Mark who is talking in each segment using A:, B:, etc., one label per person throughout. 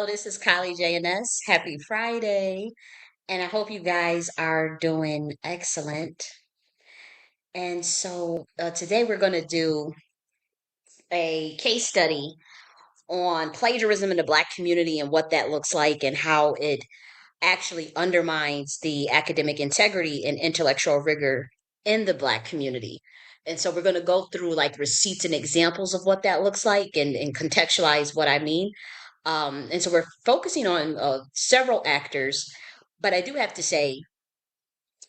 A: This is J.N.S. Happy Friday. And I hope you guys are doing excellent. And today we're going to do a case study on plagiarism in the Black community and what that looks like and how it actually undermines the academic integrity and intellectual rigor in the Black community. And so we're going to go through like receipts and examples of what that looks like and contextualize what I mean. And so we're focusing on several actors, but I do have to say,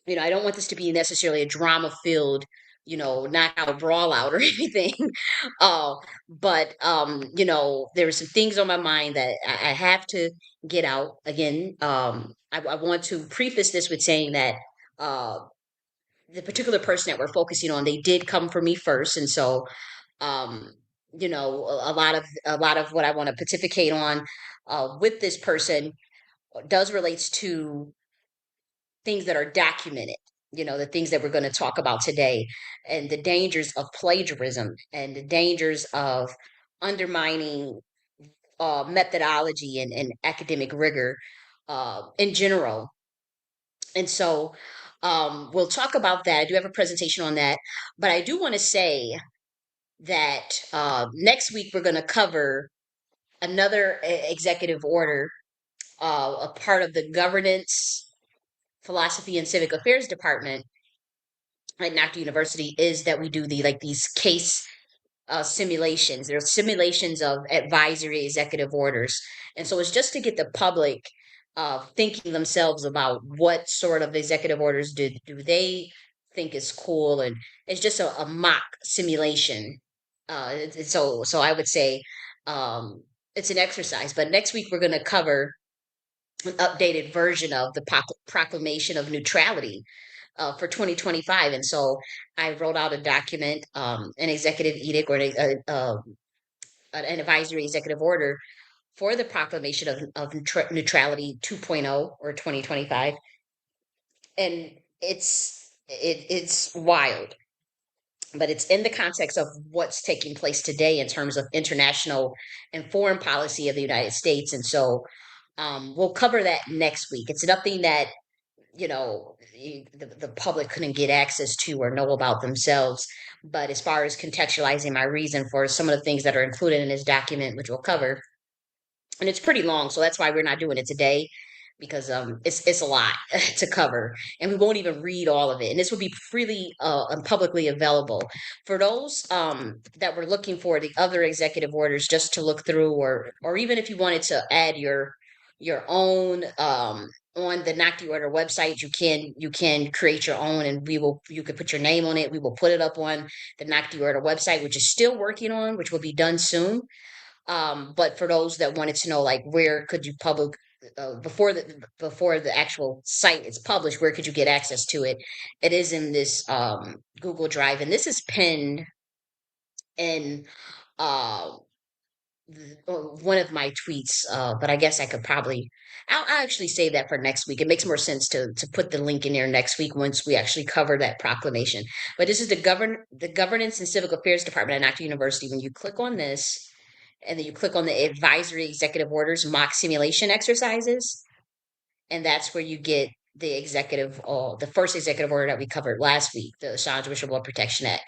A: I don't want this to be necessarily a drama filled, knockout brawl out or anything. uh, but there's some things on my mind that I have to get out. Again, I want to preface this with saying that uh, the particular person that we're focusing on, they did come for me first. And so, um, a lot of what I want to pontificate on with this person does relates to things that are documented, the things that we're going to talk about today, and the dangers of plagiarism and the dangers of undermining methodology and academic rigor in general. And so we'll talk about that. I do have a presentation on that, but I do want to say that next week we're going to cover another executive order, a part of the governance, philosophy, and civic affairs department at NACTA University, is that we do these case simulations. There are simulations of advisory executive orders, and so it's just to get the public thinking themselves about what sort of executive orders do they think is cool, and it's just a mock simulation. So I would say it's an exercise. But next week we're going to cover an updated version of the Proclamation of Neutrality for 2025. And so I wrote out a document, an executive edict, or an advisory executive order for the Proclamation of Neutrality 2.0 or 2025. And it's wild, but it's in the context of what's taking place today in terms of international and foreign policy of the United States. And so we'll cover that next week. It's nothing that the public couldn't get access to or know about themselves. But as far as contextualizing my reason for some of the things that are included in this document, which we'll cover, and it's pretty long, so that's why we're not doing it today, because it's a lot to cover, and we won't even read all of it. And this will be freely and publicly available for those that were looking for the other executive orders just to look through, or even if you wanted to add your own on the NACTI order website, you can create your own, and you could put your name on it. We will put it up on the NACTI order website, which is still working on, which will be done soon. But for those that wanted to know, like, where could you public before the actual site is published, where could you get access to it? It is in this Google Drive, and this is pinned in uh, one of my tweets. But I guess I could probably I'll actually save that for next week. It makes more sense to put the link in there next week once we actually cover that proclamation. But this is the Governance and Civic Affairs Department at NACTA University. When you click on this, and then you click on the advisory executive orders mock simulation exercises, and that's where you get the first executive order that we covered last week, the Assange Whistleblower Protection Act.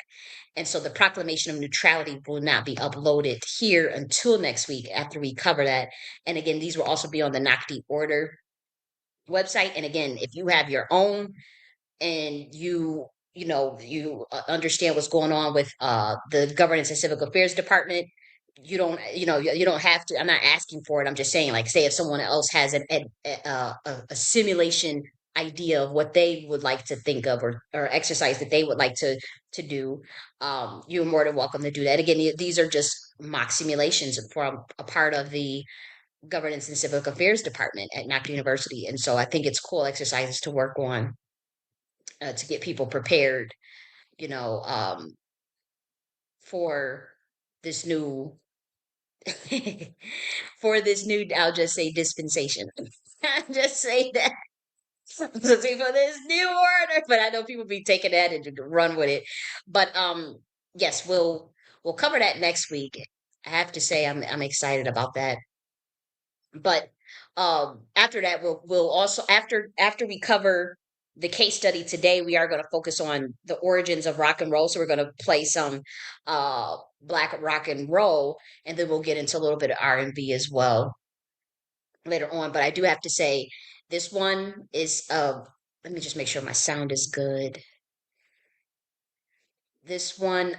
A: And so the Proclamation of Neutrality will not be uploaded here until next week after we cover that. And again, these will also be on the NACTI order website. And again, if you have your own, and you understand what's going on with the Governance and Civic Affairs Department, you don't have to. I'm not asking for it. I'm just saying, like, say if someone else has a simulation idea of what they would like to think of, or exercise that they would like to do, you're more than welcome to do that. Again, these are just mock simulations from a part of the Governance and Civic Affairs Department at NACTA University. And so I think it's cool exercises to work on to get people prepared, you know, for this new for this new, I'll just say, dispensation. I'll just say that. So for this new order, but I know people be taking that and run with it. But yes, we'll cover that next week. I have to say I'm excited about that. But after that, we'll also after we cover the case study today, we are going to focus on the origins of rock and roll. So we're going to play some black rock and roll, and then we'll get into a little bit of R&B as well later on. But I do have to say, this one is let me just make sure my sound is good. This one,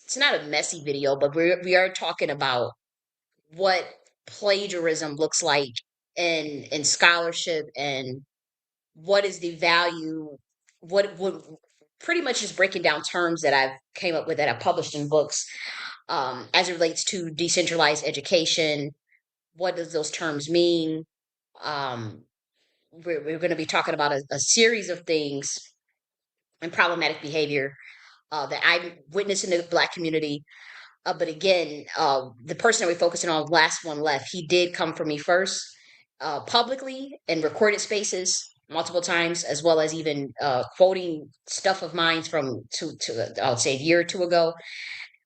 A: it's not a messy video, but we are talking about what plagiarism looks like in scholarship, and what is the value, what would pretty much just breaking down terms that I've came up with that I published in books, as it relates to decentralized education. What does those terms mean? um, we're going to be talking about a series of things and problematic behavior that I witnessed in the Black community. But again, the person that we're focusing on, last one left, he did come for me first, publicly in recorded spaces multiple times, as well as even quoting stuff of mine from I'll say a year or two ago.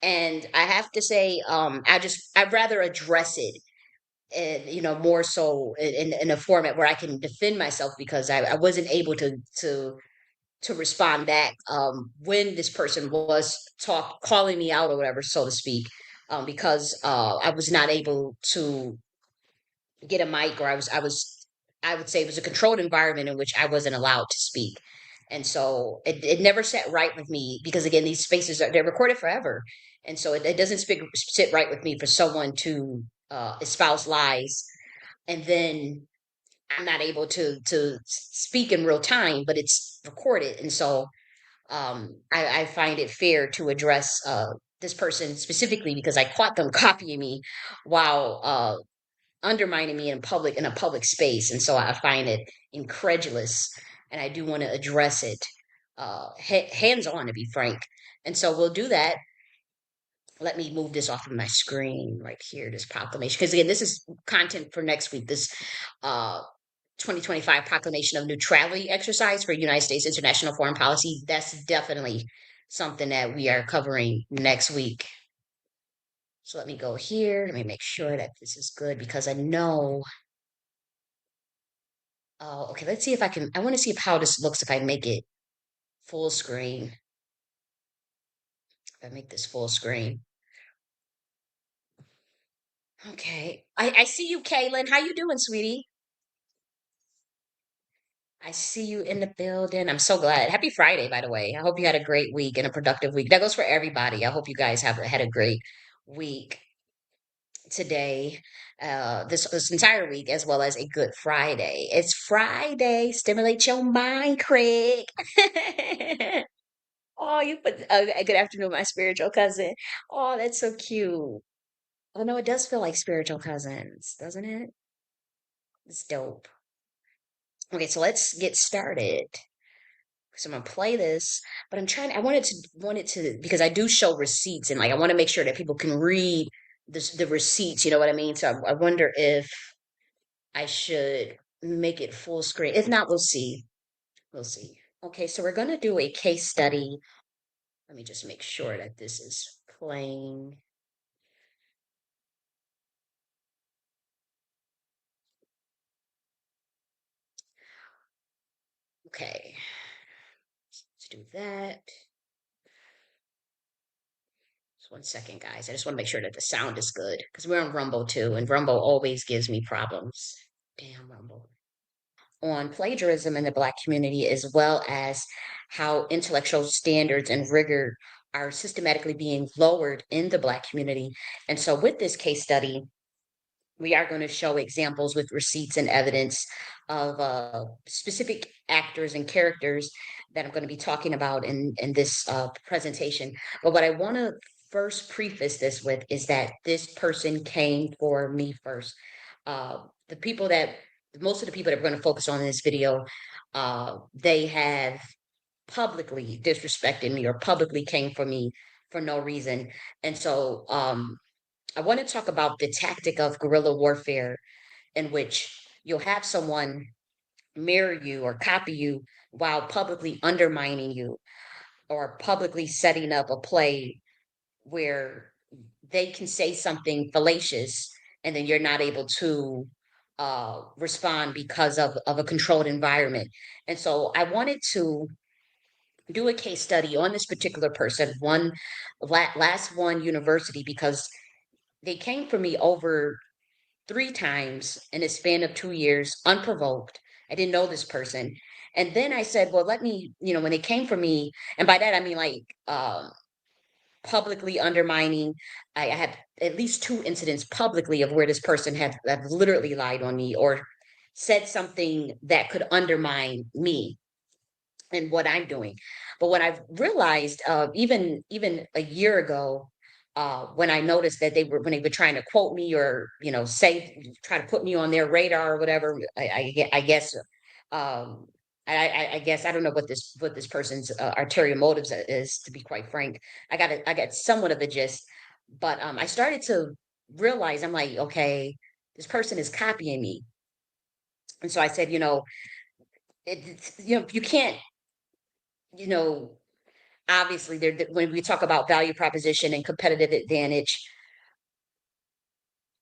A: And I have to say, I'd rather address it, and more so in a format where I can defend myself, because I wasn't able to respond back when this person was calling me out or whatever, so to speak, because I was not able to get a mic, or I would say it was a controlled environment in which I wasn't allowed to speak. And so it never sat right with me, because again, these spaces they're recorded forever. And so it doesn't sit right with me for someone to espouse lies, and then I'm not able to speak in real time, but it's recorded. And so I find it fair to address this person specifically, because I caught them copying me while undermining me in a public space, and so I find it incredulous, and I do want to address it hands on, to be frank. And so we'll do that. Let me move this off of my screen right here, this proclamation, because again, this is content for next week. This uh 2025 proclamation of neutrality exercise for United States international foreign policy, that's definitely something that we are covering next week. So let me go here. Let me make sure that this is good, because I know. Oh, okay. Let's see if I can. I want to see how this looks if I make it full screen. If I make this full screen. Okay. I see you, Kaylin. How you doing, sweetie? I see you in the building. I'm so glad. Happy Friday, by the way. I hope you had a great week and a productive week. That goes for everybody. I hope you guys have had a great week today, this entire week, as well as a good Friday. It's Friday. Stimulate your mind, Craig. Oh, you put good afternoon, my spiritual cousin. Oh, that's so cute. Oh no, it does feel like spiritual cousins, doesn't it? It's dope. Okay, so let's get started. So I'm gonna play this, but I wanted to because I do show receipts, and like I want to make sure that people can read the receipts. You know what I mean? So I wonder if I should make it full screen. If not, we'll see. We'll see. Okay, so we're gonna do a case study. Let me just make sure that this is playing. Okay, let's do that. Just 1 second, guys. I just want to make sure that the sound is good, because we're on Rumble too, and Rumble always gives me problems. Damn Rumble. On plagiarism in the Black community, as well as how intellectual standards and rigor are systematically being lowered in the Black community. And so, with this case study, we are going to show examples with receipts and evidence of specific actors and characters that I'm going to be talking about in this presentation. But what I want to first preface this with is that this person came for me first. The people that Most of the people that we're going to focus on in this video, they have publicly disrespected me or publicly came for me for no reason. And so I want to talk about the tactic of guerrilla warfare, in which you'll have someone mirror you or copy you while publicly undermining you, or publicly setting up a play where they can say something fallacious and then you're not able to respond because of a controlled environment. And so I wanted to do a case study on this particular person, Last1 University, because they came for me over 3 times in a span of 2 years, unprovoked. I didn't know this person. And then I said, well, let me, when they came for me, and by that I mean like publicly undermining. I had at least 2 incidents publicly of where this person had literally lied on me or said something that could undermine me and what I'm doing. But what I've realized, even a year ago, when I noticed that when they were trying to quote me or say try to put me on their radar or whatever, I guess, I guess I don't know what this person's ulterior motives is. To be quite frank, I got somewhat of a gist, but I started to realize I'm like, okay, this person is copying me, and so I said, you can't, you know obviously when we talk about value proposition and competitive advantage,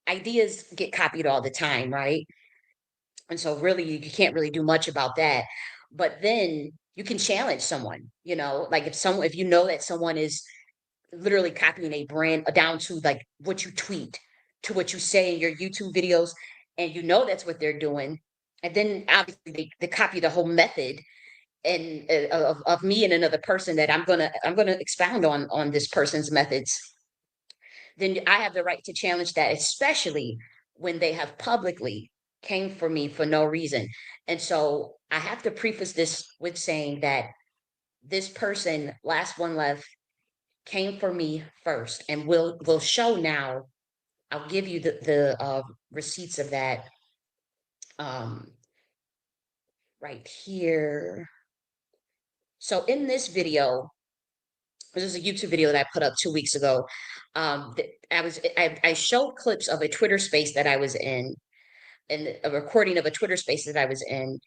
A: ideas get copied all the time, right? And so really you can't really do much about that. But then you can challenge someone, like if you know that someone is literally copying a brand down to like what you tweet, to what you say in your YouTube videos, and that's what they're doing. And then obviously they copy the whole method and of me and another person that I'm gonna expound on this person's methods. Then I have the right to challenge that, especially when they have publicly came for me for no reason. And so I have to preface this with saying that this person, Last1 Left, came for me first, and will show now. I'll give you the receipts of that um, right here. So in this video, this is a YouTube video that I put up 2 weeks ago. I showed clips of a Twitter space that I was in, and a recording of a Twitter space that I was in,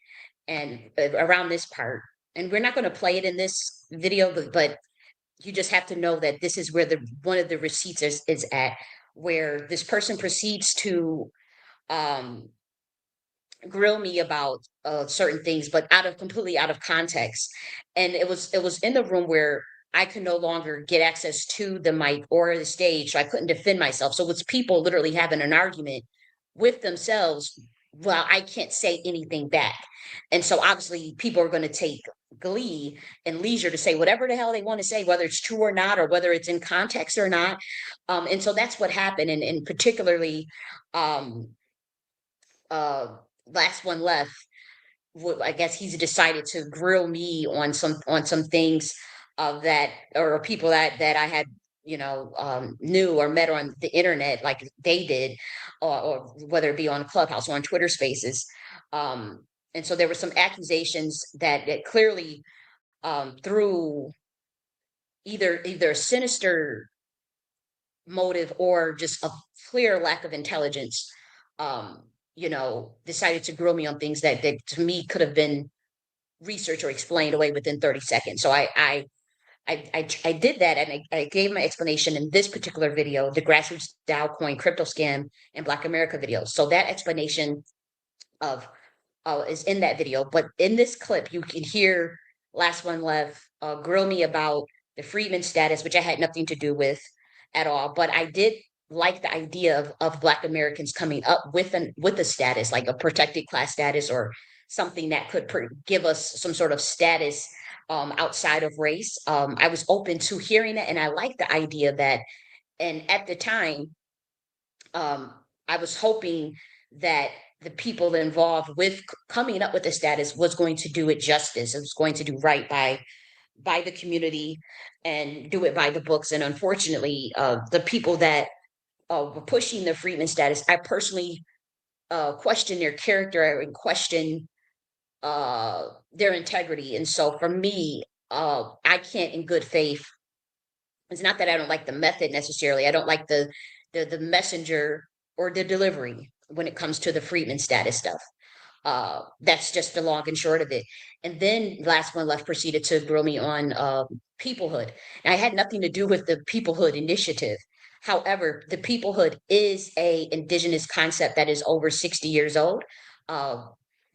A: and around this part. And we're not going to play it in this video, but you just have to know that this is where the one of the receipts is at, where this person proceeds to um, grill me about certain things, but completely out of context. And it was in the room where I could no longer get access to the mic or the stage, so I couldn't defend myself. So it's people literally having an argument with themselves while I can't say anything back. And so obviously people are going to take glee and leisure to say whatever the hell they want to say, whether it's true or not, or whether it's in context or not. And so that's what happened. And particularly, um, uh, Last1 Left, I guess he's decided to grill me on some things that, or people that I had knew or met on the internet like they did, or whether it be on Clubhouse or on Twitter Spaces. Um, and so there were some accusations that clearly, through either a sinister motive or just a clear lack of intelligence, um, decided to grill me on things that to me could have been researched or explained away within 30 seconds. So I did that, and I gave my explanation in this particular video, the grassroots Dow coin crypto scam and Black America video. So that explanation of is in that video. But in this clip, you can hear Last1 Left grill me about the freedman status, which I had nothing to do with at all. But I did like the idea of Black Americans coming up with a status, like a protected class status or something that could give us some sort of status outside of race. I was open to hearing it, and I liked the idea that. And at the time, um, I was hoping that the people involved with coming up with the status was going to do it justice. It was going to do right by the community and do it by the books. And unfortunately, the people that were pushing the freedman status, I personally question their character and question their integrity. And so for me, I can't, in good faith. It's not that I don't like the method necessarily. I don't like the messenger or the delivery when it comes to the freedman status stuff. That's just the long and short of it. And then Last1 Left proceeded to grill me on peoplehood. And I had nothing to do with the peoplehood initiative. However, the peoplehood is a indigenous concept that is over 60 years old. Uh,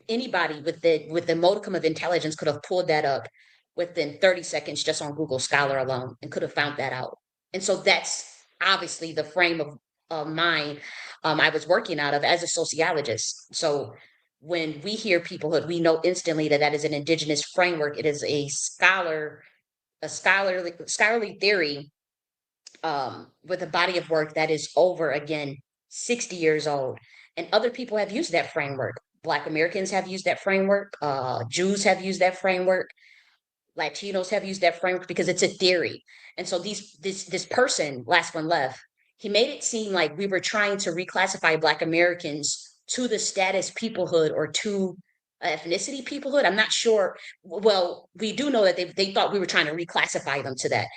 A: Anybody with the modicum of intelligence could have pulled that up within 30 seconds just on Google Scholar alone and could have found that out. And so that's obviously the frame of mind I was working out of as a sociologist. So when we hear peoplehood, we know instantly that that is an indigenous framework. It is a scholarly theory with a body of work that is over, again, 60 years old. And other people have used that framework. Black Americans have used that framework. Jews have used that framework. Latinos have used that framework because it's a theory. And so this person, last one left, he made it seem like we were trying to reclassify Black Americans to the status peoplehood or to ethnicity peoplehood. I'm not sure. Well, we do know that they thought we were trying to reclassify them to that.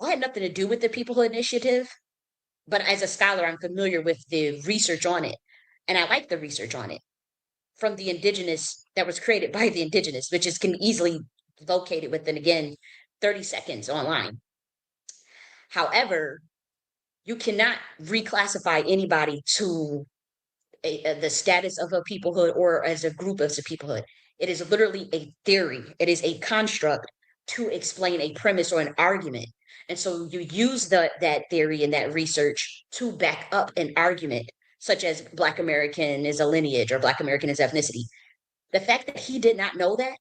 A: Well, it had nothing to do with the Peoplehood Initiative, but as a scholar, I'm familiar with the research on it. And I like the research on it from the indigenous that was created by the indigenous, which is can be easily located within, again, 30 seconds online. However, you cannot reclassify anybody to the status of a peoplehood or as a group of a peoplehood. It is literally a theory. It is a construct to explain a premise or an argument. And so you use that theory and that research to back up an argument, such as Black American is a lineage or Black American is ethnicity. The fact that he did not know that,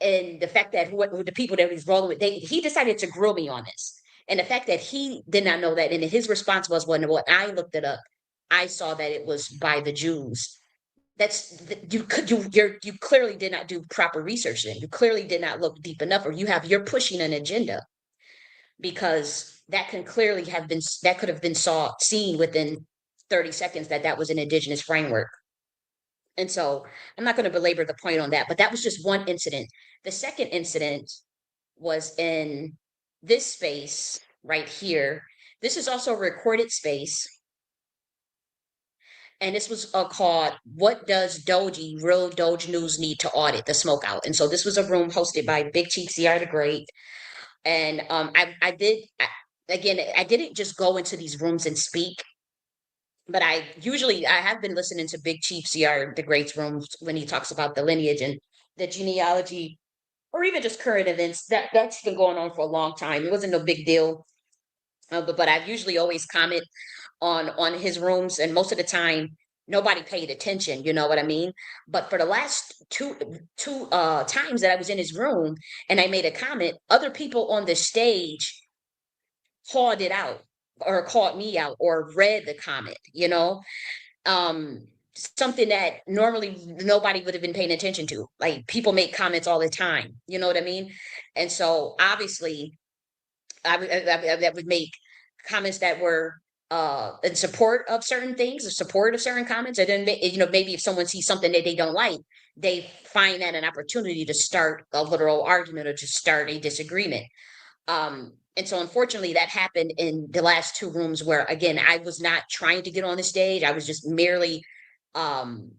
A: and the fact that the people that he's rolling with, he decided to grill me on this. And the fact that he did not know that, and his response was, "When I looked it up, I saw that it was by the Jews." That's you could you clearly did not do proper research. Then you clearly did not look deep enough, or you're pushing an agenda because that can clearly have been that could have been seen within 30 seconds that that was an indigenous framework. And so I'm not going to belabor the point on that, but that was just one incident. The second incident was in this space right here. This is also a recorded space. And this was called "What Does Doji Real Doge News Need to Audit the Smokeout?" And so this was a room hosted by Big Chief CR the Great. And again, I didn't just go into these rooms and speak, but I have been listening to Big Chief CR the Great's rooms when he talks about the lineage and the genealogy, or even just current events. That's been going on for a long time. It wasn't no big deal. But I usually always comment on his rooms, and most of the time nobody paid attention, you know what I mean? But for the last two times that I was in his room and I made a comment, other people on the stage called it out or called me out or read the comment, um something that normally nobody would have been paying attention to. Like, people make comments all the time, you know what I mean? And so obviously that would make comments that were in support of certain things, in support of certain comments, and then maybe if someone sees something that they don't like, they find that an opportunity to start a literal argument or to start a disagreement. And so unfortunately that happened in the last two rooms where, again, I was not trying to get on the stage. I was just merely um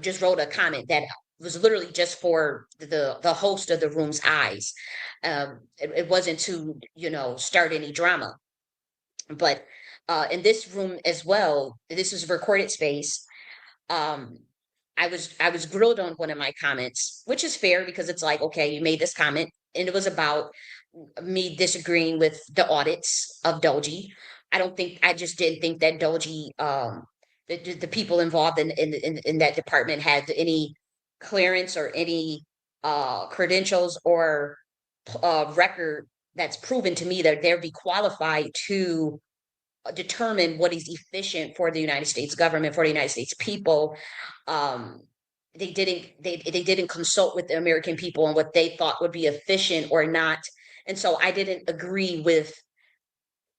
A: just wrote a comment that was literally just for the host of the room's eyes. It wasn't to, start any drama. But in this room as well, this is a recorded space. Um, I was grilled on one of my comments, which is fair because it's like, okay, you made this comment, and it was about me disagreeing with the audits of Doji. I just didn't think that Doji, the people involved in that department had any clearance or any credentials or record that's proven to me that they'd be qualified to determine what is efficient for the United States government, for the United States people. Um, they didn't consult with the American people on what they thought would be efficient or not. And so I didn't agree with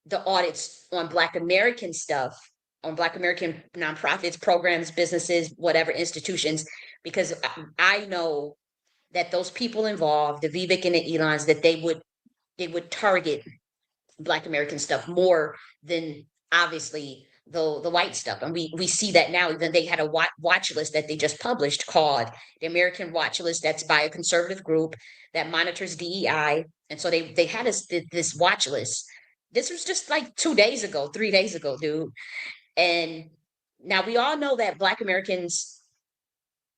A: the audits on Black American stuff, on Black American nonprofits, programs, businesses, whatever institutions, because I know that those people involved, the Vivek and the Elons, that they would target Black American stuff more than obviously the white stuff. And we see that now. Then they had a watch list that they just published called the American Watch List. That's by a conservative group that monitors DEI. And so they had this watch list This was just like 2 days ago, 3 days ago, dude. And now we all know that Black Americans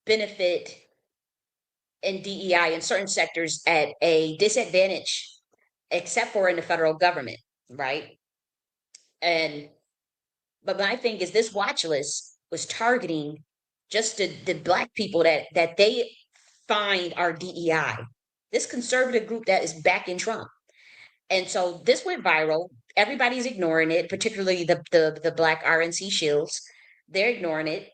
A: benefit in DEI in certain sectors at a disadvantage, except for in the federal government, right? And but my thing is, this watch list was targeting just the Black people that they find are DEI. This conservative group that is backing Trump. And so this went viral. Everybody's ignoring it, particularly the Black RNC shields. They're ignoring it.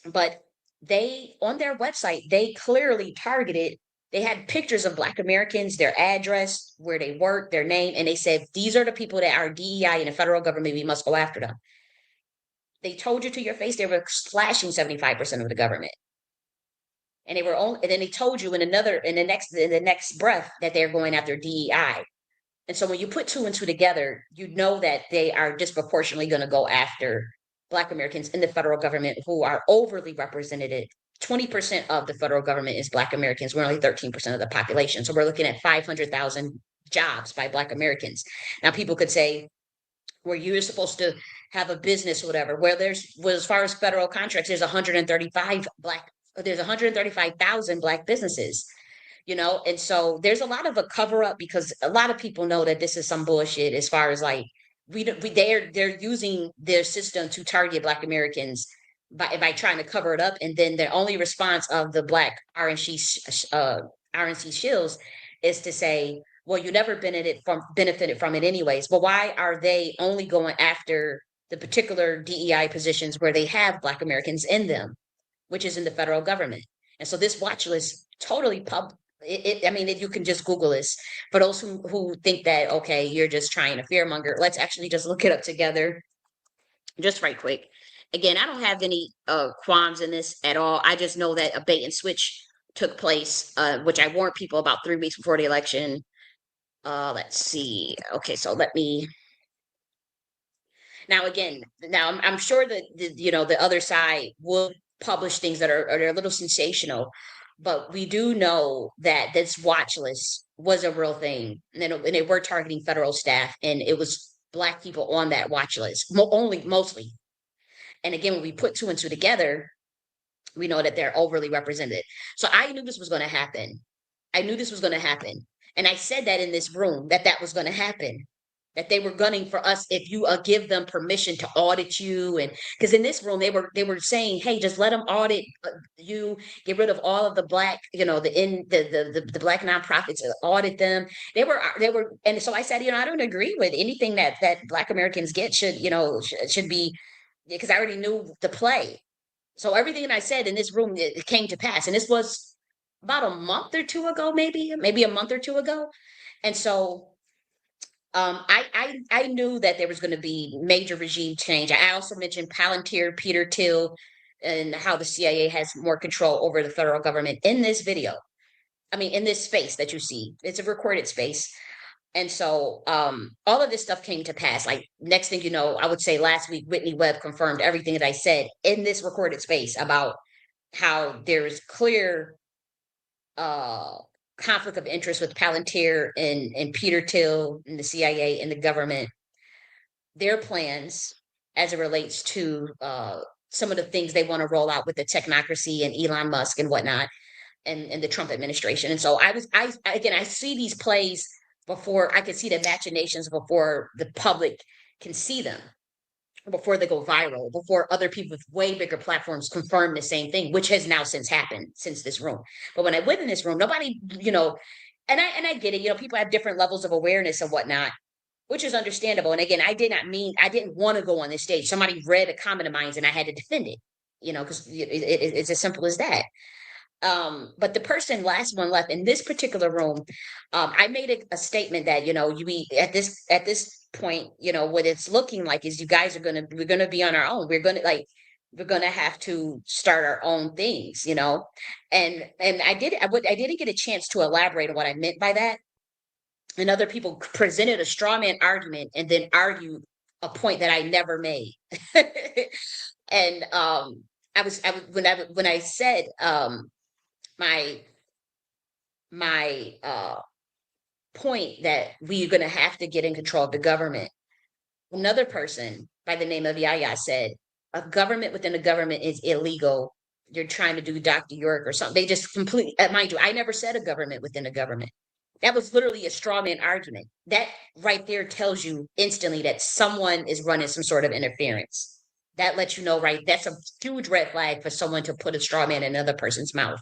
A: But they, on their website, they clearly targeted, they had pictures of Black Americans, their address, where they work, their name, and they said, these are the people that are DEI in the federal government. We must go after them. They told you to your face they were slashing 75% of the government. And they were only, and then they told you in the next breath that they're going after DEI. And so when you put two and two together, you know that they are disproportionately going to go after Black Americans in the federal government who are overly represented. 20% of the federal government is Black Americans. We're only 13% of the population. So we're looking at 500,000 jobs by Black Americans. Now, people could say, where you're supposed to have a business or whatever, where as far as federal contracts, there's 135,000 Black businesses, and so there's a lot of a cover up because a lot of people know that this is some bullshit as far as like they're using their system to target Black Americans by trying to cover it up, and then the only response of the Black RNC shills is to say, well, you never benefited from it anyways. But why are they only going after the particular DEI positions where they have Black Americans in them, which is in the federal government? And so this watch list totally I mean, you can just Google this. For those who think that, okay, you're just trying to fearmonger, let's actually just look it up together, just right quick. Again, I don't have any qualms in this at all. I just know that a bait and switch took place, which I warned people about 3 weeks before the election. Let's see. Okay, so let me now again. Now I'm sure that the other side will publish things that are a little sensational, but we do know that this watch list was a real thing, and they were targeting federal staff, and it was Black people on that watch list, mostly. And again, when we put two and two together, we know that they're overly represented. So I knew this was going to happen. I knew this was going to happen. And I said that in this room that was going to happen, that they were gunning for us if you give them permission to audit you. And because in this room they were saying, hey, just let them audit you, get rid of all of the Black, the Black nonprofits, audit them. They were, and so I said, I don't agree with anything that Black Americans get should be, because I already knew the play. So everything that I said in this room, it came to pass. And this was about a month or two ago, maybe a month or two ago. And so I knew that there was going to be major regime change. I also mentioned Palantir, Peter Thiel, and how the CIA has more control over the federal government in this video. I mean, in this space that you see, it's a recorded space. And so all of this stuff came to pass. Like, next thing you know, I would say last week, Whitney Webb confirmed everything that I said in this recorded space about how there is clear uh, conflict of interest with Palantir and Peter Thiel and the CIA and the government, their plans as it relates to some of the things they want to roll out with the technocracy and Elon Musk and whatnot, and the Trump administration. And so I see these plays before I could see the machinations before the public can see them, before they go viral, before other people with way bigger platforms confirm the same thing, which has now since happened since this room. But when I went in this room, nobody, and I get it, people have different levels of awareness and whatnot, which is understandable. And again, I didn't want to go on this stage. Somebody read a comment of mine and I had to defend it, because it's as simple as that. But the person, last one left in this particular room, I made a statement that, at this point, what it's looking like is we're gonna be on our own. We're gonna have to start our own things, and I didn't get a chance to elaborate on what I meant by that. And other people presented a straw man argument and then argued a point that I never made. And when I said my my point that we're going to have to get in control of the government. Another person by the name of Yaya said, a government within a government is illegal. You're trying to do Dr. York or something. They just completely, mind you, I never said a government within a government. That was literally a straw man argument. That right there tells you instantly that someone is running some sort of interference. That lets you know, right? That's a huge red flag for someone to put a straw man in another person's mouth.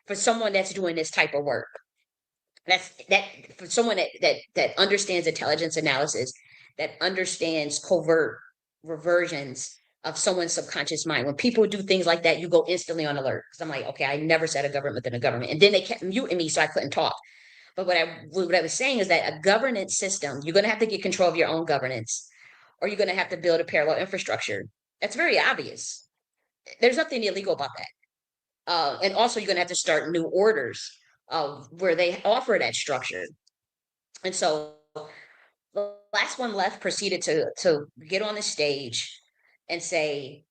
A: For someone that's doing this type of work, that for someone that understands intelligence analysis, that understands covert reversions of someone's subconscious mind. When people do things like that, you go instantly on alert. Because I'm like, okay, I never said a government within a government, and then they kept muting me, so I couldn't talk. But what I was saying is that a governance system, you're going to have to get control of your own governance, or you're going to have to build a parallel infrastructure. That's very obvious. There's nothing illegal about that. And also, you're going to have to start new orders where they offer that structure. And so the last one left proceeded to get on the stage and say,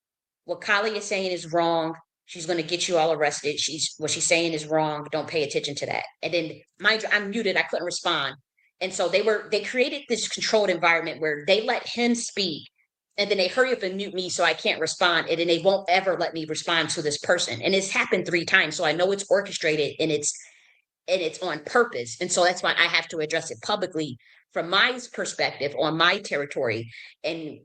A: what Kali is saying is wrong. She's going to get you all arrested. What she's saying is wrong. Don't pay attention to that. And then, mind you, I'm muted. I couldn't respond. And so they created this controlled environment where they let him speak, and then they hurry up and mute me so I can't respond. And then they won't ever let me respond to this person. And it's happened 3 times. So I know it's orchestrated and it's on purpose. And so that's why I have to address it publicly from my perspective on my territory, and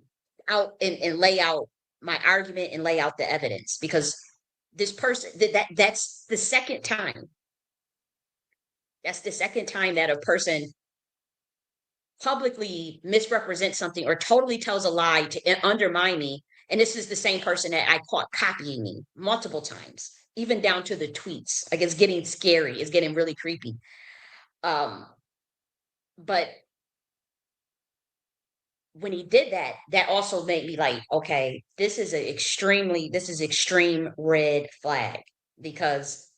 A: and lay out my argument and lay out the evidence, because this person that's the second time. That's the second time that a person publicly misrepresents something or totally tells a lie to undermine me. And this is the same person that I caught copying me multiple times, even down to the tweets. Like, it's getting scary. It's getting really creepy. Um, but when he did that, that also made me like, okay, this is extreme red flag, because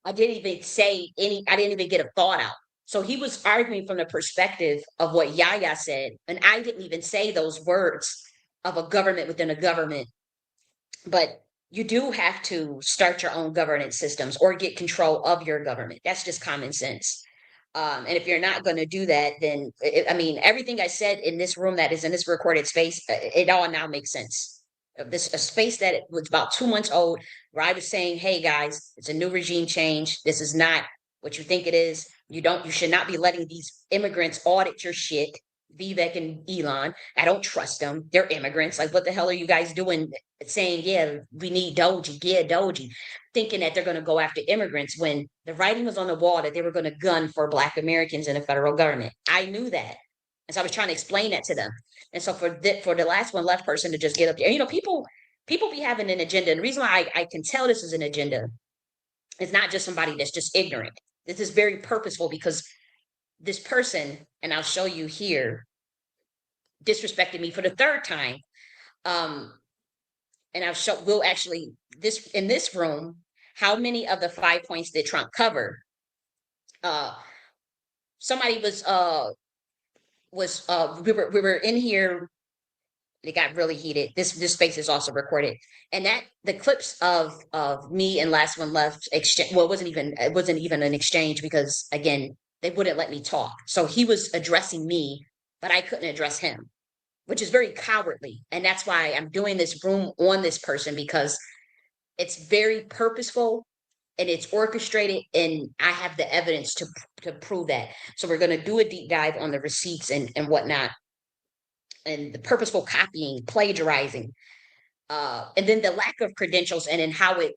A: I didn't even get a thought out. So he was arguing from the perspective of what Yaya said, and I didn't even say those words of a government within a government. But you do have to start your own governance systems or get control of your government. That's just common sense. And if you're not going to do that, then I mean, everything I said in this room that is in this recorded space, it all now makes sense. This a space that was about 2 months old, where I was saying, "Hey guys, it's a new regime change. This is not what you think it is. You should not be letting these immigrants audit your shit." Vivek and Elon, I don't trust them. They're immigrants. Like, what the hell are you guys doing? Saying, yeah, we need Doji, yeah, Doji, thinking that they're going to go after immigrants when the writing was on the wall that they were going to gun for Black Americans in the federal government. I knew that. And so I was trying to explain that to them. And so for the last one left person to just get up there, people be having an agenda. And the reason why I can tell this is an agenda is not just somebody that's just ignorant. This is very purposeful, because this person, and I'll show you here, disrespected me for the third time. And we'll actually, this in this room, how many of the 5 points did Trump cover? Somebody we were in here. It got really heated. This space is also recorded, and that the clips of me and Last One Left exchange. Well, it wasn't even an exchange, because again, they wouldn't let me talk. So he was addressing me, but I couldn't address him, which is very cowardly. And that's why I'm doing this room on this person, because it's very purposeful and it's orchestrated, and I have the evidence to prove that. So we're going to do a deep dive on the receipts and whatnot, and the purposeful copying, plagiarizing, and then the lack of credentials, and then how it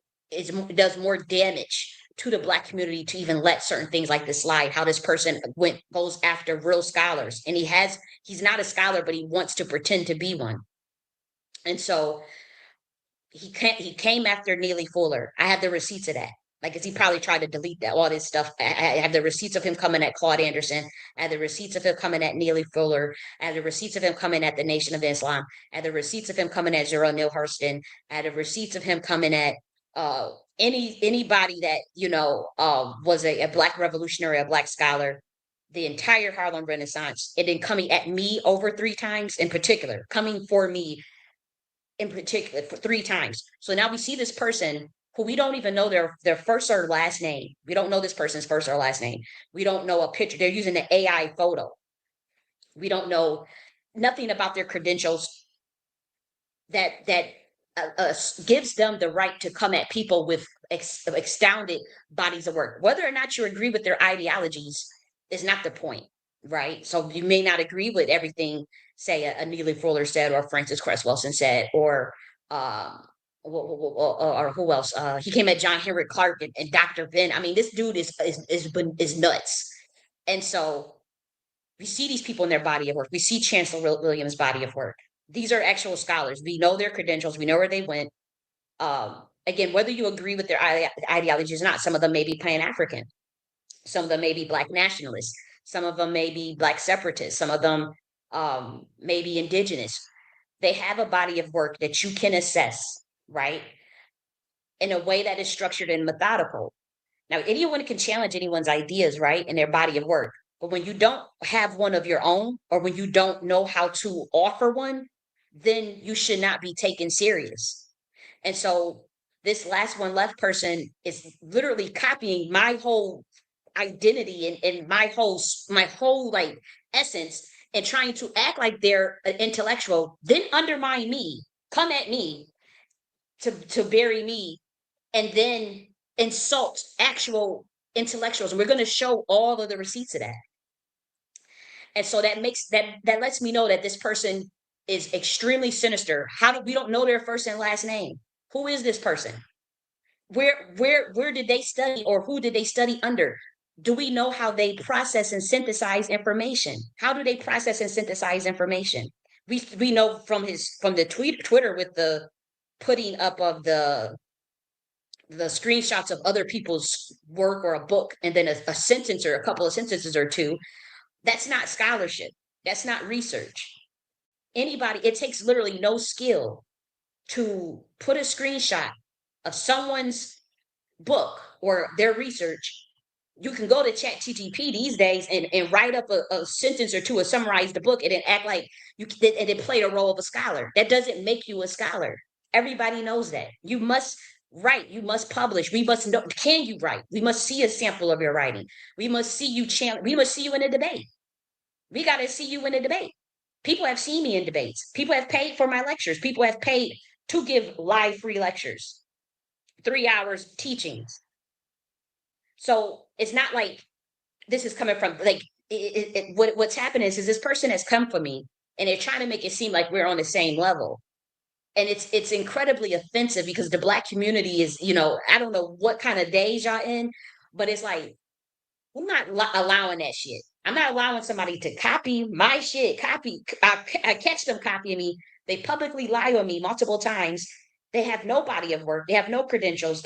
A: does more damage to the Black community to even let certain things like this slide. How this person goes after real scholars, and he's not a scholar, but he wants to pretend to be one. And so he came after Neely Fuller. I have the receipts of that. Like, he probably tried to delete that, all this stuff. I have the receipts of him coming at Claude Anderson. I have the receipts of him coming at Neely Fuller. I have the receipts of him coming at the Nation of Islam. I have the receipts of him coming at Zero Neil Hurston. I have the receipts of him coming at anybody that was a Black revolutionary, a Black scholar, the entire Harlem Renaissance, and then coming at me over 3 times in particular, coming for me in particular for 3 times. So now we see this person who we don't even know their first or last name. We don't know this person's first or last name. We don't know a picture. They're using the AI photo. We don't know nothing about their credentials that gives them the right to come at people with expounded bodies of work. Whether or not you agree with their ideologies is not the point, right? So you may not agree with everything, say a Neely Fuller said, or Francis Cress Wilson said, um, or who else? He came at John Henrik Clark and Dr. Ben. I mean, this dude is nuts, and so we see these people in their body of work. We see Chancellor Williams' body of work. These are actual scholars. We know their credentials. We know where they went. Again, whether you agree with their ideologies or not, some of them may be Pan-African. Some of them may be Black nationalists. Some of them may be Black separatists. Some of them may be indigenous. They have a body of work that you can assess, right, in a way that is structured and methodical. Now, anyone can challenge anyone's ideas, right, in their body of work. But when you don't have one of your own, or when you don't know how to offer one, then you should not be taken serious. And so this last one left person is literally copying my whole identity and my whole like essence, and trying to act like they're an intellectual, then undermine me, come at me to bury me, and then insult actual intellectuals. And we're going to show all of the receipts of that. And so that lets me know that this person is extremely sinister. How do we don't know their first and last name? Who is this person? Where did they study, or who did they study under? Do we know how they process and synthesize information? How do they process and synthesize information? We know from the Twitter with the putting up of the screenshots of other people's work or a book, and then a sentence or a couple of sentences or two. That's not scholarship. That's not research. It takes literally no skill to put a screenshot of someone's book or their research. You can go to ChatGPT these days and write up a sentence or two, or summarize the book, and then act like you and then play the role of a scholar. That doesn't make you a scholar. Everybody knows that. You must write. You must publish. We must know. Can you write? We must see a sample of your writing. We must see you challenge. We must see you in a debate. We got to see you in a debate. People have seen me in debates. People have paid for my lectures. People have paid to give live free lectures, 3 hours teachings. So it's not like this is coming from like what's happened is this person has come for me, and they're trying to make it seem like we're on the same level. And it's incredibly offensive, because the Black community is, I don't know what kind of days y'all in, but it's like, I'm not allowing that shit. I'm not allowing somebody to copy my shit. I catch them copying me. They publicly lie on me multiple times. They have no body of work. They have no credentials.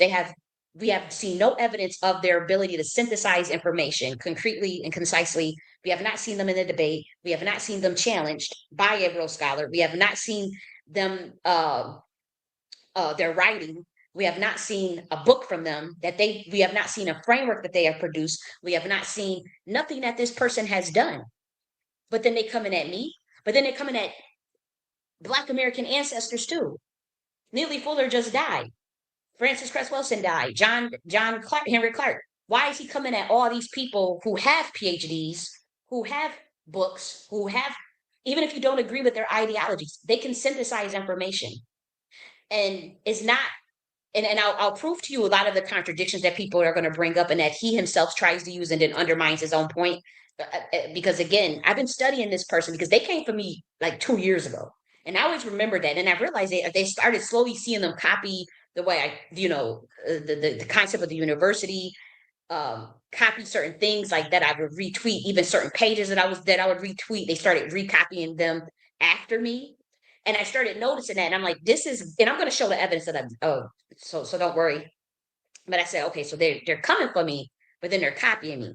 A: We have seen no evidence of their ability to synthesize information concretely and concisely. We have not seen them in a debate. We have not seen them challenged by a real scholar. We have not seen them their writing. We have not seen a book from them we have not seen a framework that they have produced. We have not seen nothing that this person has done. But then they coming at me. But then they're coming at Black American ancestors too. Neely Fuller just died. Francis Cress Wilson died. John Clark, Henry Clark. Why is he coming at all these people who have PhDs, who have books, who have, even if you don't agree with their ideologies, they can synthesize information. And it's not, and I'll prove to you a lot of the contradictions that people are going to bring up, and that he himself tries to use and then undermines his own point. Because again, I've been studying this person because they came for me like 2 years ago. And I always remember that. And I realized they started slowly seeing them copy the way the concept of the university, copy certain things like that. I would retweet even certain pages that I would retweet. They started recopying them after me. And I started noticing that. And I'm like, and I'm going to show the evidence that so don't worry. But I said, okay, so they're coming for me, but then they're copying me.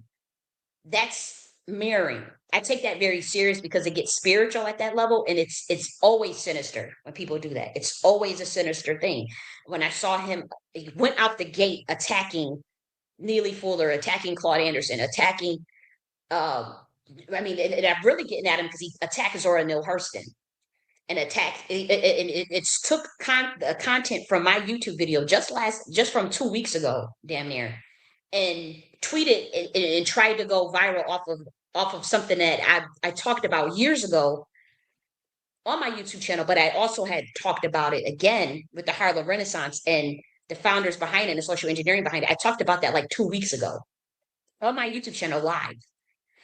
A: That's mirroring. I take that very serious, because it gets spiritual at that level, and it's always sinister when people do that. It's always a sinister thing. When I saw him, he went out the gate attacking Neely Fuller, attacking Claude Anderson, attacking. And I'm really getting at him because he attacked Zora Neale Hurston. and attacked it's took content from my YouTube video just from 2 weeks ago, damn near, and tweeted and tried to go viral off of something that I talked about years ago on my YouTube channel, but I also had talked about it again with the Harlem Renaissance and the founders behind it and the social engineering behind it. I talked about that like 2 weeks ago on my YouTube channel live.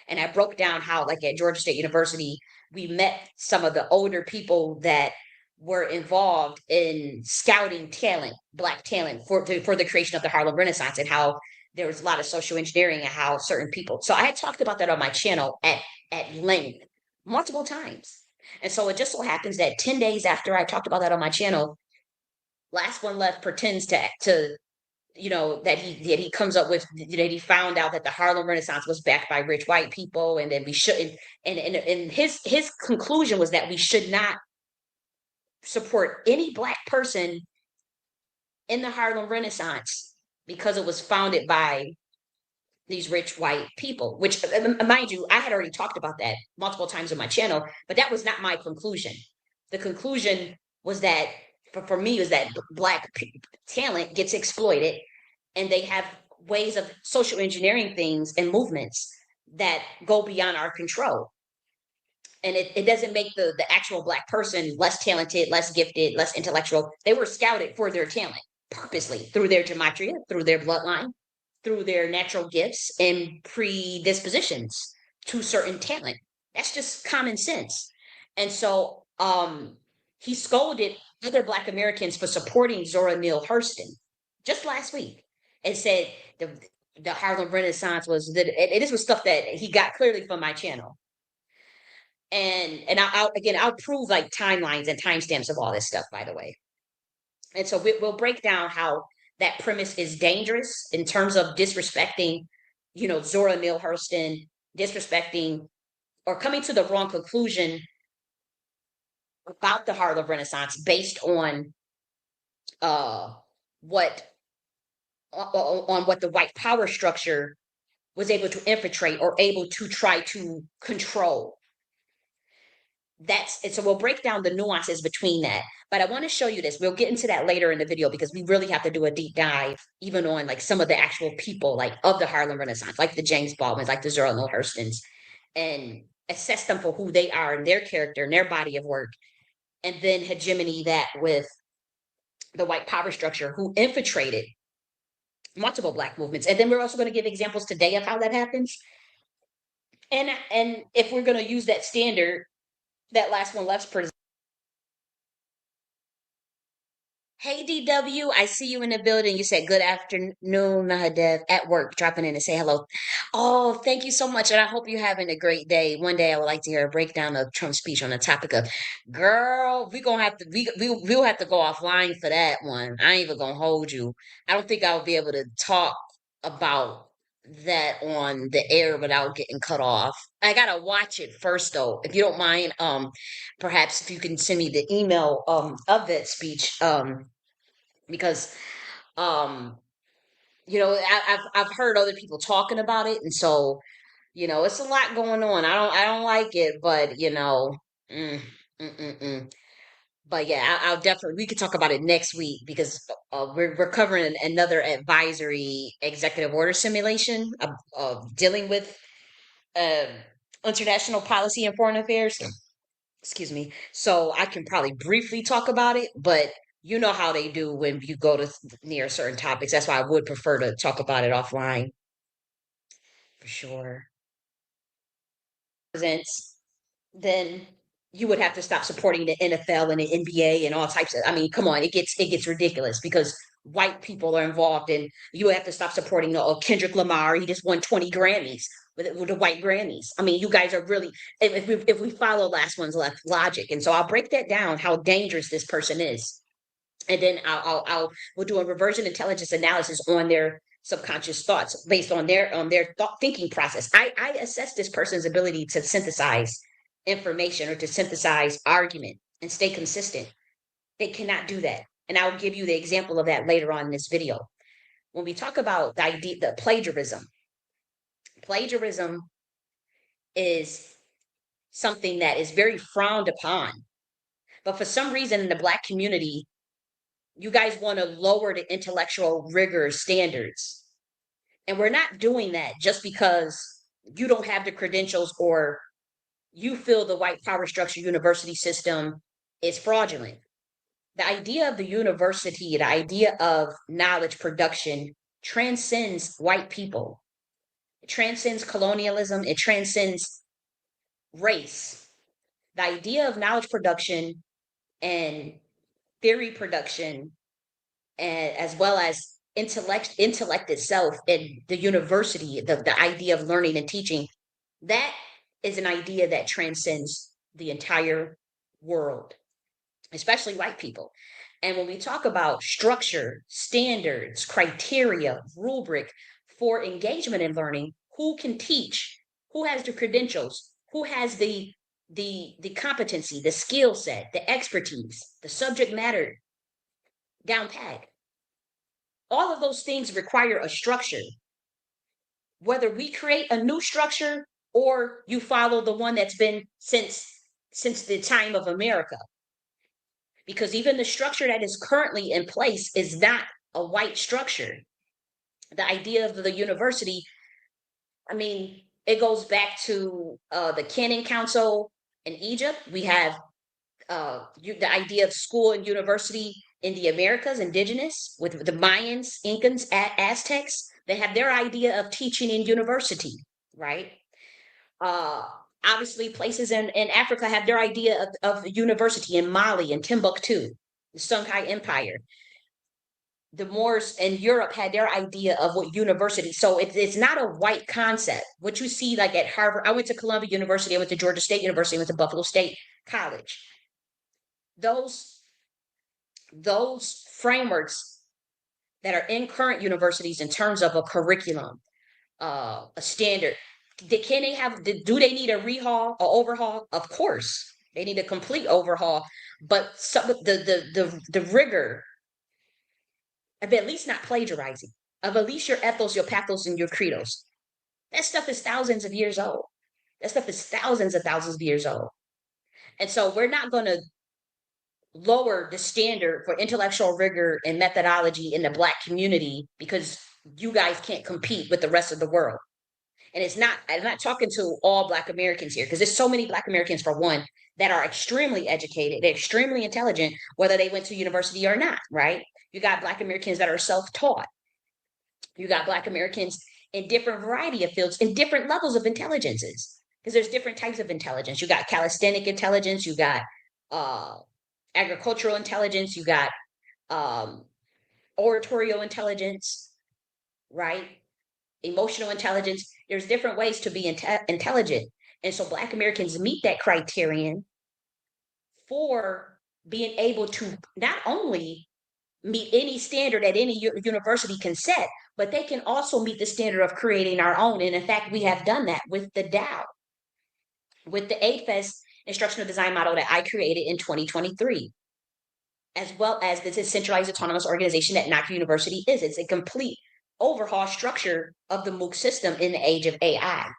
A: And I broke down how, like at Georgia State University, we met some of the older people that were involved in scouting talent, Black talent, for the creation of the Harlem Renaissance, and how there was a lot of social engineering and how certain people. So I had talked about that on my channel at length multiple times. And so it just so happens that 10 days after I talked about that on my channel, Last One Left pretends to that he comes up with that he found out that the Harlem Renaissance was backed by rich white people, and then we shouldn't. And his conclusion was that we should not support any Black person in the Harlem Renaissance because it was founded by these rich white people. Which, mind you, I had already talked about that multiple times on my channel, but that was not my conclusion. The conclusion was that for me was that Black talent gets exploited, and they have ways of social engineering things and movements that go beyond our control. And it doesn't make the actual Black person less talented, less gifted, less intellectual. They were scouted for their talent purposely through their gematria, through their bloodline, through their natural gifts and predispositions to certain talent. That's just common sense. And so he scolded other Black Americans for supporting Zora Neale Hurston just last week, and said the Harlem Renaissance was that, and this was stuff that he got clearly from my channel. And I'll prove like timelines and timestamps of all this stuff, by the way. And so we'll break down how that premise is dangerous in terms of disrespecting, Zora Neale Hurston, disrespecting or coming to the wrong conclusion about the Harlem Renaissance based on uh what on what the white power structure was able to infiltrate or able to try to control. That's it. So we'll break down the nuances between that. But I want to show you this. We'll get into that later in the video because we really have to do a deep dive, even on like some of the actual people like of the Harlem Renaissance, like the James Baldwins, like the Zora Neale Hurstons, and assess them for who they are and their character and their body of work, and then hegemony that with the white power structure who infiltrated multiple Black movements. And then we're also going to give examples today of how that happens. And if we're going to use that standard, that Last One Left presents. Hey DW, I see you in the building. You said good afternoon, Mahadev, at work, dropping in to say hello. Oh, thank you so much. And I hope you're having a great day. One day I would like to hear a breakdown of Trump's speech on the topic of girl, we gonna have to we'll have to go offline for that one. I ain't even gonna hold you. I don't think I'll be able to talk about that on the air without getting cut off. I gotta watch it first though. If you don't mind, perhaps if you can send me the email of that speech, because um I've heard other people talking about it, and so it's a lot going on. I don't like it, but mm, mm, mm, mm. But yeah, I'll definitely, we could talk about it next week because we're covering another advisory executive order simulation of dealing with uh, international policy and foreign affairs. Excuse me. So I can probably briefly talk about it, but you know how they do when you go to near certain topics. That's why I would prefer to talk about it offline for sure. Presents, then you would have to stop supporting the NFL and the NBA and all types of. I mean, come on, it gets ridiculous because white people are involved, and you have to stop supporting Kendrick Lamar. He just won 20 Grammys with the white Grammys. I mean, you guys are really if we follow Last One's Left logic, and so I'll break that down how dangerous this person is, and then we'll do a reversion intelligence analysis on their subconscious thoughts based on their thought thinking process. I assess this person's ability to synthesize information or to synthesize argument and stay consistent. They cannot do that, and I'll give you the example of that later on in this video. When we talk about the plagiarism is something that is very frowned upon But for some reason in the Black community, you guys want to lower the intellectual rigor standards. And we're not doing that just because you don't have the credentials or you feel the white power structure university system is fraudulent. The idea of the university, the idea of knowledge production transcends white people. It transcends colonialism. It transcends race. The idea of knowledge production and theory production, and as well as intellect itself in the university, the idea of learning and teaching, that is an idea that transcends the entire world, especially white people. And when we talk about structure, standards, criteria, rubric for engagement in learning, who can teach, who has the credentials, who has the competency, the skill set, the expertise, the subject matter down pat. All of those things require a structure. Whether we create a new structure or you follow the one that's been since the time of America, because even the structure that is currently in place is not a white structure. The idea of the university, I mean, it goes back to the Canon Council in Egypt. We have the idea of school and university in the Americas, indigenous, with the Mayans, Incans, Aztecs. They have their idea of teaching in university, right? Uh, Obviously, places in Africa have their idea of university in Mali and Timbuktu, the Songhai Empire. The Moors in Europe had their idea of what university. So it's not a white concept. What you see like at Harvard, I went to Columbia University, I went to Georgia State University, I went to Buffalo State College. Those frameworks that are in current universities in terms of a curriculum, a standard, can they have? Do they need a rehaul, or overhaul? Of course, they need a complete overhaul. But some of the rigor of at least not plagiarizing, of at least your ethos, your pathos, and your credos. That stuff is thousands of years old. That stuff is thousands of years old. And so we're not going to lower the standard for intellectual rigor and methodology in the Black community because you guys can't compete with the rest of the world. And I'm not talking to all Black Americans here because there's so many Black Americans, for one, that are extremely educated, they're extremely intelligent, whether they went to university or not, right? You got Black Americans that are self-taught. You got Black Americans in different variety of fields, in different levels of intelligences, because there's different types of intelligence. You got calisthenic intelligence, you got uh, agricultural intelligence, you got um, oratorial intelligence, right? Emotional intelligence. There's different ways to be intelligent. And so Black Americans meet that criterion for being able to not only meet any standard that any university can set, but they can also meet the standard of creating our own. And in fact, we have done that with the DAO, with the AFES instructional design model that I created in 2023, as well as this centralized autonomous organization that NACA University is. It's a complete overhaul structure of the MOOC system in the age of AI,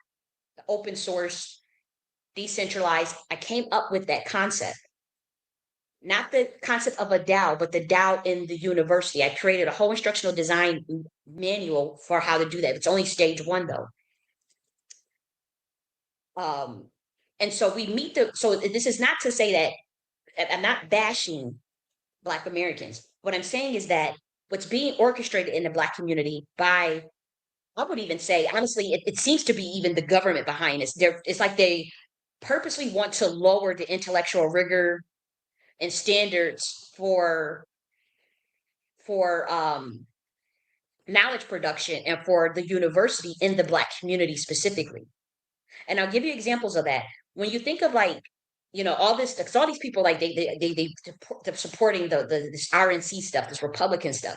A: the open source, decentralized. I came up with that concept. Not the concept of a DAO, but the DAO in the university. I created a whole instructional design manual for how to do that. It's only stage one though. And so so this is not to say that I'm not bashing Black Americans. What I'm saying is that what's being orchestrated in the Black community by, I would even say, honestly, it seems to be even the government behind this. It's like they purposely want to lower the intellectual rigor and standards for knowledge production and for the university in the Black community specifically. And I'll give you examples of that. When you think of like, all this, because all these people like they're supporting this RNC stuff, this Republican stuff.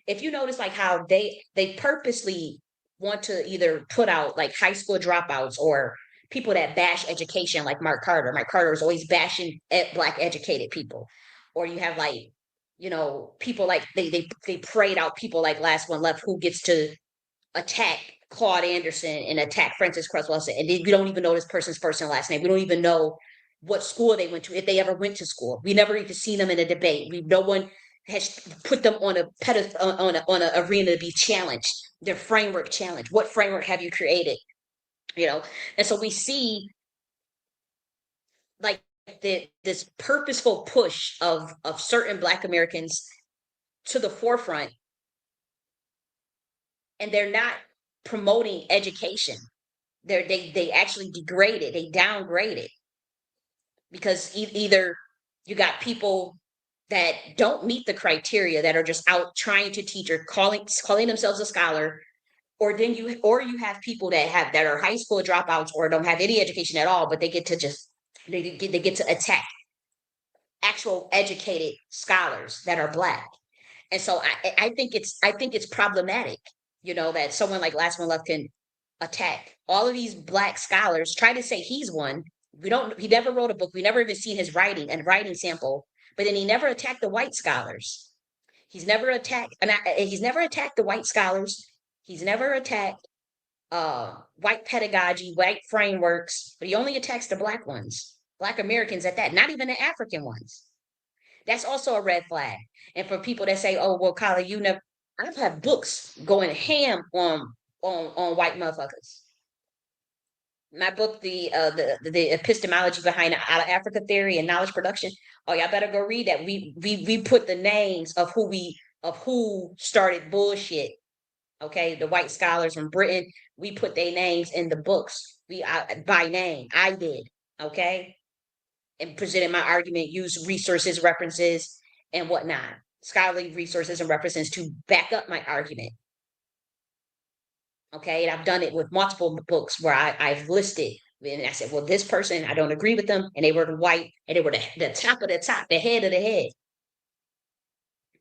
A: If you notice like how they purposely want to either put out like high school dropouts or people that bash education, like Mark Carter. Mark Carter is always bashing at Black educated people. Or you have like, people like they prayed out people like Last1 Left who gets to attack Claude Anderson and attack Francis Cresswell, and we don't even know this person's first and last name. We don't even know what school they went to, if they ever went to school. We never even seen them in a debate. No one has put them on a pedestal, on a arena to be challenged. Their framework challenged. What framework have you created? You know, and so we see like this purposeful push of certain Black Americans to the forefront, and they're not promoting education. They actually degrade it. They downgrade it because either you got people that don't meet the criteria, that are just out trying to teach or calling themselves a scholar, or you have people that are high school dropouts or don't have any education at all, but they get to just they get to attack actual educated scholars that are Black. And so I think it's problematic, that someone like Last1 can attack all of these Black scholars, try to say he's one. He never wrote a book. We never even seen his writing and writing sample, but then he never attacked the white scholars. He's never attacked the white scholars. He's never attacked white pedagogy, white frameworks, but he only attacks the Black ones, Black Americans at that, not even the African ones. That's also a red flag. And for people that say, "Oh, well, Kyla, you never," I've had books going ham on white motherfuckers. My book, the epistemology behind out of Africa theory and knowledge production. Oh, y'all better go read that. We put the names of who started bullshit. Okay, the white scholars from Britain. We put their names in the books. By name. I did. Okay, and presented my argument, used resources, references, and whatnot, scholarly resources and references to back up my argument. Okay, and I've done it with multiple books where I've listed, and I said, well, this person, I don't agree with them, and they were white, and they were the top of the top, the head of the head,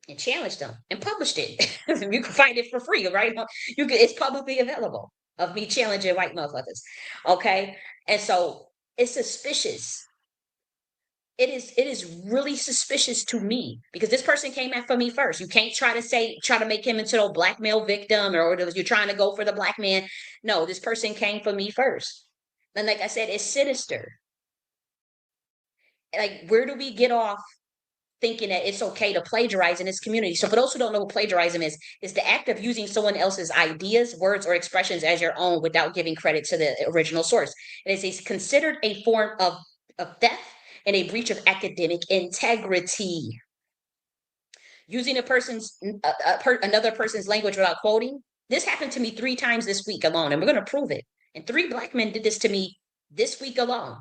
A: and challenged them and published it. You can find it for free, right? It's publicly available of me challenging white motherfuckers. Okay, and so it's suspicious. It is really suspicious to me because this person came after me first. You can't try to make him into a blackmail victim, or you're trying to go for the Black man. No, this person came for me first. And like I said, it's sinister. Like, where do we get off thinking that it's okay to plagiarize in this community? So for those who don't know what plagiarism is the act of using someone else's ideas, words, or expressions as your own without giving credit to the original source. It is considered a form of theft and a breach of academic integrity. Using another person's language without quoting. This happened to me 3 times this week alone, and we're going to prove it. And 3 Black men did this to me this week alone.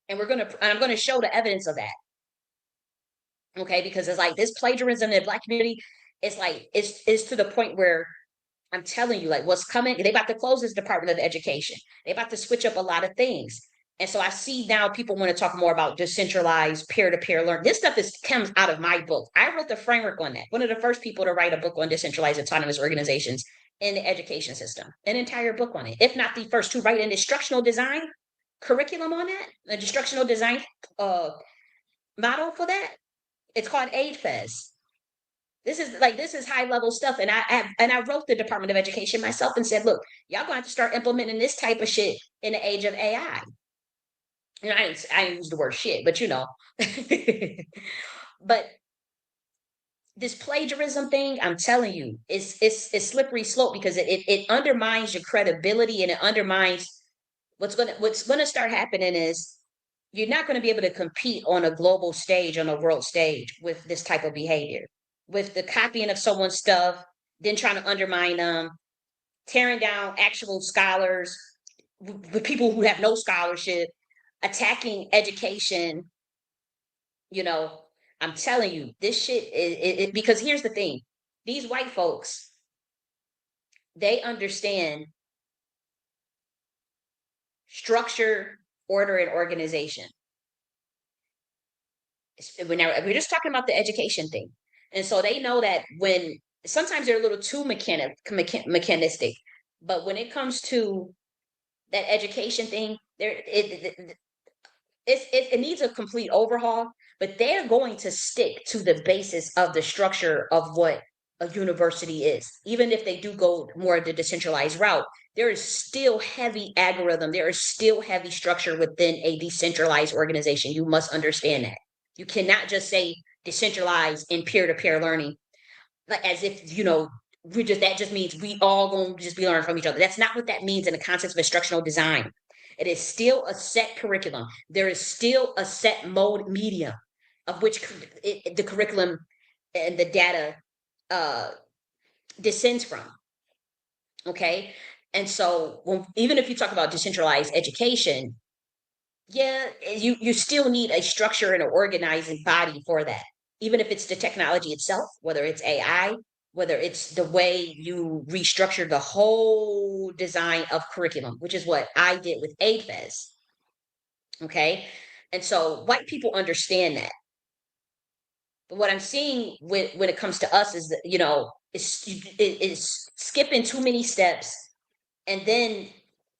A: And I'm going to show the evidence of that. Okay, because it's like this plagiarism in the Black community, it's to the point where I'm telling you, like, what's coming. They about to close this Department of Education. They about to switch up a lot of things. And so I see now people want to talk more about decentralized peer-to-peer learning. This stuff comes out of my book. I wrote the framework on that. One of the first people to write a book on decentralized autonomous organizations in the education system, an entire book on it. If not the first to write an instructional design curriculum on that, an instructional design model for that. It's called AidFest. This is high level stuff, and I wrote the Department of Education myself and said, look, y'all going to have to start implementing this type of shit in the age of AI. I didn't use the word shit, but but this plagiarism thing, I'm telling you, it's slippery slope because it undermines your credibility, and it undermines what's gonna start happening is you're not going to be able to compete on a global stage, on a world stage, with this type of behavior, with the copying of someone's stuff, then trying to undermine them, tearing down actual scholars, with people who have no scholarship, attacking education. You know, I'm telling you, this shit because here's the thing: these white folks, they understand structure, order, and organization. We're just talking about the education thing, and so they know that when sometimes they're a little too mechanistic, but when it comes to that education thing, it needs a complete overhaul. But they're going to stick to the basis of the structure of what a university is. Even if they do go more the decentralized route, there is still heavy algorithm, there is still heavy structure within a decentralized organization. You must understand that. You cannot just say decentralized and peer-to-peer learning, like as if, we just that just means we all gonna just be learning from each other. That's not what that means in the context of instructional design. It is still a set curriculum. There is still a set mode medium of which the curriculum and the data uh, descends from. Okay. And so even if you talk about decentralized education, yeah, you still need a structure and an organizing body for that. Even if it's the technology itself, whether it's AI, whether it's the way you restructure the whole design of curriculum, which is what I did with AFES. Okay. And so white people understand that. But what I'm seeing when it comes to us is that, it's skipping too many steps and then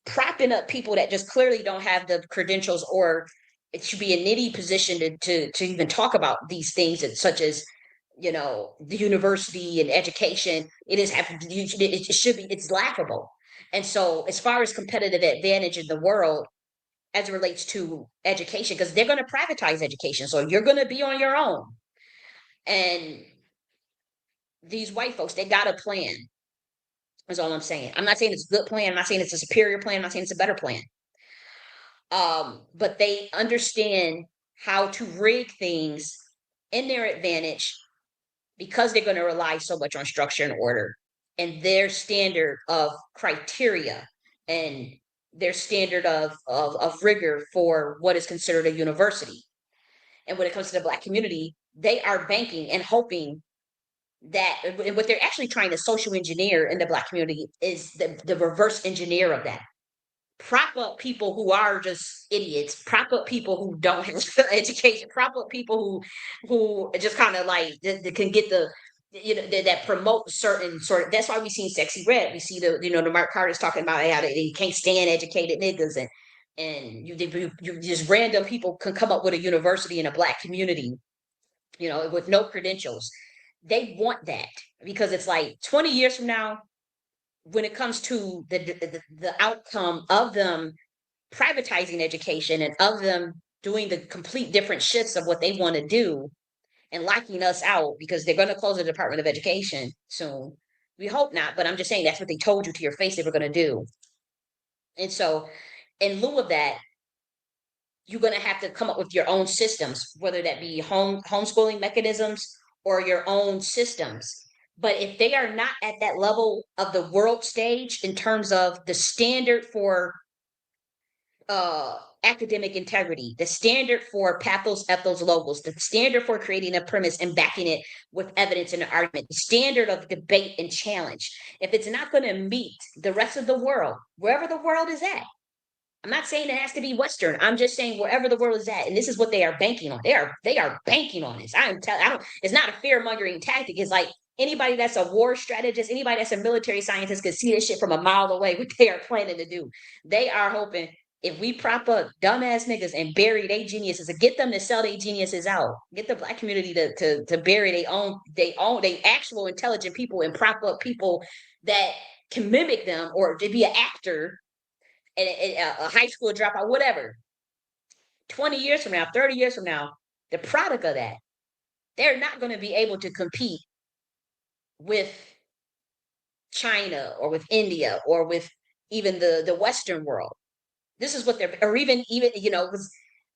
A: propping up people that just clearly don't have the credentials, or it should be a nitty position to even talk about these things, such as the university and education. It should be, it's laughable. And so as far as competitive advantage in the world as it relates to education, because they're going to privatize education, so you're going to be on your own. And these white folks, they got a plan. That's all I'm saying. I'm not saying it's a good plan. I'm not saying it's a superior plan. I'm not saying it's a better plan. But they understand how to rig things in their advantage because they're going to rely so much on structure and order and their standard of criteria and their standard of rigor for what is considered a university. And when it comes to the Black community, they are banking and hoping that, and what they're actually trying to social engineer in the Black community is the reverse engineer of that. Prop up people who are just idiots, prop up people who don't have education, prop up people who just kind of like can get the that promote certain sort of. That's why we seen Sexy Red. We see the Mark Carter's talking about how they can't stand educated niggas, and you just random people can come up with a university in a Black community, with no credentials. They want that because it's like 20 years from now, when it comes to the outcome of them privatizing education and of them doing the complete different shifts of what they want to do and locking us out because they're going to close the Department of Education soon. We hope not, but I'm just saying that's what they told you to your face they were going to do. And so, in lieu of that, you're going to have to come up with your own systems, whether that be homeschooling mechanisms or your own systems. But if they are not at that level of the world stage in terms of the standard for academic integrity, the standard for pathos, ethos, logos, the standard for creating a premise and backing it with evidence and an argument, the standard of debate and challenge, if it's not going to meet the rest of the world, wherever the world is at, I'm not saying it has to be Western. I'm just saying wherever the world is at, and this is what they are banking on. They are banking on this. I don't. It's not a fear mongering tactic. It's like anybody that's a war strategist, anybody that's a military scientist can see this shit from a mile away. What they are planning to do. They are hoping if we prop up dumbass niggas and bury their geniuses and get them to sell their geniuses out, get the Black community to bury their actual intelligent people and prop up people that can mimic them or to be an actor and a high school dropout, whatever. 20 years from now, 30 years from now, the product of that, they're not going to be able to compete with China or with India or with even the Western world. This is what they're, or even because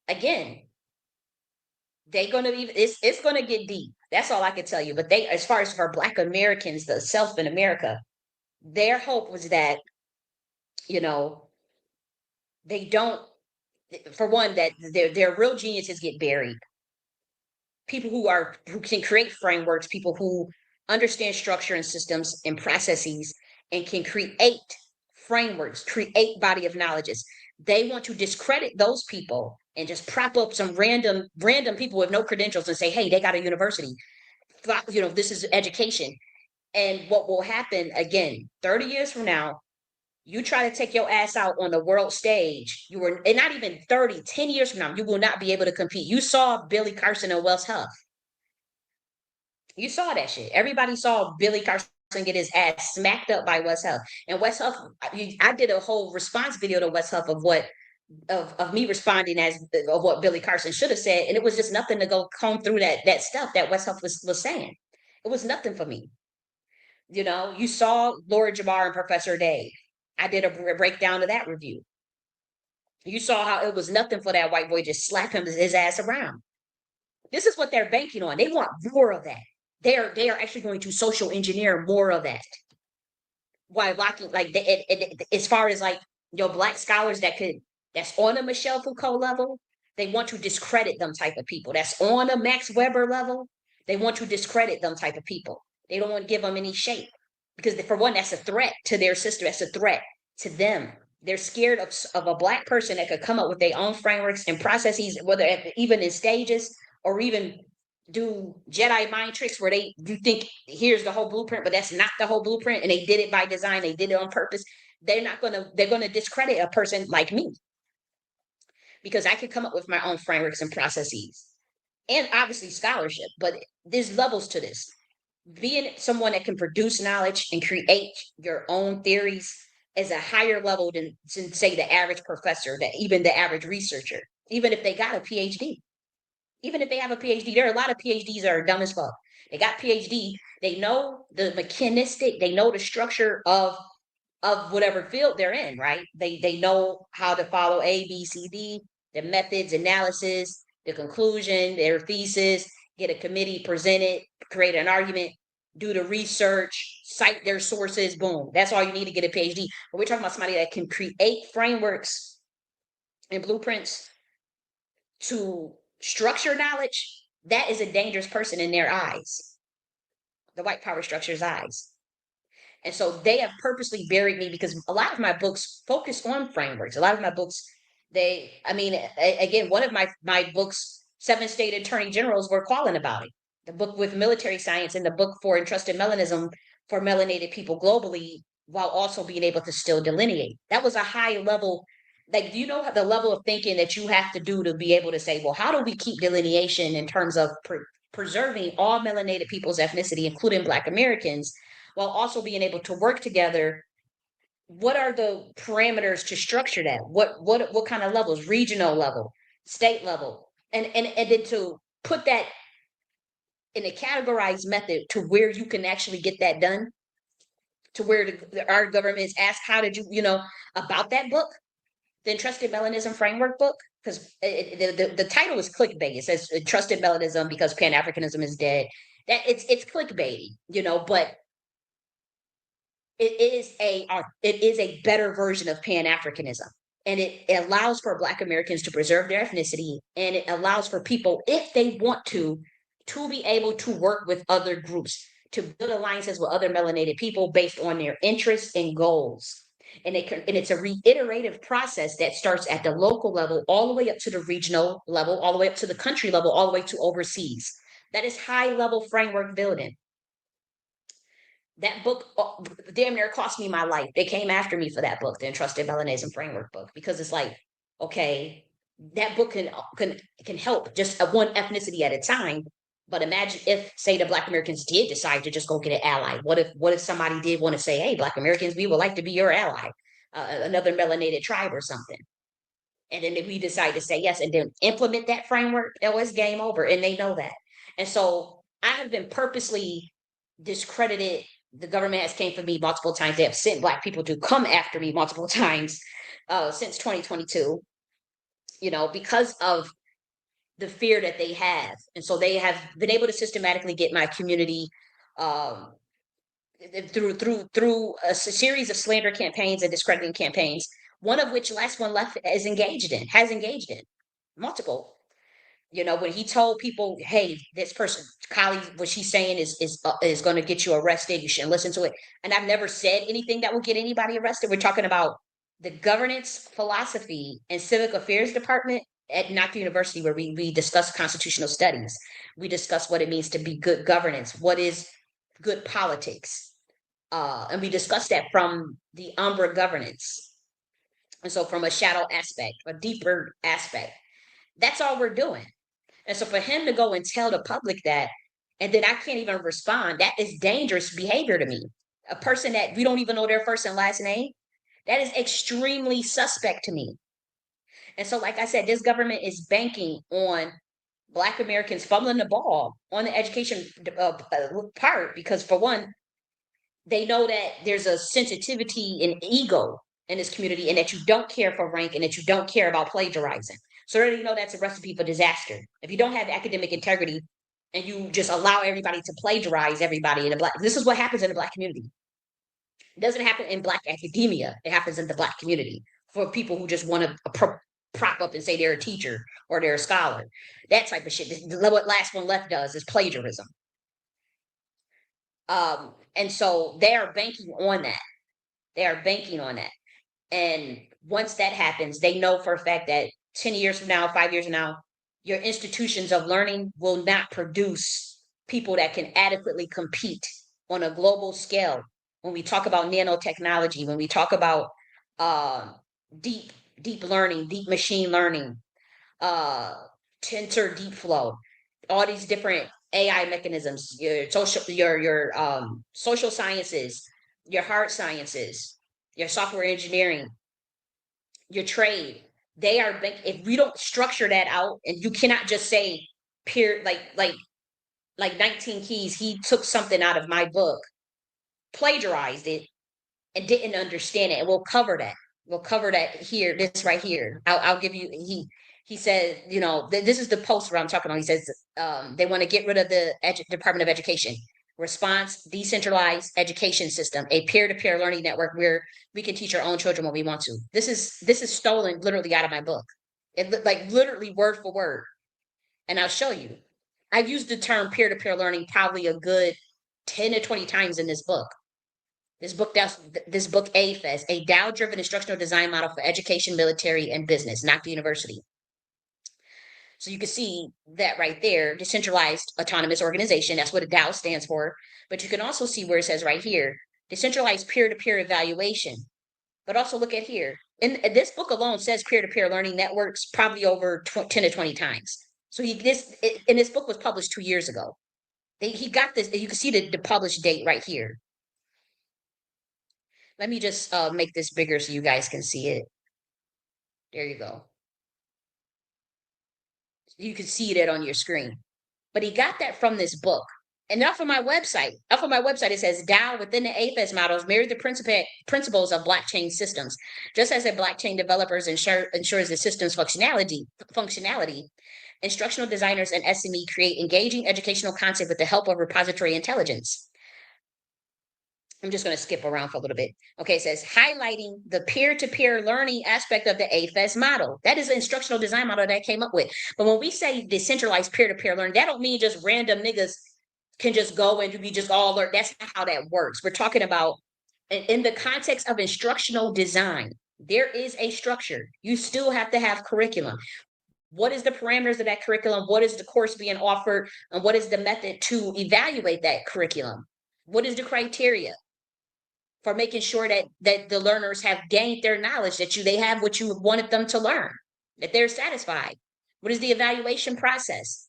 A: again, they're going to be. It's going to get deep. That's all I can tell you. But they, as far as for Black Americans, the self in America, their hope was that you know they don't. For one, that their real geniuses get buried. People who can create frameworks, people who understand structure and systems and processes and can create frameworks, create body of knowledges. They want to discredit those people and just prop up some random people with no credentials and say, hey, they got a university. This is education. And what will happen again, 30 years from now, you try to take your ass out on the world stage, you were, and not even 30, 10 years from now, you will not be able to compete. You saw Billy Carson and Wells Huff. You saw that shit. Everybody saw Billy Carson get his ass smacked up by Wes Huff. And Wes Huff, I did a whole response video to Wes Huff of what of me responding as of what Billy Carson should have said, and it was just nothing to go comb through that stuff that Wes Huff was saying. It was nothing for me. You know, you saw Laura Jamar and Professor Dave. I did a breakdown of that review. You saw how it was nothing for that white boy just slap his ass around. This is what they're banking on. They want more of that. They are actually going to social engineer more of that. Why locking like as far as like black scholars that's on a Michelle Foucault level, they want to discredit them type of people. That's on a Max Weber level, they want to discredit them type of people. They don't want to give them any shape because for one, that's a threat to their sister. That's a threat to them. They're scared of a black person that could come up with their own frameworks and processes, whether even in stages or even do Jedi mind tricks where you think here's the whole blueprint, but that's not the whole blueprint, and they did it by design, they did it on purpose. They're gonna discredit a person like me because I could come up with my own frameworks and processes, and obviously scholarship. But there's levels to this. Being someone that can produce knowledge and create your own theories is a higher level than say the average professor, that even the average researcher, even if they got a PhD. Even if they have a PhD, there are a lot of PhDs that are dumb as fuck. They got PhD, they know the mechanistic, they know the structure of whatever field they're in, right? They know how to follow A, B, C, D, the methods, analysis, the conclusion, their thesis, get a committee, present it, create an argument, do the research, cite their sources, boom. That's all you need to get a PhD. But we're talking about somebody that can create frameworks and blueprints to structure knowledge. That is a dangerous person in their eyes, the white power structure's eyes. And so they have purposely buried me because a lot of my books focus on frameworks. A lot of my books, again, one of my books, Seven State Attorney Generals were calling about it. The book with military science and the book for entrusted melanism for melanated people globally, while also being able to still delineate. That was a high level. Like, do you know the level of thinking that you have to do to be able to say, well, how do we keep delineation in terms of preserving all melanated people's ethnicity, including Black Americans, while also being able to work together? What are the parameters to structure that? What kind of levels? Regional level, state level, and then to put that in a categorized method to where you can actually get that done, to where our governments ask, how did you about that book, the Trusted Melanism Framework book? Because the title is clickbait. It says Trusted Melanism because Pan Africanism is dead. That it's clickbait, but it is a better version of Pan Africanism, and it allows for Black Americans to preserve their ethnicity, and it allows for people, if they want to be able to work with other groups, to build alliances with other melanated people based on their interests and goals. And it's a reiterative process that starts at the local level, all the way up to the regional level, all the way up to the country level, all the way to overseas. That is high level framework building. That book damn near cost me my life. They came after me for that book, the Entrusted Melanism Framework book, because it's like, okay, that book can help just one ethnicity at a time. But imagine if, say, the Black Americans did decide to just go get an ally. What if somebody did want to say, hey, Black Americans, we would like to be your ally, another melanated tribe or something. And then if we decide to say yes and then implement that framework, it's game over. And they know that. And so I have been purposely discredited. The government has came for me multiple times. They have sent Black people to come after me multiple times since 2022, because of the fear that they have. And so they have been able to systematically get my community um, through a series of slander campaigns and discrediting campaigns, one of which Last1 left has engaged in multiple. When he told people, hey, this person, Kylie, what she's saying is going to get you arrested, you shouldn't listen to it. And I've never said anything that will get anybody arrested. We're talking about the governance, philosophy, and civic affairs department at Knox University, where we discuss constitutional studies. We discuss what it means to be good governance, what is good politics, and we discussed that from the Umbra governance. And so from a shadow aspect, a deeper aspect, that's all we're doing. And so for him to go and tell the public that, and then I can't even respond. That is dangerous behavior to me. A person that we don't even know their first and last name, that is extremely suspect to me. And so, like I said, this government is banking on Black Americans fumbling the ball on the education part because, for one, they know that there's a sensitivity and ego in this community and that you don't care for rank and that you don't care about plagiarizing. So they already know that's a recipe for disaster. If you don't have academic integrity and you just allow everybody to plagiarize everybody in the Black, this is what happens in the Black community. It doesn't happen in Black academia. It happens in the Black community for people who just want to prop up and say they're a teacher or they're a scholar. That type of shit. What Last One Left does is plagiarism. And so they are banking on that. They are banking on that. And once that happens, they know for a fact that 10 years from now, 5 years from now, your institutions of learning will not produce people that can adequately compete on a global scale. When we talk about nanotechnology, when we talk about uh, deep, deep learning, deep machine learning, uh, tensor deep flow, all these different AI mechanisms, your social sciences, your hard sciences, your software engineering, your trade. They are if we don't structure that out, and you cannot just say peer like 19 Keys, he took something out of my book, plagiarized it, and didn't understand it. And we'll cover that. We'll cover that here, this right here. I'll give you, he said, this is the post where I'm talking about. He says they want to get rid of the Department of Education. Response, decentralized education system, a peer-to-peer learning network where we can teach our own children what we want to. This is stolen literally out of my book. It like literally word for word. And I'll show you. I've used the term peer-to-peer learning probably a good 10 to 20 times in this book. This book, AFES, a DAO-driven instructional design model for education, military, and business, not the university. So you can see that right there, decentralized autonomous organization. That's what a DAO stands for. But you can also see where it says right here, decentralized peer-to-peer evaluation. But also look at here. And this book alone says peer-to-peer learning networks probably over 10 to 20 times. So this book was published 2 years ago. He got this. You can see the published date right here. Let me just make this bigger so you guys can see it. There you go. You can see that on your screen. But he got that from this book. And off of my website, it says DAO within the AFES models mirror the principles of blockchain systems. Just as a blockchain developers ensures the system's functionality, instructional designers and SME create engaging educational content with the help of repository intelligence. I'm just going to skip around for a little bit. Okay, it says highlighting the peer-to-peer learning aspect of the AFES model. That is the instructional design model that I came up with. But when we say decentralized peer-to-peer learning, that don't mean just random niggas can just go and we just all learn. That's not how that works. We're talking about in the context of instructional design, there is a structure. You still have to have curriculum. What is the parameters of that curriculum? What is the course being offered? And what is the method to evaluate that curriculum? What is the criteria for making sure that the learners have gained their knowledge, that they have what you wanted them to learn, that they're satisfied? What is the evaluation process?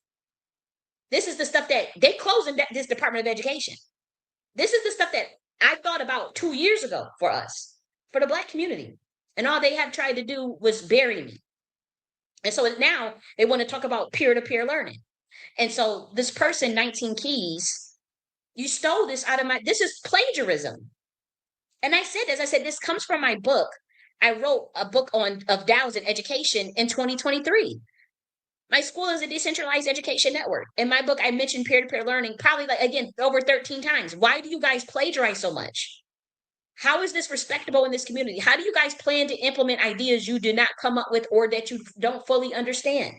A: This is the stuff that they close in this Department of Education. This is the stuff that I thought about 2 years ago for us, for the Black community. And all they have tried to do was bury me. And so now they want to talk about peer-to-peer learning. And so this person, 19 Keys, you stole this out of this is plagiarism. And I said, as I said, this comes from my book. I wrote a book of DAOs in education in 2023. My school is a decentralized education network. In my book, I mentioned peer-to-peer learning probably over 13 times. Why do you guys plagiarize so much? How is this respectable in this community? How do you guys plan to implement ideas you did not come up with or that you don't fully understand?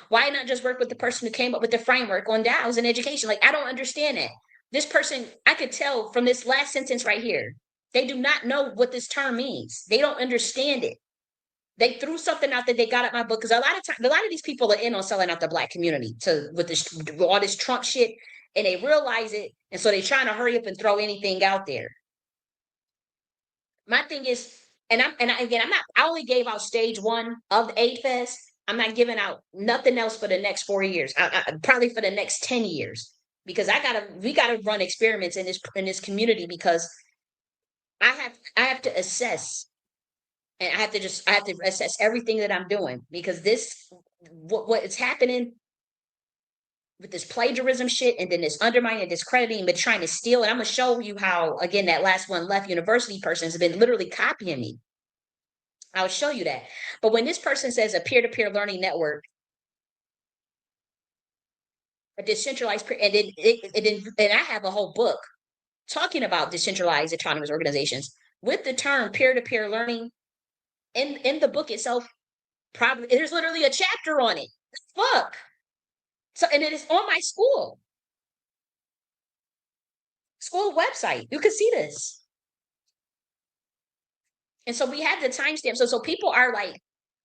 A: Why not just work with the person who came up with the framework on DAOs in education? Like, I don't understand that. This person, I could tell from this last sentence right here, they do not know what this term means. They don't understand it. They threw something out that they got at my book because a lot of these people are in on selling out the Black community with all this Trump shit, and they realize it, and so they're trying to hurry up and throw anything out there. My thing is, I only gave out stage 1 of the AFES. I'm not giving out nothing else for the next 4 years. Probably for the next 10 years. because we gotta run experiments in this community because I have to assess, and I have to assess everything that I'm doing because what is happening with this plagiarism shit and then this undermining, discrediting, but trying to steal. And I'm gonna show you how again that last one left university person has been literally copying me. I'll show you that. But when this person says a peer-to-peer learning network, a decentralized, and I have a whole book talking about decentralized autonomous organizations with the term peer-to-peer learning in the book itself. Probably there's literally a chapter on it. Fuck. So and it is on my school website. You can see this. And so we have the timestamp. So people are like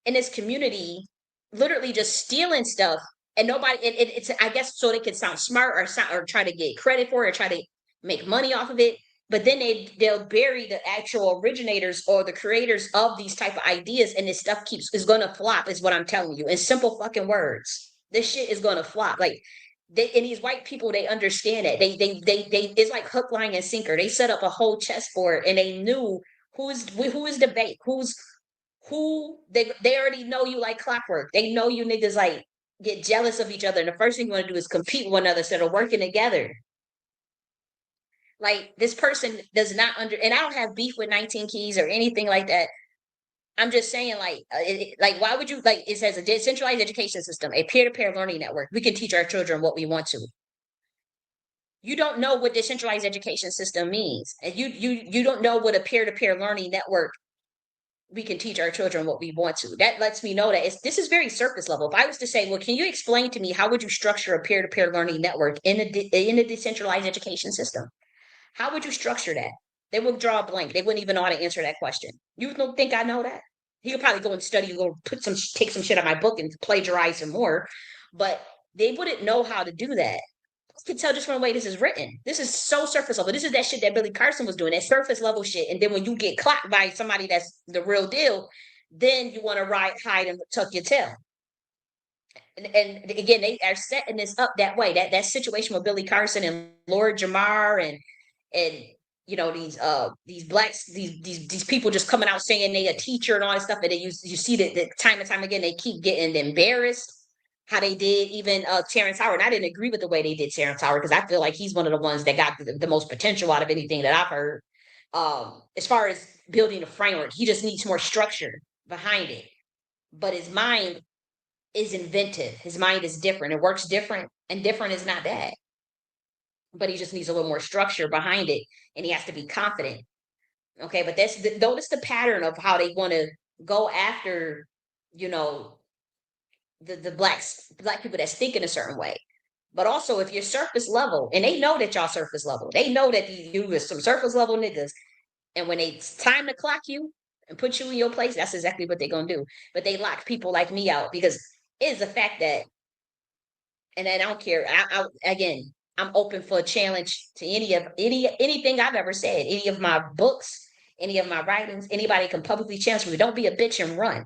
A: in this community literally just stealing stuff and nobody it's I guess so they can sound smart or try to get credit for it or try to make money off of it. But then they'll bury the actual originators or the creators of these type of ideas, and this stuff keeps is gonna flop, is what I'm telling you. In simple fucking words. This shit is gonna flop. Like and these white people, they understand it. They it's like hook, line, and sinker. They set up a whole chessboard and they knew who is debate, who they already know you like clockwork. They know you niggas like get jealous of each other. And the first thing you want to do is compete with one another instead of working together. Like this person does not and I don't have beef with 19 Keys or anything like that. I'm just saying, like, like, why would you like? It says a decentralized education system, a peer-to-peer learning network. We can teach our children what we want to. You don't know what decentralized education system means, and you don't know what a peer-to-peer learning network. We can teach our children what we want to. That lets me know that this is very surface level. If I was to say, well, can you explain to me how would you structure a peer-to-peer learning network in a decentralized education system? How would you structure that? They would draw a blank. They wouldn't even know how to answer that question. You don't think I know that? He could probably go and study, go take some shit out of my book and plagiarize some more, but they wouldn't know how to do that. You can tell just from the way this is written. This is so surface level. This is that shit that Billy Carson was doing, that surface level shit. And then when you get clocked by somebody that's the real deal, then you want to hide, and tuck your tail. And again, they are setting this up that way. That situation with Billy Carson and Lord Jamar and these blacks, these people just coming out saying they a teacher and all this stuff, and then you see that time and time again they keep getting embarrassed. How they did even Terrence Howard. And I didn't agree with the way they did Terrence Howard because I feel like he's one of the ones that got the most potential out of anything that I've heard. As far as building a framework, he just needs more structure behind it. But his mind is inventive. His mind is different. It works different, and different is not bad. But he just needs a little more structure behind it, and he has to be confident. Okay, but notice the pattern of how they want to go after, you know, the black people that's thinking a certain way. But also, if you're surface level, and they know that y'all surface level, they know that you is some surface level niggas, and when it's time to clock you and put you in your place, that's exactly what they're gonna do. But they lock people like me out because it is a fact that, and I don't care. Again, I'm open for a challenge to anything I've ever said, any of my books, any of my writings. Anybody can publicly challenge me. Don't be a bitch and run.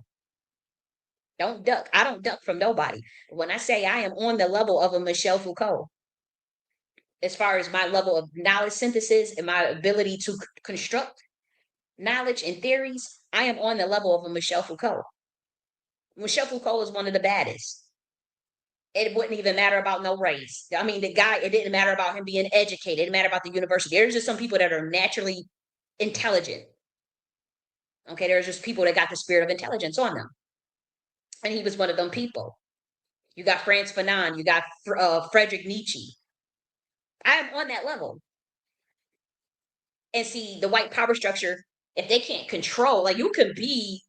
A: Don't duck. I don't duck from nobody. When I say I am on the level of a Michel Foucault, as far as my level of knowledge synthesis and my ability to construct knowledge and theories, I am on the level of a Michel Foucault. Michel Foucault is one of the baddest. It wouldn't even matter about no race. I mean, the guy, it didn't matter about him being educated. It didn't matter about the university. There's just some people that are naturally intelligent. Okay, there's just people that got the spirit of intelligence on them. And he was one of them people. You got Frantz Fanon, you got Friedrich Nietzsche. I am on that level. And see, the white power structure, if they can't control, like you could be,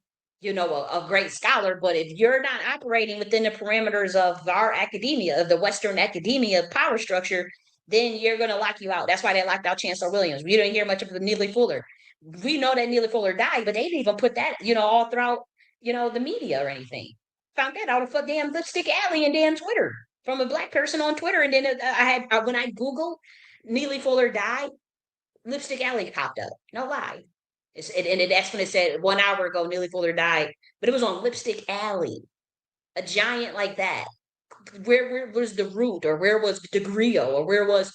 A: a great scholar, but if you're not operating within the parameters of our academia, of the Western academia power structure, then you're going to lock you out. That's why they locked out Chancellor Williams. We didn't hear much of the Neely Fuller. We know that Neely Fuller died, but they didn't even put that, all throughout, the media or anything. Found that out of a damn Lipstick Alley and damn Twitter from a black person on Twitter. And then when I Googled Neely Fuller died, Lipstick Alley popped up. No lie. That's when it said 1 hour ago, Neely Fuller died. But it was on Lipstick Alley, a giant like that. where was the root, or where was the griot, or where was,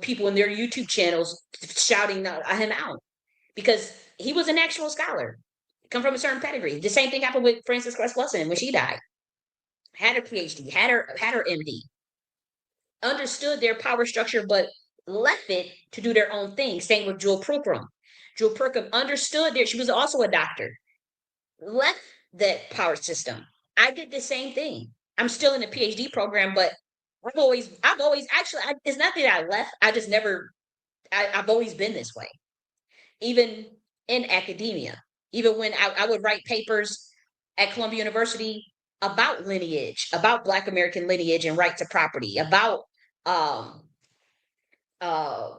A: people in their YouTube channels shouting him out, because he was an actual scholar, come from a certain pedigree. The same thing happened with Frances Cress Welsing when she died. Had her PhD, had her MD, understood their power structure, but left it to do their own thing. Same with Jewel Pookrum. Jewel Pookrum understood that she was also a doctor, left that power system. I did the same thing. I'm still in the PhD program, but I've always actually, it's not that I left. I just never, I've always been this way, even in academia. Even when I would write papers at Columbia University about lineage, about Black American lineage and right to property, about um, uh,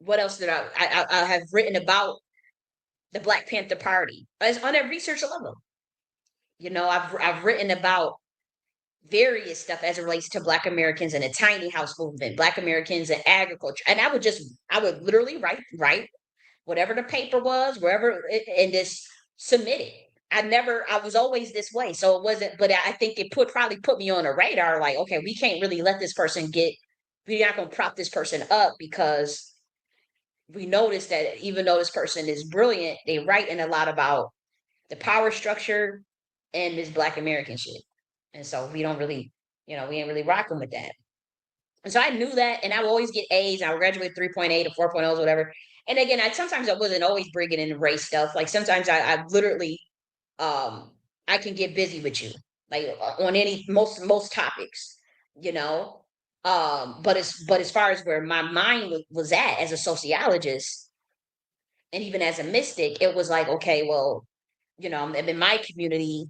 A: what else did I have written about the Black Panther Party as on a research level. I've written about various stuff as it relates to Black Americans and the tiny house movement, Black Americans and agriculture, and I would literally write whatever the paper was, wherever, and just submit it. I was always this way, so it wasn't. But I think it probably put me on a radar, like, okay, we can't really let this person get. We're not going to prop this person up, because we notice that even though this person is brilliant, they writing a lot about the power structure and this Black American shit. And so we don't really, we ain't really rocking with that. And so I knew that, and I would always get A's. And I would graduate 3.8 or 4.0s, whatever. And again, sometimes I wasn't always bringing in race stuff. Like sometimes I literally, um, I can get busy with you, like on most topics, you know. But as far as where my mind was at as a sociologist, and even as a mystic, it was like, okay, well, I'm in my community,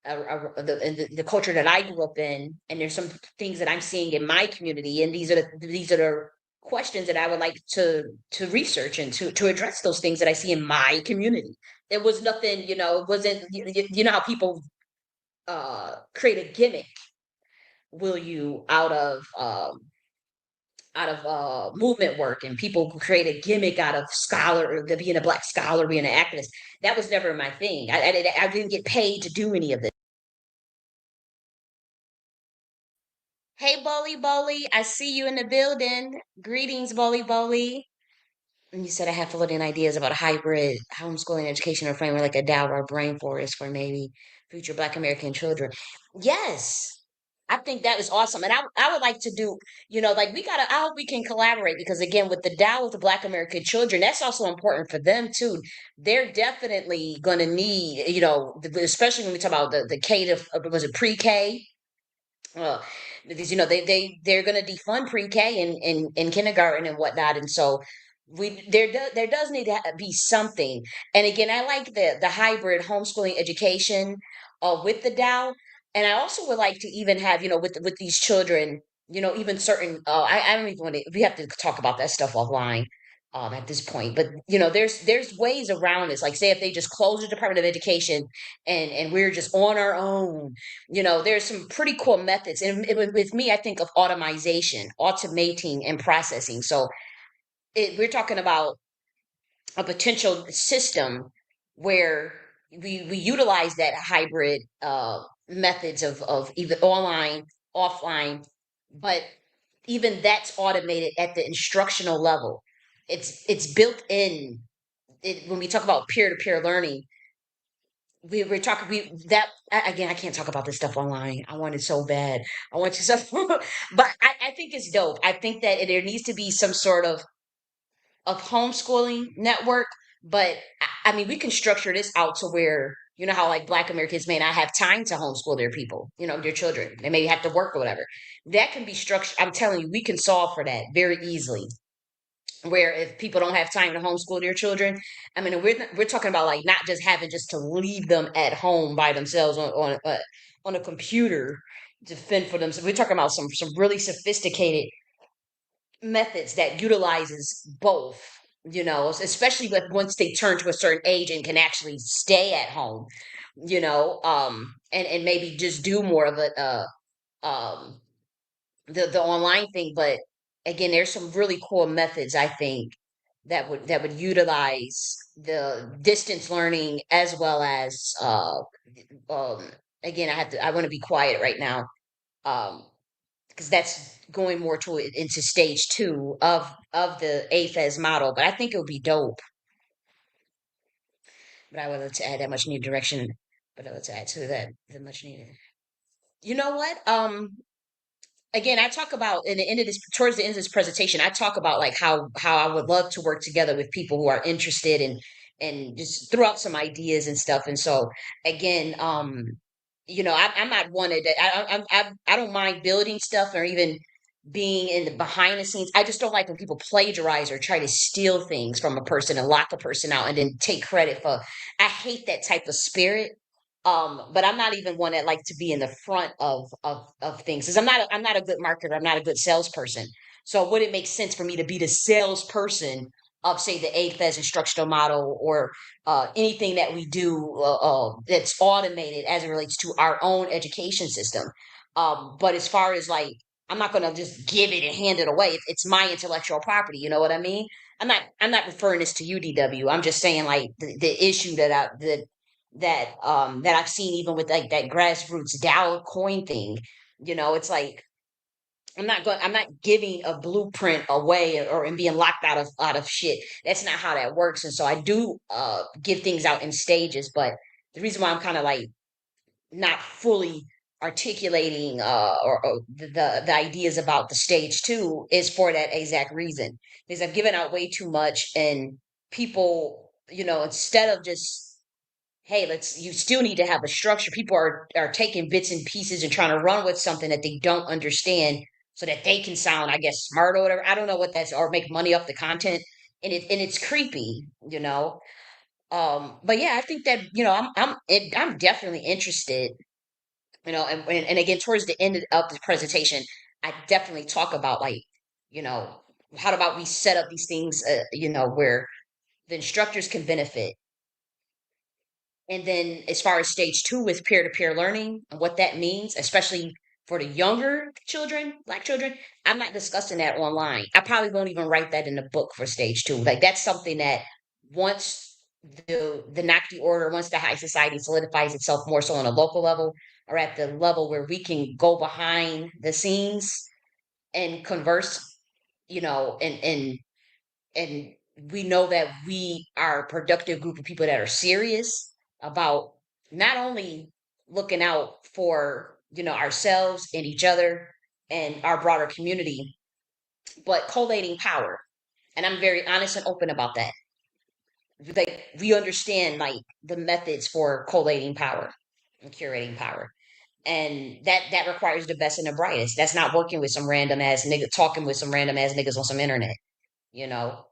A: the culture that I grew up in, and there's some things that I'm seeing in my community, and these are the questions that I would like to research and to address those things that I see in my community. There was nothing, it wasn't, you know how people create a gimmick, will you, out of movement work, and people who create a gimmick out of being a Black scholar, being an activist. That was never my thing. I didn't get paid to do any of this. Hey, Bully Bully, I see you in the building. Greetings, Bully Bully. And you said I have floating ideas about a hybrid homeschooling educational framework, like a Dow or brain forest for maybe future Black American children. Yes, I think that is awesome. And I would like to do, like I hope we can collaborate, because again, with the Dow with the Black American children, that's also important for them too. They're definitely going to need, especially when we talk about the K to, was it pre-K? uh, because they're going to defund pre-K and kindergarten and whatnot, and so there does need to be something. And again, I like the hybrid homeschooling education with the Dow, and I also would like to even have, with these children, even certain. I don't even want to. We have to talk about that stuff offline. At this point, but there's ways around this. Like, say if they just close the Department of Education, and we're just on our own, there's some pretty cool methods. And with me, I think of automation, automating and processing. So we're talking about a potential system where we utilize that hybrid methods of either online, offline, but even that's automated at the instructional level. It's built in. When we talk about peer-to-peer learning, we're talking again, I can't talk about this stuff online. I want it so bad. I want you so but I think it's dope. I think that there needs to be some sort of homeschooling network. But I mean, we can structure this out to where, how like Black Americans may not have time to homeschool their people, their children. They may have to work or whatever. That can be structured. I'm telling you, we can solve for that very easily, where if people don't have time to homeschool their children, I mean, we're talking about, like, not just having just to leave them at home by themselves on a computer to fend for themselves. We're talking about some really sophisticated methods that utilizes both, especially with once they turn to a certain age and can actually stay at home, and maybe just do more of um the online thing. But again, there's some really cool methods, I think, that would utilize the distance learning, as well as um again, I want to be quiet right now. because that's going more to into stage two of the AFES model. But I think it would be dope. But I would like to add that much needed direction. But I would like to add to that the much needed. You know what? Again, I talk about in the end of this, towards the end of this presentation, I talk about like how I would love to work together with people who are interested and just throw out some ideas and stuff. And so again, I'm not one of that. I don't mind building stuff or even being in the behind the scenes. I just don't like when people plagiarize or try to steal things from a person and lock a person out and then take credit for. I hate that type of spirit. But I'm not even one that like to be in the front of things because I'm not a good marketer. I'm not a good salesperson. So would it make sense for me to be the salesperson of say the AFES instructional model or anything that we do that's automated as it relates to our own education system? But as far as like, I'm not going to just give it and hand it away. It's my intellectual property. You know what I mean? I'm not referring this to UDW. I'm just saying like the issue that I've seen even with like that grassroots DAO coin thing. It's like I'm not giving a blueprint away or and being locked out of shit. That's not how that works. And so I do give things out in stages, but the reason why I'm kind of like not fully articulating or the ideas about the stage two is for that exact reason. Because I've given out way too much and people, instead of just hey, you still need to have a structure. People are taking bits and pieces and trying to run with something that they don't understand so that they can sound, I guess, smart or whatever. I don't know what that's or make money off the content. And it's creepy. But yeah, I think that, I'm definitely interested, and again, towards the end of the presentation, I definitely talk about like, you know, how about we set up these things, where the instructors can benefit. And then as far as stage two with peer-to-peer learning and what that means, especially for the younger children, Black children, I'm not discussing that online. I probably won't even write that in the book for stage two. Like that's something that once the Nakti order, once the high society solidifies itself more so on a local level or at the level where we can go behind the scenes and converse, and we know that we are a productive group of people that are serious about not only looking out for ourselves and each other and our broader community, but collating power. And I'm very honest and open about that. Like we understand like the methods for collating power and curating power, and that requires the best and the brightest. That's not working with some random ass nigga, talking with some random ass niggas on some internet. you know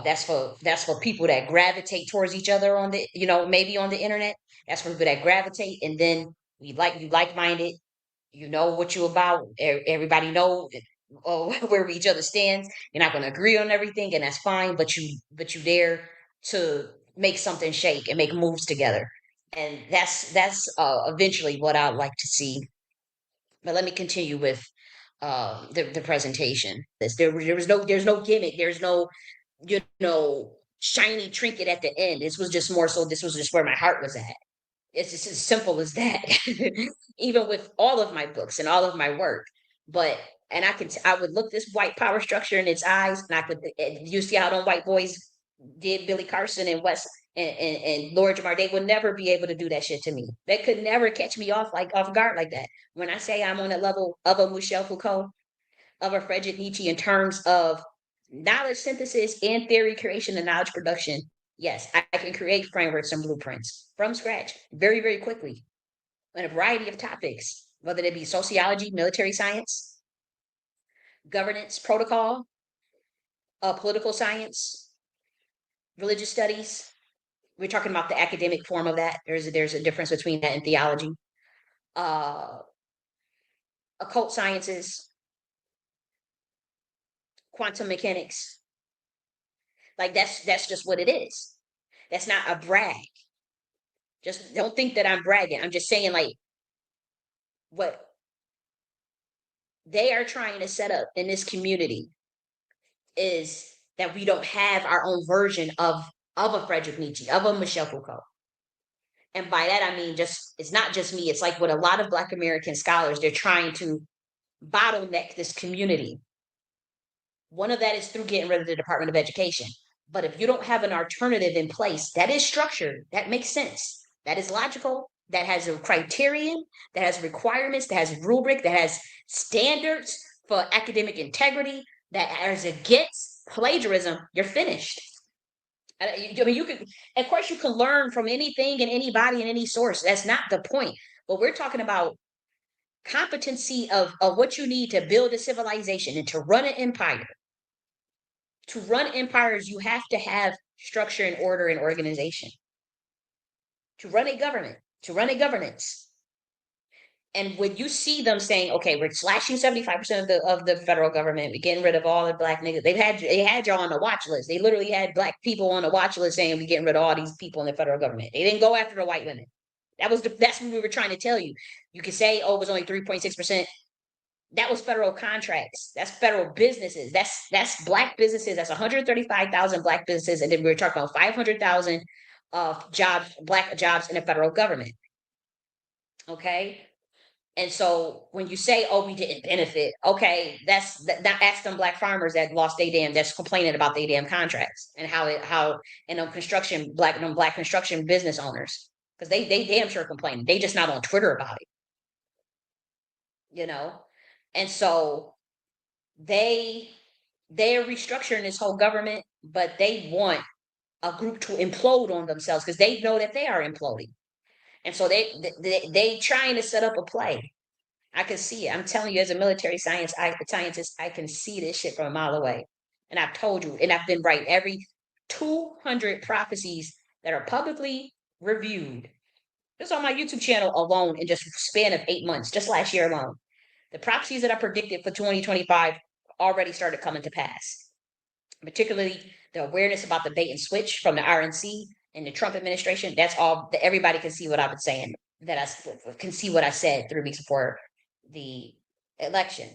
A: that's for people that gravitate towards each other on the, maybe on the internet. That's for people that gravitate, and then you like-minded, you know what you about. Everybody know where each other stands. You're not going to agree on everything, and that's fine, but you there to make something shake and make moves together. And that's eventually what I'd like to see. But let me continue with the presentation. There's no gimmick. There's no, shiny trinket at the end. This was just where my heart was at. It's just as simple as that. Even with all of my books and all of my work. But and I would look this white power structure in its eyes, and I could you see how them white boys did Billy Carson and West and Lord Jamar. They would never be able to do that shit to me. They could never catch me off guard like that. When I say I'm on a level of a Michel Foucault, of a Friedrich Nietzsche in terms of knowledge synthesis and theory creation and knowledge production, yes, I can create frameworks and blueprints from scratch very, very quickly on a variety of topics, whether it be sociology, military science, governance, protocol, political science, religious studies. We're talking about the academic form of that. There's a difference between that and theology. Uh, occult sciences, quantum mechanics. Like that's just what it is. That's not a brag. Just don't think that I'm bragging. I'm just saying like what they are trying to set up in this community is that we don't have our own version of a Friedrich Nietzsche, of a Michel Foucault. And by that I mean just it's not just me. It's like with a lot of Black American scholars, they're trying to bottleneck this community. One of that is through getting rid of the Department of Education. But if you don't have an alternative in place that is structured, that makes sense, that is logical, that has a criterion, that has requirements, that has rubric, that has standards for academic integrity, that is against plagiarism, you're finished. I mean, you can, of course, you can learn from anything and anybody and any source. That's not the point. But we're talking about competency of what you need to build a civilization and to run an empire. To run empires, you have to have structure and order and organization. To run a government, to run a governance. And when you see them saying, "Okay, we're slashing 75% of the federal government, we're getting rid of all the Black niggas," they had y'all on the watch list. They literally had Black people on the watch list saying we're getting rid of all these people in the federal government. They didn't go after the white women. That's what we were trying to tell you. You could say, "Oh, it was only 3.6%." That was federal contracts. That's federal businesses. That's Black businesses. That's 135,000 Black businesses, and then we were talking about 500,000 of jobs, Black jobs in the federal government. Okay, and so when you say, "Oh, we didn't benefit," okay, that ask them Black farmers that lost their damn, that's complaining about their damn contracts and how and construction Black construction business owners, because they damn sure complaining. They just not on Twitter about it, you know, and so they they're restructuring this whole government, but they want a group to implode on themselves because they know that they are imploding, and so they trying to set up a play. I can see it. I'm telling you, as a military scientist, I can see this shit from a mile away. And I've told you, and I've been right. Every 200 prophecies that are publicly reviewed, just on my YouTube channel alone, in just a span of 8 months, just last year alone, the prophecies that I predicted for 2025 already started coming to pass. Particularly the awareness about the bait and switch from the RNC and the Trump administration. That's all. Everybody can see what I've been saying. That I can see what I said 3 weeks before the election.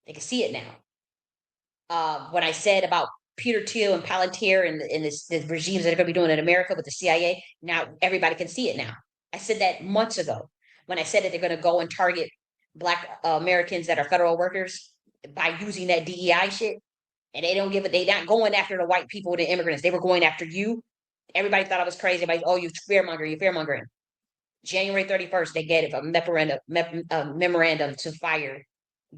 A: They can see it now. What I said about Peter Thiel and Palantir and the regimes that are going to be doing in America with the CIA, now everybody can see it now. I said that months ago when I said that they're going to go and target Black Americans that are federal workers by using that DEI shit. And they don't give it, they not going after the white people, the immigrants. They were going after you. Everybody thought I was crazy. Everybody, "Oh, you fearmonger, you fearmongering." January 31st, they gave a memorandum to fire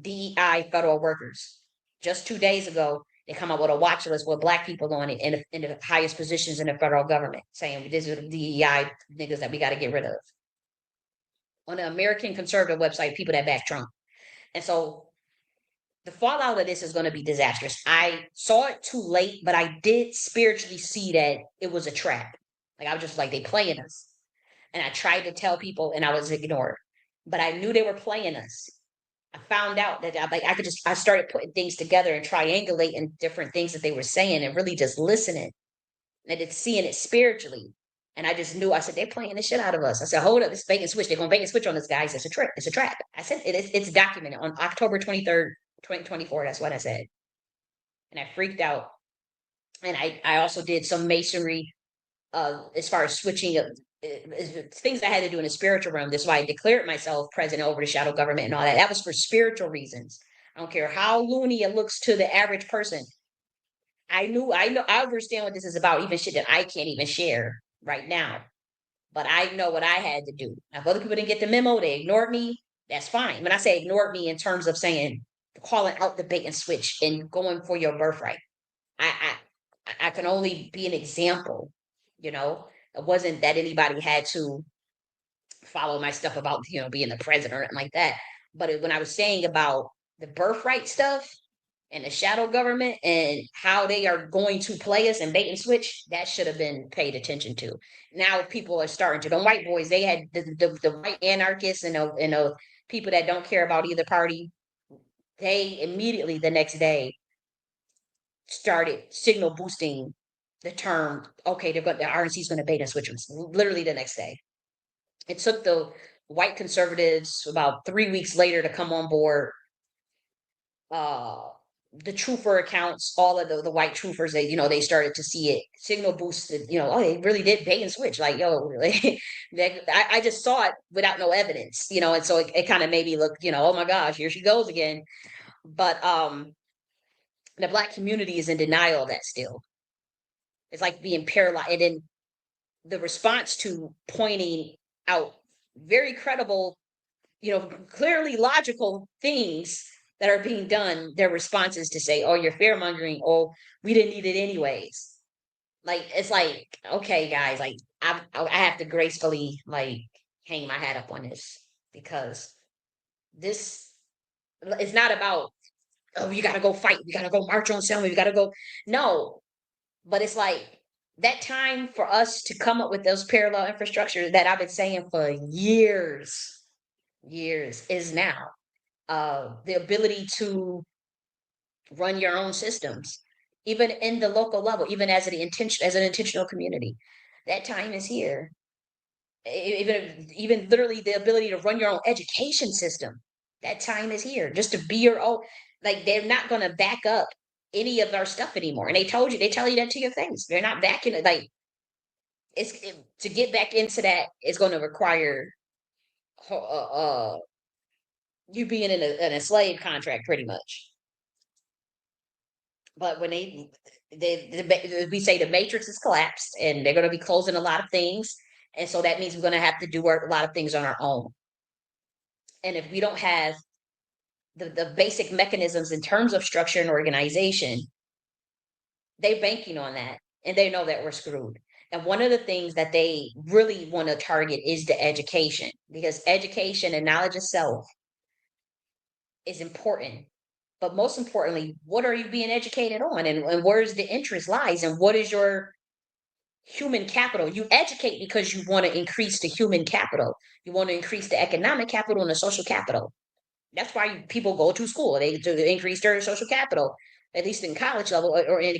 A: DEI federal workers. Just 2 days ago, they come up with a watch list with Black people on it in the highest positions in the federal government, saying these are the DEI niggas that we got to get rid of. On the American conservative website, people that back Trump. And so the fallout of this is going to be disastrous. I saw it too late, but I did spiritually see that it was a trap. Like I was just like, they playing us. And I tried to tell people and I was ignored. But I knew they were playing us. I found out that I started putting things together and triangulating different things that they were saying and really just listening and it's seeing it spiritually. And I just knew, I said, they're playing the shit out of us. I said, hold up, this bait and switch. They're going to bait and switch on this, guys. It's a trick. It's a trap. I said, it's documented on October 23rd, 2024. That's what I said. And I freaked out. And I also did some masonry as far as switching things I had to do in the spiritual realm. That's why I declared myself president over the shadow government and all that. That was for spiritual reasons. I don't care how loony it looks to the average person. I understand what this is about, even shit that I can't even share right now. But I know what I had to do. Now, if other people didn't get the memo, they ignored me. That's fine. When I say ignored me in terms of saying calling out the bait and switch and going for your birthright, I I can only be an example. You know, it wasn't that anybody had to follow my stuff about being the president or anything like that. But when I was saying about the birthright stuff, and the shadow government and how they are going to play us and bait and switch, that should have been paid attention to. Now people are starting to. The white boys, they had the white anarchists and the people that don't care about either party. They immediately the next day started signal boosting the term. Okay, the RNC is going to bait and switch us. Literally the next day. It took the white conservatives about 3 weeks later to come on board. the truther accounts, all of the white truthers, they, they started to see it signal boosted, oh, they really did bait and switch. Like, yo, really? I just saw it without no evidence, and so it kind of made me look, oh my gosh, here she goes again. But the black community is in denial of that still. It's like being paralyzed. And then the response to pointing out very credible, clearly logical things that are being done, their response is to say, oh, you're fear mongering. Oh, we didn't need it anyways. Like, it's like, okay, guys, like, I have to gracefully, like, hang my hat up on this, because this is not about, oh, you got to go fight. You got to go march on Selma. You got to go. No, but it's like that time for us to come up with those parallel infrastructure that I've been saying for years is now. The ability to run your own systems, even in the local level, even as an intentional community. That time is here. Even literally the ability to run your own education system. That time is here. Just to be your own. Like, they're not going to back up any of our stuff anymore. And they tell you that to your face. They're not backing it. Like, to get back into that is going to require you being in a slave contract, pretty much. But when we say the matrix is collapsed, and they're going to be closing a lot of things, and so that means we're going to have to do a lot of things on our own. And if we don't have the basic mechanisms in terms of structure and organization, they're banking on that, and they know that we're screwed. And one of the things that they really want to target is the education, because education and knowledge of self is important. But most importantly, what are you being educated on, and where's the interest lies, and what is your human capital? You educate because you want to increase the human capital. You want to increase the economic capital and the social capital. That's why people go to school. They to increase their social capital, at least in college level, or in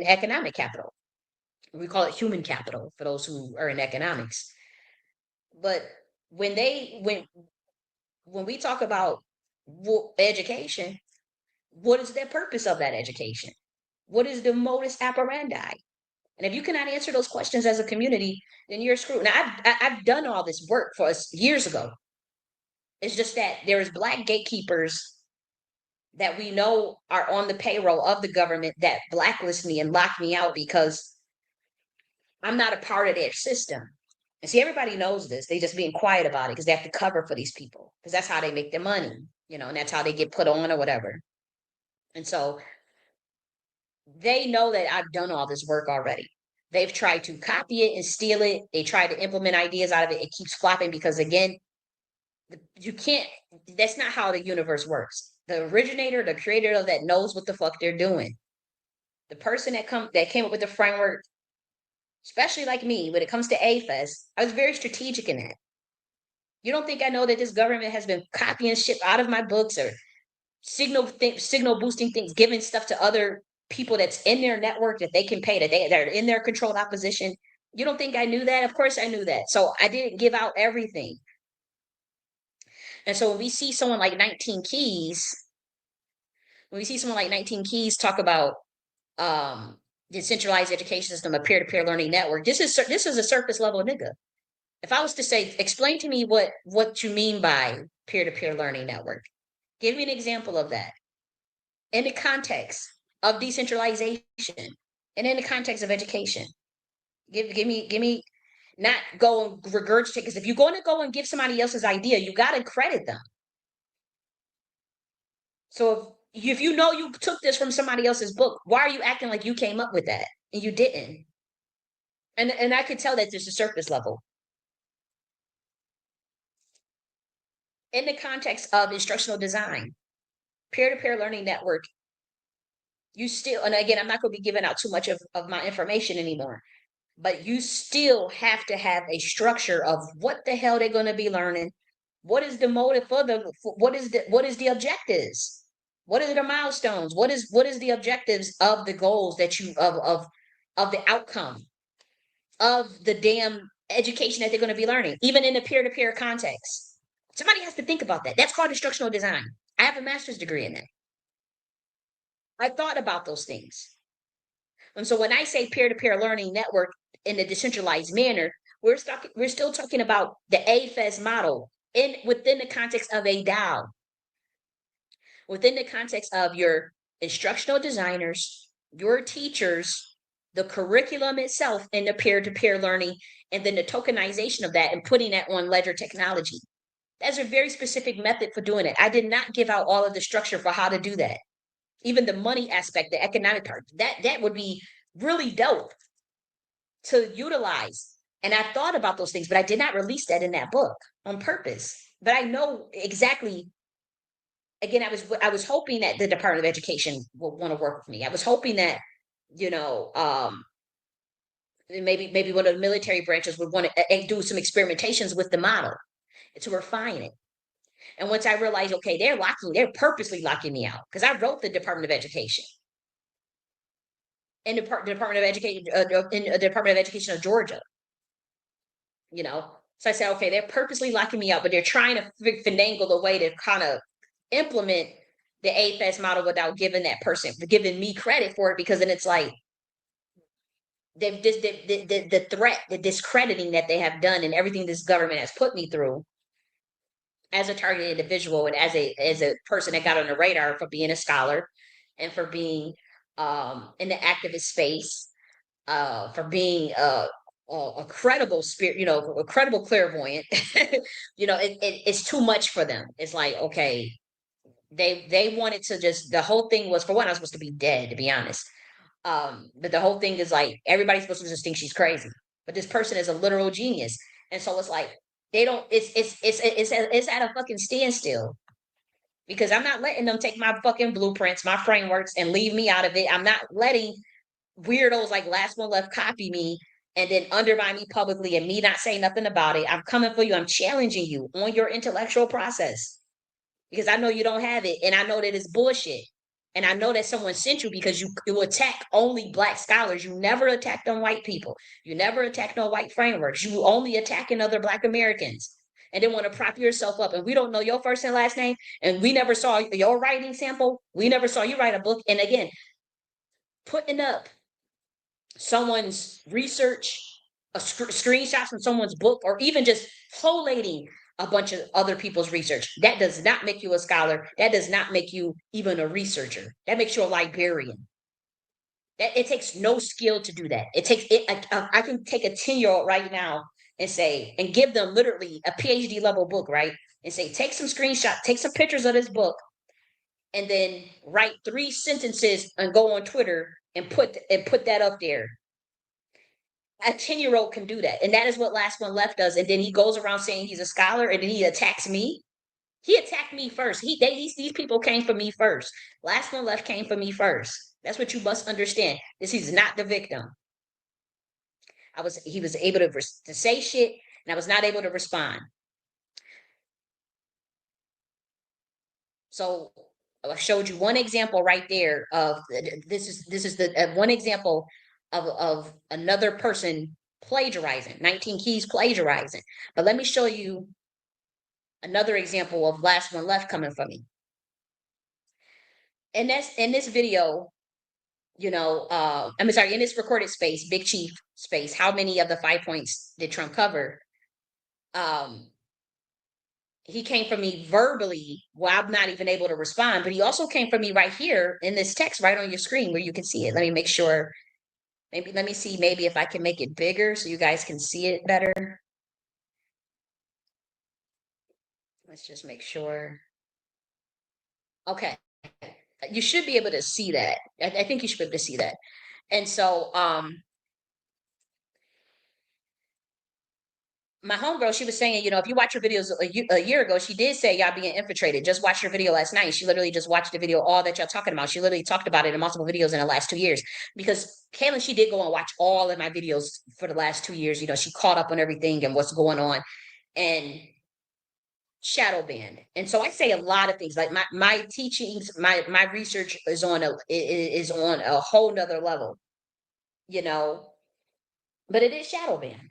A: economic capital. We call it human capital for those who are in economics. But when they when we talk about education, what is the purpose of that education? What is the modus operandi? And if you cannot answer those questions as a community, then you're screwed. Now, I've done all this work for us years ago. It's just that there's black gatekeepers that we know are on the payroll of the government that blacklist me and lock me out because I'm not a part of their system. And see, everybody knows this. They just being quiet about it because they have to cover for these people, because that's how they make their money, and that's how they get put on or whatever. And so they know that I've done all this work already. They've tried to copy it and steal it. They try to implement ideas out of it. It keeps flopping because, again, you can't, that's not how the universe works. The originator, the creator of that knows what the fuck they're doing. The person that came up with the framework, especially like me, when it comes to AFES, I was very strategic in that. You don't think I know that this government has been copying shit out of my books, or signal boosting things, giving stuff to other people that's in their network that they can pay, that are in their controlled opposition? You don't think I knew that? Of course I knew that. So I didn't give out everything. And so when we see someone like 19 Keys, talk about the centralized education system, a peer-to-peer learning network, this is a surface level nigga. If I was to say, explain to me what you mean by peer-to-peer learning network, give me an example of that in the context of decentralization and in the context of education. Give me, not go and regurgitate, because if you're going to go and give somebody else's idea, you got to credit them. So if you know you took this from somebody else's book, why are you acting like you came up with that and you didn't? And I could tell that there's a surface level. In the context of instructional design, peer-to-peer learning network, you still, and again, I'm not going to be giving out too much of my information anymore, but you still have to have a structure of what the hell they're going to be learning. What is the motive what is the objectives? What are the milestones? What is the objectives of the goals that you of the outcome of the damn education that they're going to be learning, even in a peer-to-peer context? Somebody has to think about that. That's called instructional design. I have a master's degree in that. I thought about those things. And so when I say peer-to-peer learning network in a decentralized manner, we're still talking about the AFES model within the context of a DAO, within the context of your instructional designers, your teachers, the curriculum itself, and the peer-to-peer learning, and then the tokenization of that and putting that on ledger technology. That's a very specific method for doing it. I did not give out all of the structure for how to do that. Even the money aspect, the economic part, that would be really dope to utilize. And I thought about those things, but I did not release that in that book on purpose. But I know exactly. Again, I was hoping that the Department of Education would want to work with me. I was hoping that, you know, maybe one of the military branches would want to do some experimentations with the model to refine it. And once I realized, okay, they're purposely locking me out because I wrote the Department of Education in the Department of Education in the Department of Education of Georgia. So I said, okay, they're purposely locking me out, but they're trying to finagle a way to kind of implement the AFES model without giving me credit for it, because then it's like the threat, the discrediting that they have done and everything this government has put me through as a targeted individual and as a person that got on the radar for being a scholar and for being in the activist space, for being a credible spirit, a credible clairvoyant. It's too much for them. It's like, okay, they wanted to just, the whole thing was, for one, I was supposed to be dead, to be honest. But the whole thing is like everybody's supposed to just think she's crazy, but this person is a literal genius, and so it's like they don't. It's at a fucking standstill because I'm not letting them take my fucking blueprints, my frameworks, and leave me out of it. I'm not letting weirdos like Last One Left copy me and then undermine me publicly and me not say nothing about it. I'm coming for you. I'm challenging you on your intellectual process because I know you don't have it, and I know that it's bullshit. And I know that someone sent you because you attack only Black scholars. You never attacked on white people. You never attacked on white frameworks. You only attacking other Black Americans. And then want to prop yourself up. And we don't know your first and last name. And we never saw your writing sample. We never saw you write a book. And again, putting up someone's research, screenshots from someone's book, or even just collating a bunch of other people's research. That does not make you a scholar. That does not make you even a researcher. That makes you a librarian. It takes no skill to do that. It takes it. I can take a 10-year-old right now and give them literally a PhD level book, right? And say, take some screenshots, take some pictures of this book, and then write 3 sentences and go on Twitter and put that up there. A 10-year-old can do that. And that is what Last One Left does. And then he goes around saying he's a scholar, and then he attacks me. He attacked me first. These people came for me first. Last One Left came for me first. That's what you must understand. He's not the victim. He was able to say shit, and I was not able to respond. So I showed you one example right there of this is the one example of another person plagiarizing, 19 Keys plagiarizing. But let me show you another example of Last One Left coming from me. And that's in this video, I'm sorry, in this recorded space, Big Chief space, how many of the 5 points did Trump cover? He came for me verbally. Well, I'm not even able to respond, but he also came for me right here in this text right on your screen where you can see it. Let me make sure. Maybe let me see maybe if I can make it bigger so you guys can see it better. Let's just make sure. Okay. You should be able to see that. I think you should be able to see that. And so my homegirl, she was saying, if you watch your videos a year ago, she did say y'all being infiltrated. Just watch your video last night. She literally just watched the video, all that y'all talking about. She literally talked about it in multiple videos in the last 2 years. Because Kaylin, she did go and watch all of my videos for the last 2 years. She caught up on everything and what's going on, and shadow banned. And so I say a lot of things. Like my teachings, my research is on a whole nother level, but it is shadow banned.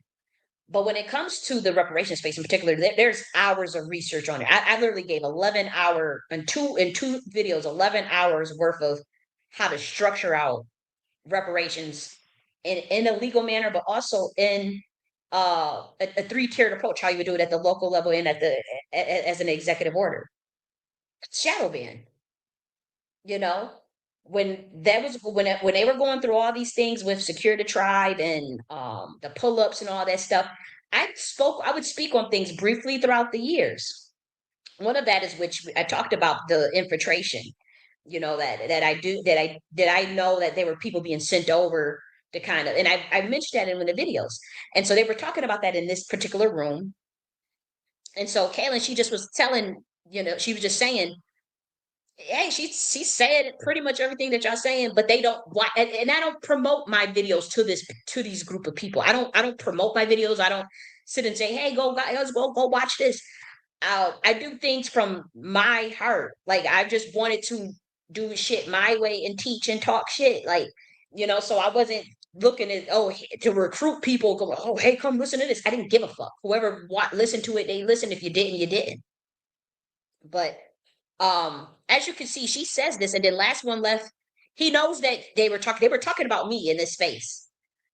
A: But when it comes to the reparation space in particular, there's hours of research on it. I literally gave 11 hour in two videos, 11 hours worth of how to structure out reparations in a legal manner, but also in a three-tiered approach, how you would do it at the local level and at the as an executive order. Shadow ban, you know, when that was when they were going through all these things with Secure the Tribe and the pull-ups and all that stuff, I would speak on things briefly throughout the years. One of that is which I talked about the infiltration, you know, that I know that there were people being sent over to kind of, and I mentioned that in one of the videos. And so they were talking about that in this particular room. And so Kaylin, she just was telling, you know, she was just saying, hey, she said pretty much everything that y'all saying, but they don't want, and I don't promote my videos to these group of people. I don't promote my videos. I don't sit and say, hey, go guys, go watch this. I do things from my heart. Like I just wanted to do shit my way and teach and talk shit. Like, you know, so I wasn't looking at to recruit people going, oh hey, come listen to this. I didn't give a fuck. Whoever listened to it, they listened. If you didn't, you didn't. But as you can see, she says this, and then last one left. He knows that they were talking about me in this space.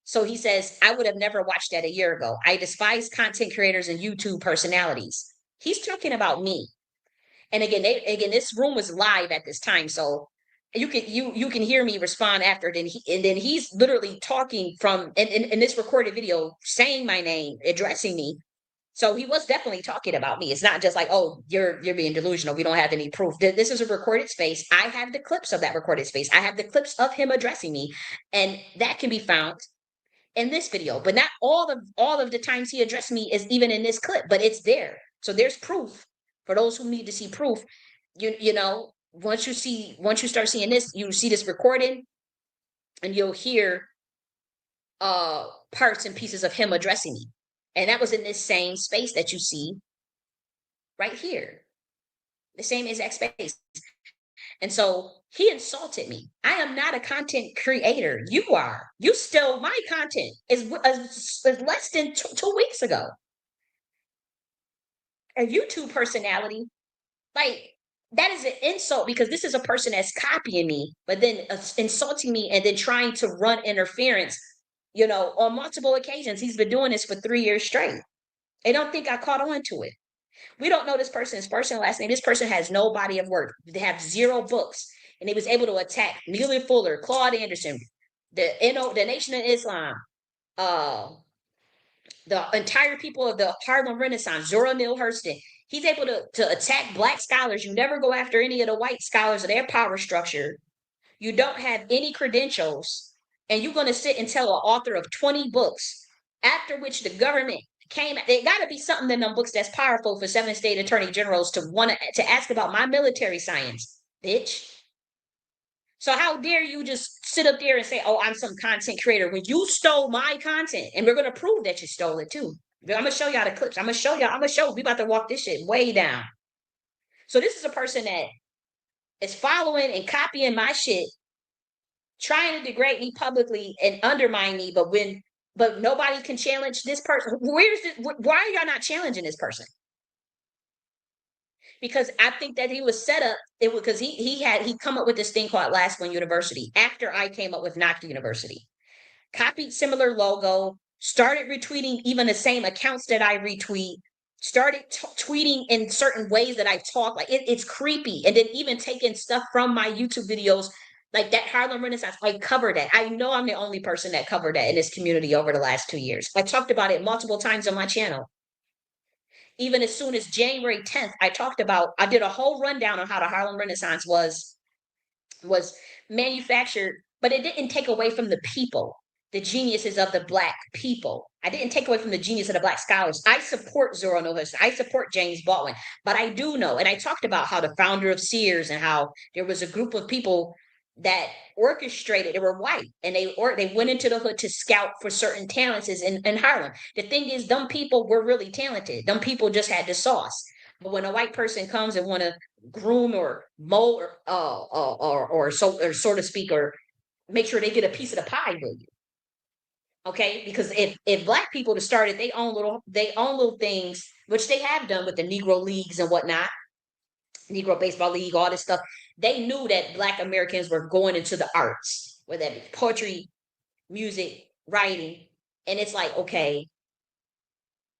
A: So he says, I would have never watched that a year ago. I despise content creators and YouTube personalities. He's talking about me. And again, this room was live at this time. So you can hear me respond after. Then he's literally talking from in this recorded video, saying my name, addressing me. So he was definitely talking about me. It's not just like, oh, you're being delusional. We don't have any proof. This is a recorded space. I have the clips of that recorded space. I have the clips of him addressing me, and that can be found in this video. But not all of the times he addressed me is even in this clip, but it's there. So there's proof for those who need to see proof. You know, once you start seeing this, you see this recording, and you'll hear parts and pieces of him addressing me. And that was in this same space that you see right here, the same exact space. And so he insulted me. I am not a content creator. You are. You stole my content as less than 2 weeks ago. A YouTube personality, like that is an insult because this is a person that's copying me, but then insulting me and then trying to run interference, you know, on multiple occasions. He's been doing this for 3 years straight. I don't think I caught on to it. We don't know this person's first and last name. This person has no body of work. They have 0 books, and he was able to attack Neely Fuller, Claude Anderson, the Nation of Islam, uh, the entire people of the Harlem Renaissance, Zora Neale Hurston. He's able to attack Black scholars. You never go after any of the white scholars of their power structure. You don't have any credentials, and you're going to sit and tell an author of 20 books, after which the government came. There got to be something in them books that's powerful for 7 state attorney generals to want to ask about my military science, bitch. So how dare you just sit up there and say, "Oh, I'm some content creator," when you stole my content, and we're gonna prove that you stole it too. I'm gonna show y'all the clips. I'm gonna show y'all. I'm gonna show. We about to walk this shit way down. So this is a person that is following and copying my shit, trying to degrade me publicly and undermine me. But nobody can challenge this person. Where's this? Why are y'all not challenging this person? Because I think that he was set up it because he come up with this thing called Last1 University after I came up with Knocked University. Copied similar logo, started retweeting even the same accounts that I retweet, started tweeting in certain ways that I talk. Like it's creepy. And then even taking stuff from my YouTube videos, like that Harlem Renaissance, I covered that. I know I'm the only person that covered that in this community over the last 2 years. I talked about it multiple times on my channel. Even as soon as January 10th, I did a whole rundown on how the Harlem Renaissance was manufactured, but it didn't take away from the people, the geniuses of the Black people. I didn't take away from the genius of the Black scholars. I support Zora Neale Hurston. I support James Baldwin, but I do know, and I talked about how the founder of Sears and how there was a group of people that orchestrated. They were white, and they went into the hood to scout for certain talents in Harlem. The thing is, them people were really talented. Them people just had the sauce. But when a white person comes and want to groom or mold or so to speak, or make sure they get a piece of the pie with you, okay? Because if Black people have started their own little things, which they have done with the Negro leagues and whatnot, Negro baseball league, all this stuff, they knew that Black Americans were going into the arts, whether that be poetry, music, writing. And it's like, okay,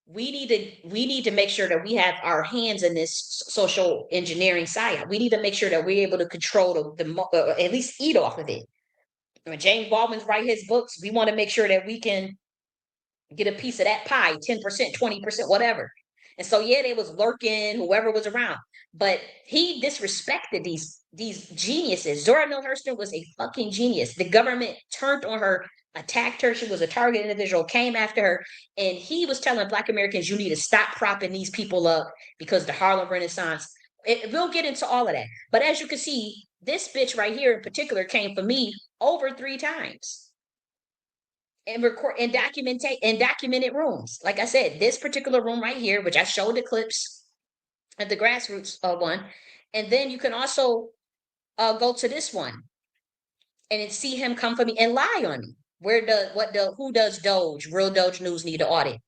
A: we need to make sure that we have our hands in this social engineering side. We need to make sure that we're able to control at least eat off of it. When James Baldwin's write his books, we want to make sure that we can get a piece of that pie, 10%, 20%, whatever. And so yeah, they was lurking, whoever was around. But he disrespected these geniuses. Zora Neale Hurston was a fucking genius. The government turned on her, attacked her. She was a target individual, came after her, and he was telling Black Americans, you need to stop propping these people up because the Harlem Renaissance. We'll get into all of that. But as you can see, this bitch right here in particular came for me over 3 times and record and documented rooms. Like I said, this particular room right here, which I showed the clips at the grassroots one, and then you can also go to this one and see him come for me and lie on me. Who does Doge? Real Doge News need to audit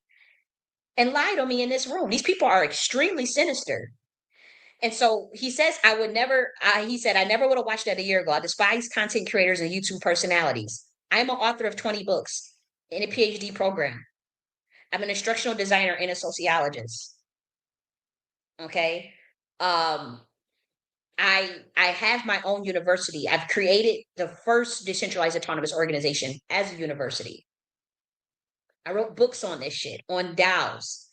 A: and lied on me in this room. These people are extremely sinister. And so he says, I would never, he said, I never would have watched that a year ago. I despise content creators and YouTube personalities. I'm an author of 20 books in a PhD program. I'm an instructional designer and a sociologist. Okay. Um, I have my own university. I've created the first decentralized autonomous organization as a university. I wrote books on this shit, on DAOs,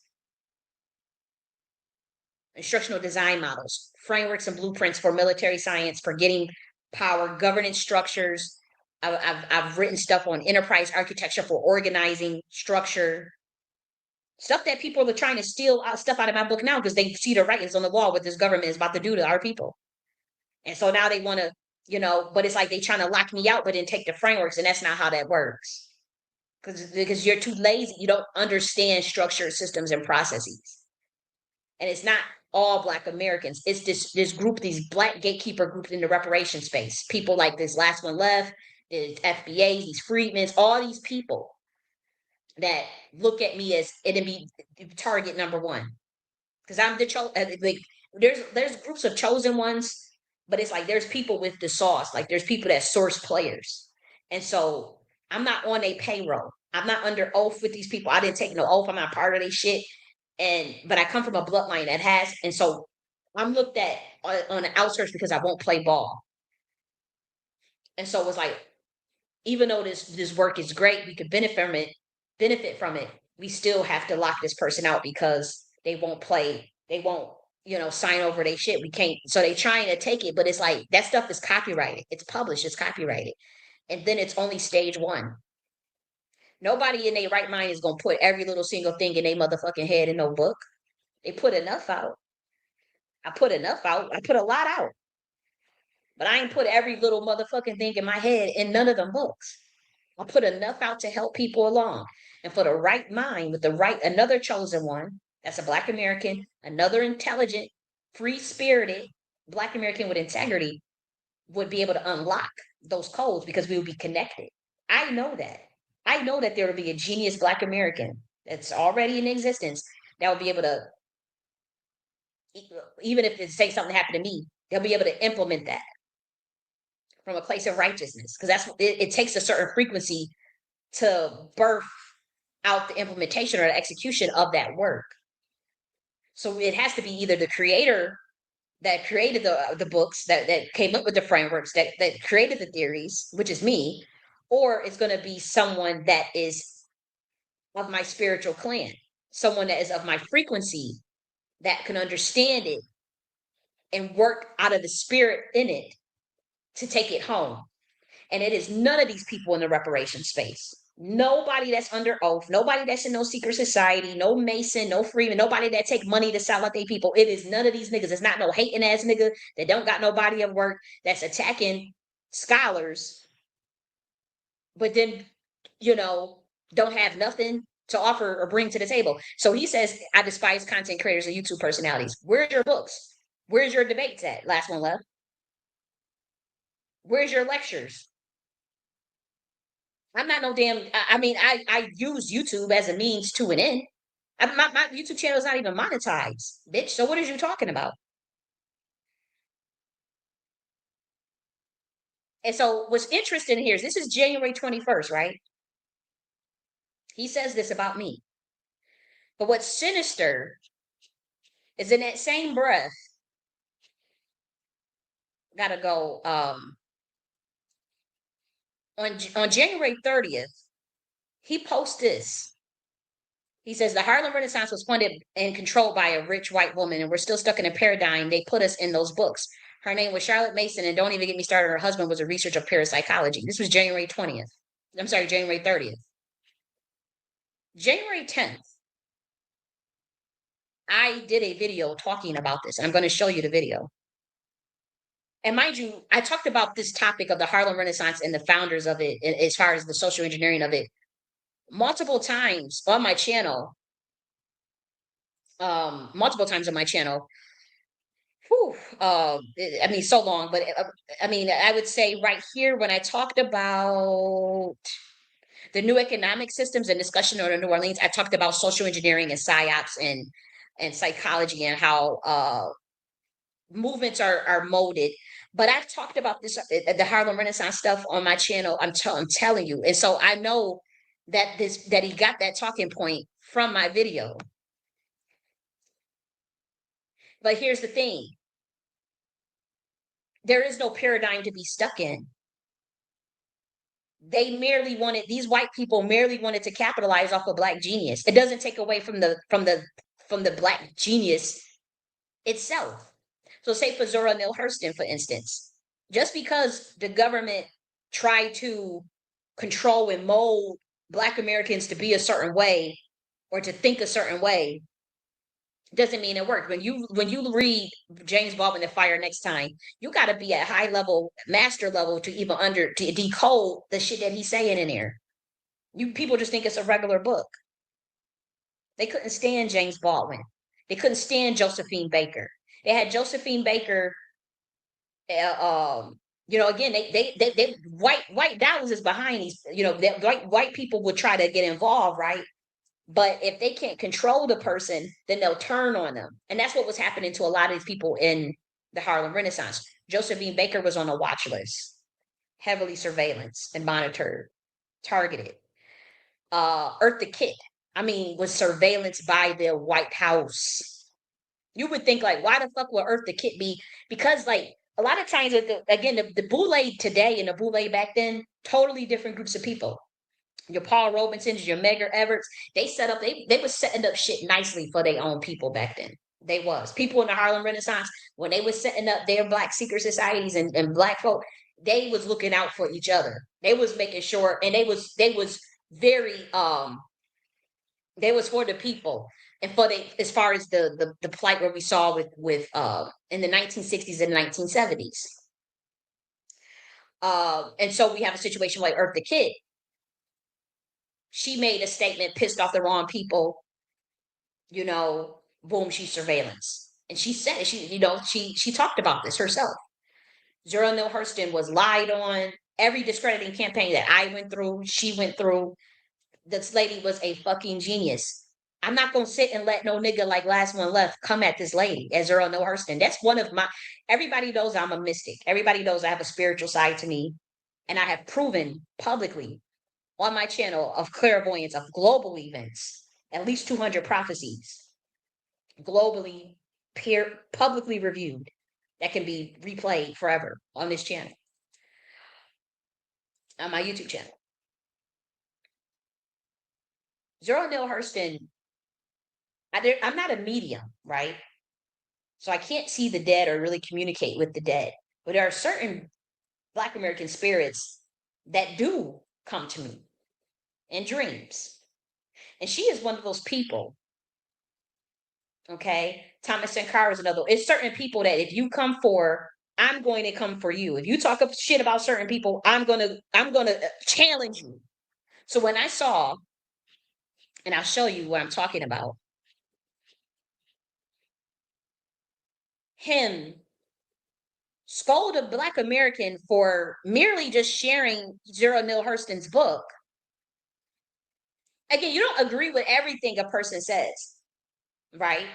A: instructional design models, frameworks and blueprints for military science, for getting power, governance structures. I've written stuff on enterprise architecture for organizing structure, stuff that people are trying to steal stuff out of my book now because they see the writings on the wall what this government is about to do to our people. And so now they want to, but it's like they trying to lock me out, but then take the frameworks, and that's not how that works. Because you're too lazy, you don't understand structure, systems, and processes. And it's not all Black Americans. It's this group, these Black gatekeeper groups in the reparation space. People like this Last One Left, the FBAs, these Freedmans, all these people that look at me as enemy target number one. Because I'm like there's groups of chosen ones, but it's like there's people with the sauce. Like there's people that source players. And so I'm not on a payroll. I'm not under oath with these people. I didn't take no oath. I'm not part of their shit. But I come from a bloodline that has, and so I'm looked at on the outskirts because I won't play ball. And so it was like, even though this work is great, we could benefit from it. We still have to lock this person out because they won't play. They won't, sign over their shit. We can't. So they trying to take it, but it's like that stuff is copyrighted. It's published. It's copyrighted, and then it's only stage one. Nobody in their right mind is gonna put every little single thing in their motherfucking head in no book. They put enough out. I put enough out. I put a lot out. But I ain't put every little motherfucking thing in my head in none of them books. I put enough out to help people along. And for the right mind, with another chosen one, that's a Black American, another intelligent, free spirited Black American with integrity would be able to unlock those codes because we would be connected. I know that. I know that there will be a genius Black American that's already in existence that will be able to, even if it say something happened to me, they'll be able to implement that from a place of righteousness, because it takes a certain frequency to birth out the implementation or the execution of that work. So it has to be either the creator that created the books that came up with the frameworks that created the theories, which is me, or it's going to be someone that is of my spiritual clan, someone that is of my frequency that can understand it and work out of the spirit in it to take it home. And it is none of these people in the reparation space. Nobody that's under oath, nobody that's in no secret society, no Mason, no Freeman, nobody that take money to sell out their people. It is none of these niggas. It's not no hating ass nigga that don't got no body of work that's attacking scholars, but then, don't have nothing to offer or bring to the table. So he says, I despise content creators and YouTube personalities. Where's your books? Where's your debates at? Last one left. Where's your lectures? I'm not no damn. I mean, I use YouTube as a means to an end. My YouTube channel is not even monetized, bitch. So what are you talking about? And so what's interesting here is this is January 21st, right? He says this about me. But what's sinister is in that same breath, gotta go, on January 30th, he posts this. He says the Harlem Renaissance was funded and controlled by a rich white woman, and we're still stuck in a paradigm they put us in those books. Her name was Charlotte Mason, and don't even get me started. Her husband was a researcher of parapsychology. This was January 20th. I'm sorry, January 30th. January 10th, I did a video talking about this, and I'm going to show you the video. And mind you, I talked about this topic of the Harlem Renaissance and the founders of it, as far as the social engineering of it, multiple times on my channel. Multiple times on my channel. Whew, I mean, so long, but I mean, I would say right here when I talked about the new economic systems and discussion on New Orleans, I talked about social engineering and psyops and psychology and how movements are molded. But I've talked about this the Harlem Renaissance stuff on my channel. I'm telling you, and so I know that he got that talking point from my video. But here's the thing: there is no paradigm to be stuck in. These white people merely wanted to capitalize off of black genius. It doesn't take away from the black genius itself. So say for Zora Neale Hurston, for instance, just because the government tried to control and mold black Americans to be a certain way or to think a certain way doesn't mean it worked. When you read James Baldwin The Fire next time, you got to be at high level, master level to even to decode the shit that he's saying in there. You people just think it's a regular book. They couldn't stand James Baldwin. They couldn't stand Josephine Baker. They had Josephine Baker. Again, they white dollars is behind these. That white people would try to get involved, right? But if they can't control the person, then they'll turn on them. And that's what was happening to a lot of these people in the Harlem Renaissance. Josephine Baker was on a watch list, heavily surveillance and monitored, targeted. Eartha Kitt, I mean, was surveillance by the White House. You would think, like, why the fuck would Eartha Kitt be? Because, like, a lot of times, the boule today and the boule back then, totally different groups of people. Your Paul Robinsons, your Medgar Everts, they was setting up shit nicely for their own people back then. They was. People in the Harlem Renaissance, when they was setting up their black secret societies and black folk, they was looking out for each other. They was making sure, and they was very they was for the people and for the as far as the plight where we saw with in the 1960s and 1970s. And so we have a situation like Eartha Kitt. She made a statement, pissed off the wrong people, boom, she's surveillance. And she said, she talked about this herself. Zora Neale Hurston was lied on. Every discrediting campaign that I went through, she went through. This lady was a fucking genius. I'm not gonna sit and let no nigga like Last1 Left come at this lady as Zora Neale Hurston. That's one of my. Everybody knows I'm a mystic. Everybody knows I have a spiritual side to me, and I have proven publicly on my channel of clairvoyance of global events, at least 200 prophecies, globally publicly reviewed, that can be replayed forever on this channel, on my YouTube channel. Zora Neale Hurston, I'm not a medium, right? So I can't see the dead or really communicate with the dead. But there are certain Black American spirits that do come to me in dreams. And she is one of those people. Okay. Thomas Sankara is another. It's certain people that if you come for, I'm going to come for you. If you talk up shit about certain people, I'm gonna challenge you. So when I saw, and I'll show you what I'm talking about, him scold a Black American for merely just sharing Zora Neale Hurston's book. Again, you don't agree with everything a person says, right?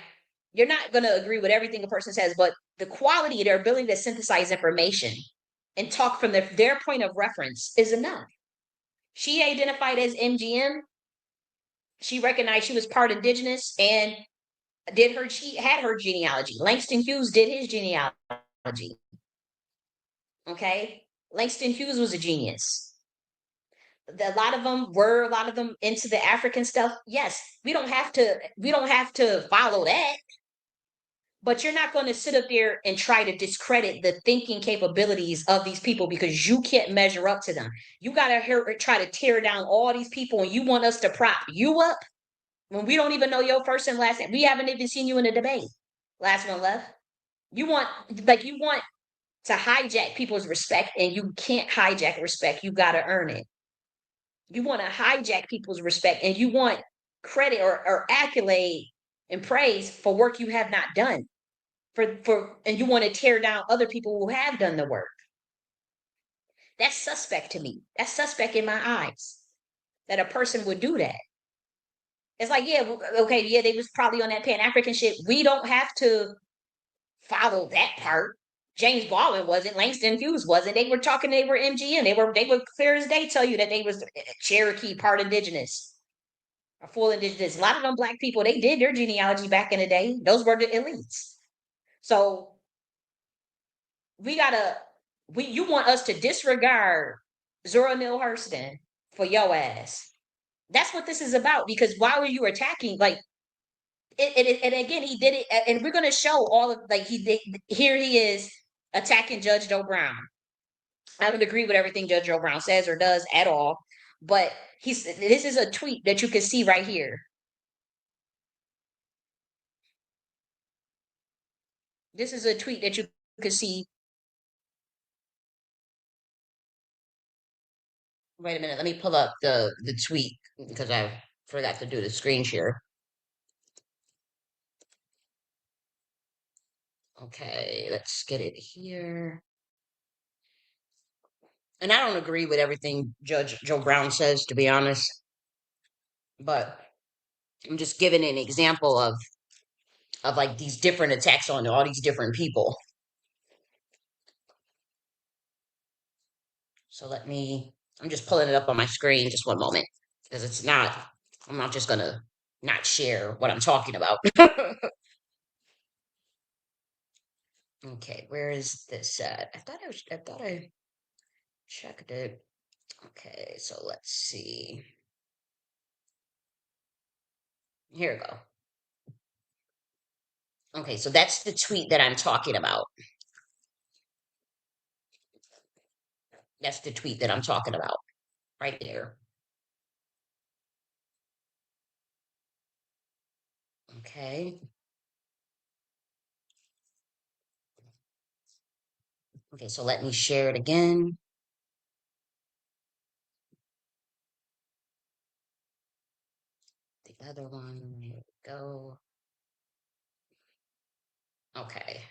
A: You're not going to agree with everything a person says, but the quality, their ability to synthesize information and talk from their point of reference is enough. She identified as MGM. She recognized she was part indigenous and she had her genealogy. Langston Hughes did his genealogy. Okay. Langston Hughes was a genius. A lot of them into the African stuff. Yes, we don't have to follow that. But you're not going to sit up there and try to discredit the thinking capabilities of these people because you can't measure up to them. You got to try to tear down all these people and you want us to prop you up when we don't even know your first and last name. We haven't even seen you in a debate. Last one left. You want you want to hijack people's respect and you can't hijack respect. You got to earn it. You want to hijack people's respect and you want credit or accolade and praise for work you have not done. And you want to tear down other people who have done the work. That's suspect to me. That's suspect in my eyes that a person would do that. It's like, yeah, okay, yeah, they was probably on that Pan African shit. We don't have to follow that part. James Baldwin wasn't. Langston Hughes wasn't. They were talking. They were MGM. They were clear as day. Tell you that they was Cherokee, part indigenous, or full indigenous. A lot of them black people, they did their genealogy back in the day. Those were the elites. So we gotta. You want us to disregard Zora Neale Hurston for your ass. That's what this is about. Because why were you attacking? Like and again, he did it, and we're gonna show all of he did. Here he is attacking Judge Joe Brown. I don't agree with everything Judge Joe Brown says or does at all, but this is a tweet that you can see right here. This is a tweet that you can see. Wait a minute, let me pull up the tweet because I forgot to do the screen share. Okay, let's get it here. And I don't agree with everything Judge Joe Brown says, to be honest, but I'm just giving an example of like these different attacks on all these different people. So I'm just pulling it up on my screen, just one moment, because I'm not just gonna not share what I'm talking about. Okay, where is this at? I thought I checked it. Okay, so let's see. Here we go. Okay, so that's the tweet that I'm talking about. That's the tweet that I'm talking about right there. Okay. Okay, so let me share it again. The other one, here we go. Okay.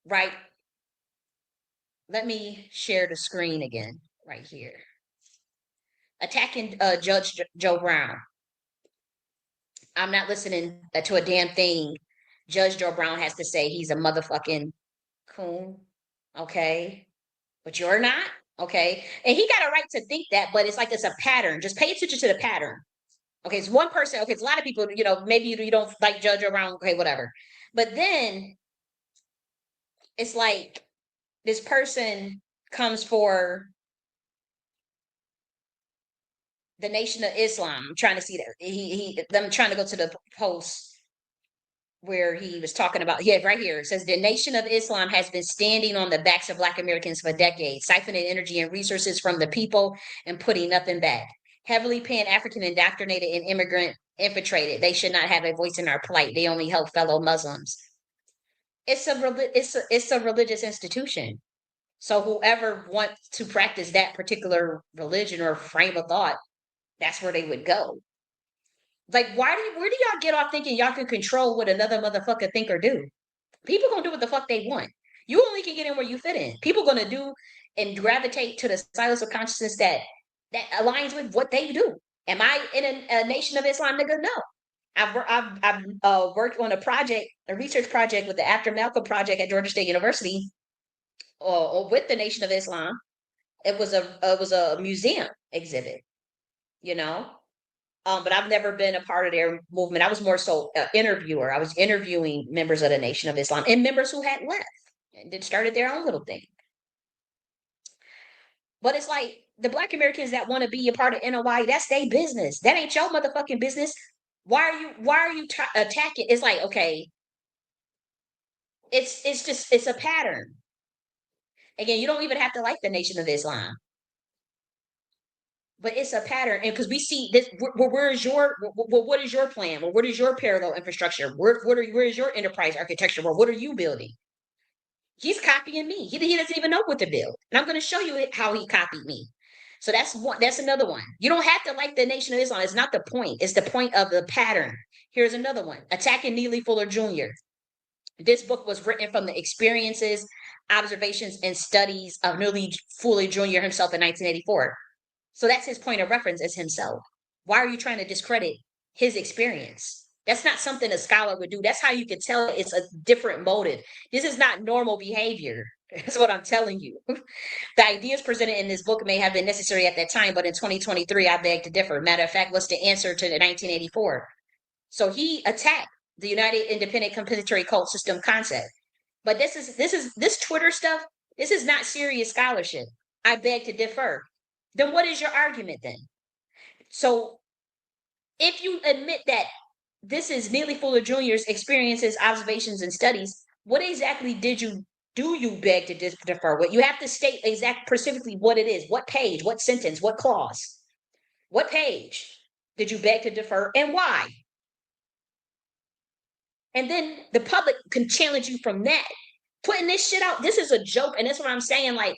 A: Right. Let me share the screen again right here. Attacking Judge Joe Brown. I'm not listening to a damn thing Judge Joe Brown has to say. He's a motherfucking coon. Okay. But you're not. Okay. And he got a right to think that, but it's like it's a pattern. Just pay attention to the pattern. Okay. It's one person. Okay. It's a lot of people, maybe you don't like Judge Joe Brown. Okay. Whatever. But then it's like this person comes for the Nation of Islam. I'm trying to see that I'm trying to go to the post where he was talking about, yeah, right here. It says the Nation of Islam has been standing on the backs of Black Americans for decades, siphoning energy and resources from the people and putting nothing back. Heavily Pan-African indoctrinated and immigrant infiltrated. They should not have a voice in our plight. They only help fellow Muslims. It's a religious institution. So whoever wants to practice that particular religion or frame of thought, that's where they would go. Like, where do y'all get off thinking y'all can control what another motherfucker think or do? People gonna do what the fuck they want. You only can get in where you fit in. People gonna do and gravitate to the silence of consciousness that aligns with what they do. Am I in a nation of Islam, nigga? No. I've worked on a research project with the After Malcolm Project at Georgia State University, with the Nation of Islam. It was a museum exhibit, you know. But I've never been a part of their movement. I was more so an interviewer. I was interviewing members of the Nation of Islam and members who had left and then started their own little thing. But it's like the Black Americans that want to be a part of NOI, that's their business. That ain't your motherfucking business. Why are you attacking? It's like, okay, it's a pattern. Again, you don't even have to like the Nation of Islam, but it's a pattern. And because we see this, where is your, what is your plan? Well, what is your parallel infrastructure? Where is your enterprise architecture? Well, what are you building? He's copying me. He doesn't even know what to build. And I'm going to show you how he copied me. So that's one. That's another one. You don't have to like the Nation of Islam. It's not the point. It's the point of the pattern. Here's another one: Attacking Neely Fuller Jr. This book was written from the experiences, observations, and studies of Neely Fuller Jr. himself in 1984. So that's his point of reference as himself. Why are you trying to discredit his experience? That's not something a scholar would do. That's how you can tell it's a different motive. This is not normal behavior. That's what I'm telling you. The ideas presented in this book may have been necessary at that time, but in 2023, I beg to differ. Matter of fact, what's the answer to the 1984? So he attacked the United Independent Compensatory Cult System concept. But this Twitter stuff. This is not serious scholarship. I beg to differ. Then what is your argument then? So if you admit that this is Neely Fuller Jr.'s experiences, observations, and studies, what exactly do you beg to differ with? You have to state specifically what it is, what page, what sentence, what clause, what page did you beg to defer, and why? And then the public can challenge you from that. Putting this shit out, this is a joke, and that's what I'm saying. Like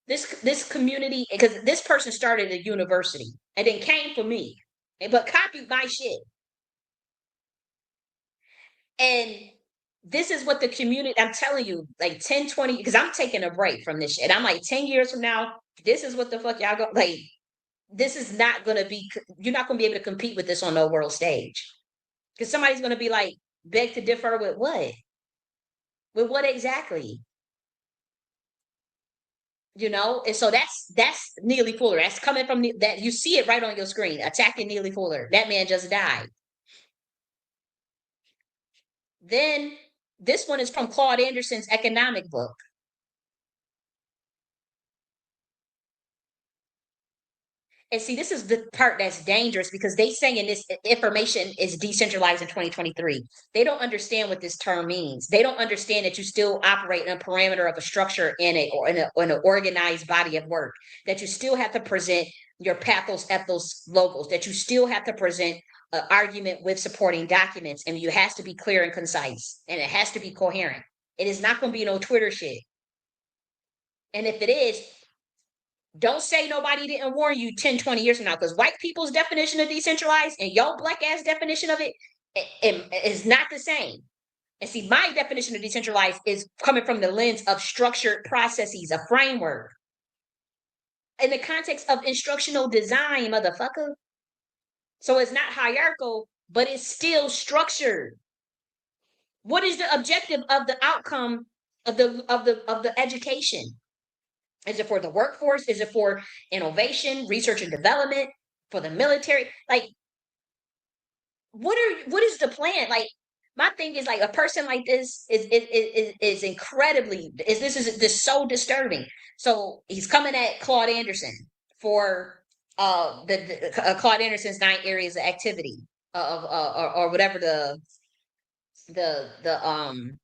A: this community, because this person started a university and then came for me, but copied my shit. And this is what the community, I'm telling you, like 10, 20, because I'm taking a break from this shit. I'm like 10 years from now, this is what the fuck y'all go, like, this is not going to be, you're not going to be able to compete with this on no world stage. Because somebody's going to be like, beg to differ with what? With what exactly? You know, and so that's Neely Fuller. That's coming from that. You see it right on your screen. Attacking Neely Fuller. That man just died. Then this one is from Claude Anderson's economic book. And see, this is the part that's dangerous because they saying this information is decentralized in 2023. They don't understand what this term means. They don't understand that you still operate in a parameter of a structure in an organized body of work. That you still have to present your pathos, ethos, logos. That you still have to present an argument with supporting documents, and you has to be clear and concise, and it has to be coherent. It is not going to be no Twitter shit. And if it is, don't say nobody didn't warn you 10, 20 years from now, because white people's definition of decentralized and your black ass definition of it is not the same. And see, my definition of decentralized is coming from the lens of structured processes, a framework. In the context of instructional design, motherfucker. So it's not hierarchical, but it's still structured. What is the objective of the outcome of the education? Is it for the workforce? Is it for innovation, research and development, for the military? Like, what is the plan? Like, my thing is like a person like this is incredibly is this so disturbing. So he's coming at Claude Anderson for Claude Anderson's 9 areas of activity of or whatever the the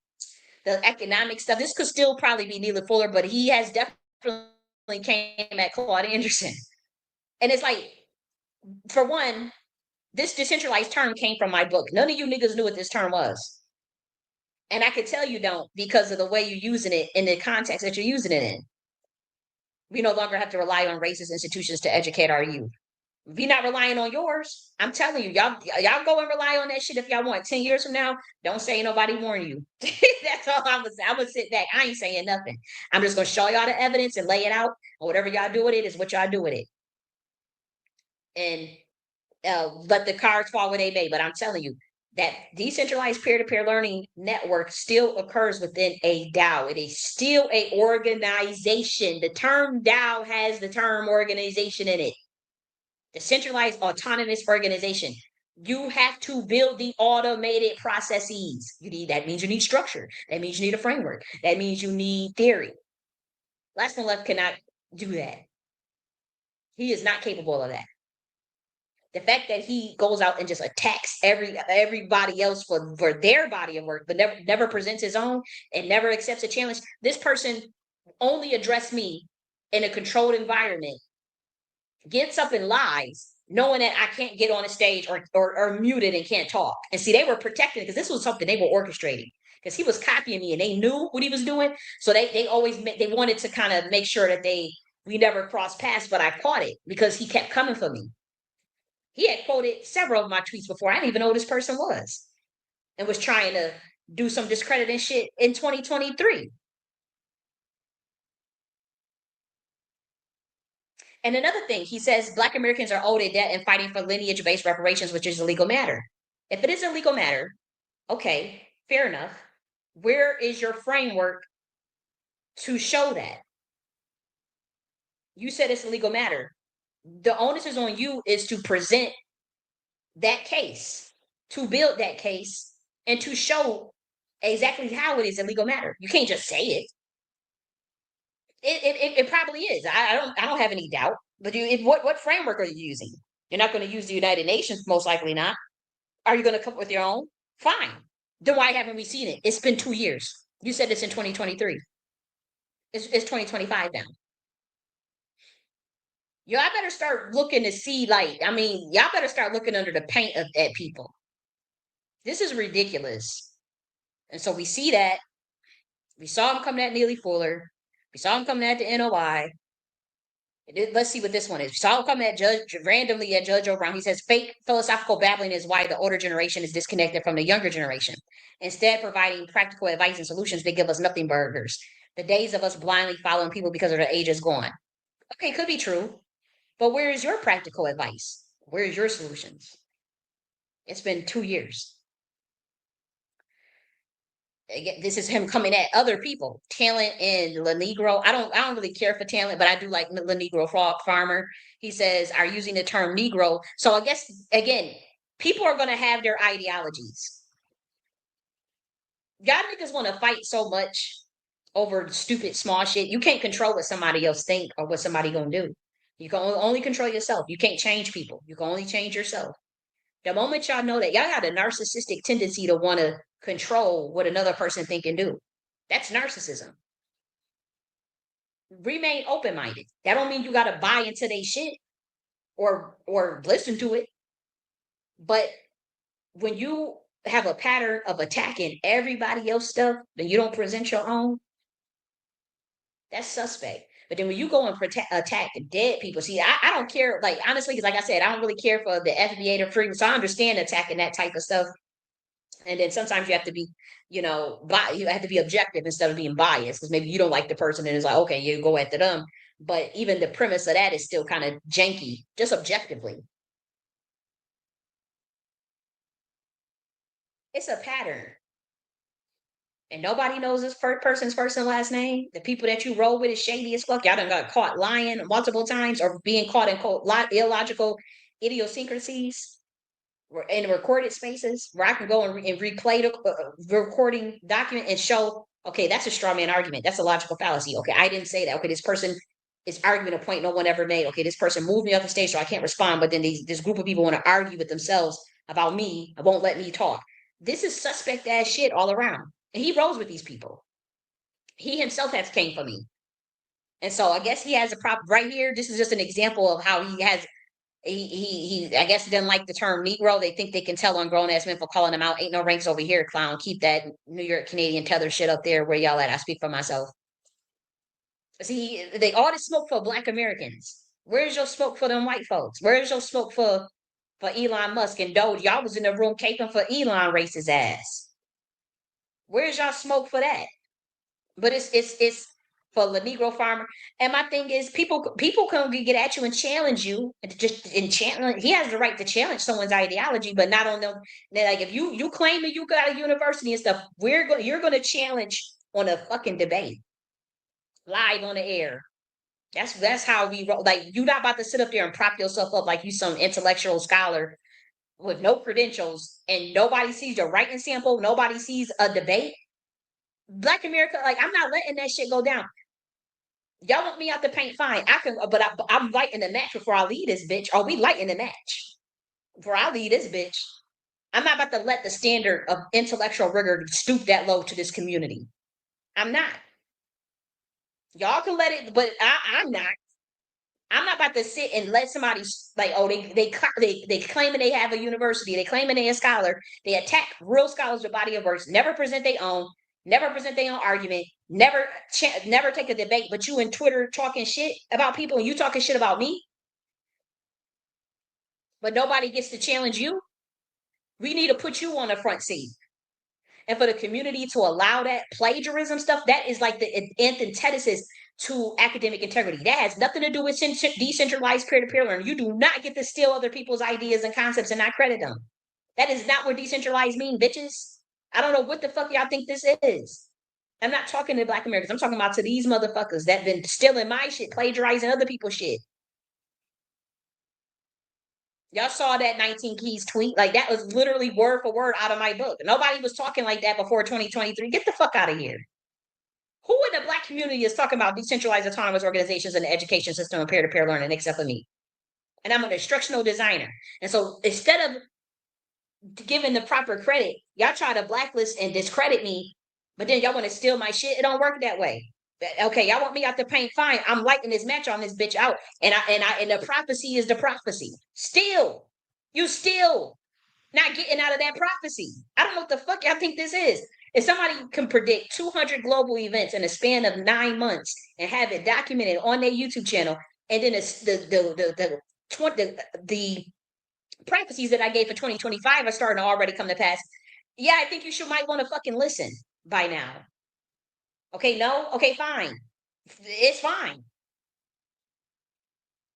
A: economic stuff. This could still probably be Neely Fuller, but he has definitely came at Claude Anderson. And it's like, for one, this decentralized term came from my book. None of you niggas knew what this term was. And I could tell you don't because of the way you're using it in the context that you're using it in. We no longer have to rely on racist institutions to educate our youth. If you're not relying on yours, I'm telling you, y'all go and rely on that shit if y'all want. 10 years from now, don't say nobody warn you. That's all I'm gonna say. I'm gonna sit back. I ain't saying nothing. I'm just gonna show y'all the evidence and lay it out. Or whatever y'all do with it is what y'all do with it. And let the cards fall where they may. But I'm telling you, that decentralized peer-to-peer learning network still occurs within a DAO. It is still a organization. The term DAO has the term organization in it. Decentralized autonomous organization. You have to build the automated processes. That means you need structure. That means you need a framework. That means you need theory. Last1 Left cannot do that. He is not capable of that. The fact that he goes out and just attacks everybody else for their body of work, but never presents his own and never accepts a challenge. This person only addressed me in a controlled environment, gets up and lies, knowing that I can't get on a stage or muted and can't talk. And see, they were protecting because this was something they were orchestrating because he was copying me and they knew what he was doing. So they always they wanted to kind of make sure that we never crossed paths, but I caught it because he kept coming for me. He had quoted several of my tweets before. I didn't even know who this person was and was trying to do some discrediting shit in 2023. And another thing, he says Black Americans are owed a debt and fighting for lineage-based reparations, which is a legal matter. If it is a legal matter, okay, fair enough. Where is your framework to show that? You said it's a legal matter. The onus is on you is to present that case, to build that case, and to show exactly how it is a legal matter. You can't just say it. It probably is. I don't have any doubt. But what framework are you using? You're not going to use the United Nations, most likely not. Are you going to come up with your own? Fine. Then why haven't we seen it? It's been 2 years. You said this in 2023. It's 2025 now. Y'all better start looking to see, like, I mean, y'all better start looking under the paint at people. This is ridiculous. And so we see that. We saw him coming at Neely Fuller. We saw him coming at the NOI. Let's see what this one is. We saw him coming at randomly at Judge O'Brien. He says fake philosophical babbling is why the older generation is disconnected from the younger generation. Instead, providing practical advice and solutions, they give us nothing burgers. The days of us blindly following people because of their age is gone. Okay, could be true. But where is your practical advice? Where is your solutions? It's been 2 years. Again, this is him coming at other people. Talent and La Negro. I don't really care for Talent, but I do like La Negro Farmer. He says are using the term Negro. So I guess again, people are gonna have their ideologies. Y'all niggas want to fight so much over stupid small shit. You can't control what somebody else think or what somebody gonna do. You can only control yourself. You can't change people. You can only change yourself. The moment y'all know that, y'all got a narcissistic tendency to want to control what another person think and do. That's narcissism. Remain open-minded. That don't mean you got to buy into their shit or listen to it. But when you have a pattern of attacking everybody else stuff, then you don't present your own. That's suspect. But then when you go and attack dead people, see, I don't care. Like honestly, because like I said, I don't really care for the FBA to free. So I understand attacking that type of stuff. And then sometimes you have to be, you have to be objective instead of being biased because maybe you don't like the person and it's like, okay, you go after them. But even the premise of that is still kind of janky, just objectively. It's a pattern. And nobody knows this person's first and last name. The people that you roll with is shady as fuck. Y'all done got caught lying multiple times or being caught in illogical idiosyncrasies in recorded spaces where I can go and replay the recording document and show, okay, that's a straw man argument. That's a logical fallacy. Okay, I didn't say that. Okay, this person is arguing a point no one ever made. Okay, this person moved me off the stage so I can't respond. But then this group of people want to argue with themselves about me. I won't let me talk. This is suspect ass shit all around. And he rolls with these people. He himself has came for me. And so I guess he has a prop right here. This is just an example of how he has he I guess he doesn't like the term Negro. They think they can tell on grown ass men for calling them out. Ain't no ranks over here, clown. Keep that New York Canadian tether shit up there where y'all at. I speak for myself. See, they all this smoke for black Americans. Where's your smoke for them white folks? Where's your smoke for Elon Musk and Doge? Y'all was in the room caping for Elon racist ass. Where's y'all smoke for that? But it's for the Negro farmer. And my thing is, people can get at you and challenge you, and just in challenge. He has the right to challenge someone's ideology, but not on them. Like if you claim that you got a university and stuff, you're going to challenge on a fucking debate live on the air. That's how we roll. Like you're not about to sit up there and prop yourself up like you some intellectual scholar with no credentials and nobody sees your writing sample, nobody sees a debate. Black America, like I'm not letting that shit go down. Y'all want me out the paint? Fine, I can, but I'm lighting the match before I leave this bitch. Are we lighting the match before I leave this bitch? I'm not about to let the standard of intellectual rigor stoop that low to this community. I'm not. Y'all can let it, but I'm not. I'm not about to sit and let somebody like, oh, they claiming they have a university, they claiming they a scholar, they attack real scholars with body of works, never present their own, never present their own argument, never take a debate, but you in Twitter talking shit about people and you talking shit about me, but nobody gets to challenge you. We need to put you on the front seat. And for the community to allow that plagiarism stuff, that is like the antithesis to academic integrity. That has nothing to do with decentralized peer-to-peer learning. You do not get to steal other people's ideas and concepts and not credit them. That is not what decentralized mean, bitches. I don't know what the fuck y'all think this is. I'm not talking to Black Americans. I'm talking about to these motherfuckers that been stealing my shit, plagiarizing other people's shit. Y'all saw that 19 Keys tweet. Like that was literally word for word out of my book. Nobody was talking like that before 2023. Get the fuck out of here. Who in the Black community is talking about decentralized autonomous organizations in the education system and peer-to-peer learning except for me? And I'm an instructional designer. And so instead of giving the proper credit, y'all try to blacklist and discredit me, but then y'all want to steal my shit. It don't work that way. Okay, y'all want me out the paint? Fine. I'm lighting this match on this bitch out. And the prophecy is the prophecy. Still, you still not getting out of that prophecy. I don't know what the fuck y'all think this is. If somebody can predict 200 global events in a span of 9 months and have it documented on their YouTube channel, and then it's the prophecies that I gave for 2025 are starting to already come to pass. Yeah, I think you should might want to fucking listen by now. Okay, no? Okay, fine. It's fine.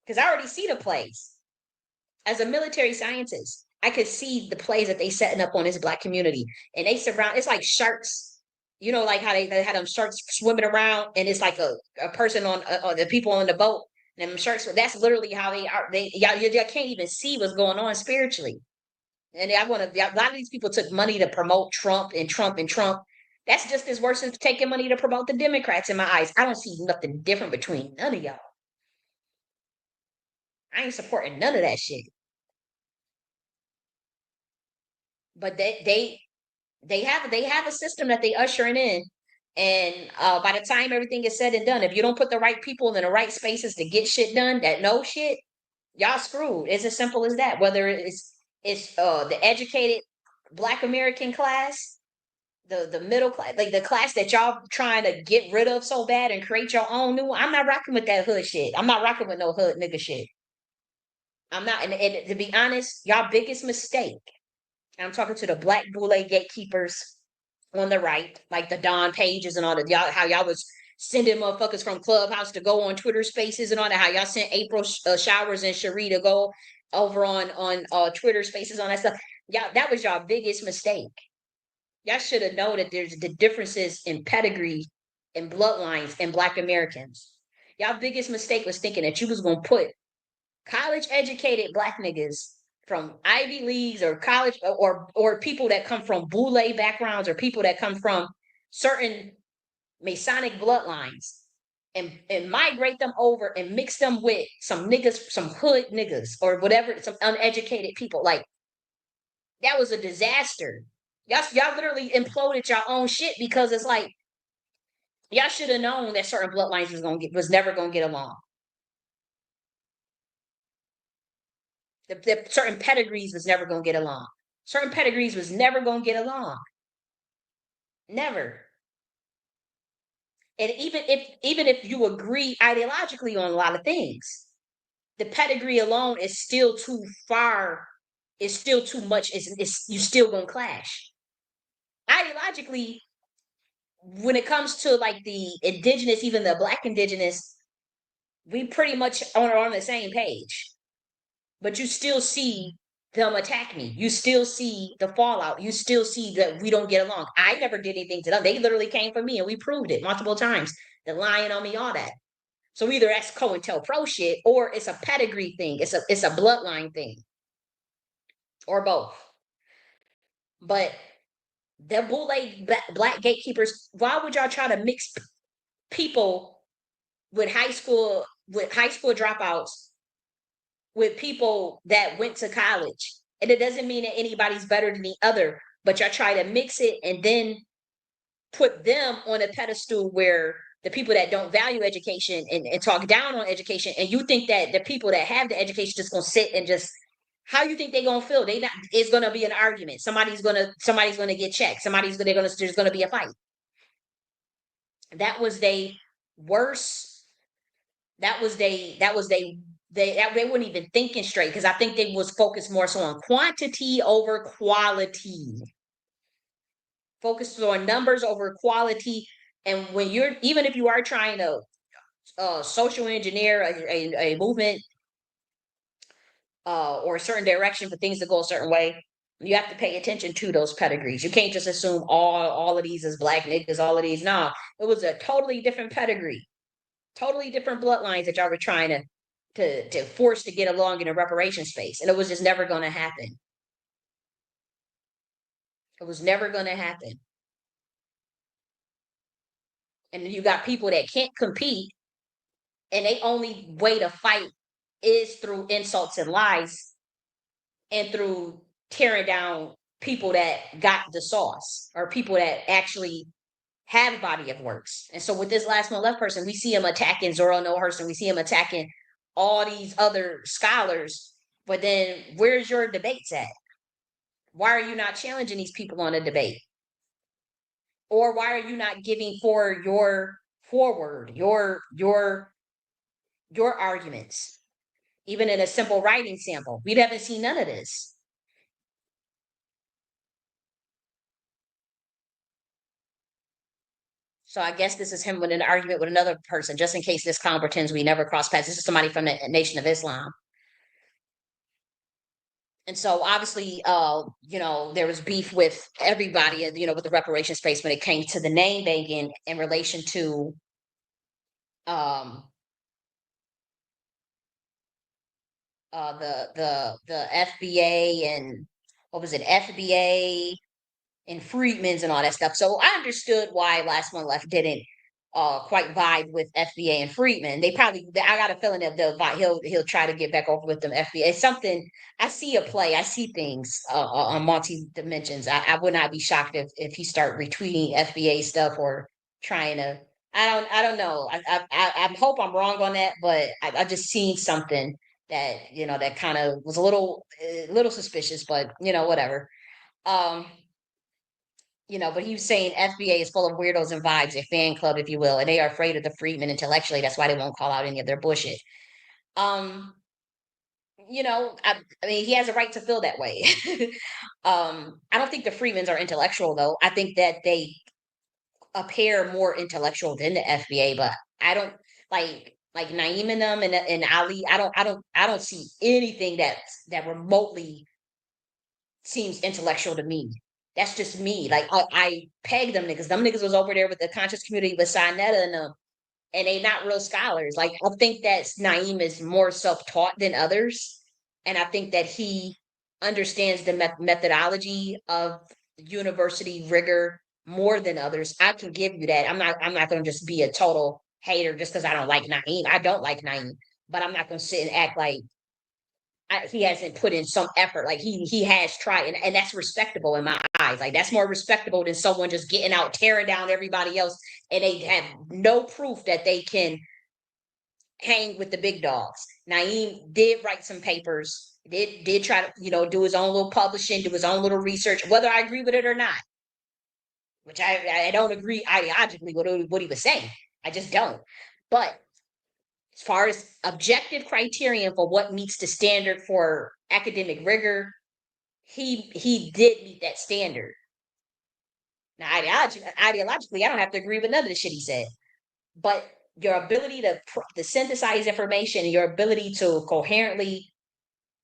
A: Because I already see the plays. As a military scientist, I could see the plays that they setting up on this Black community. And they surround, it's like sharks. You know, like how they had them sharks swimming around, and it's like a person on the people on the boat. And them sharks, that's literally how they are. Y'all can't even see what's going on spiritually. And I want to. A lot of these people took money to promote Trump and Trump and Trump. That's just as worse as taking money to promote the Democrats in my eyes. I don't see nothing different between none of y'all. I ain't supporting none of that shit. But they have a system that they ushering in, and by the time everything is said and done, if you don't put the right people in the right spaces to get shit done, that know shit, y'all screwed. It's as simple as that. Whether it's the educated Black American class, the middle class, like the class that y'all trying to get rid of so bad and create your own new one. I'm not rocking with that hood shit. I'm not rocking with no hood nigga shit. I'm not. And to be honest, y'all biggest mistake. I'm talking to the Black Boule gatekeepers on the right, like the Don Pages and all that. Y'all, how y'all was sending motherfuckers from Clubhouse to go on Twitter Spaces and all that. How y'all sent April Showers and Cherie to go over on Twitter Spaces on that stuff. Y'all, that was y'all biggest mistake. Y'all should have known that there's the differences in pedigree and bloodlines in Black Americans. Y'all biggest mistake was thinking that you was gonna put college educated Black niggas from Ivy Leagues or college or people that come from Boule backgrounds or people that come from certain Masonic bloodlines and migrate them over and mix them with some niggas, some hood niggas or whatever, some uneducated people. Like that was a disaster. Y'all literally imploded your own shit because it's like y'all should have known that certain bloodlines was never gonna get along. The certain pedigrees was never gonna get along. Certain pedigrees was never gonna get along. Never. And even if you agree ideologically on a lot of things, the pedigree alone is still too far. It's still too much. It's you still gonna clash. Ideologically, when it comes to like the indigenous, even the black indigenous, we pretty much are on the same page. But you still see them attack me. You still see the fallout. You still see that we don't get along. I never did anything to them. They literally came for me and we proved it multiple times. They're lying on me, all that. So either that's COINTELPRO shit or it's a pedigree thing. It's a bloodline thing. Or both. But the boule black gatekeepers, why would y'all try to mix people with high school dropouts with people that went to college? And it doesn't mean that anybody's better than the other, but y'all try to mix it and then put them on a pedestal where the people that don't value education and talk down on education, and you think that the people that have the education just gonna sit and just, how you think they gonna feel? They not, it's gonna be an argument. Somebody's gonna get checked. There's gonna be a fight. That was they worse. They weren't even thinking straight, because I think they was focused more so on quantity over quality, focused on numbers over quality. And when you're, even if you are trying to social engineer a movement or a certain direction for things to go a certain way, you have to pay attention to those pedigrees. You can't just assume all of these is black niggas, all of these. No, it was a totally different pedigree, totally different bloodlines that y'all were trying to force to get along in a reparation space, and it was just never going to happen. It was never going to happen. And you got people that can't compete, and they only way to fight is through insults and lies, and through tearing down people that got the sauce, or people that actually have body of works. And so with this Last One Left person, we see him attacking Zora Neale Hurston, we see him attacking all these other scholars. But then where's your debates at? Why are you not challenging these people on a debate? Or why are you not giving for your forward, your arguments, even in a simple writing sample? We haven't seen none of this. So I guess this is him with an argument with another person, just in case this clown pretends we never crossed paths. This is somebody from the Nation of Islam. And so obviously, there was beef with everybody, with the reparation space when it came to the name banking in relation to um the FBA, and what was it, FBA and Freedmen's and all that stuff. So I understood why Last One Left didn't quite vibe with FBA and Freedman. I got a feeling that he'll try to get back over with them FBA. It's something, I see a play, I see things on multi dimensions. I would not be shocked if he start retweeting FBA stuff or trying to. I don't know. I hope I'm wrong on that, but I just seen something that that kind of was a little suspicious, but whatever. Um, but he was saying FBA is full of weirdos and vibes, a fan club, if you will, and they are afraid of the freedmen intellectually. That's why they won't call out any of their bullshit. Um, I mean, he has a right to feel that way. I don't think the freedmens are intellectual, though. I think that they appear more intellectual than the FBA, but I don't like Naeem and them and Ali. I don't see anything that remotely seems intellectual to me. That's just me. Like I peg them niggas. Them niggas was over there with the conscious community with Sinetta and them, and they not real scholars. Like I think that Naeem is more self-taught than others, and I think that he understands the methodology of university rigor more than others. I can give you that. I'm not going to just be a total hater just because I don't like Naeem. I don't like Naeem, but I'm not going to sit and act like he hasn't put in some effort. Like he has tried, and that's respectable in my eyes. Like that's more respectable than someone just getting out tearing down everybody else, and they have no proof that they can hang with the big dogs. Naeem did write some papers, did try to do his own little publishing, do his own little research, whether I agree with it or not, which I don't agree ideologically with what he was saying. I just don't. But as far as objective criterion for what meets the standard for academic rigor, he did meet that standard. Now, ideologically, I don't have to agree with none of the shit he said, but your ability to synthesize information and your ability to coherently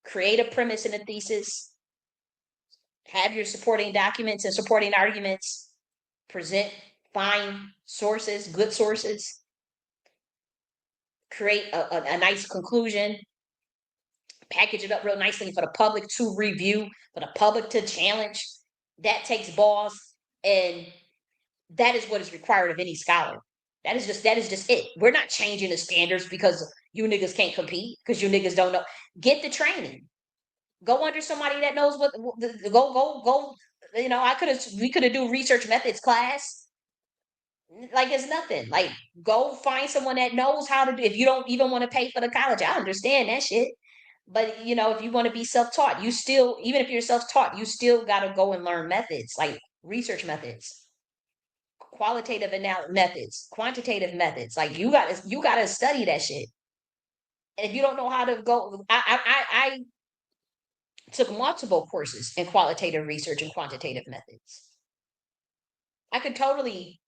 A: create a premise and a thesis, have your supporting documents and supporting arguments, present fine sources, good sources, create a nice conclusion, package it up real nicely for the public to review, for the public to challenge. That takes balls, and that is what is required of any scholar. That is just it. We're not changing the standards because you niggas can't compete, because you niggas don't know. Get the training. Go under somebody that knows go. I could have we could have do research methods class. Like it's nothing. Like go find someone that knows how to do. If you don't even want to pay for the college, I understand that shit. But if you want to be self-taught, you still, even if you're self-taught, you still got to go and learn methods, like research methods, qualitative methods, quantitative methods. Like you got to study that shit. And if you don't know how to go, I took multiple courses in qualitative research and quantitative methods. I could totally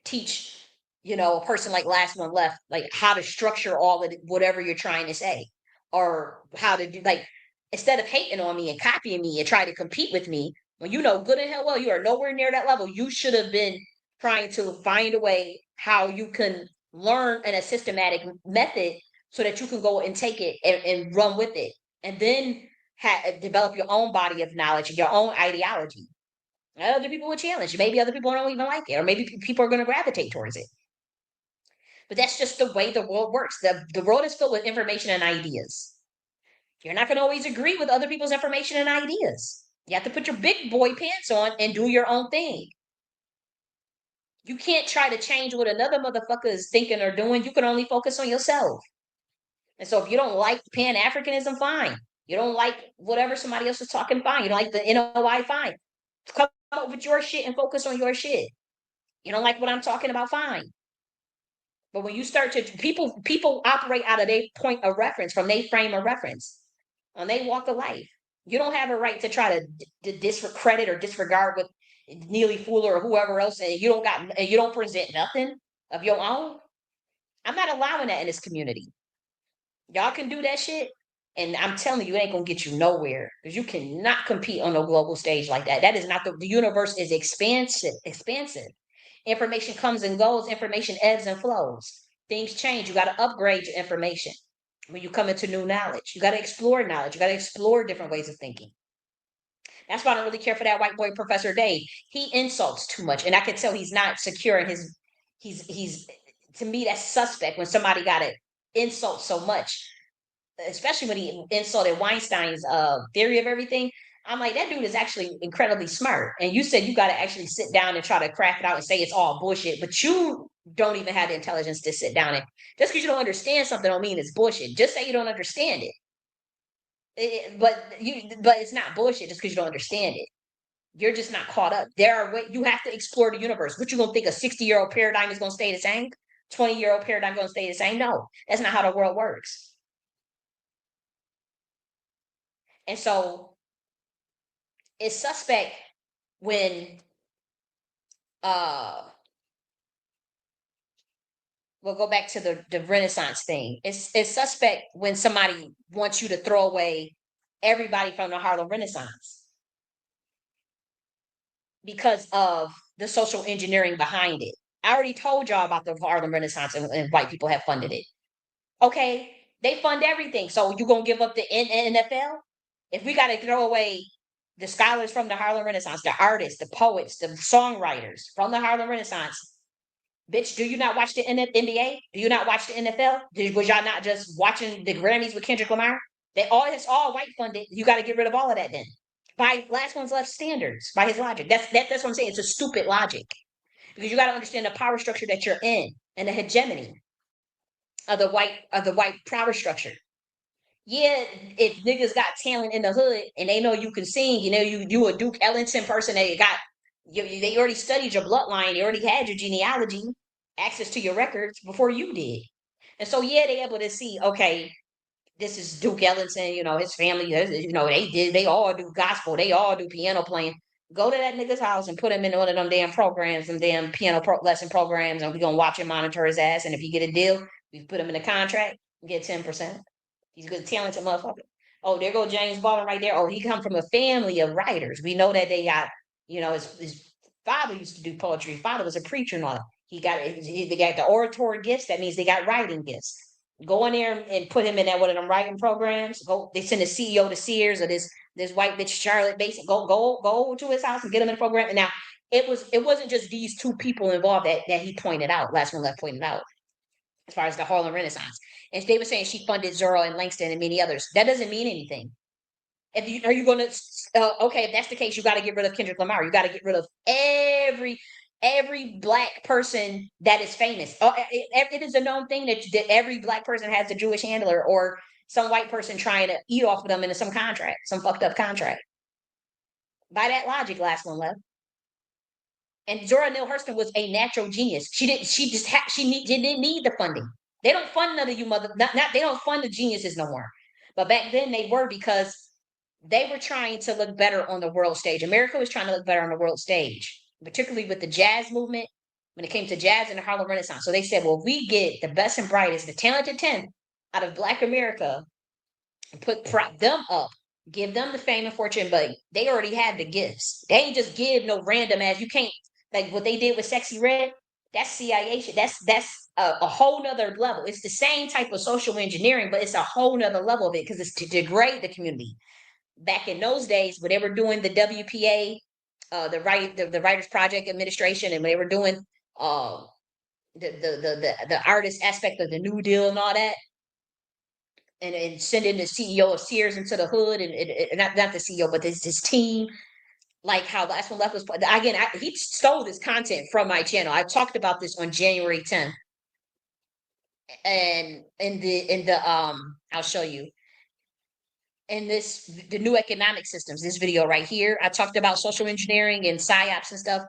A: teach, a person like Last 1 Left, like how to structure all of whatever you're trying to say, or how to do, like, instead of hating on me and copying me and try to compete with me, when you know good and hell well you are nowhere near that level, you should have been trying to find a way how you can learn in a systematic method so that you can go and take it and run with it, and then develop your own body of knowledge, your own ideology. Other people will challenge. Maybe other people don't even like it, or maybe people are going to gravitate towards it. But that's just the way the world works. The world is filled with information and ideas. You're not going to always agree with other people's information and ideas. You have to put your big boy pants on and do your own thing. You can't try to change what another motherfucker is thinking or doing. You can only focus on yourself. And so if you don't like Pan Africanism, fine. You don't like whatever somebody else is talking, fine. You don't like the NOI, fine. Come up with your shit and focus on your shit. You don't like what I'm talking about, fine. But when you start to people operate out of their point of reference, from their frame of reference, on they walk of life. You don't have a right to try to discredit or disregard what Neely Fuller or whoever else, and you don't present nothing of your own. I'm not allowing that in this community. Y'all can do that shit, and I'm telling you, it ain't gonna get you nowhere, because you cannot compete on a global stage like that. That is not the universe is expansive. Expansive. Information comes and goes. Information ebbs and flows. Things change. You got to upgrade your information when you come into new knowledge. You got to explore knowledge. You got to explore different ways of thinking. That's why I don't really care for that white boy, Professor Dave. He insults too much, and I can tell he's not secure in his. He's To me, that's suspect when somebody got to insult so much, especially when he insulted Weinstein's theory of everything. I'm like, that dude is actually incredibly smart. And you said you got to actually sit down and try to crack it out and say it's all bullshit, but you don't even have the intelligence to sit down and, just because you don't understand something don't mean it's bullshit. Just say you don't understand it. But it's not bullshit just because you don't understand it. You're just not caught up. You have to explore the universe. What you gonna think, a 60-year-old paradigm is gonna stay the same? 20-year-old paradigm gonna stay the same? No, that's not how the world works. And so it's suspect when uh we'll go back to the Renaissance thing. It's suspect when somebody wants you to throw away everybody from the Harlem Renaissance because of the social engineering behind it. I already told y'all about the Harlem Renaissance, and white people have funded it. Okay, they fund everything. So you gonna give up the NFL? If we got to throw away the scholars from the Harlem Renaissance, the artists, the poets, the songwriters from the Harlem Renaissance, bitch, do you not watch the NBA? Do you not watch the NFL? Was y'all not just watching the Grammys with Kendrick Lamar? It's all white funded. You got to get rid of all of that then. By Last 1's Left standards, by his logic. That's what I'm saying. It's a stupid logic, because you got to understand the power structure that you're in and the hegemony of the white power structure. Yeah, if niggas got talent in the hood and they know you can sing, you a Duke Ellington person, they already studied your bloodline, they already had your genealogy, access to your records before you did. And so yeah, they able to see, okay, this is Duke Ellington, his family, they all do gospel, they all do piano playing. Go to that nigga's house and put him in one of them damn programs, them damn lesson programs, and we gonna watch and monitor his ass. And if you get a deal, we put him in a contract, get 10%. He's a good, talented motherfucker. Oh, there go James Baldwin right there. Oh, he come from a family of writers. We know that they got, his father used to do poetry. His father was a preacher and all that. They got the oratory gifts. That means they got writing gifts. Go in there and put him in that one of them writing programs. Go, they send the CEO to Sears or this white bitch Charlotte Basin. Go to his house and get him in the program. And now it wasn't just these two people involved that he pointed out. Last one left pointed out as far as the Harlem Renaissance. And they were saying she funded Zora and Langston and many others. That doesn't mean anything. Are you going to okay? If that's the case, you got to get rid of Kendrick Lamar. You got to get rid of every black person that is famous. It is a known thing that every black person has a Jewish handler or some white person trying to eat off of them into some contract, some fucked up contract. By that logic, last one left. And Zora Neale Hurston was a natural genius. She didn't. She just had. She didn't need the funding. They don't fund none of you mother. Not they don't fund the geniuses no more. But back then they were because they were trying to look better on the world stage. America was trying to look better on the world stage, particularly with the jazz movement when it came to jazz and the Harlem Renaissance. So they said, well, we get the best and brightest, the talented 10 out of Black America and prop them up, give them the fame and fortune, but they already had the gifts. They ain't just give no random ass. You can't like what they did with Sexy Red. That's CIA shit. That's a whole nother level. It's the same type of social engineering, but it's a whole nother level of it because it's to degrade the community. Back in those days, when they were doing the WPA, the Writers Project Administration, and when they were doing uh, the artist aspect of the New Deal and all that, and sending the CEO of Sears into the hood, and not the CEO, but this team, like how Last One Left was again. He stole this content from my channel. I talked about this on January 10th, and in the I'll show you in the new economic systems. This video right here, I talked about social engineering and psyops and stuff.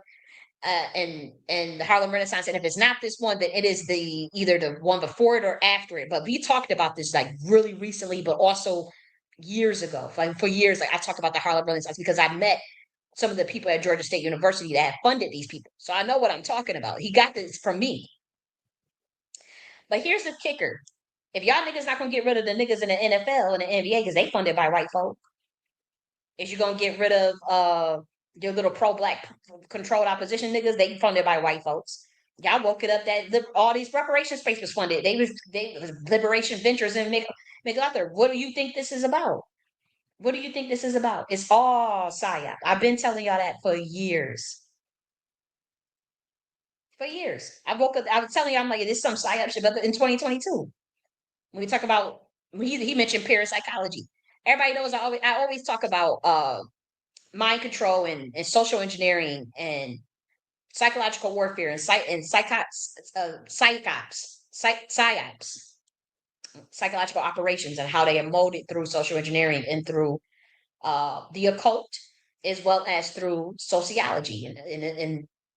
A: And the Harlem Renaissance. And if it's not this one, then it is the either the one before it or after it. But we talked about this like really recently, but also years ago. Like for years, like I talked about the Harlem Renaissance because I met some of the people at Georgia State University that have funded these people. So I know what I'm talking about. He got this from me. But here's the kicker. If y'all niggas not gonna get rid of the niggas in the NFL and the NBA because they funded by white folk, is you gonna get rid of your little pro-black controlled opposition niggas? They funded by white folks. Y'all woke it up that all these reparations space was funded. They was Liberation Ventures and MacArthur. What do you think this is about? What do you think this is about? It's all psyop. I've been telling y'all that for years. For years. I woke up, I was telling you, I'm like, this some psyop shit, but in 2022. When we talk about he mentioned parapsychology. Everybody knows I always talk about mind control and social engineering and psychological warfare and psyops, psychological operations, and how they are molded through social engineering and through the occult, as well as through sociology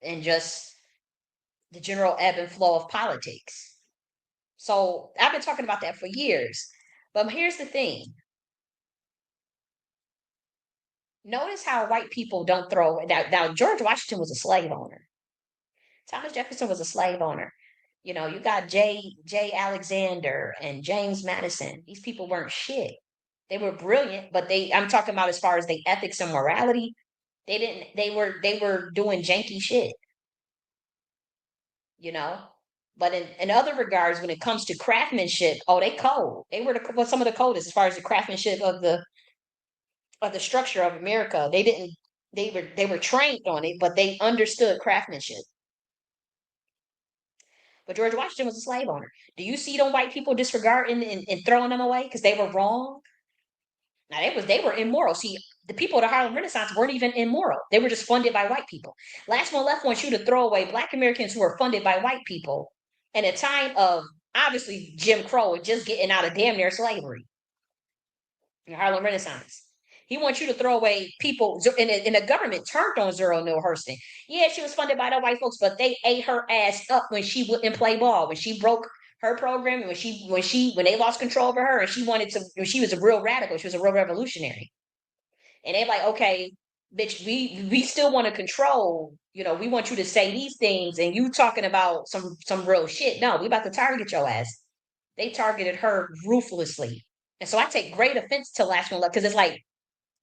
A: and just the general ebb and flow of politics. So I've been talking about that for years. But here's the thing. Notice how white people don't throw now George Washington was a slave owner. Thomas Jefferson was a slave owner. You got J. Alexander and James Madison. These people weren't shit. They were brilliant, but I'm talking about as far as the ethics and morality, they didn't they were doing janky shit, you know. But in other regards, when it comes to craftsmanship, oh, they cold. They were some of the coldest as far as the craftsmanship of the structure of America. They didn't they were trained on it, but they understood craftsmanship. But George Washington was a slave owner. Do you see them white people disregarding and throwing them away because they were wrong? Now they were immoral. See, the people of the Harlem Renaissance weren't even immoral. They were just funded by white people. Last one left wants you to throw away black Americans who were funded by white people in a time of obviously Jim Crow and just getting out of damn near slavery. The Harlem Renaissance. He wants you to throw away people, and the government turned on Zora Neale Hurston. Yeah, she was funded by the white folks, but they ate her ass up when she wouldn't play ball, when she broke her program, and when they lost control over her, and she wanted to. When she was a real radical, she was a real revolutionary, and they like, okay, bitch, we still want to control. We want you to say these things, and you talking about some real shit. No, we about to target your ass. They targeted her ruthlessly, and so I take great offense to Last One Left because it's like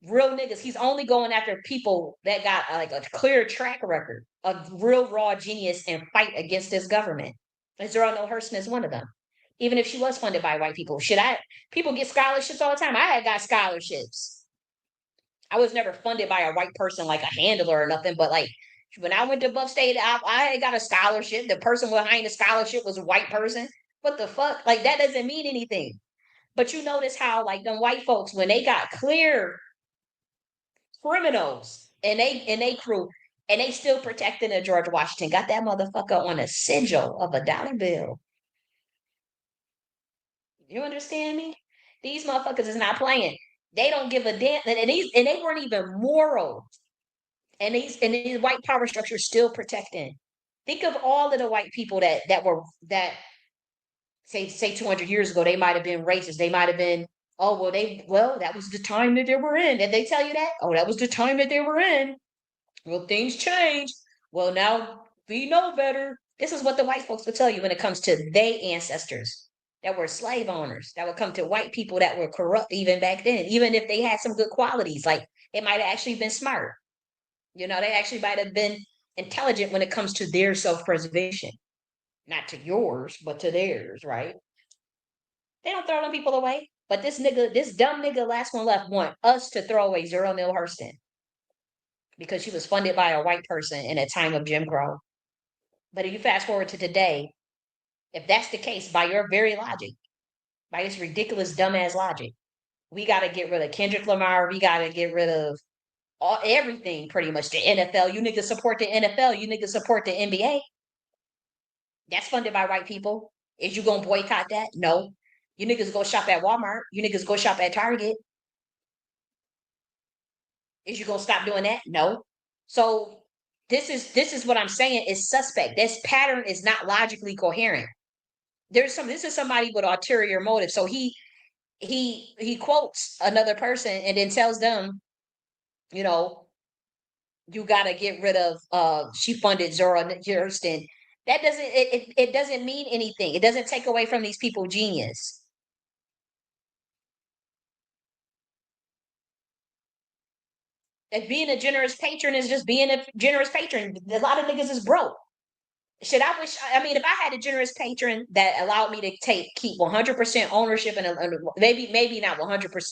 A: real niggas. He's only going after people that got like a clear track record of real raw genius and fight against this government. And Zero No Hurston is one of them. Even if she was funded by white people, should I? People get scholarships all the time. I had got scholarships. I was never funded by a white person like a handler or nothing, but like when I went to Buff State, I got a scholarship. The person behind the scholarship was a white person. What the fuck? Like that doesn't mean anything. But you notice how like them white folks when they got clear criminals and they crew and they still protecting a George Washington, got that motherfucker on a sigil of a dollar bill. You understand me? These motherfuckers is not playing. They don't give a damn, and they weren't even moral. And these white power structures still protecting. Think of all of the white people that say 200 years ago they might have been racist. They might have been that was the time that they were in. Did they tell you that? Oh, that was the time that they were in. Well, things change. Well, now we know better. This is what the white folks will tell you when it comes to their ancestors that were slave owners, that would come to white people that were corrupt even back then, even if they had some good qualities. Like it might have actually been smart. They actually might have been intelligent when it comes to their self preservation, not to yours, but to theirs, right? They don't throw them people away. But this dumb nigga, Last One Left, want us to throw away Zero Neale Hurston because she was funded by a white person in a time of Jim Crow. But if you fast forward to today, if that's the case, by your very logic, by this ridiculous dumbass logic, we got to get rid of Kendrick Lamar. We got to get rid of everything pretty much. The NFL, you niggas support the NFL. You niggas support the NBA. That's funded by white people. Is you gonna boycott that? No. You niggas go shop at Walmart. You niggas go shop at Target. Is you gonna stop doing that? No. So this is what I'm saying is suspect. This pattern is not logically coherent. This is somebody with ulterior motive. So he quotes another person and then tells them, you know, you gotta get rid of she funded Zora Hurston. That it doesn't mean anything. It doesn't take away from these people genius. If being a generous patron is just being a generous patron, a lot of niggas is broke. Should I wish? I mean, if I had a generous patron that allowed me to keep 100% ownership and maybe not 100%,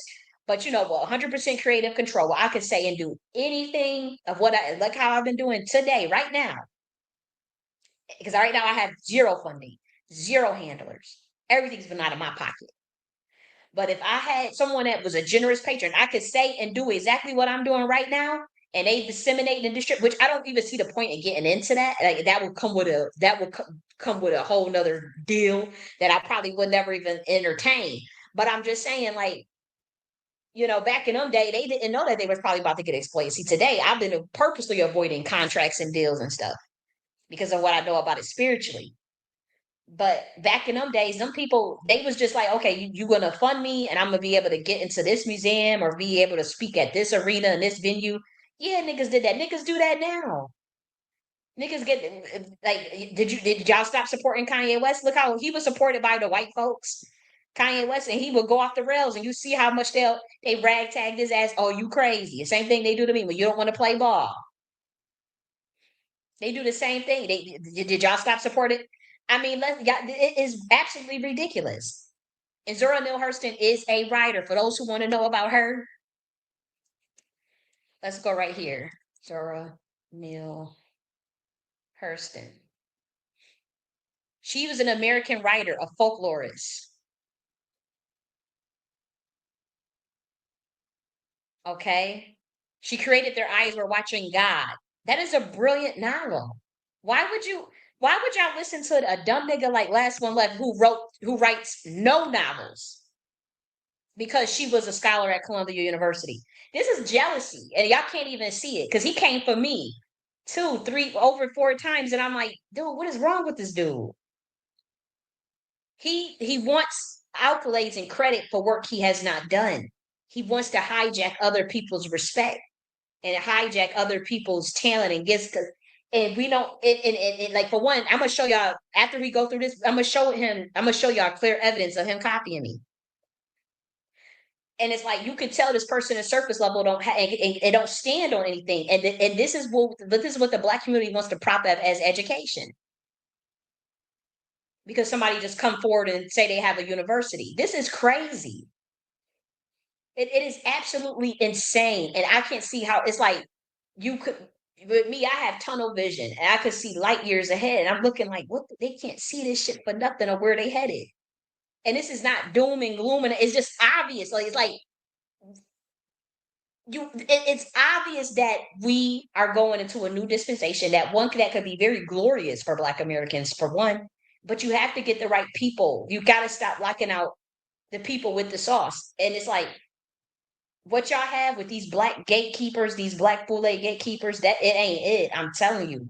A: but 100% creative control, where I could say and do anything of what I like how I've been doing today, right now. Because right now I have zero funding, zero handlers. Everything's been out of my pocket. But if I had someone that was a generous patron, I could say and do exactly what I'm doing right now, and they disseminate and distribute. Which I don't even see the point in getting into that. Like that would come with a whole nother deal that I probably would never even entertain. But I'm just saying, like back in them day, they didn't know that they was probably about to get exploited. See, today I've been purposely avoiding contracts and deals and stuff because of what I know about it spiritually. But back in them days, them people, they was just like, okay, you gonna fund me and I'm gonna be able to get into this museum or be able to speak at this arena and this venue. Yeah, niggas did that. Niggas do that now. Niggas get like, did y'all stop supporting Kanye West? Look how he was supported by the white folks. Kanye West, and he would go off the rails, and you see how much they ragtagged his ass. Oh, you crazy? The same thing they do to me when you don't want to play ball. They do the same thing. Did y'all stop supporting? I mean, it is absolutely ridiculous. And Zora Neale Hurston is a writer. For those who want to know about her, let's go right here. Zora Neale Hurston. She was an American writer, a folklorist. Okay. She created Their Eyes Were Watching God. That is a brilliant novel. Why would y'all listen to a dumb nigga like Last One Left who writes no novels because she was a scholar at Columbia University? This is jealousy, and y'all can't even see it because he came for me two, three, over four times, and I'm like, dude, what is wrong with this dude? He wants accolades and credit for work he has not done. He wants to hijack other people's respect. and hijack other people's talent and gifts. And we don't, like, for one, I'm gonna show y'all after we go through this. I'm gonna show y'all clear evidence of him copying me. And it's like you could tell this person at surface level and don't stand on anything. And this is what the Black community wants to prop up as education, because somebody just come forward and say they have a university. This is crazy. It is absolutely insane, and I can't see how it's like you could. With me, I have tunnel vision, and I could see light years ahead. And I'm looking like, what? They can't see this shit for nothing or where they headed. And this is not doom and gloom, and it's just obvious. Like it's like it's obvious that we are going into a new dispensation, that could be very glorious for Black Americans, for one. But you have to get the right people. You got to stop locking out the people with the sauce. And it's like what y'all have with these Black gatekeepers, these Black Boule gatekeepers, that it ain't it. I'm telling you.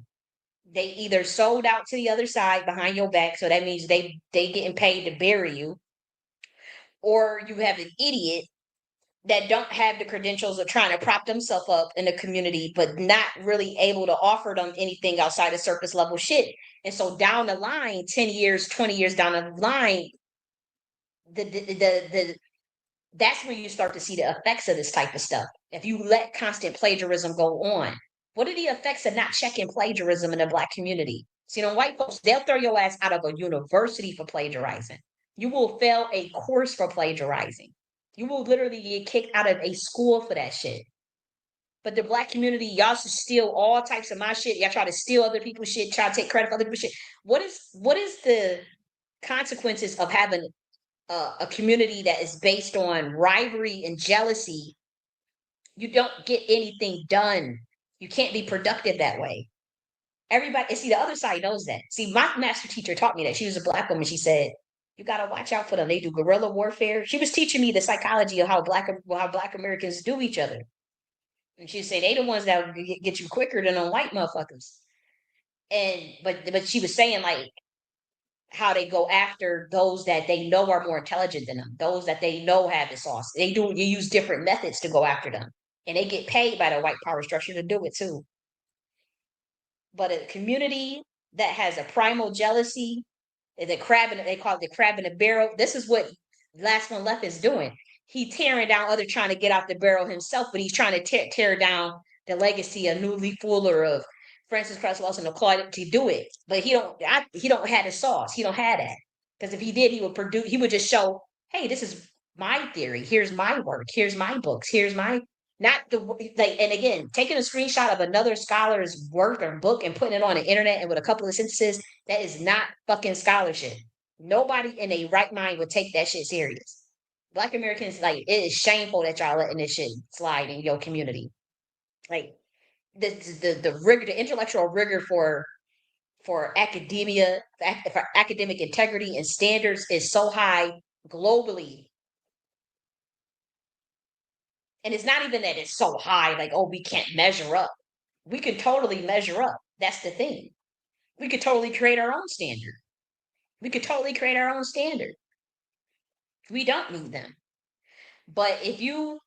A: They either sold out to the other side behind your back, so that means they getting paid to bury you, or you have an idiot that don't have the credentials of trying to prop themselves up in the community, but not really able to offer them anything outside of surface level shit. And so down the line, 10 years, 20 years down the line, the that's where you start to see the effects of this type of stuff. If you let constant plagiarism go on, what are the effects of not checking plagiarism in the Black community? See, them white folks, they'll throw your ass out of a university for plagiarizing. You will fail a course for plagiarizing. You will literally get kicked out of a school for that shit. But the Black community, y'all should steal all types of my shit. Y'all try to steal other people's shit, try to take credit for other people's shit. What is the consequences of having a community that is based on rivalry and jealousy? You don't get anything done. You can't be productive that way. Everybody, see, the other side knows that. See, my master teacher taught me that. She was a Black woman. She said, "You gotta watch out for them. They do guerrilla warfare." She was teaching me the psychology of how Black Americans do each other. And she said they the ones that get you quicker than on white motherfuckers. And but she was saying like how they go after those that they know are more intelligent than them, those that they know have the sauce. You use different methods to go after them, and they get paid by the white power structure to do it too. But a community that has a primal jealousy, they call it the crab in the barrel. This is what Last One Left is doing. He tearing down other, trying to get out the barrel himself, but he's trying to tear down the legacy of Newly Fuller, of Francis Cress Wilson, of Claude, to do it. But he don't have the sauce. He don't have that. Because if he did, he would just show, hey, this is my theory. Here's my work. Here's my books. Here's my not the like. And again, taking a screenshot of another scholar's work or book and putting it on the internet and with a couple of sentences, that is not fucking scholarship. Nobody in a right mind would take that shit serious. Black Americans, like, it is shameful that y'all letting this shit slide in your community. Like the rigor, the intellectual rigor for academia, for academic integrity and standards is so high globally. And it's not even that it's so high, like, oh, we can't measure up. We can totally measure up. That's the thing. We could totally create our own standard. We could totally create our own standard. We don't need them. But if you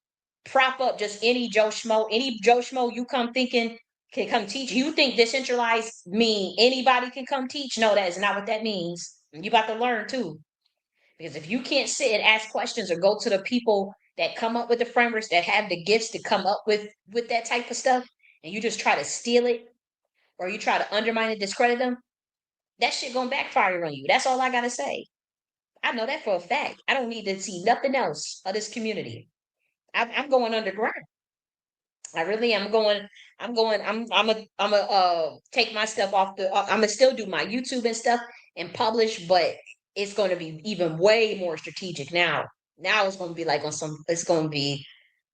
A: prop up just any Joe Schmo you come thinking can come teach, you think decentralized mean anybody can come teach? No, that is not what that means. You about to learn too. Because if you can't sit and ask questions or go to the people that come up with the frameworks, that have the gifts to come up with that type of stuff, and you just try to steal it, or you try to undermine and discredit them, that shit gonna backfire on you. That's all I gotta say. I know that for a fact. I don't need to see nothing else of this community. I'm going underground. I really am going. I'm a take my stuff off the. I'm gonna still do my YouTube and stuff and publish, but it's going to be even way more strategic now. Now it's going to be like on some. It's going to be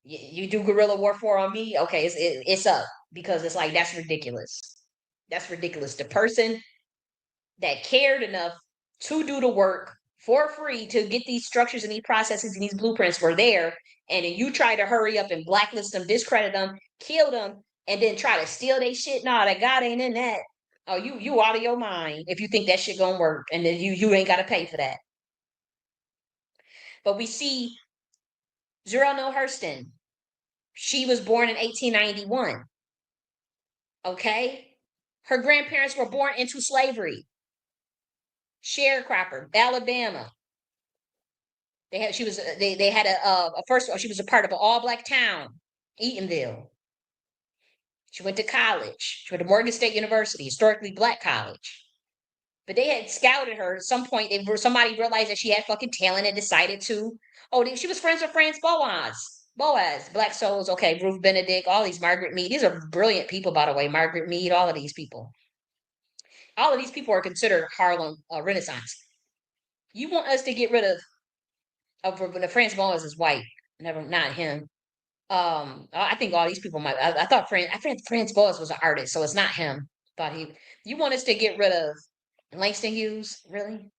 A: you do guerrilla warfare on me. Okay, it's up, because it's like that's ridiculous. That's ridiculous. The person that cared enough to do the work for free to get these structures and these processes and these blueprints were there, and then you try to hurry up and blacklist them, discredit them, kill them, and then try to steal their shit. Nah, that God ain't in that. Oh, you out of your mind if you think that shit gonna work, and then you ain't gotta pay for that. But we see Zero No Hurston. She was born in 1891. Okay? Her grandparents were born into slavery. Sharecropper, Alabama. They had a first she was a part of an all black town, Eatonville. She went to college. She went to Morgan State University, historically black college. But they had scouted her at some point. Somebody realized that she had fucking talent and decided to. Oh, she was friends with France Boas. Boaz, Black Souls, okay, Ruth Benedict, all these Margaret Mead. These are brilliant people, by the way. Margaret Mead, all of these people. All of these people are considered Harlem Renaissance. You want us to get rid of the France Boas is white, never not him. I think all these people might. I thought Franz Boas was an artist, so it's not him. Thought he. You want us to get rid of Langston Hughes? Really?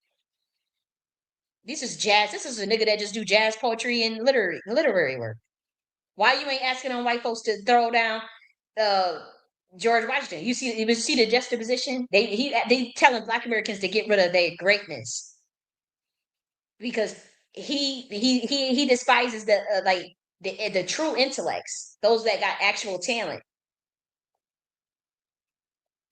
A: This is jazz. This is a nigga that just do jazz poetry and literary work. Why you ain't asking on white folks to throw down uh George Washington? You see the juxtaposition. They telling Black Americans to get rid of their greatness because he despises the like the true intellects, those that got actual talent.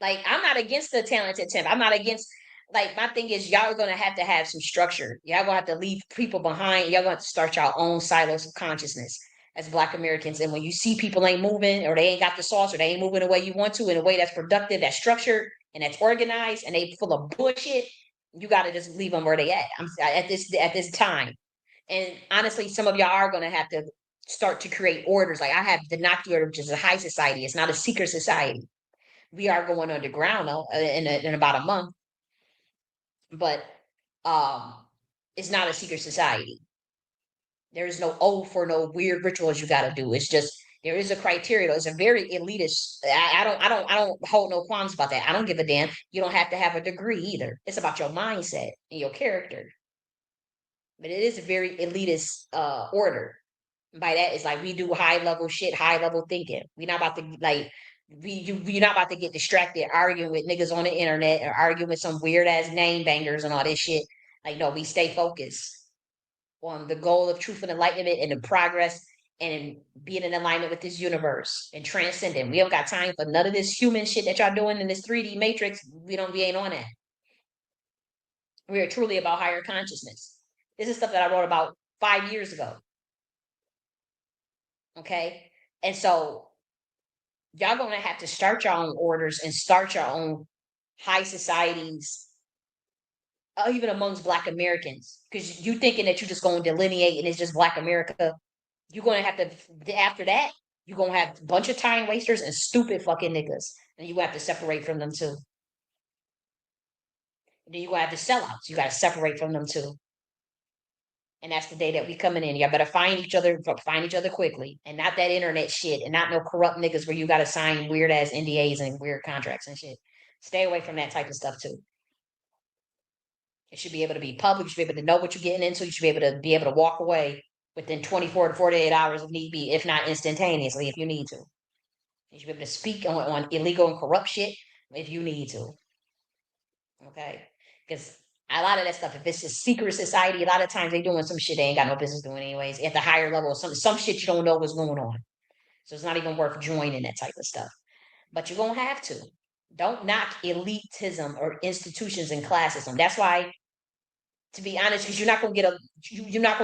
A: Like I'm not against the talented temp. I'm not against like my thing is y'all are gonna have to have some structure. Y'all gonna have to leave people behind. Y'all gonna have to start your own silos of consciousness as Black Americans. And when you see people ain't moving or they ain't got the sauce or they ain't moving the way you want to in a way that's productive, that's structured, and that's organized, and they full of bullshit, you gotta just leave them where they at. I'm at this time. And honestly, some of y'all are gonna have to start to create orders. Like I have the Naki order, which is a high society. It's not a secret society. We are going underground though in about a month, but um, it's not a secret society. There is no for no weird rituals you got to do. It's just there is a criteria. It's a very elitist. I don't hold no qualms about that. I don't give a damn. You don't have to have a degree either. It's about your mindset and your character. But it is a very elitist order. By that it's like we do high level shit, high level thinking. We're not about to like you're not about to get distracted arguing with niggas on the internet or arguing with some weird ass name bangers and all this shit. Like no, we stay focused on the goal of truth and enlightenment and the progress and being in alignment with this universe and transcending. We don't got time for none of this human shit that y'all doing in this 3D matrix. We ain't on that. We are truly about higher consciousness. This is stuff that I wrote about 5 years ago. Okay. And so y'all gonna have to start your own orders and start your own high societies, even amongst Black Americans, because you thinking that you're just going to delineate and it's just Black America. You're gonna have to after that. You're gonna have a bunch of time wasters and stupid fucking niggas, and you have to separate from them too. And then you gonna have the sellouts. You gotta separate from them too. And that's the day that we coming in. Y'all better find each other quickly, and not that internet shit, and not no corrupt niggas where you got to sign weird ass NDAs and weird contracts and shit. Stay away from that type of stuff too. It should be able to be public. You should be able to know what you're getting into. You should be able to walk away within 24 to 48 hours if need be, if not instantaneously, if you need to. You should be able to speak on illegal and corrupt shit if you need to. Okay, because a lot of that stuff, if it's a secret society, a lot of times they doing some shit they ain't got no business doing anyways. At the higher level, some shit you don't know what's going on, so it's not even worth joining that type of stuff. But you're gonna have to. Don't knock elitism or institutions and classism. That's why, to be honest, because you're not gonna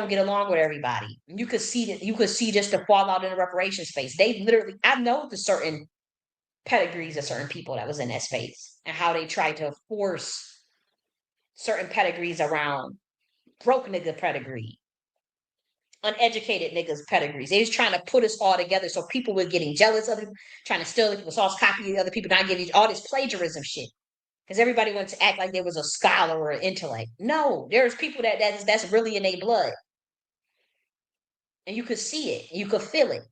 A: get along with everybody. You could see that you could see just the fallout in the reparation space. They literally, I know the certain pedigrees of certain people that was in that space and how they tried to force certain pedigrees around broke nigga pedigree, uneducated niggas pedigrees. They was trying to put us all together so people were getting jealous of them, trying to steal people's sauce, copy other people, not give you all this plagiarism shit. Because everybody wants to act like there was a scholar or an intellect. No, there's people that's really in their blood. And you could see it, you could feel it.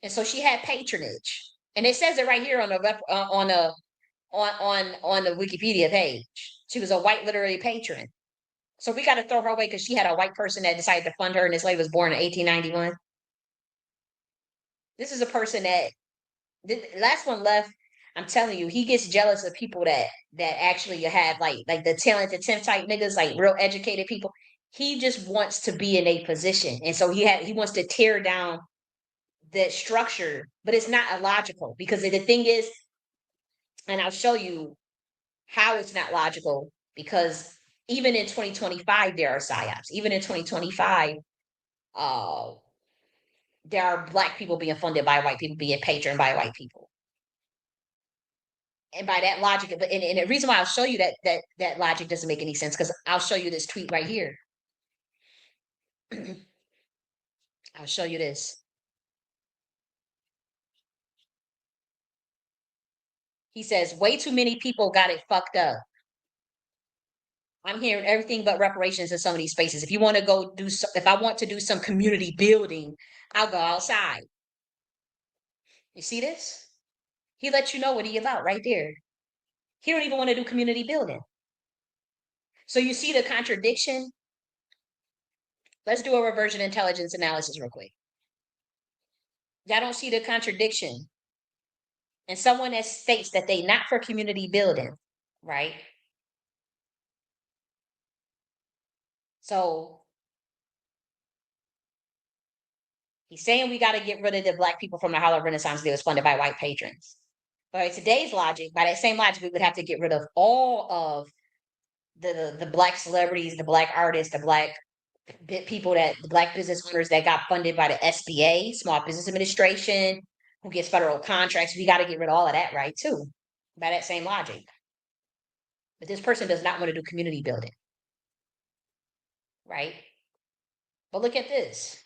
A: And so she had patronage. And it says it right here on the Wikipedia page. She was a white literary patron. So we got to throw her away because she had a white person that decided to fund her, and this lady was born in 1891. This is a person that the last one left. I'm telling you, he gets jealous of people that actually have like the talented temp type niggas, like real educated people. He just wants to be in a position, and so he wants to tear down that structure, but it's not illogical because the thing is, and I'll show you how it's not logical because even in 2025 there are psyops. Even in 2025, uh, there are black people being funded by white people, being patroned by white people. And by that logic, and the reason why I'll show you that logic doesn't make any sense because I'll show you this tweet right here. I'll show you this. He says, way too many people got it fucked up. I'm hearing everything but reparations in some of these spaces. If you want to go do, if I want to do some community building, I'll go outside. You see this? He lets you know what he about right there. He don't even want to do community building. So you see the contradiction? Let's do a reversion intelligence analysis real quick. Y'all don't see the contradiction. And someone that states that they not for community building, right? So he's saying we got to get rid of the black people from the Harlem Renaissance that was funded by white patrons. By today's logic, by that same logic, we would have to get rid of all of the black celebrities, the black artists, the black people that the black business owners that got funded by the SBA, Small Business Administration, who gets federal contracts. We got to get rid of all of that, right? Too, by that same logic. But this person does not want to do community building, right? But look at this.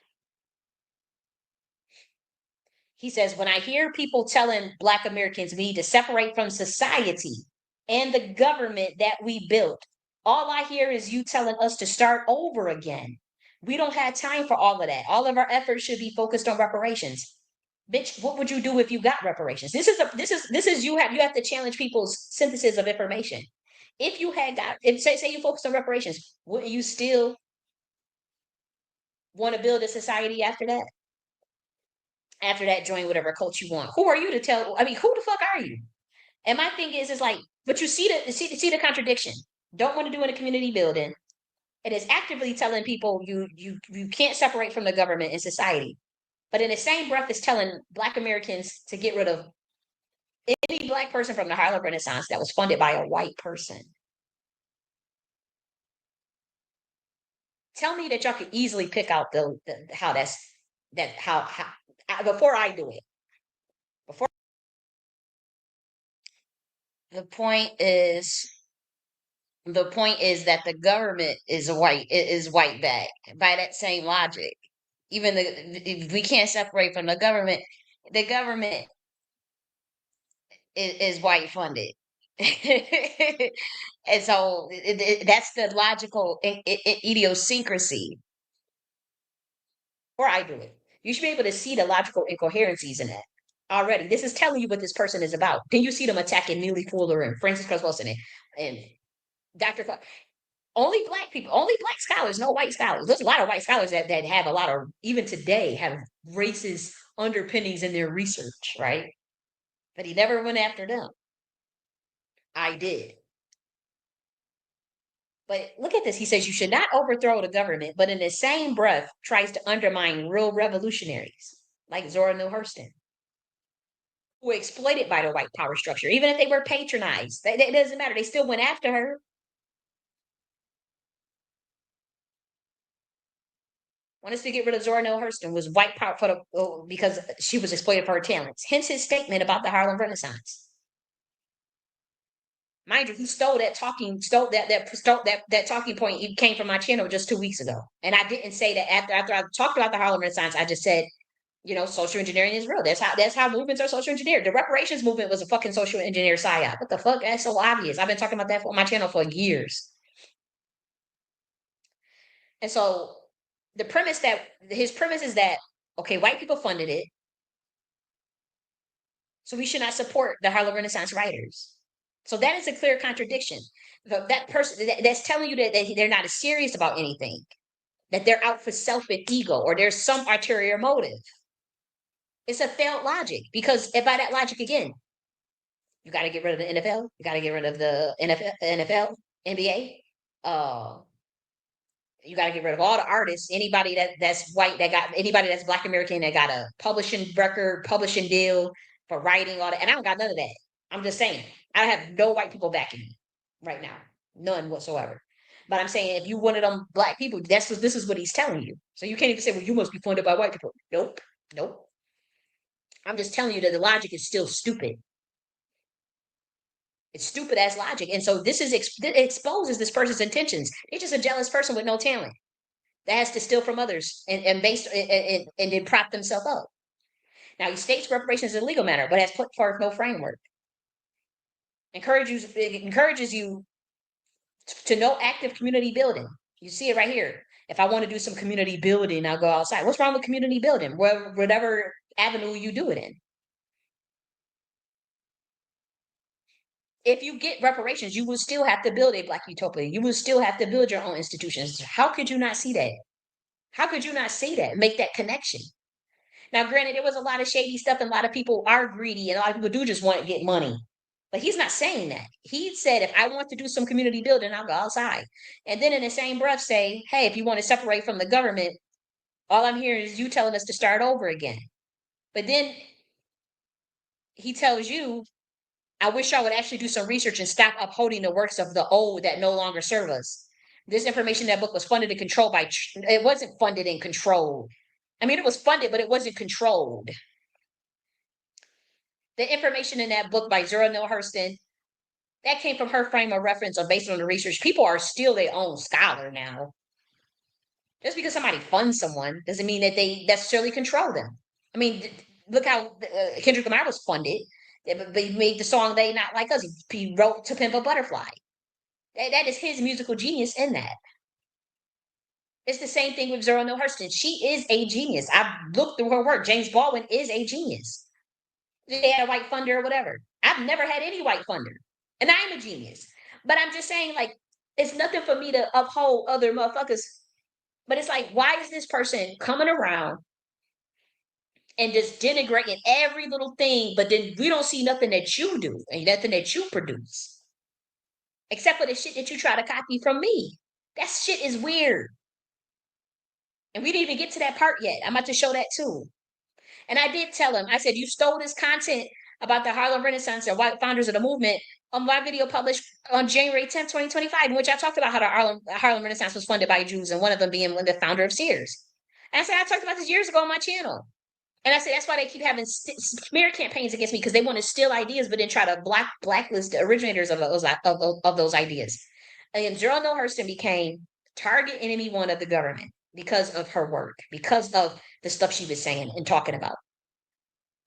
A: He says, when I hear people telling Black Americans we need to separate from society and the government that we built, all I hear is you telling us to start over again. We don't have time for all of that. All of our efforts should be focused on reparations. Bitch, what would you do if you got reparations? This is you have to challenge people's synthesis of information. If you had got if say you focused on reparations, wouldn't you still want to build a society after that? After that, join whatever cult you want. Who are you to tell? I mean, who the fuck are you? And my thing is like, but you see the contradiction. Don't want to do in a community building. It is actively telling people you can't separate from the government and society. But in the same breath, it's telling Black Americans to get rid of any Black person from the Harlem Renaissance that was funded by a white person. Tell me that y'all could easily pick out the how that's that how before I do it. Before the point is the point is that the government is white back by that same logic. Even if we can't separate from the government is white funded. And so that's the logical idiosyncrasy. Or I do it. You should be able to see the logical incoherencies in that already. This is telling you what this person is about. Then you see them attacking Neely Fuller and Francis Cress Wilson and Dr. Only black people, only black scholars, no white scholars. There's a lot of white scholars that have a lot of, even today, have racist underpinnings in their research, right? But he never went after them. I did. But look at this. He says you should not overthrow the government, but in the same breath tries to undermine real revolutionaries like Zora Neale Hurston, who were exploited by the white power structure, even if they were patronized. It doesn't matter. They still went after her. Want us to get rid of Zora Neale Hurston was white power for because she was exploited for her talents. Hence his statement about the Harlem Renaissance. Mind you, he stole that talking point. It came from my channel just 2 weeks ago, and I didn't say that after I talked about the Harlem Renaissance. I just said, social engineering is real. That's how movements are social engineered. The reparations movement was a fucking social engineer psyop. What the fuck? That's so obvious. I've been talking about that on my channel for years. And so his premise is that okay, white people funded it, so we should not support the Harlem Renaissance writers. So that is a clear contradiction. That person that's telling you that they're not as serious about anything, that they're out for self and ego, or there's some ulterior motive. It's a failed logic because by that logic again, you got to get rid of the NFL. You got to get rid of the NFL, NBA. Uh, You got to get rid of all the artists, anybody that's white that got anybody that's Black American that got a publishing record, publishing deal for writing all that. And I don't got none of that. I'm just saying, I have no white people backing me right now, none whatsoever. But I'm saying if you one of them black people, that's what this is what he's telling you. So you can't even say, well, you must be funded by white people. Nope, nope. I'm just telling you that the logic is still stupid. It's stupid as logic. And so this is it exposes this person's intentions. They're just a jealous person with no talent that has to steal from others and then prop themselves up. Now he states reparations is a legal matter, but has put forth no framework. Encourages you to no active community building. You see it right here. If I want to do some community building, I'll go outside. What's wrong with community building? Whatever avenue you do it in. If you get reparations, you will still have to build a Black utopia. You will still have to build your own institutions. How could you not see that? How could you not see that? Make that connection. Now, granted, there was a lot of shady stuff, and a lot of people are greedy, and a lot of people do just want to get money. But he's not saying that. He said, if I want to do some community building, I'll go outside. And then in the same breath, say, hey, if you want to separate from the government, all I'm hearing is you telling us to start over again. But then he tells you, I wish I would actually do some research and stop upholding the works of the old that no longer serve us. This information, that book was funded and controlled by, it wasn't funded and controlled. I mean, it was funded, but it wasn't controlled. The information in that book by Zora Neale Hurston, that came from her frame of reference or based on the research. People are still their own scholar now. Just because somebody funds someone doesn't mean that they necessarily control them. I mean, look how Kendrick Lamar was funded. They made the song "They Not Like Us." He wrote "To Pimp a Butterfly." That is his musical genius in that. It's the same thing with Zora Neale Hurston. She is a genius. I've looked through her work. James Baldwin is a genius. They had a white funder or whatever. I've never had any white funder, and I'm a genius. But I'm just saying, like, it's nothing for me to uphold other motherfuckers. But it's like, why is this person coming around and just denigrating every little thing, but then we don't see nothing that you do and nothing that you produce, except for the shit that you try to copy from me. That shit is weird. And we didn't even get to that part yet. I'm about to show that too. And I did tell him, I said, you stole this content about the Harlem Renaissance and white founders of the movement on my video published on January 10th, 2025, in which I talked about how the Harlem Renaissance was funded by Jews and one of them being the founder of Sears. And I said, I talked about this years ago on my channel. And I said, that's why they keep having smear campaigns against me, because they want to steal ideas, but then try to blacklist the originators of those ideas. And Zora Neale Hurston became target enemy one of the government because of her work, because of the stuff she was saying and talking about.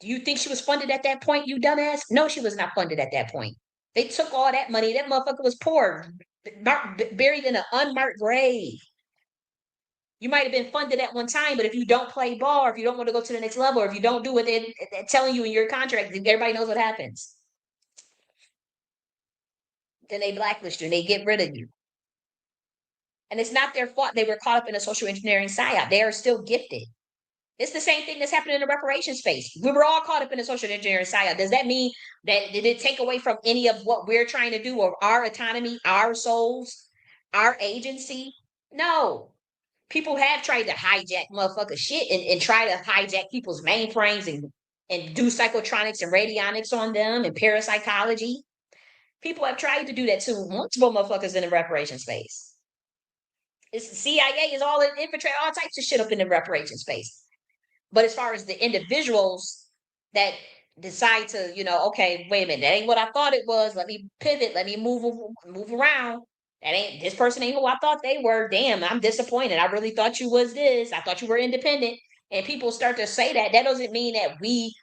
A: Do you think she was funded at that point, you dumbass? No, she was not funded at that point. They took all that money. That motherfucker was poor, buried in an unmarked grave. You might have been funded at one time, but if you don't play ball, or if you don't want to go to the next level, or if you don't do what they're telling you in your contract, everybody knows what happens. Then they blacklist you and they get rid of you. And it's not their fault they were caught up in a social engineering psyop. They are still gifted. It's the same thing that's happening in the reparations space. We were all caught up in a social engineering psyop. Does that mean that did it take away from any of what we're trying to do, or our autonomy, our souls, our agency? No. People have tried to hijack motherfucker shit and try to hijack people's mainframes and do psychotronics and radionics on them and parapsychology. People have tried to do that to multiple motherfuckers in the reparation space. It's the CIA is all infiltrate all types of shit up in the reparation space. But as far as the individuals that decide to, okay, wait a minute, that ain't what I thought it was. Let me pivot. Let me move around. This person ain't who I thought they were. Damn, I'm disappointed. I really thought you was this. I thought you were independent. And people start to say that. That doesn't mean that we,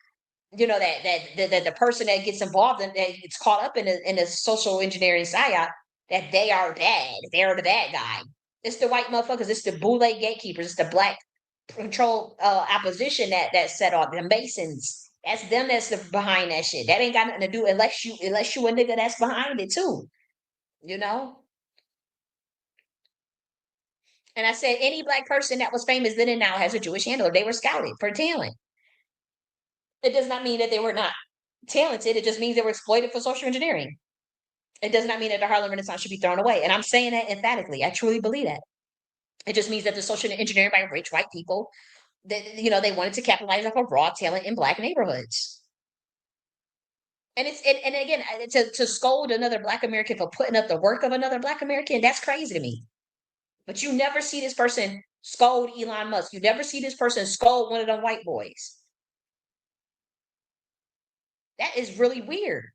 A: that the person that gets involved and that gets caught up in a social engineering psyop, that they are bad. They are the bad guy. It's the white motherfuckers. It's the boule gatekeepers. It's the black control opposition that set off the Masons. That's them that's behind that shit. That ain't got nothing to do unless you a nigga that's behind it too. You know? And I said any black person that was famous then and now has a Jewish handler. They were scouted for talent. It does not mean that they were not talented. It just means they were exploited for social engineering. It does not mean that the Harlem Renaissance should be thrown away. And I'm saying that emphatically. I truly believe that. It just means that the social engineering by rich white people that they wanted to capitalize off of raw talent in black neighborhoods. And and again, to scold another black American for putting up the work of another black American, that's crazy to me. But you never see this person scold Elon Musk. You never see this person scold one of them white boys. That is really weird.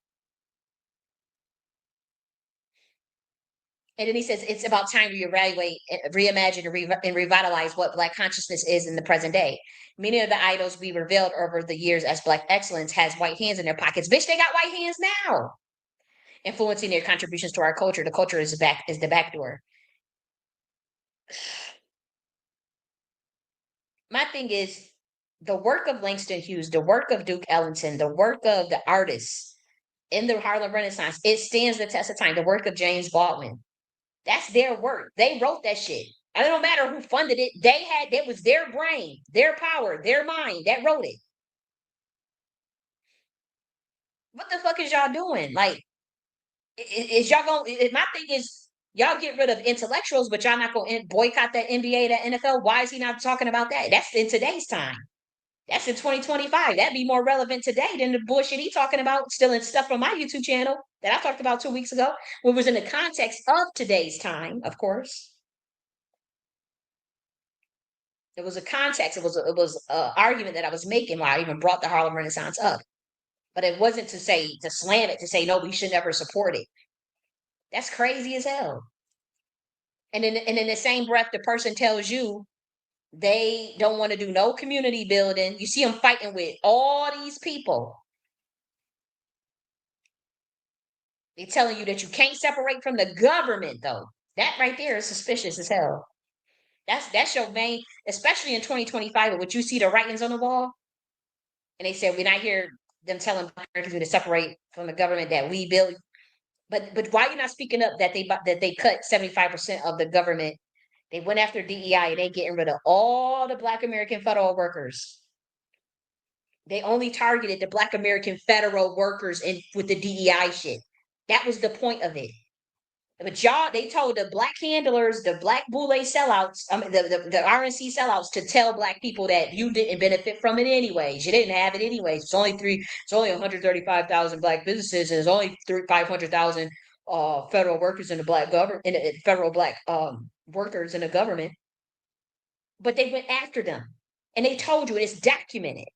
A: And then he says it's about time to reevaluate, reimagine, and revitalize what Black consciousness is in the present day. Many of the idols we revealed over the years as Black excellence has white hands in their pockets. Bitch, they got white hands now, influencing their contributions to our culture. The culture is the back door. My thing is the work of Langston Hughes, the work of Duke Ellington, the work of the artists in the Harlem Renaissance. It stands the test of time. The work of James Baldwin. That's their work. They wrote that shit. And it don't matter who funded it. It was their brain, their power, their mind that wrote it. What the fuck is y'all doing? Like, is y'all going? My thing is, y'all get rid of intellectuals, but y'all not going to boycott that NBA, that NFL. Why is he not talking about that? That's in today's time. That's in 2025. That'd be more relevant today than the bullshit he talking about, stealing stuff from my YouTube channel that I talked about 2 weeks ago, which was in the context of today's time, of course. It was a context. It was a argument that I was making while I even brought the Harlem Renaissance up. But it wasn't to say to slam it, to say no, we should never support it. That's crazy as hell. And then in the same breath, the person tells you they don't want to do no community building. You see them fighting with all these people. They're telling you that you can't separate from the government, though. That right there is suspicious as hell. That's your main, especially in 2025, with what you see the writings on the wall. And they said we're not here them telling Americans to separate from the government that we build. But why are you not speaking up that they cut 75% of the government? They went after DEI and they getting rid of all the Black American federal workers. They only targeted the Black American federal workers in with the DEI shit. That was the point of it. But y'all, they told the black handlers, the black boule sellouts, the RNC sellouts to tell black people that you didn't benefit from it anyways. You didn't have it anyways. It's only 135,000 black businesses, and there's only 500,000 federal workers in the black government, in the federal black workers in the government. But they went after them, and they told you, and it's documented.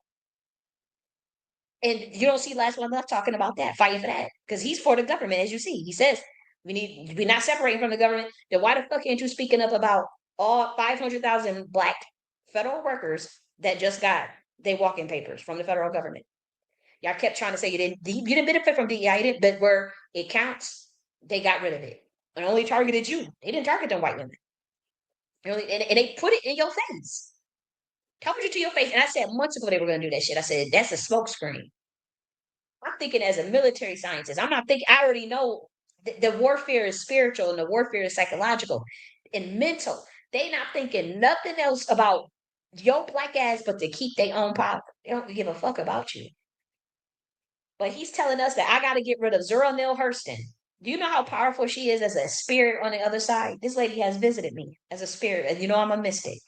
A: And you don't see Last One Left talking about that, fighting for that, because he's for the government, as you see. He says we're not separating from the government. Then why the fuck ain't you speaking up about all 500,000 black federal workers that just got their walking papers from the federal government? Y'all kept trying to say you didn't benefit from DEI, you didn't, but where it counts, they got rid of it and only targeted you. They didn't target them white women. And they put it in your face. Told you to your face. And I said months ago they were going to do that shit. I said that's a smokescreen. I'm thinking as a military scientist. I'm not thinking. I already know the warfare is spiritual and the warfare is psychological and mental. They not thinking nothing else about your black ass but to keep their own power. They don't give a fuck about you. But he's telling us that I got to get rid of Zora Neale Hurston. Do you know how powerful she is as a spirit on the other side? This lady has visited me as a spirit, and you know I'm a mystic.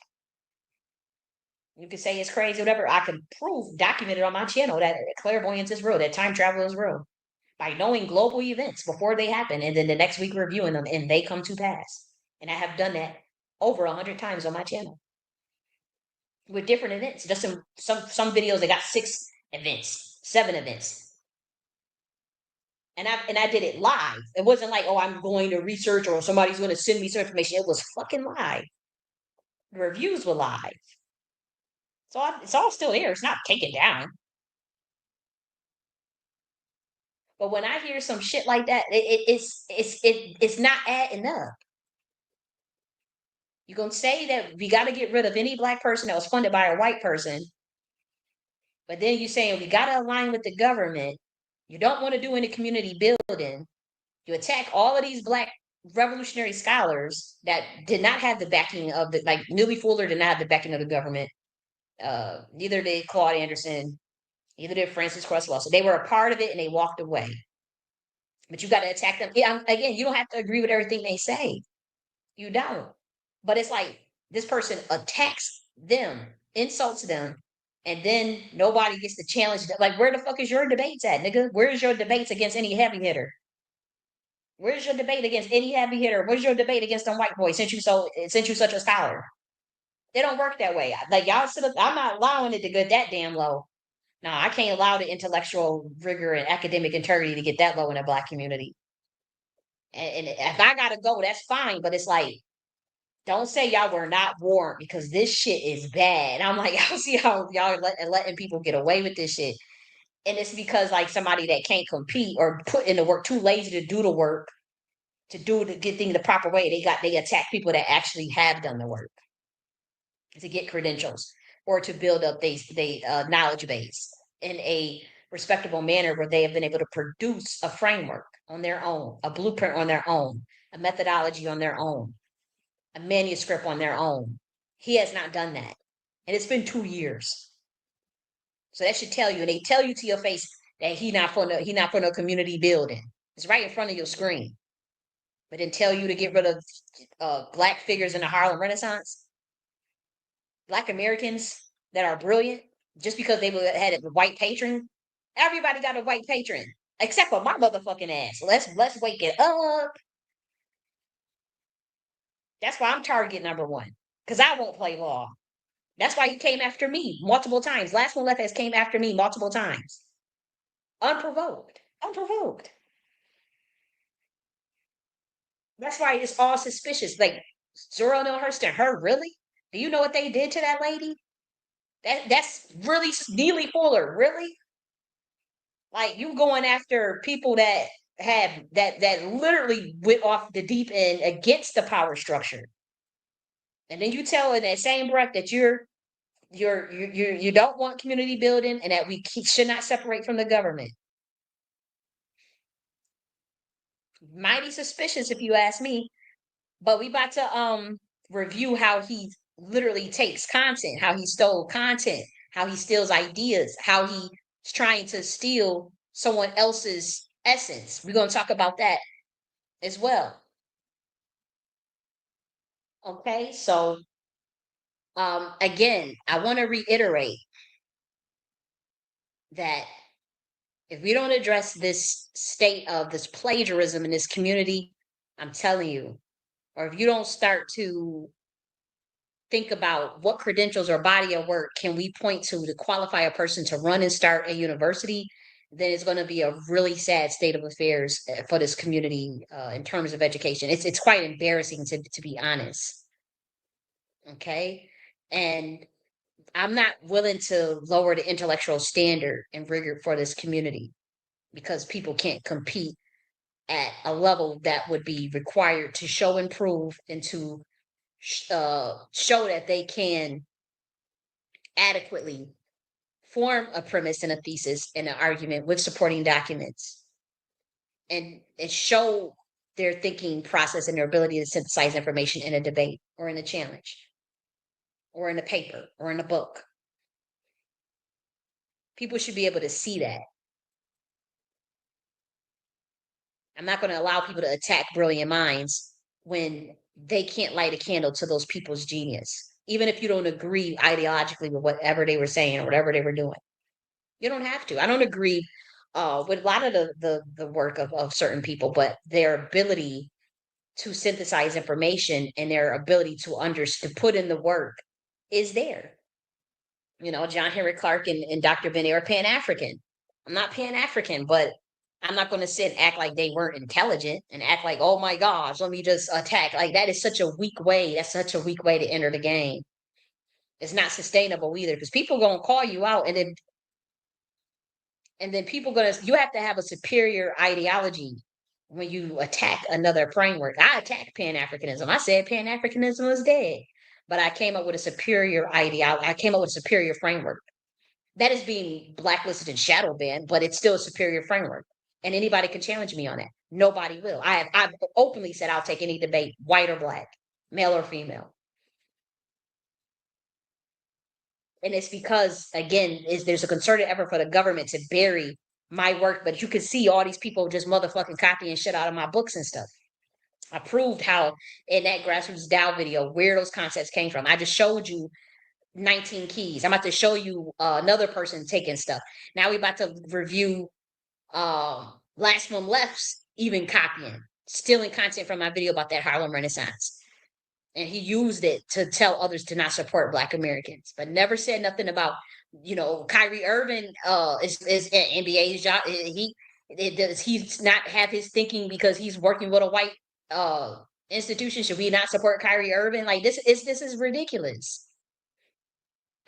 A: You can say it's crazy, whatever. I can prove, documented on my channel that clairvoyance is real, that time travel is real by knowing global events before they happen, and then the next week reviewing them, and they come to pass. And I have done that over 100 times on my channel with different events. Just some videos, they got 6 events, 7 events. And I did it live. It wasn't like, oh, I'm going to research or somebody's going to send me some information. It was fucking live. The reviews were live. So it's all still there. It's not taken down. But when I hear some shit like that, it's not adding up. You're gonna say that we got to get rid of any black person that was funded by a white person, but then you're saying we got to align with the government. You don't want to do any community building. You attack all of these black revolutionary scholars that did not have the backing of the, like Millie Fuller did not have the backing of the government. Neither did Claude Anderson. Neither did Francis Cresswell. So they were a part of it and they walked away. But you got to attack them. Yeah, again, you don't have to agree with everything they say. You don't. But it's like This person attacks them, insults them, and then nobody gets to challenge them. Like, where the fuck is your debates at, nigga? Where's your debates against any heavy hitter? Where's your debate against any heavy hitter? Where's your debate against them white boys since you such a scholar? They don't work that way. Like y'all sit up, I'm not allowing it to get that damn low. No, I can't allow the intellectual rigor and academic integrity to get that low in the black community. And if I gotta go, that's fine. But it's like, don't say y'all were not warned because this shit is bad. I'm like, I see how y'all letting people get away with this shit. And it's because like somebody that can't compete or put in the work, too lazy to do the work, to get things the proper way. They attack people that actually have done the work to get credentials or to build up they knowledge base in a respectable manner where they have been able to produce a framework on their own, a blueprint on their own, a methodology on their own, a manuscript on their own. He has not done that. And it's been 2 years. So that should tell you, and they tell you to your face that he not for no community building. It's right in front of your screen. But then tell you to get rid of black figures in the Harlem Renaissance, black Americans that are brilliant, just because they had a white patron. Everybody got a white patron, except for my motherfucking ass. Let's wake it up. That's why I'm target number one, because I won't play law. That's why he came after me multiple times. Last1 has came after me multiple times. Unprovoked. Unprovoked. That's why it's all suspicious. Like Zora Neale Hurston, her really? Do you know what they did to that lady? That's really Neely Fuller, really? Like you going after people that have that literally went off the deep end against the power structure. And then you tell in that same breath that you don't want community building and that should not separate from the government. Mighty suspicious if you ask me. But we about to review how he literally takes content, how he stole content, how he steals ideas, how he's trying to steal someone else's essence. We're going to talk about that as well. Okay, so again, I want to reiterate that if we don't address this state of this plagiarism in this community, I'm telling you, or if you don't start to think about what credentials or body of work can we point to qualify a person to run and start a university, then it's going to be a really sad state of affairs for this community in terms of education. It's quite embarrassing to be honest. Okay, and I'm not willing to lower the intellectual standard and rigor for this community because people can't compete at a level that would be required to show and prove and to show that they can adequately form a premise and a thesis and an argument with supporting documents and show their thinking process and their ability to synthesize information in a debate or in a challenge or in a paper or in a book. People should be able to see that. I'm not going to allow people to attack brilliant minds when they can't light a candle to those people's genius, even if you don't agree ideologically with whatever they were saying or whatever they were doing. You don't have to. I don't agree with a lot of the work of certain people, but their ability to synthesize information and their ability to put in the work is there. You know, John Henry Clark and Dr. Benet are Pan African. I'm not Pan African, but I'm not going to sit and act like they weren't intelligent and act like, oh my gosh, let me just attack. Like that is such a weak way. That's such a weak way to enter the game. It's not sustainable either because people gonna call you out and then people you have to have a superior ideology when you attack another framework. I attacked Pan-Africanism. I said Pan-Africanism was dead. But I came up with a superior ideology. I came up with a superior framework. That is being blacklisted and shadow banned, but it's still a superior framework. And anybody can challenge me on that. Nobody will. I've openly said I'll take any debate, white or black, male or female. And it's because again there's a concerted effort for the government to bury my work, but you can see all these people just motherfucking copying shit out of my books and stuff. I proved how in that grassroots DAO video where those concepts came from. I just showed you 19 keys. I'm about to show you another person taking stuff. Now we're about to review Last1 Left's even copying, stealing content from my video about that Harlem Renaissance. And he used it to tell others to not support Black Americans, but never said nothing about, Kyrie Irving is NBA's job. Does he not have his thinking because he's working with a white uh institution? Should we not support Kyrie Irving? Like this is ridiculous.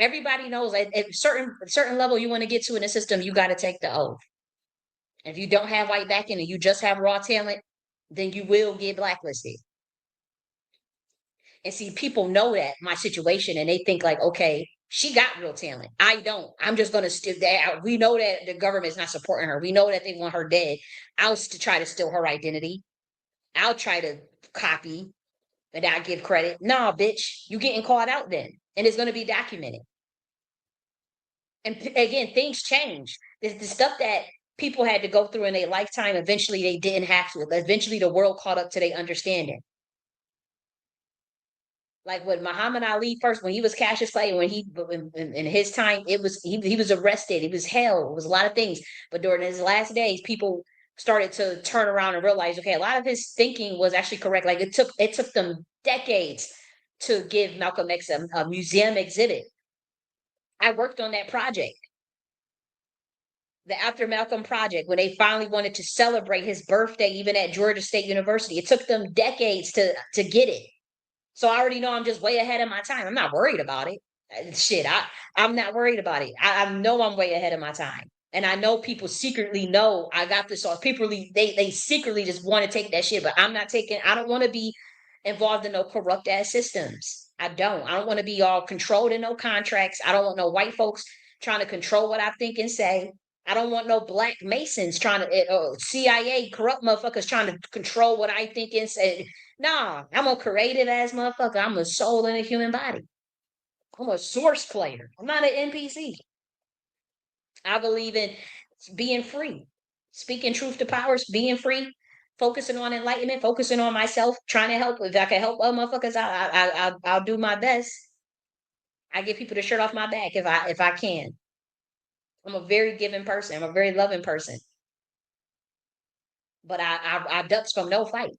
A: Everybody knows at certain level you want to get to in the system, you got to take the oath. If you don't have white backing and you just have raw talent, then you will get blacklisted. And see, people know that my situation and they think like, okay, she got real talent. I don't. I'm just gonna steal that. We know that the government is not supporting her. We know that they want her dead. I'll try to steal her identity. I'll try to copy and I give credit. Nah, bitch, you getting caught out then. And it's gonna be documented. And again, things change. The stuff that people had to go through in their lifetime, eventually they didn't have to. Eventually the world caught up to their understanding. Like when Muhammad Ali first, when he was Cassius Clay, when he in his time, it was he was arrested. It was hell. It was a lot of things. But during his last days, people started to turn around and realize, okay, a lot of his thinking was actually correct. Like it took them decades to give Malcolm X a museum exhibit. I worked on that project, the After Malcolm project, when they finally wanted to celebrate his birthday, even at Georgia State University. It took them decades to get it. So I already know I'm just way ahead of my time. I'm not worried about it. Shit, I'm not worried about it. I know I'm way ahead of my time. And I know people secretly know I got this off. People they secretly just want to take that shit, but I'm not taking. I don't want to be involved in no corrupt ass systems. I don't. I don't want to be all controlled in no contracts. I don't want no white folks trying to control what I think and say. I don't want no black masons trying to CIA corrupt motherfuckers trying to control what I think and say. Nah, I'm a creative ass motherfucker. I'm a soul in a human body. I'm a source player. I'm not an NPC. I believe in being free, speaking truth to powers, being free, focusing on enlightenment, focusing on myself, trying to help. If I can help other motherfuckers, I'll do my best. I get people the shirt off my back if I can. I'm a very giving person. I'm a very loving person, but I ducks from no fight.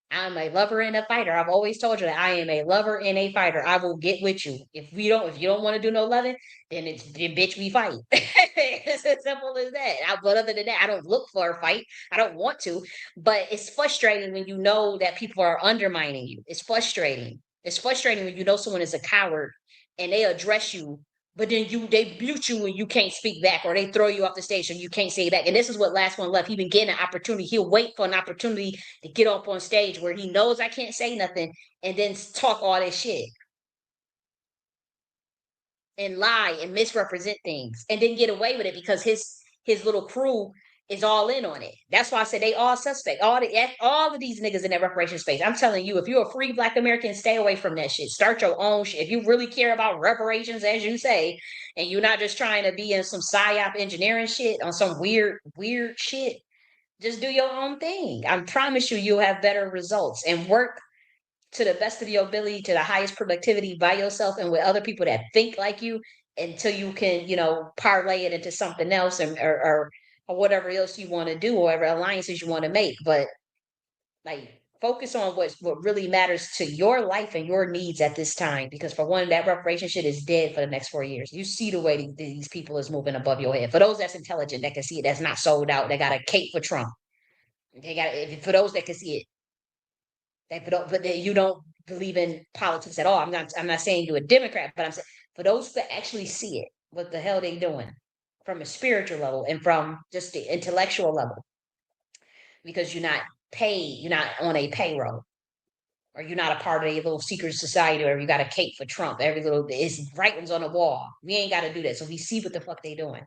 A: I'm a lover and a fighter. I've always told you that I am a lover and a fighter. I will get with you. If you don't want to do no loving, then bitch, we fight. It's as simple as that. But other than that, I don't look for a fight. I don't want to. But it's frustrating when you know that people are undermining you. It's frustrating. It's frustrating when you know someone is a coward and they address you, but then they mute you and you can't speak back, or they throw you off the stage and you can't say back. And this is what Last1 Left. He been getting an opportunity. He'll wait for an opportunity to get up on stage where he knows I can't say nothing and then talk all this shit and lie and misrepresent things and then get away with it because his little crew is all in on it. That's why I said they all suspect. All of these niggas in that reparation space. I'm telling you, if you're a free black American, stay away from that shit. Start your own shit. If you really care about reparations, as you say, and you're not just trying to be in some psyop engineering shit on some weird shit, just do your own thing. I promise you, you'll have better results and work to the best of your ability to the highest productivity by yourself and with other people that think like you until you can, parlay it into something else or whatever else you want to do or whatever alliances you want to make. But like focus on what really matters to your life and your needs at this time. Because for one, that reparation shit is dead for the next 4 years. You see the way these people is moving above your head. For those that's intelligent that can see it, that's not sold out, they got a cape for Trump. They got for those that can see it. But you don't believe in politics at all. I'm not saying you're a Democrat, but I'm saying for those that actually see it, what the hell they doing from a spiritual level and from just the intellectual level, because you're not paid, you're not on a payroll, or you're not a part of a little secret society, or you got a cape for Trump. Every little it's writings on the wall. We ain't got to do that. So we see what the fuck they doing.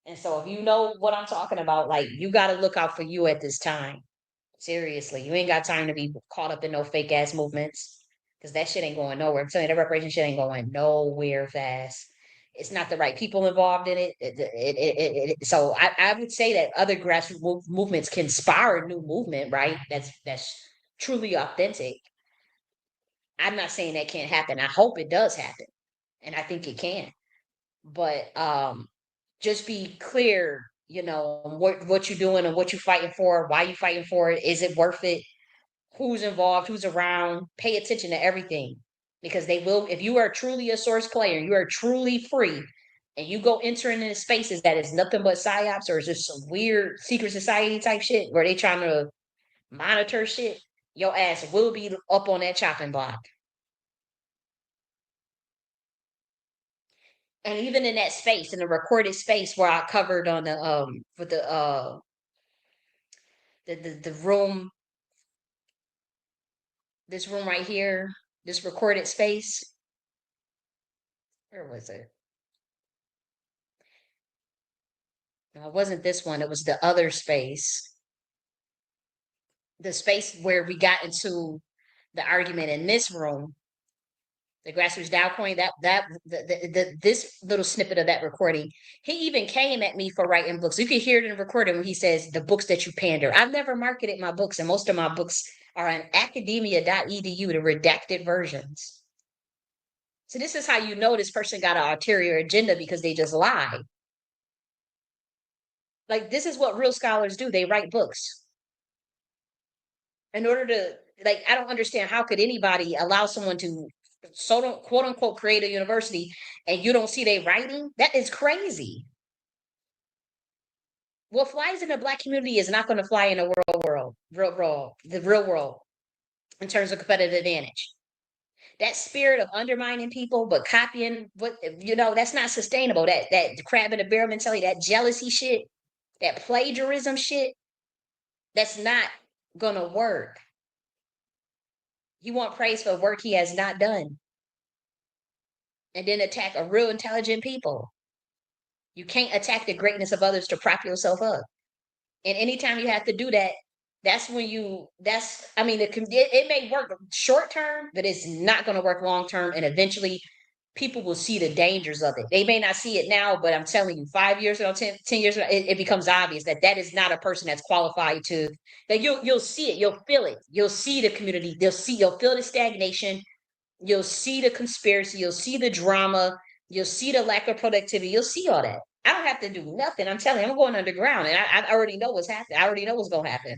A: And so if you know what I'm talking about, like you got to look out for you at this time. Seriously, you ain't got time to be caught up in no fake ass movements because that shit ain't going nowhere. I'm telling you, that reparation shit ain't going nowhere fast. it's not the right people involved in it. So I would say that other grassroots movements can inspire a new movement, right? That's truly authentic. I'm not saying that can't happen. I hope it does happen, and I think it can. But just be clear, what you're doing and what you're fighting for, why you fighting for it. Is it worth it? Who's involved, who's around? Pay attention to everything, because they will. If you are truly a source player, you are truly free, and you go entering into spaces that is nothing but psyops or is just some weird secret society type shit where they trying to monitor shit. Your ass will be up on that chopping block. And even in that space, in the recorded space where I covered on the with the room, this room right here, this recorded space. Where was it? No, it wasn't this one. It was the other space. The space where we got into the argument in this room, the grassroots Dow coin, this little snippet of that recording, he even came at me for writing books. You can hear it in the recording when he says the books that you pander. I've never marketed my books, and most of my books are on academia.edu, the redacted versions. So this is how you know this person got an ulterior agenda, because they just lie. Like, this is what real scholars do. They write books in order to, like, I don't understand how could anybody allow someone to so don't quote unquote create a university and you don't see they writing. That is crazy. What flies in the black community is not going to fly in the the real world, in terms of competitive advantage. That spirit of undermining people but copying that's not sustainable. That crab in the barrel mentality, that jealousy shit, that plagiarism shit, that's not gonna work. You want praise for work he has not done, and then attack a real intelligent people. You can't attack the greatness of others to prop yourself up. And anytime you have to do that, that's when I mean, it may work short term, but it's not going to work long term. And eventually people will see the dangers of it. They may not see it now, but I'm telling you, 5 years ago, 10 years ago, it becomes obvious that that is not a person that's qualified to, that you'll see it, you'll feel it, you'll see the community, you'll feel the stagnation, you'll see the conspiracy, you'll see the drama, you'll see the lack of productivity, you'll see all that. I don't have to do nothing. I'm telling you, I'm going underground, and I already know what's happening. I already know what's going to happen,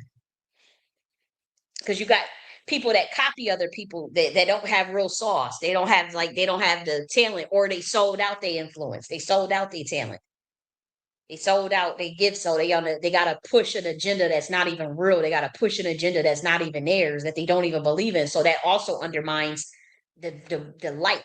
A: because you got people that copy other people that don't have real sauce. They don't have the talent, or they sold out their influence. They sold out their talent. They sold out. They give so they got to push an agenda that's not even real. They got to push an agenda that's not even theirs, that they don't even believe in. So that also undermines the light.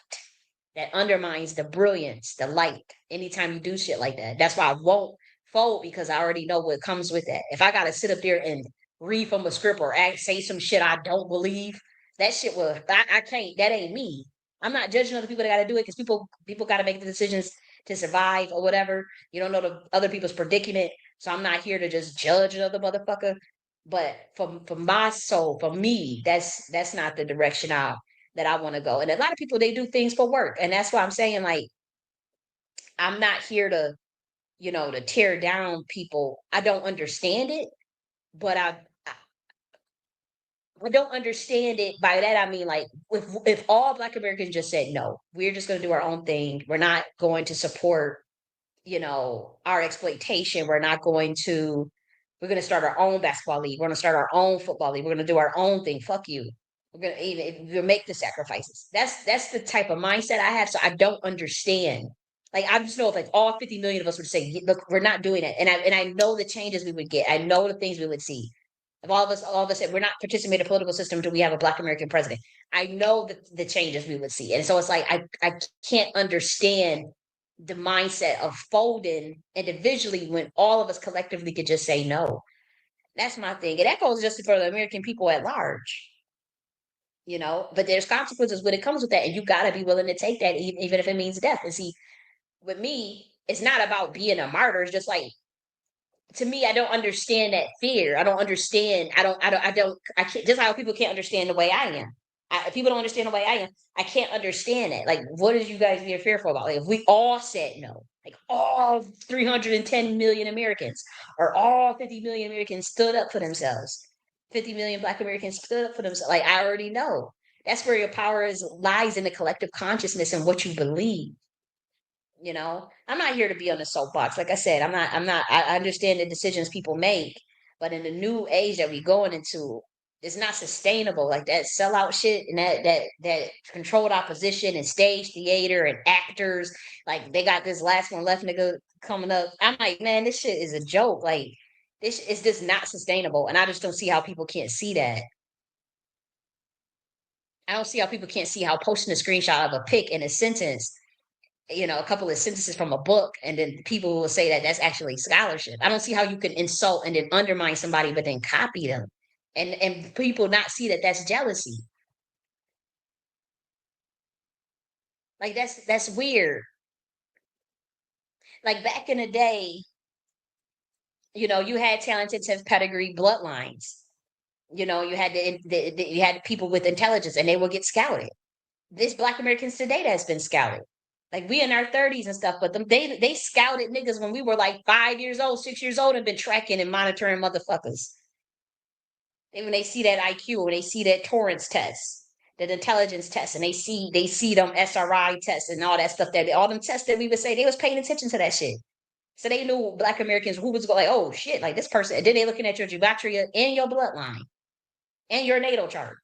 A: That undermines the brilliance, the light. Anytime you do shit like that, that's why I won't fold, because I already know what comes with that. If I gotta sit up there and read from a script or say some shit I don't believe, that shit will. I can't. That ain't me. I'm not judging other people that got to do it, because people got to make the decisions to survive or whatever. You don't know the other people's predicament, so I'm not here to just judge another motherfucker. But for my soul, for me, that's not the direction that I want to go. And a lot of people, they do things for work, and that's why I'm saying, like, I'm not here to to tear down people. I don't understand it, but I don't understand it. By that I mean, like, if all Black Americans just said no, we're just going to do our own thing. We're not going to support our exploitation. We're going to start our own basketball league. We're going to start our own football league. We're going to do our own thing. Fuck you. We're going to even we'll make the sacrifices. That's the type of mindset I have. So I don't understand. Like, I just know if, like, all 50 million of us would say, look, we're not doing it. And I know the changes we would get. I know the things we would see. If all of us said we're not participating in the political system until we have a Black American president, I know the changes we would see. And so it's like I can't understand the mindset of folding individually when all of us collectively could just say no. That's my thing. And that goes just for the American people at large, but there's consequences when it comes with that. And you got to be willing to take that, even if it means death. And see, with me, it's not about being a martyr. It's just like, to me, I don't understand that fear. I don't understand. I can't, just how people can't understand the way I am. People don't understand the way I am. I can't understand it. Like, what is you guys being fearful about? Like, if we all said no, like all 310 million Americans or all 50 million Americans stood up for themselves, 50 million Black Americans stood up for themselves. Like, I already know. That's where your power is lies in the collective consciousness and what you believe. I'm not here to be on the soapbox. Like I said, I understand the decisions people make, but in the new age that we going into, it's not sustainable. Like that sellout shit and that controlled opposition and stage theater and actors. Like they got this last one left nigga coming up. I'm like, man, this shit is a joke. Like this is just not sustainable. And I just don't see how people can't see that. I don't see how people can't see how posting a screenshot of a pic and a sentence, a couple of sentences from a book, and then people will say that that's actually scholarship. I don't see how you can insult and then undermine somebody, but then copy them, and people not see that that's jealousy. Like that's weird. Like back in the day, you had talented pedigree bloodlines. You had you had people with intelligence, and they will get scouted. This Black Americans today that has been scouted. Like we in our 30s and stuff, but they scouted niggas when we were like 5 years old, 6 years old, and been tracking and monitoring motherfuckers. When they see that IQ, when they see that Torrance test, that intelligence test, and they see them SRI tests and all that stuff, that all them tests that we would say, they was paying attention to that shit. So they knew Black Americans who was going like, oh shit, like this person. And then they looking at your gematria and your bloodline and your natal chart.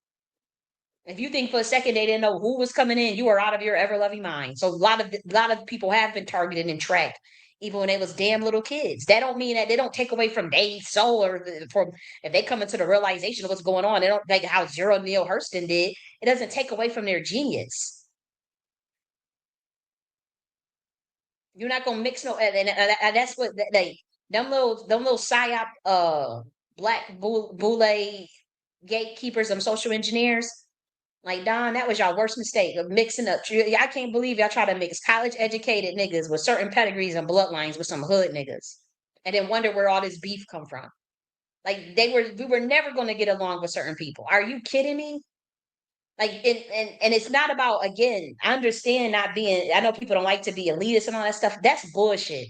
A: If you think for a second they didn't know who was coming in, you are out of your ever loving mind. So a lot of people have been targeted and tracked, even when they was damn little kids. That don't mean that they don't take away from their soul or from if they come into the realization of what's going on. They don't like how Zero Neil Hurston did. It doesn't take away from their genius. You're not gonna mix no, and that's what they them little psyop black boule gatekeepers, them social engineers. Like Don, that was y'all worst mistake of mixing up. I can't believe y'all try to mix college educated niggas with certain pedigrees and bloodlines with some hood niggas, and then wonder where all this beef come from. Like we were never going to get along with certain people. Are you kidding me? Like, and it's not about, again, I understand not being. I know people don't like to be elitist and all that stuff. That's bullshit.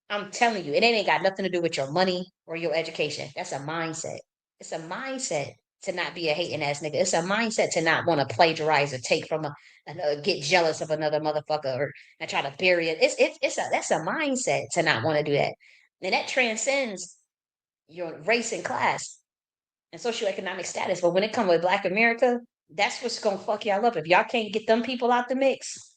A: I'm telling you, it ain't got nothing to do with your money or your education. That's a mindset. It's a mindset to not be a hating ass nigga. It's a mindset to not want to plagiarize or take from get jealous of another motherfucker and try to bury it. That's a mindset to not want to do that, and that transcends your race and class and socioeconomic status. But when it comes with Black America, that's what's gonna fuck y'all up. If y'all can't get them people out the mix,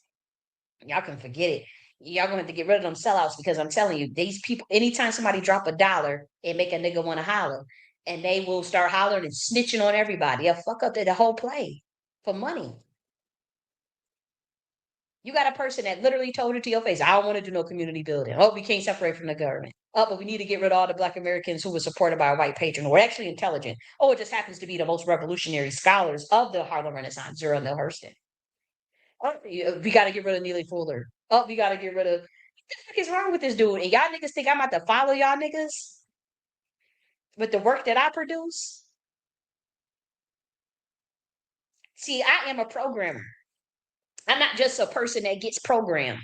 A: y'all can forget it. Y'all gonna have to get rid of them sellouts, because I'm telling you, these people, anytime somebody drop $1, it make a nigga want to holler. And they will start hollering and snitching on everybody. They'll fuck up the whole play for money. You got a person that literally told it to your face, I don't want to do no community building. Oh, we can't separate from the government. Oh, but we need to get rid of all the Black Americans who were supported by a white patron, who were actually intelligent. Oh, it just happens to be the most revolutionary scholars of the Harlem Renaissance, Zero Neil Hurston. Oh, we got to get rid of Neely Fuller. Oh, we got to get rid of. What the fuck is wrong with this dude? And y'all niggas think I'm about to follow y'all niggas with the work that I produce? See, I am a programmer. I'm not just a person that gets programmed.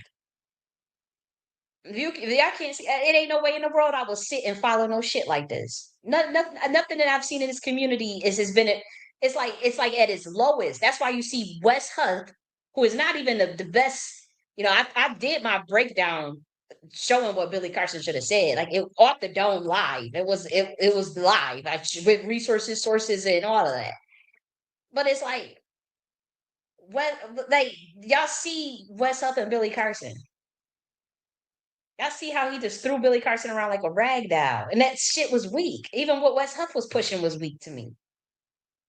A: If y'all can't see, it ain't no way in the world I will sit and follow no shit like this. Nothing that I've seen in this community has been. It's like at its lowest. That's why you see Wes Huth, who is not even the best. I did my breakdown showing what Billy Carson should have said. Like it off the dome live. It was live, with resources, sources, and all of that. But it's like what, like, y'all see Wes Huth and Billy Carson. Y'all see how he just threw Billy Carson around like a rag doll, and that shit was weak. Even what Wes Huff was pushing was weak to me.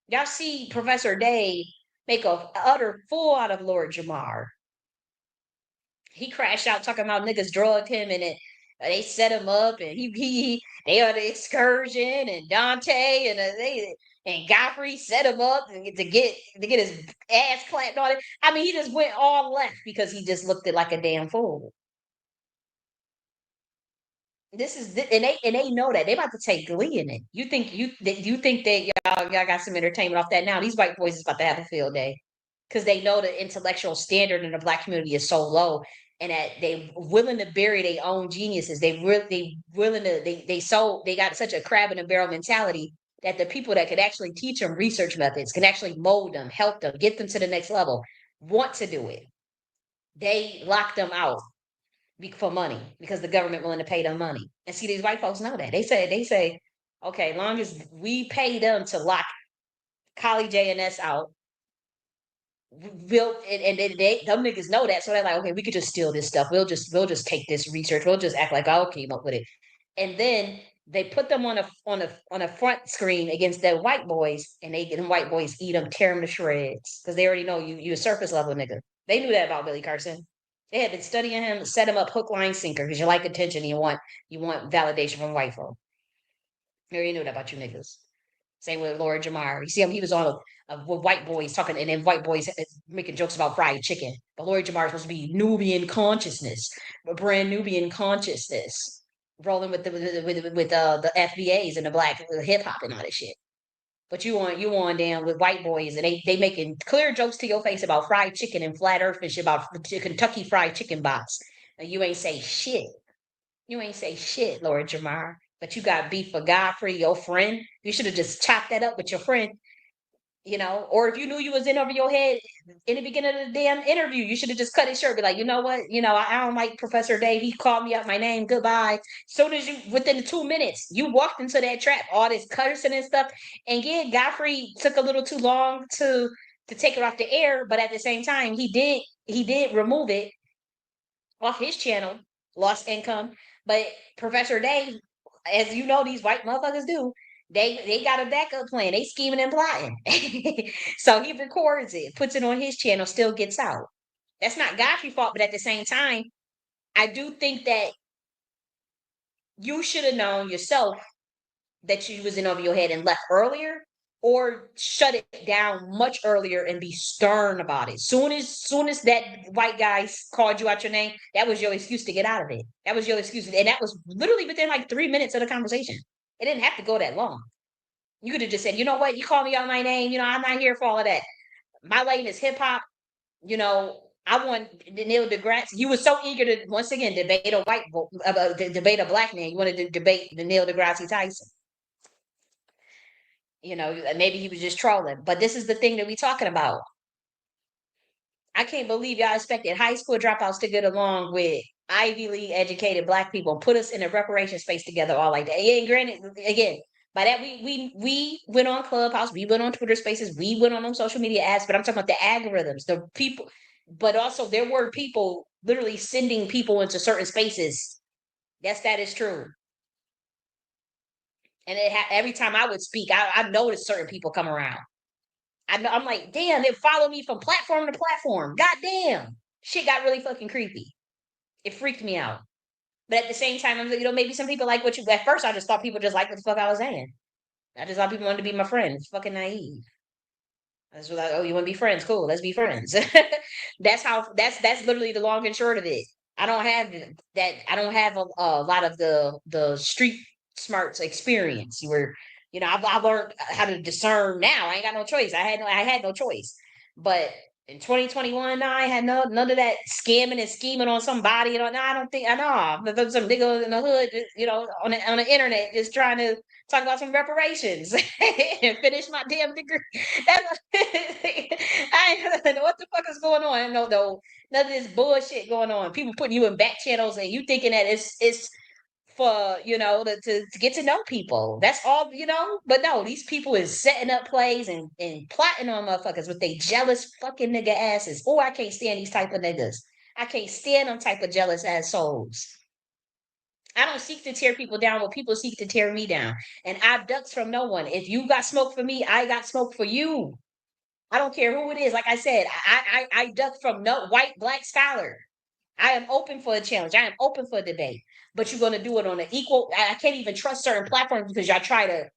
A: Y'all see Professor Day make a utter fool out of Lord Jamar. He crashed out talking about niggas drugged him, and they set him up, and they are the excursion, and Dante and Godfrey set him up to get his ass clapped on it. I mean, he just went all left because he just looked it like a damn fool. And they know that they about to take glee in it. You think that y'all got some entertainment off that now? These white boys is about to have a field day because they know the intellectual standard in the black community is so low, and that they willing to bury their own geniuses. They willing to they got such a crab in a barrel mentality that the people that could actually teach them research methods, can actually mold them, help them, get them to the next level, want to do it. They lock them out for money because the government willing to pay them money. And see, these white folks know that. They say, okay, long as we pay them to lock Collie J.N.S out, we'll and they them niggas know that. So they're like, okay, we could just steal this stuff. We'll just take this research. We'll just act like I came up with it. And then they put them on a front screen against the white boys, and they get them white boys eat them, tear them to shreds because they already know you a surface level nigga. They knew that about Billy Carson. They had been studying him, set him up hook, line, sinker because you like attention and you want validation from white folk. They already knew that about you niggas. Same with Laura Jamar. You see him, he was on with white boys talking, and then white boys making jokes about fried chicken. But Laura Jamar is supposed to be Nubian consciousness, a brand Nubian consciousness, rolling with the FBAs and the black hip hop and all that shit. But you on down with white boys, and they making clear jokes to your face about fried chicken and flat earth and shit about Kentucky fried chicken box. And you ain't say shit. You ain't say shit, Lord Jamar. But you got beef for Godfrey, your friend. You should have just chopped that up with your friend, or if you knew you was in over your head in the beginning of the damn interview, you should have just cut it short. Be like, you know what? I don't like Professor Dave. He called me out my name. Goodbye. Soon as within the 2 minutes, you walked into that trap, all this cursing and stuff. And yeah, Godfrey took a little too long to take it off the air, but at the same time, he did remove it off his channel, lost income. But Professor Day, as you know, these white motherfuckers do. They got a backup plan. They scheming and plotting. So he records it, puts it on his channel, still gets out. That's not Godfrey's fault, but at the same time, I do think that you should have known yourself that you was in over your head and left earlier, or shut it down much earlier and be stern about it. Soon as that white guy called you out your name, that was your excuse to get out of it. That was your excuse, and that was literally within like 3 minutes of the conversation. It didn't have to go that long. You could have just said, you know what, you called me out my name. I'm not here for all of that. My lane is hip hop. I want Neil deGrasse. You were so eager to once again debate a debate a black man. You wanted to debate the Neil deGrasse Tyson. Maybe he was just trolling. But this is the thing that we talking about. I can't believe y'all expected high school dropouts to get along with Ivy League educated black people, put us in a reparation space together all like that. Yeah, granted, again, by that we went on Clubhouse, we went on Twitter Spaces, we went on them social media apps, but I'm talking about the algorithms, the people, but also there were people literally sending people into certain spaces. Yes, that is true. And every time I would speak, I noticed certain people come around. I'm like, damn, they follow me from platform to platform. God damn. Shit got really fucking creepy. It freaked me out. But at the same time, I'm like, maybe some people like what you, at first I just thought people just liked what the fuck I was saying. I just thought people wanted to be my friend. It's fucking naive. I was like, oh, you want to be friends? Cool, let's be friends. that's literally the long and short of it. I don't have that. I don't have a lot of the street smarts experience. I've learned how to discern now. I ain't got no choice. I had no choice. But in 2021, no, I had none of that scamming and scheming on somebody. No, I don't think I know. There's some nigga in the hood, on the internet, just trying to talk about some reparations and finish my damn degree. That's I ain't know what the fuck is going on. I know though none of this bullshit going on. People putting you in back channels and you thinking that it's for to get to know people. That's all. But no, these people is setting up plays and plotting on motherfuckers with they jealous fucking nigga asses. Oh, I can't stand these type of niggas. I can't stand them type of jealous assholes. I don't seek to tear people down, but people seek to tear me down. And I ducks from no one. If you got smoke for me, I got smoke for you. I don't care who it is. Like I said, I duck from no white, black scholar. I am open for a challenge. I am open for a debate. But you're gonna do it on an equal. I can't even trust certain platforms because y'all try to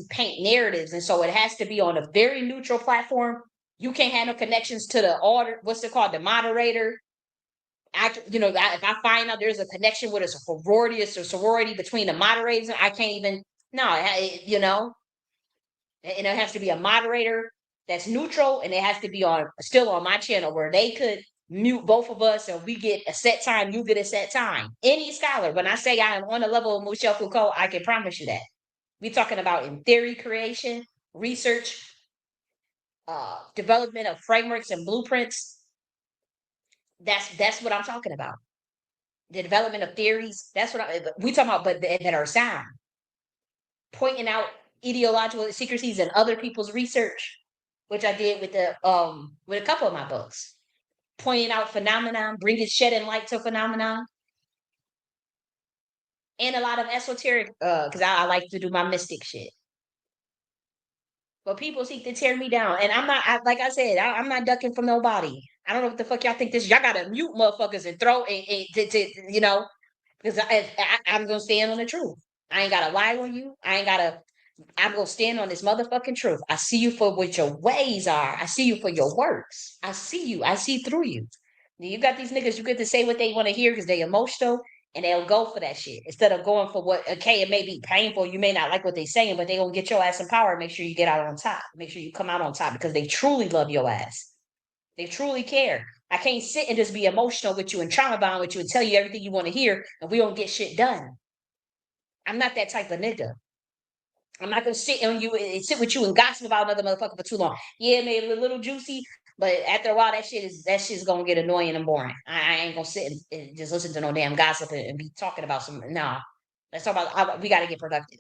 A: paint narratives, and so it has to be on a very neutral platform. You can't have no connections to the order. What's it called? The moderator. if I find out there's a connection with a sorority between the moderators, I can't even. No, and it has to be a moderator that's neutral, and it has to be on still on my channel where they could mute both of us, and we get a set time, you get a set time. Any scholar, when I say I am on the level of Michel Foucault, I can promise you that. We're talking about in theory creation, research, development of frameworks and blueprints. That's what I'm talking about. The development of theories. That's what we talking about, but that are sound. Pointing out ideological secrecies in other people's research, which I did with a couple of my books. Pointing out phenomenon, shedding light to phenomenon, and a lot of esoteric. Because I like to do my mystic shit. But people seek to tear me down, and I'm not. Like I said, I'm not ducking from nobody. I don't know what the fuck y'all think this. Y'all gotta mute motherfuckers and throw because I'm gonna stand on the truth. I ain't gotta lie on you. I'm gonna stand on this motherfucking truth. I see you for what your ways are. I see you for your works. I see you. I see through you. You got these niggas, you get to say what they want to hear because they emotional and they'll go for that shit instead of going for what, okay, it may be painful. You may not like what they're saying, but they gonna get your ass in power and make sure you get out on top. Make sure you come out on top because they truly love your ass. They truly care. I can't sit and just be emotional with you and trauma bound with you and tell you everything you want to hear and we don't get shit done. I'm not that type of nigga. I'm not gonna sit with you and gossip about another motherfucker for too long. Yeah, maybe a little juicy, but after a while, that shit's gonna get annoying and boring. I ain't gonna sit and just listen to no damn gossip and be talking about some. No, let's talk about. We got to get productive.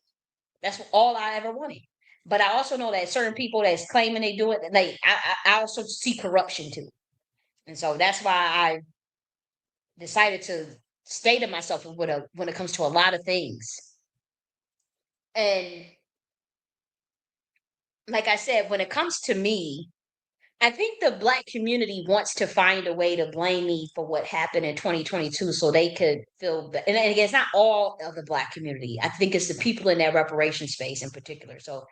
A: That's all I ever wanted. But I also know that certain people that's claiming they do it, like I also see corruption too, and so that's why I decided to stay to myself when it comes to a lot of things. And like I said, when it comes to me, I think the Black community wants to find a way to blame me for what happened in 2022 so they could feel, and again, it's not all of the Black community. I think it's the people in that reparation space in particular. So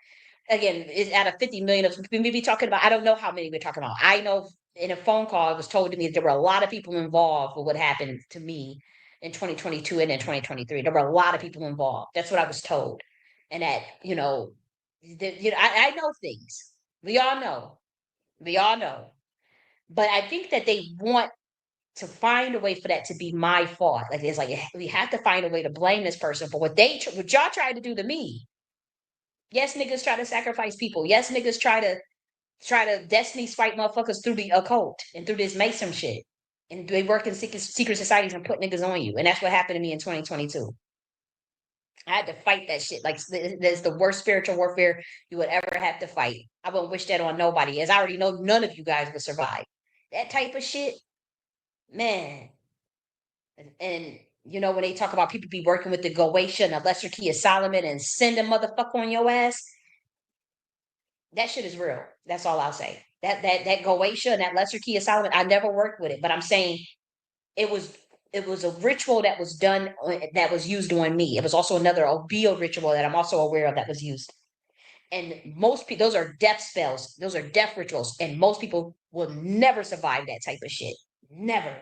A: again, it's out of 50 million of maybe talking about, I don't know how many we're talking about. I know in a phone call, it was told to me that there were a lot of people involved with what happened to me in 2022 and in 2023. There were a lot of people involved. That's what I was told. And that, I know things. We all know. We all know. But I think that they want to find a way for that to be my fault. Like it's like we have to find a way to blame this person for what y'all tried to do to me. Yes, niggas try to sacrifice people. Yes, niggas try to destiny's fight motherfuckers through the occult and through this Mason shit. And they work in secret societies and put niggas on you. And that's what happened to me in 2022. I had to fight that shit. Like that's the worst spiritual warfare you would ever have to fight. I wouldn't wish that on nobody, as I already know none of you guys would survive. That type of shit, man. And when they talk about people be working with the Goetia and the Lesser Key of Solomon and send a motherfucker on your ass, that shit is real. That's all I'll say. That Goetia and that Lesser Key of Solomon, I never worked with it, but I'm saying it was it was a ritual that was done that was used on me. It was also another OBO ritual that I'm also aware of that was used. And most people, those are death spells. Those are death rituals, and most people will never survive that type of shit. Never.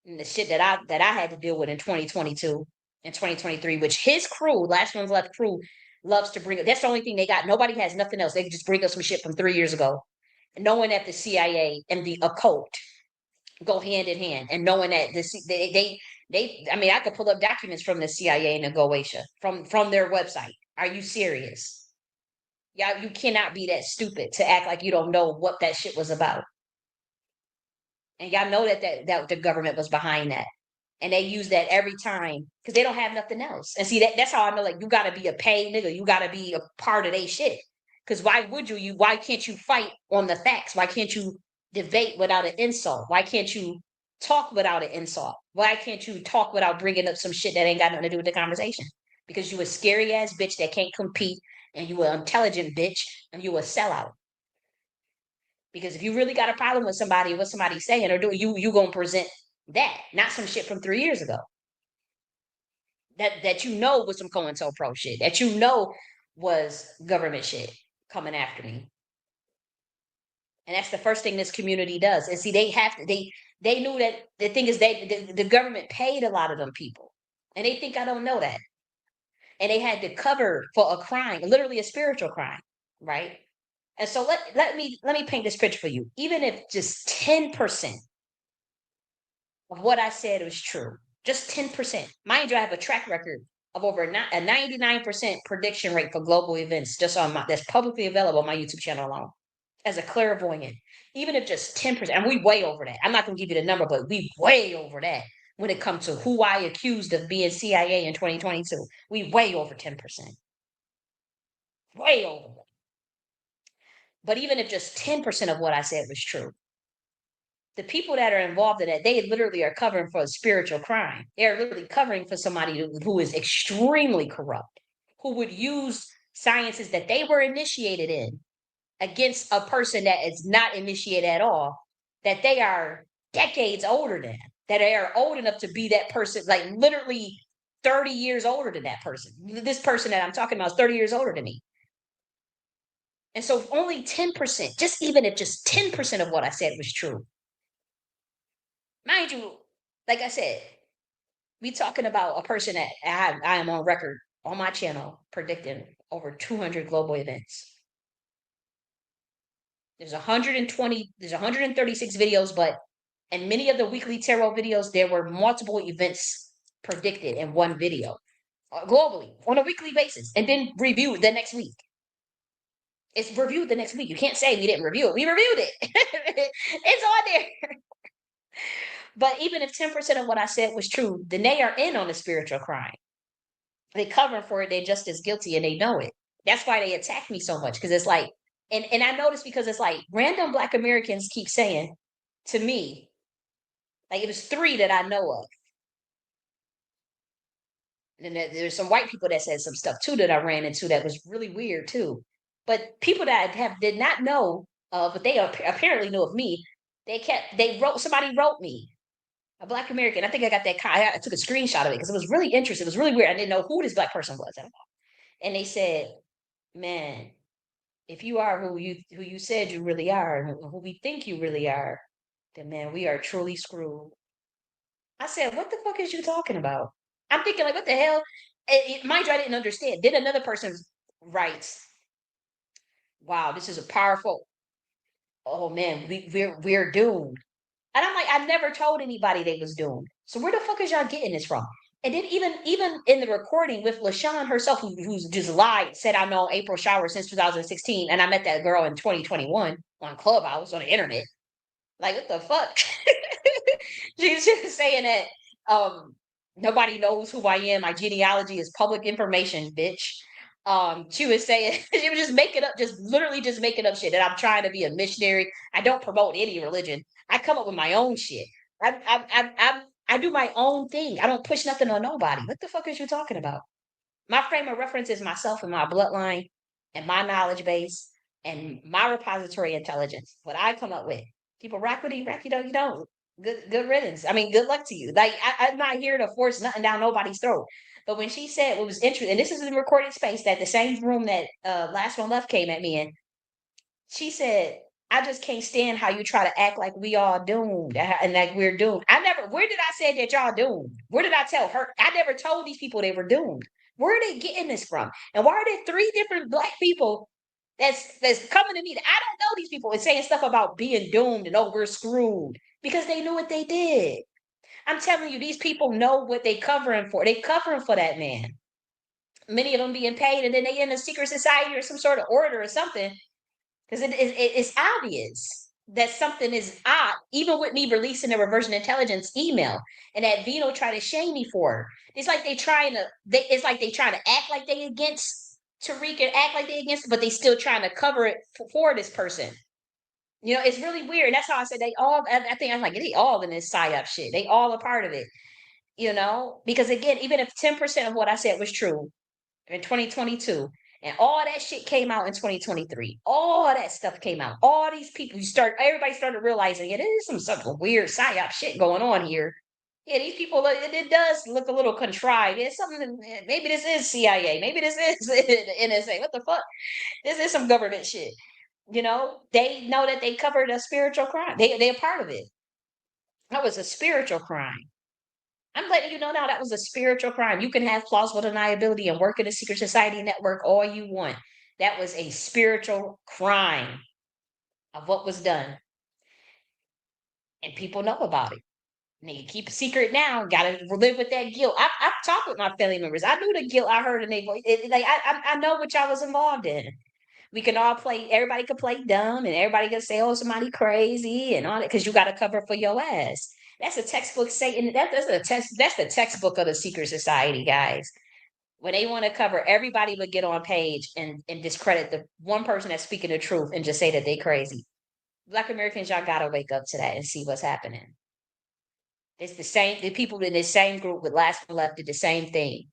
A: And the shit that I had to deal with in 2022 and 2023, which his crew, Last One's Left crew, loves to bring. That's the only thing they got. Nobody has nothing else. They can just bring us some shit from 3 years ago, and knowing that the CIA and the occult go hand in hand, and knowing that I mean, I could pull up documents from the CIA and the Goetia from their website. Are you serious? Yeah, you cannot be that stupid to act like you don't know what that shit was about. And y'all know that the government was behind that. And they use that every time because they don't have nothing else. And see that's how I know like you gotta be a paid nigga. You gotta be a part of their shit. Because why would why can't you fight on the facts? Why can't you debate without an insult? Why can't you talk without an insult? Why can't you talk without bringing up some shit that ain't got nothing to do with the conversation? Because you a scary ass bitch that can't compete, and you an intelligent bitch, and you a sellout. Because if you really got a problem with somebody, what somebody's saying or doing, you gonna present that, not some shit from 3 years ago. That was some COINTELPRO shit. That was government shit coming after me. And that's the first thing this community does. And see, they have to They knew that the thing is the government paid a lot of them people, and they think I don't know that, and they had to cover for a crime, literally a spiritual crime, right? And so let me paint this picture for you. Even if just 10% of what I said was true, just 10%. Mind you, I have a track record of over a 99% prediction rate for global events just on my that's publicly available on my YouTube channel alone as a clairvoyant. Even if just 10%, and we way over that. I'm not gonna give you the number, but we way over that when it comes to who I accused of being CIA in 2022. We way over 10%. Way over that. But even if just 10% of what I said was true, the people that are involved in that, they literally are covering for a spiritual crime. They're literally covering for somebody who is extremely corrupt, who would use sciences that they were initiated in against a person that is not initiated at all, that they are decades older than, that they are old enough to be that person, like literally 30 years older than that person. This person that I'm talking about is 30 years older than me. And so only 10%, just even if just 10% of what I said was true, mind you, like I said, we talking about a person that I am on record on my channel predicting over 200 global events. There's 120, there's 136 videos, but in many of the weekly tarot videos, there were multiple events predicted in one video globally on a weekly basis and then reviewed the next week. It's reviewed the next week. You can't say we didn't review it. We reviewed it. It's on there. But even if 10% of what I said was true, then they are in on a spiritual crime. They cover for it. They're just as guilty and they know it. That's why they attack me so much. Because it's like, and I noticed because it's like random Black Americans keep saying to me, like it was three that I know of. And there's some white people that said some stuff too that I ran into that was really weird too. But people that have did not know but they apparently knew of me. They wrote somebody wrote me a Black American. I think I got that. I took a screenshot of it because it was really interesting. It was really weird. I didn't know who this Black person was at all. And they said, "Man, if you are who you said you really are, and who we think you really are, then man, we are truly screwed." I said, "What the fuck is you talking about?" I'm thinking like, "What the hell?" Mind you, I didn't understand. Then another person writes, "Wow, this is a powerful. Oh man, we're doomed." And I'm like, I never told anybody they was doomed. So where the fuck is y'all getting this from? And then even in the recording with LaShawn herself, who's just lied, said I've known April Shower since 2016, and I met that girl in 2021 on Clubhouse on the internet. Like what the fuck? She's just saying that nobody knows who I am. My genealogy is public information, bitch. She was saying she was just making up, just literally just making up shit. That I'm trying to be a missionary. I don't promote any religion. I come up with my own shit. I do my own thing. I don't push nothing on nobody. What the fuck is you talking about? My frame of reference is myself and my bloodline and my knowledge base and my repository intelligence. What I come up with. People rock with you, rock you don't. Good riddance. I mean, good luck to you. Like I'm not here to force nothing down nobody's throat. But when she said what was interesting, and this is in the recorded space that the same room that last one left came at me in, she said, I just can't stand how you try to act like we all doomed and like we're doomed. I never, where did I say that y'all doomed? Where did I tell her? I never told these people they were doomed. Where are they getting this from? And why are there three different Black people that's coming to me that I don't know these people and saying stuff about being doomed and oh, we're screwed because they knew what they did. I'm telling you, these people know what they covering for. They covering for that man. Many of them being paid and then they in a secret society or some sort of order or something because it's obvious that something is odd, even with me releasing the reversion intelligence email and that Vino tried to shame me for her. It's like it's like they trying to act like they against Tariq and act like they against, but they still trying to cover it for this person. You know, it's really weird. And that's how I said they all, I think I'm like, they all in this psyop shit. They all a part of it, you know? Because again, even if 10% of what I said was true, in 2022 and all that shit came out in 2023, all that stuff came out, all these people, everybody started realizing, yeah, there's some weird psyop shit going on here. Yeah, these people, it does look a little contrived. It's something, maybe this is CIA, maybe this is the NSA. What the fuck? This is some government shit. You know, they know that they covered a spiritual crime. They're part of it. That was a spiritual crime. I'm letting you know now that was a spiritual crime. You can have plausible deniability and work in a secret society network all you want. That was a spiritual crime of what was done. And people know about it. And they keep a secret now. Got to live with that guilt. I've talked with my family members. I knew the guilt I heard in their voice. Like I know what y'all was involved in. We can all play. Everybody can play dumb, and everybody can say, "Oh, somebody crazy," and all that because you got to cover for your ass. That's a textbook Satan. That's a test. That's the textbook of the secret society, guys. When they want to cover, everybody would get on page and discredit the one person that's speaking the truth and just say that they crazy. Black Americans, y'all gotta wake up to that and see what's happening. It's the same. The people in this same group with Last1 Left did the same thing.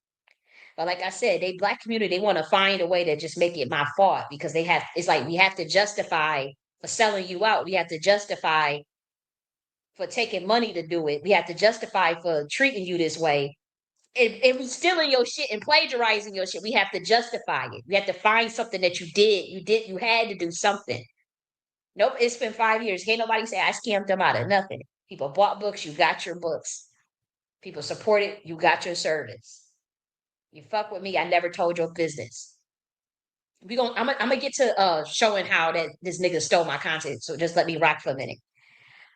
A: But like I said, they black community, they want to find a way to just make it my fault because they have. It's like we have to justify for selling you out. We have to justify for taking money to do it. We have to justify for treating you this way. And stealing your shit and plagiarizing your shit. We have to justify it. We have to find something that you did. You had to do something. Nope, it's been 5 years. Can't nobody say I scammed them out of nothing. People bought books, you got your books. People supported, you got your service. You fuck with me, I never told your business. I'm gonna get to showing how that this nigga stole my content. So just let me rock for a minute.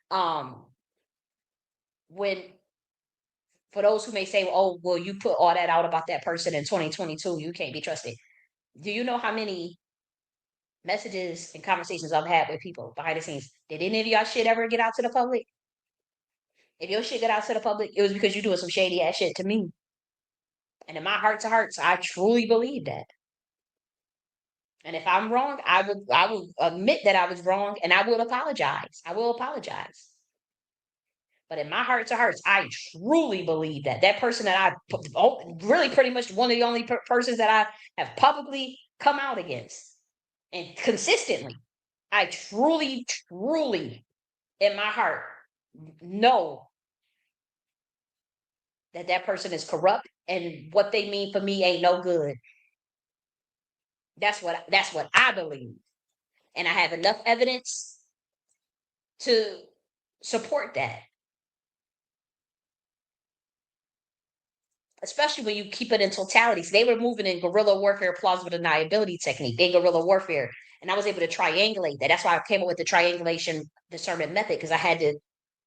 A: Um, when for those who may say, "Oh, well, you put all that out about that person in 2022, you can't be trusted." Do you know how many messages and conversations I've had with people behind the scenes? Did any of y'all shit ever get out to the public? If your shit got out to the public, it was because you doing some shady ass shit to me. And in my heart to hearts, I truly believe that. And if I'm wrong, I will admit that I was wrong and I will apologize. I will apologize. But in my heart to hearts, I truly believe that that person that really pretty much one of the only persons that I have publicly come out against and consistently, I truly, truly in my heart know that that person is corrupt and what they mean for me ain't no good. That's what I believe. And I have enough evidence to support that. Especially when you keep it in totality. So they were moving in guerrilla warfare, plausible deniability technique. They guerrilla warfare. And I was able to triangulate that. That's why I came up with the triangulation discernment method, because I had to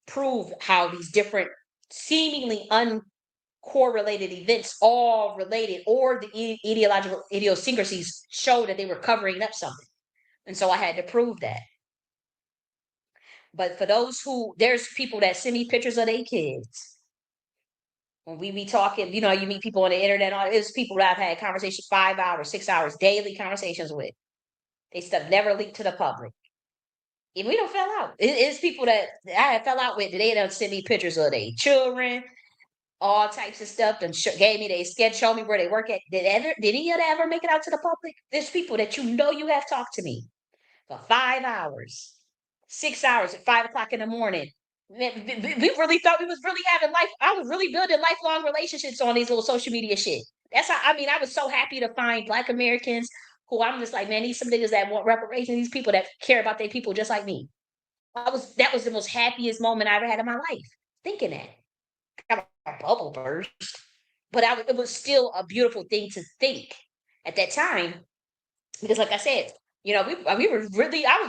A: prove how these different seemingly uncorrelated events all related, or the ideological idiosyncrasies show that they were covering up something. And so I had to prove that. But for those who, there's people that send me pictures of their kids. When we be talking, you meet people on the internet. It's people that I've had conversations 5 hours, 6 hours, daily conversations with. They stuff never leaked to the public. And we don't fell out. It's people that I fell out with. They don't send me pictures of their children, all types of stuff, and gave me their sketch, showed me where they work at. Did any of that ever make it out to the public? There's people that you have talked to me for 5 hours, 6 hours at 5 o'clock in the morning. We really thought we was really having life. I was really building lifelong relationships on these little social media shit. That's how, I mean, I was so happy to find Black Americans who I'm just like, man, these some niggas that want reparations, these people that care about their people just like me. That was the most happiest moment I ever had in my life. Thinking that. Got a bubble burst. But it was still a beautiful thing to think at that time, because like I said, we were really, I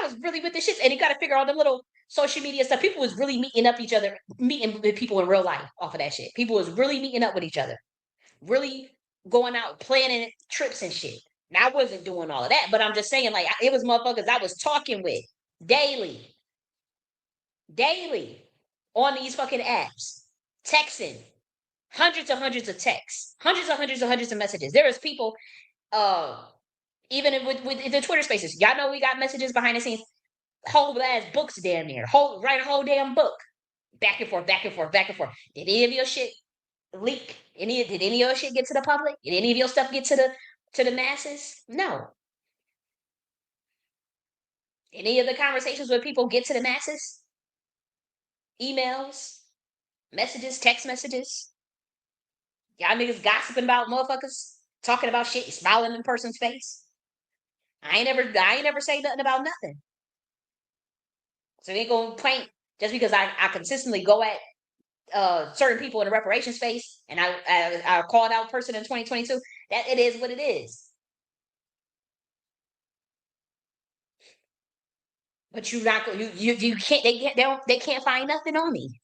A: was really with the shits, and you got to figure out the little social media stuff. People was really meeting with people in real life off of that shit. People was really meeting up with each other, really going out, planning trips and shit. Now I wasn't doing all of that, but I'm just saying, like, it was motherfuckers I was talking with daily, daily on these fucking apps, texting, hundreds of texts, hundreds of messages. There is people, uh, even with the Twitter spaces, y'all know we got messages behind the scenes, whole ass books damn near, write a whole damn book, back and forth, back and forth, back and forth. Did any of your shit leak? Did any of your shit get to the public? Did any of your stuff get to the masses? No. Any of the conversations with people get to the masses? Emails, messages, text messages. Y'all niggas gossiping about motherfuckers, talking about shit, smiling in person's face. I ain't never say nothing about nothing. So they gonna paint Just because I consistently go at certain people in the reparation space, and I called out person in 2022. That it is what it is. But you not you can't they can't find nothing on me.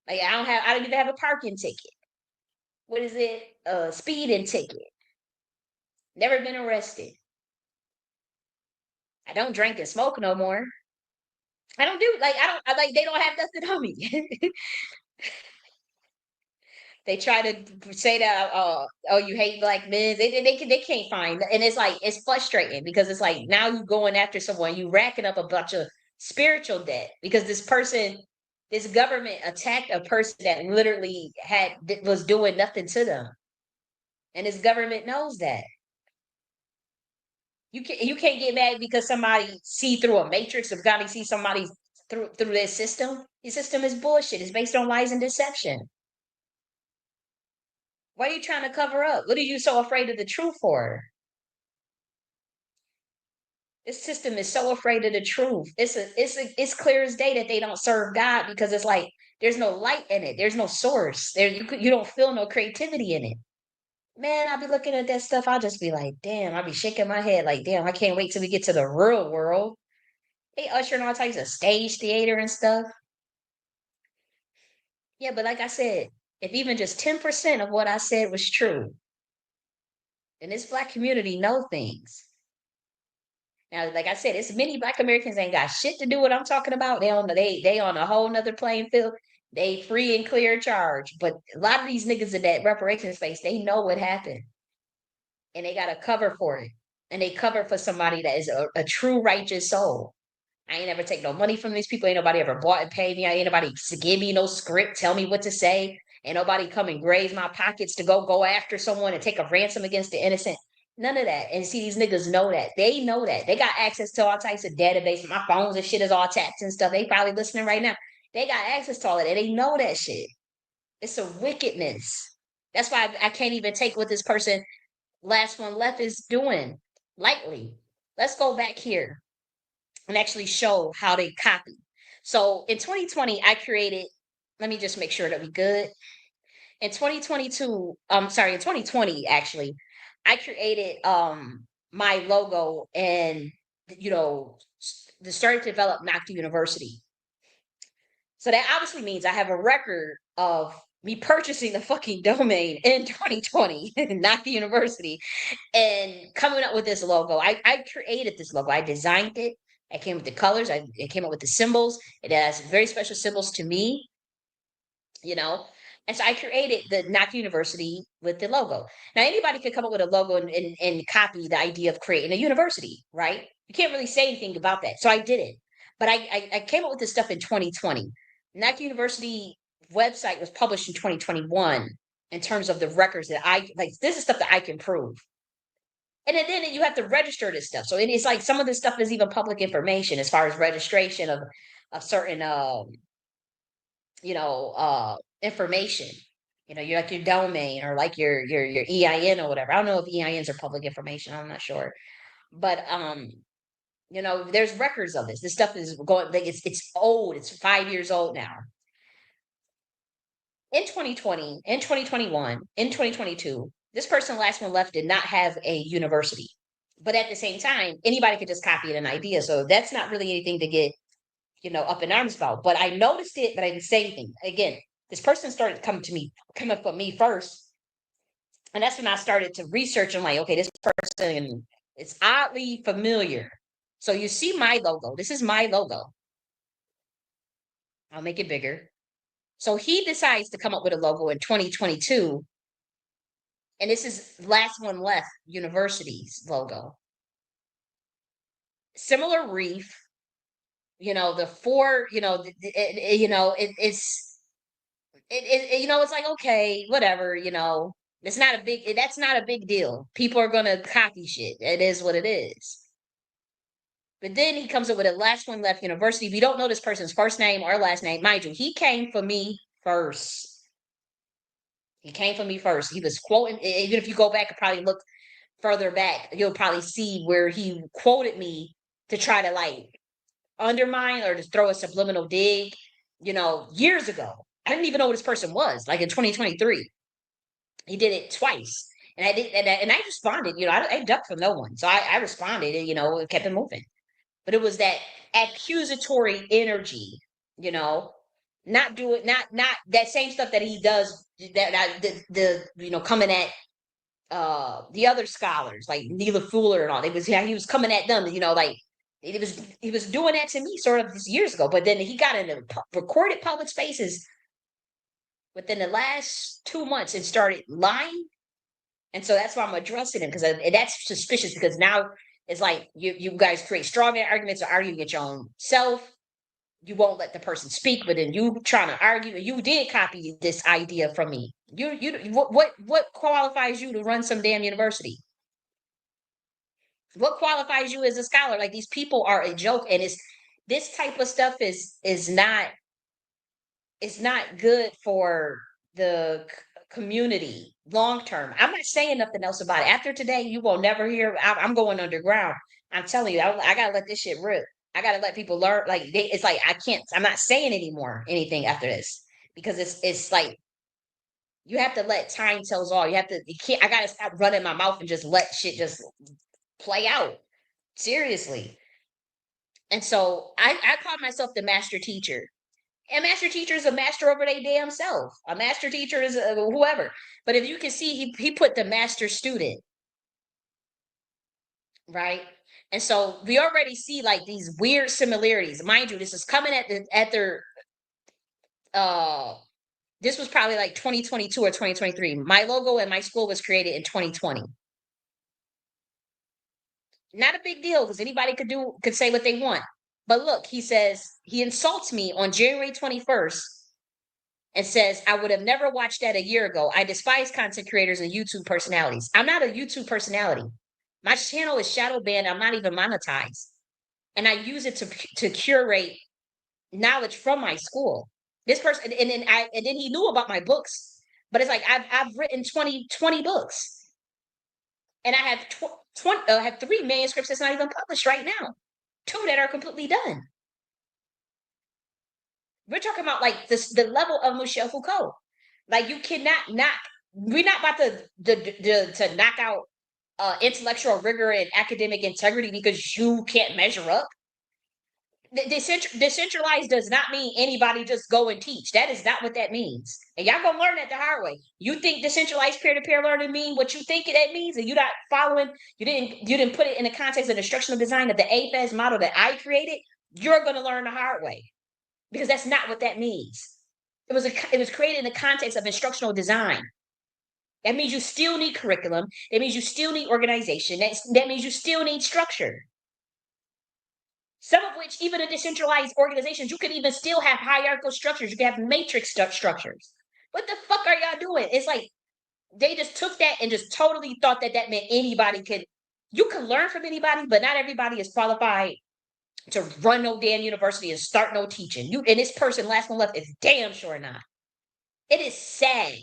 A: Like I don't even have a parking ticket. What is it? Speeding ticket. Never been arrested. I don't drink and smoke no more. I don't do like I don't I, like they don't have nothing on me. They try to say that oh you hate black men. They can't find, and it's like it's frustrating because it's like now you going after someone, you racking up a bunch of spiritual debt because this government attacked a person that literally was doing nothing to them, and this government knows that. You can't get mad because somebody see through a matrix of God and see somebody through their system. Your system is bullshit. It's based on lies and deception. Why are you trying to cover up? What are you so afraid of the truth for? This system is so afraid of the truth. It's clear as day that they don't serve God because it's like there's no light in it. There's no source. You don't feel no creativity in it. Man, I'll be looking at that stuff. I'll just be like, damn. I'll be shaking my head like, damn. I can't wait till we get to the real world. They ushering all types of stage theater and stuff. Yeah, but like I said, if even just 10% of what I said was true, then this black community know things. Now, like I said, it's many black Americans ain't got shit to do what I'm talking about. They on a whole nother playing field. They free and clear charge. But a lot of these niggas in that reparation space, they know what happened. And they got a cover for it. And they cover for somebody that is a true righteous soul. I ain't never take no money from these people. Ain't nobody ever bought and paid me. Ain't nobody give me no script, tell me what to say. Ain't nobody come and graze my pockets to go after someone and take a ransom against the innocent. None of that. And see, these niggas know that. They know that. They got access to all types of database. My phones and shit is all tapped and stuff. They probably listening right now. They got access to all of that. They know that shit. It's a wickedness. That's why I can't even take what this person, last one left, is doing lightly. Let's go back here and actually show how they copy. So in 2020, I created, let me just make sure that we good. In 2022, sorry, in 2020, actually, I created my logo and started to develop Nocta University. So that obviously means I have a record of me purchasing the fucking domain in 2020, Nocta University, and coming up with this logo. I created this logo. I designed it. I came with the colors. I came up with the symbols. It has very special symbols to me, you know. And so I created the Nocta University with the logo. Now anybody could come up with a logo and copy the idea of creating a university, right? You can't really say anything about that. So I did it. But I came up with this stuff in 2020. Nocta University website was published in 2021 in terms of the records that I like. This is stuff that I can prove. And then you have to register this stuff. So it is like some of this stuff is even public information as far as registration of certain information. You're like your domain or like your EIN or whatever. I don't know if EINs are public information. I'm not sure. But there's records of this. This stuff is going like it's old. It's 5 years old now. In 2020, in 2021, in 2022, this person last one left did not have a university. But at the same time, anybody could just copy an idea. So that's not really anything to get, up in arms about. But I noticed it, but I didn't say anything. Again, this person started coming for me first. And that's when I started to research and like, okay, this person is oddly familiar. So you see my logo. This is my logo. I'll make it bigger. So he decides to come up with a logo in 2022. And this is Last One Left University's logo. Similar reef, the four, it's like, okay, whatever, it's not a big, that's not a big deal. People are going to copy shit. It is what it is. But then he comes up with a Last One Left University. If you don't know this person's first name or last name, mind you, he came for me first. He came for me first. He was quoting, even if you go back and probably look further back, you'll probably see where he quoted me to try to like undermine or to throw a subliminal dig, years ago. I didn't even know who this person was, like in 2023. He did it twice. And I did, and I responded. I ducked from no one, so I responded, and kept it moving. But it was that accusatory energy, you know, not doing, not that same stuff that he does. The coming at the other scholars like Neela Fuller and all. He was coming at them, like he was doing that to me sort of years ago. But then he got into recorded public spaces within the last 2 months and started lying. And so that's why I'm addressing him, because that's suspicious, because now it's like you guys create strong arguments or argue against your own self. You won't let the person speak, but then you trying to argue. You did copy this idea from me. What qualifies you to run some damn university? What qualifies you as a scholar? Like, these people are a joke, and it's this type of stuff is not, it's not good for the community long term. I'm not saying nothing else about it. After today, you will never hear. I'm going underground. I'm telling you, I gotta let this shit rip. I gotta let people learn. Like, it's like I can't. I'm not saying anymore anything after this, because it's like you have to let time tells all. You have to. You can't. I gotta stop running my mouth and just let shit just play out. Seriously. And so I call myself the master teacher. And master teacher is a master over their damn self. A master teacher is whoever. But if you can see, he put the master student, right? And so we already see like these weird similarities. Mind you, this is coming at their uh this was probably like 2022 or 2023. My logo and my school was created in 2020. Not a big deal, because anybody could say what they want. But look, he says he insults me on January 21st and says, I would have never watched that a year ago. I despise content creators and YouTube personalities. I'm not a YouTube personality. My channel is shadow banned. I'm not even monetized. And I use it to curate knowledge from my school. This person, and then he knew about my books, but it's like I've written 20 books, and I have 20, I have 3 manuscripts that's not even published right now. 2 that are completely done. We're talking about like this, the level of Michel Foucault. Like, you cannot knock. We're not about to knock out intellectual rigor and academic integrity because you can't measure up. Decentralized does not mean anybody just go and teach. That is not what that means. And y'all gonna learn that the hard way. You think decentralized peer-to-peer learning mean what you think that means, and you're not following. You didn't put it in the context of instructional design of the AFES model that I created. You're gonna learn the hard way, because that's not what that means. It was created in the context of instructional design. That means you still need curriculum. That means you still need organization. That means you still need structure. Some of which, even in decentralized organizations, you could even still have hierarchical structures. You can have matrix structures. What the fuck are y'all doing? It's like they just took that and just totally thought that meant anybody could. You can learn from anybody, but not everybody is qualified to run no damn university and start no teaching. You and this person, last one left, is damn sure not. It is sad.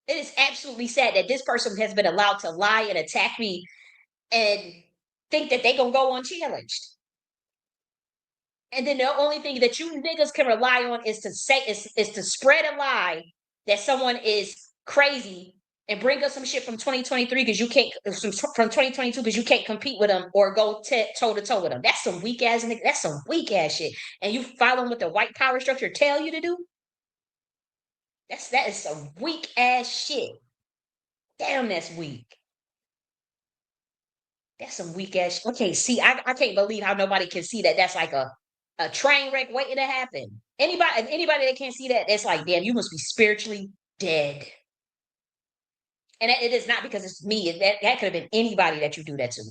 A: It is absolutely sad that this person has been allowed to lie and attack me and think that they gonna go unchallenged. And then the only thing that you niggas can rely on is to say is to spread a lie that someone is crazy and bring us some shit from 2023 because you can't from 2022 because you can't compete with them or go toe to toe with them. That's some weak ass nigga. That's some weak ass shit. And you follow what the white power structure tell you to do. That is some weak ass shit. Damn, that's weak. That's some weak ass. Okay, see, I can't believe how nobody can see that. That's like a train wreck waiting to happen. Anybody that can't see that, it's like, damn, you must be spiritually dead. And it is not because it's me. That could have been anybody that you do that to.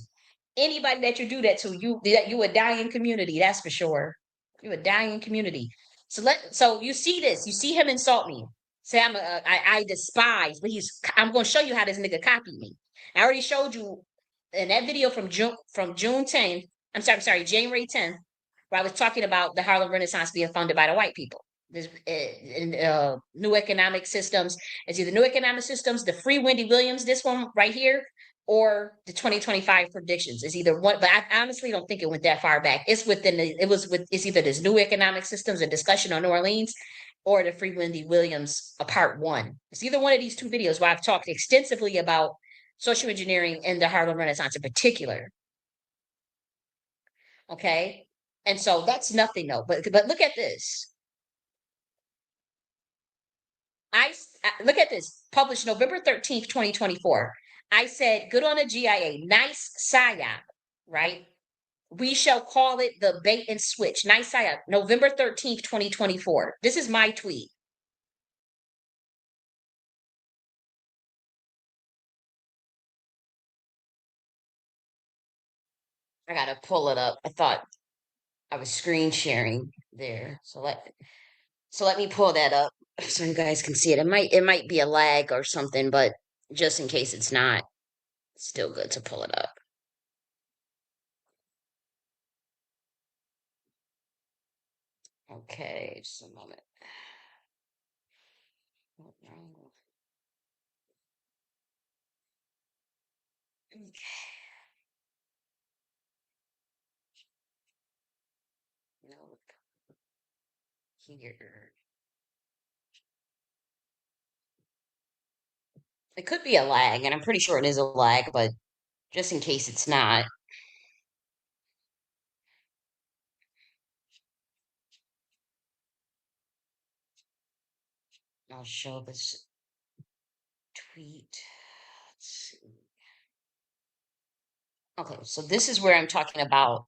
A: Anybody that you do that to, you a dying community. That's for sure. You a dying community. So you see this. You see him insult me. Say I despise, but I'm going to show you how this nigga copied me. I already showed you in that video from June 10th. I'm sorry, January 10th, where I was talking about the Harlem Renaissance being funded by the white people. There's new economic systems. It's either new economic systems, the Free Wendy Williams, this one right here, or the 2025 predictions. It's either one, but I honestly don't think it went that far back. It's it's either this new economic systems and discussion on New Orleans or the Free Wendy Williams part one. It's either one of these two videos where I've talked extensively about social engineering and the Harlem Renaissance in particular. Okay. And so that's nothing though. But look at this. Look at this. Published November 13th, 2024. I said, good on the GIA. Nice psyop, right? We shall call it the bait and switch. Nice psyop. November 13th, 2024. This is my tweet. I gotta pull it up. I thought I was screen sharing there. So let me pull that up so you guys can see it. It might be a lag or something, but just in case it's not, it's still good to pull it up. Okay, just a moment. Okay. No, here. It could be a lag, and I'm pretty sure it is a lag, but just in case it's not, I'll show this tweet. Let's see. Okay, so this is where I'm talking about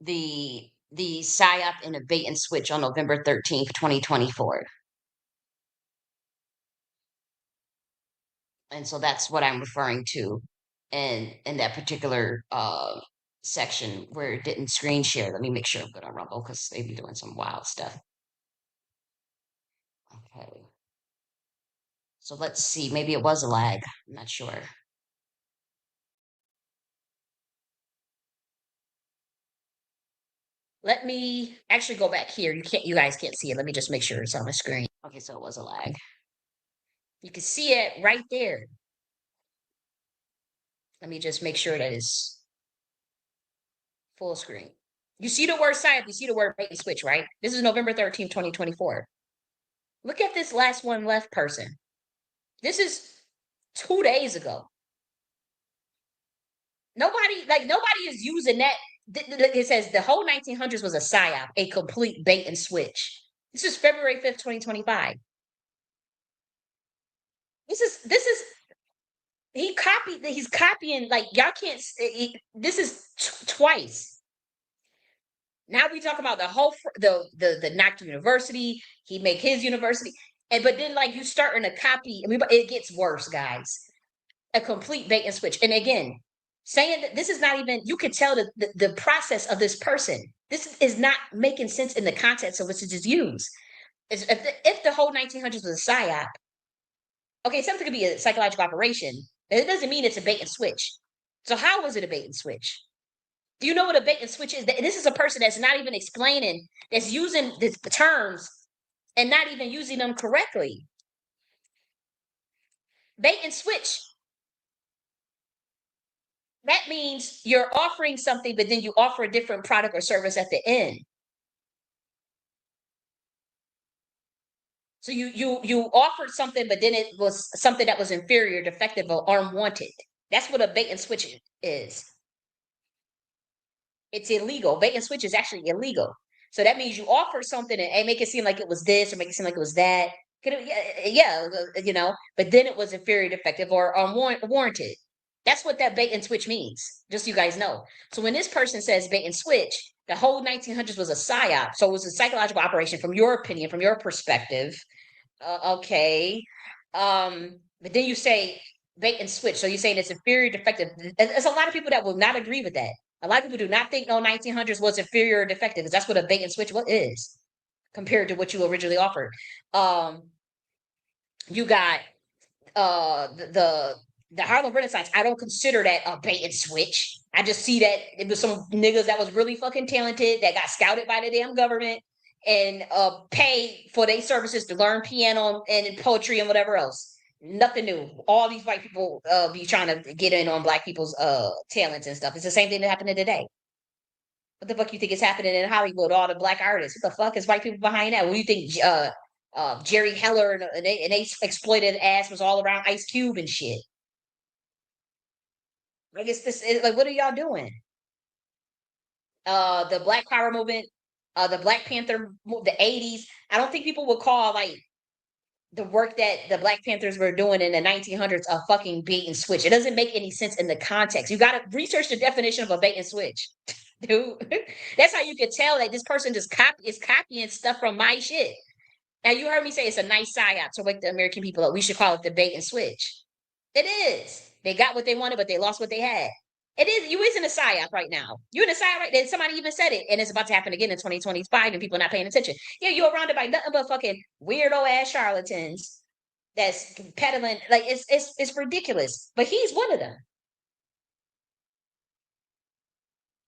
A: the psyop and a bait and switch on November 13th, 2024. And so that's what I'm referring to in that particular section where it didn't screen share. Let me make sure I'm good on Rumble because they be doing some wild stuff. Okay. So let's see. Maybe it was a lag. I'm not sure. Let me actually go back here. You guys can't see it. Let me just make sure it's on the screen. Okay, so it was a lag. You can see it right there. Let me just make sure that is full screen. You see the word sign up, you see the word bait and switch, right? This is November 13th, 2024. Look at this last one left person. This is 2 days ago. Nobody is using that. It says the whole 1900s was a psyop, a complete bait and switch. This is February 5th, 2025. This is he's copying, like, y'all can't this is twice. Now we talk about the whole the knocked university. He make his university, and but then like you starting to copy. I mean, but it gets worse, guys. A complete bait and switch. And again, saying that this is not even. You could tell the process of this person. This is not making sense in the context of which it is used. If the whole 1900s was a psyop, okay, something could be a psychological operation. It doesn't mean it's a bait and switch. So how was it a bait and switch? Do you know what a bait and switch is? This is a person that's not even explaining, that's using the terms and not even using them correctly. Bait and switch. That means you're offering something, but then you offer a different product or service at the end. So you offered something, but then it was something that was inferior, defective, or unwanted. That's what a bait and switch is. It's illegal. Bait and switch is actually illegal. So that means you offer something and make it seem like it was this or make it seem like it was that. Yeah, but then it was inferior, defective, or unwarranted. That's what that bait and switch means, just so you guys know. So when this person says bait and switch, the whole 1900s was a psyop. So it was a psychological operation from your opinion, from your perspective. Okay. But then you say bait and switch. So you're saying it's inferior, defective. There's a lot of people that will not agree with that. A lot of people do not think no 1900s was inferior or defective because that's what a bait and switch is compared to what you originally offered. You got the Harlem Renaissance. I don't consider that a bait and switch. I just see that it was some niggas that was really fucking talented that got scouted by the damn government and paid for their services to learn piano and poetry and whatever else. Nothing new. All these white people be trying to get in on black people's talents and stuff. It's the same thing that happened today. What the fuck you think is happening in Hollywood? All the black artists. What the fuck is white people behind that? What do you think? Jerry Heller and they exploited ass was all around Ice Cube and shit. Like it's this. Like what are y'all doing? The Black Power movement, the Black Panther, the '80s. I don't think people would call like the work that the Black Panthers were doing in the 1900s a fucking bait and switch. It doesn't make any sense in the context. You got to research the definition of a bait and switch. Dude, that's how you can tell that this person just is copying stuff from my shit. Now you heard me say it's a nice psyop to wake the American people up. We should call it the bait and switch. It is. They got what they wanted, but they lost what they had. It is. You is in a psyop right now. You in a psyop right there. Somebody even said it, and it's about to happen again in 2025, and people are not paying attention. Yeah, you're surrounded by nothing but fucking weirdo ass charlatans that's peddling. Like it's ridiculous. But he's one of them.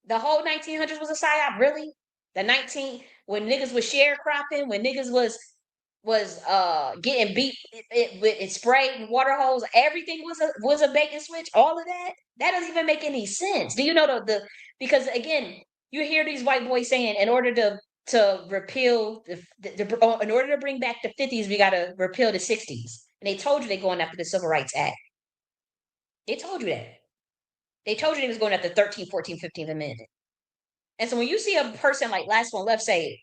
A: The whole 1900s was a psyop, really. The 19 when niggas was sharecropping, when niggas was getting beat with it sprayed and water hose. Everything was a bait and switch. All of that doesn't even make any sense. Do you know the because again you hear these white boys saying in order to repeal in order to bring back the 50s we got to repeal the 60s, and they told you they're going after the Civil Rights Act. They told you that. They told you they was going after 13th, 14th, 15th Amendment. And so when you see a person like Last1 Left say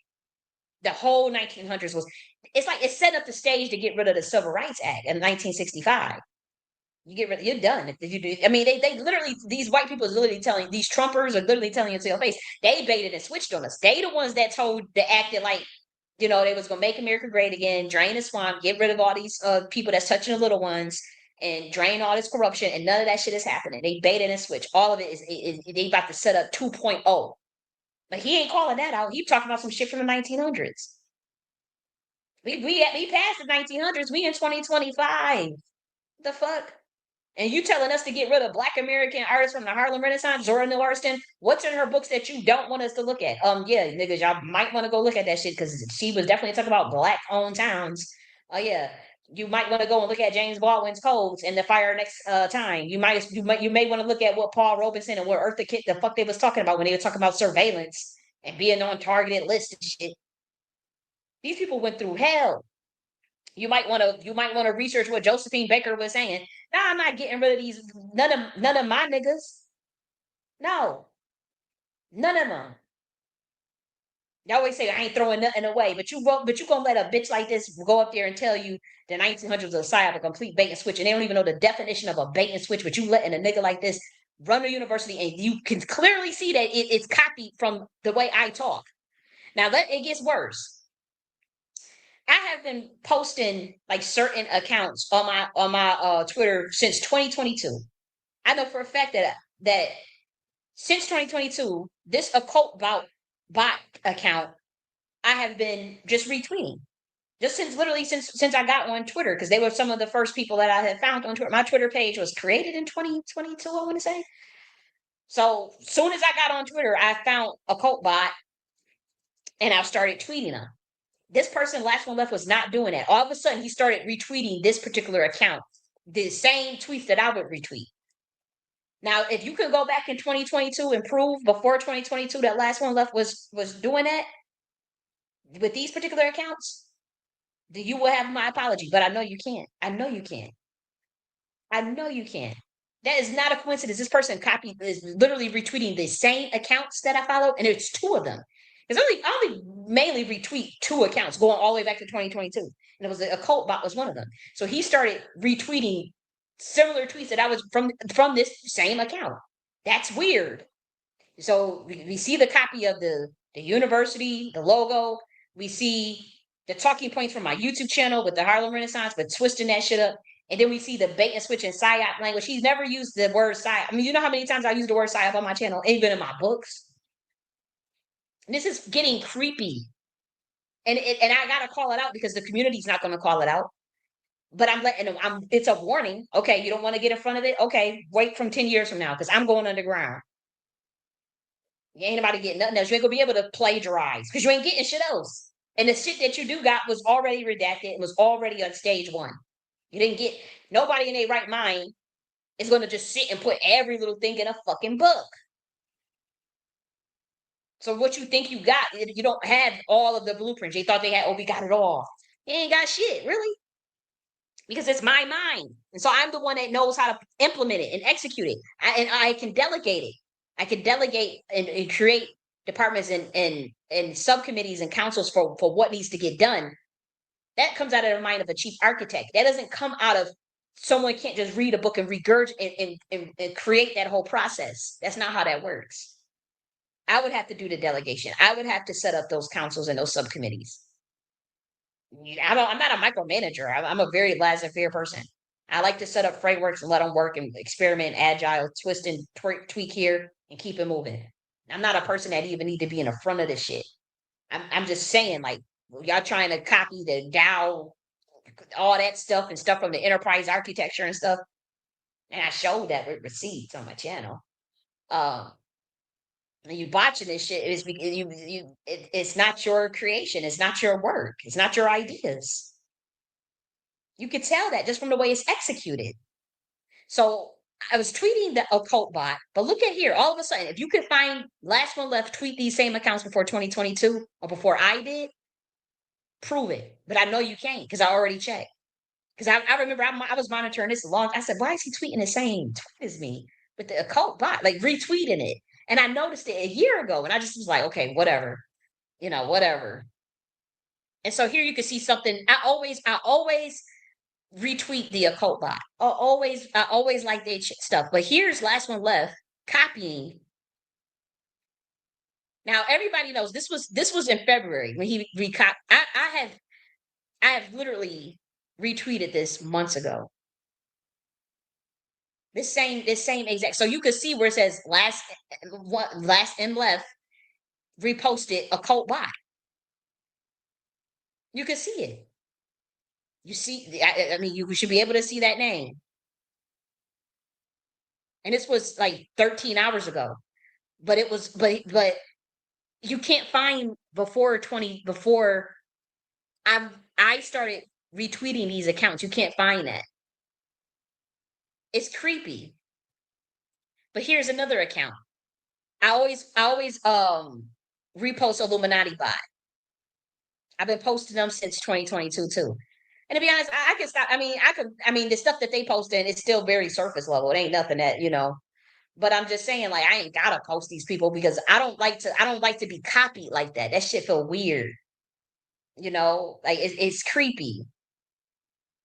A: the whole 1900s was, it's like it set up the stage to get rid of the Civil Rights Act in 1965. You get rid, you're done. If you do, I mean, they literally, these white people is literally telling, these Trumpers are literally telling you to your face, they baited and switched on us. They the ones that told, that acted like, they was gonna make America great again, drain the swamp, get rid of all these people that's touching the little ones, and drain all this corruption, and none of that shit is happening. They baited and switched. All of it is they about to set up 2.0. But he ain't calling that out. He talking about some shit from the 1900s. We passed the 1900s. We in 2025. The fuck? And you telling us to get rid of Black American artists from the Harlem Renaissance, Zora Neale Hurston? What's in her books that you don't want us to look at? Yeah, niggas, y'all might want to go look at that shit because she was definitely talking about Black-owned towns. Oh yeah, you might want to go and look at James Baldwin's codes and the fire next time. You may want to look at what Paul Robeson and what Eartha Kitt the fuck they was talking about when they were talking about surveillance and being on targeted lists and shit. These people went through hell. You might want to research what Josephine Baker was saying. No, I'm not getting rid of these. None of my niggas. No, none of them. They always say I ain't throwing nothing away, but you gonna let a bitch like this go up there and tell you the 1900s was a psyop, a complete bait and switch, and they don't even know the definition of a bait and switch. But you letting a nigga like this run the university, and you can clearly see that it's copied from the way I talk. Now that it gets worse. I have been posting like certain accounts on my Twitter since 2022. I know for a fact that since 2022, this occult bot account I have been just retweeting. Just since I got on Twitter, because they were some of the first people that I had found on Twitter. My Twitter page was created in 2022, I want to say. So soon as I got on Twitter, I found a cult bot and I started tweeting them. This person, Last1 Left, was not doing that. All of a sudden, he started retweeting this particular account, the same tweets that I would retweet. Now, if you could go back in 2022 and prove before 2022 that Last1 Left was doing that with these particular accounts, then you will have my apology. But I know you can't. I know you can't. I know you can't. That is not a coincidence. This person is literally retweeting the same accounts that I follow, and it's two of them. Because I only mainly retweet two accounts going all the way back to 2022. And it was a cult bot was one of them. So he started retweeting similar tweets that I was from this same account. That's weird. So we see the copy of the university, the logo. We see the talking points from my YouTube channel with the Harlem Renaissance, but twisting that shit up. And then we see the bait and switch and psyop language. He's never used the word psyop. I mean, you know how many times I use the word psyop on my channel, even in my books. And this is getting creepy, and I gotta call it out because the community's not going to call it out. But I'm letting them. It's a warning. Okay, you don't want to get in front of it. Okay, wait from 10 years from now because I'm going underground. You ain't nobody getting nothing else. You ain't gonna be able to plagiarize because you ain't getting shit else. And the shit that you do got was already redacted and was already on stage one. You didn't get nobody in their right mind is going to just sit and put every little thing in a fucking book. So what you think you got, you don't have all of the blueprints. They thought they had, oh, we got it all. You ain't got shit, really, because it's my mind. And so I'm the one that knows how to implement it and execute it. And I can delegate it. I can delegate and create departments and subcommittees and councils for what needs to get done. That comes out of the mind of a chief architect. That doesn't come out of someone can't just read a book and regurgitate and create that whole process. That's not how that works. I would have to do the delegation. I would have to set up those councils and those subcommittees. I'm not a micromanager. I'm a very laissez-faire person. I like to set up frameworks and let them work and experiment, agile, twist and tweak here and keep it moving. I'm not a person that even need to be in the front of the shit. I'm just saying, like, y'all trying to copy the Dow, all that stuff and stuff from the enterprise architecture and stuff. And I showed that with receipts on my channel. Um, and you botching this shit is it's not your creation, it's not your work, it's not your ideas. You could tell that just from the way it's executed. So I was tweeting the occult bot, but look at here. All of a sudden, if you could find last one left, tweet these same accounts before 2022 or before I did, prove it. But I know you can't because I already checked. Because I remember I was monitoring this a long. I said, why is he tweeting the same tweet as me with the occult bot, like retweeting it? And I noticed it a year ago, and I just was like, okay, whatever, whatever. And so here you can see something. I always retweet the occult bot. I always like their stuff. But here's last one left copying. Now everybody knows this was in February when he recop. I have literally retweeted this months ago. This same exact. So you could see where it says last and left reposted occult bot. You can see it. You see, I mean, you should be able to see that name. And this was like 13 hours ago. But it was, but you can't find before I started retweeting these accounts. You can't find that. It's creepy. But here's another account. I always repost Illuminati bot. I've been posting them since 2022 too. And to be honest, I can stop. I mean, the stuff that they post in is still very surface level. It ain't nothing that. But I'm just saying, like, I ain't gotta post these people because I don't like to be copied like that. That shit feel weird. Like it's creepy.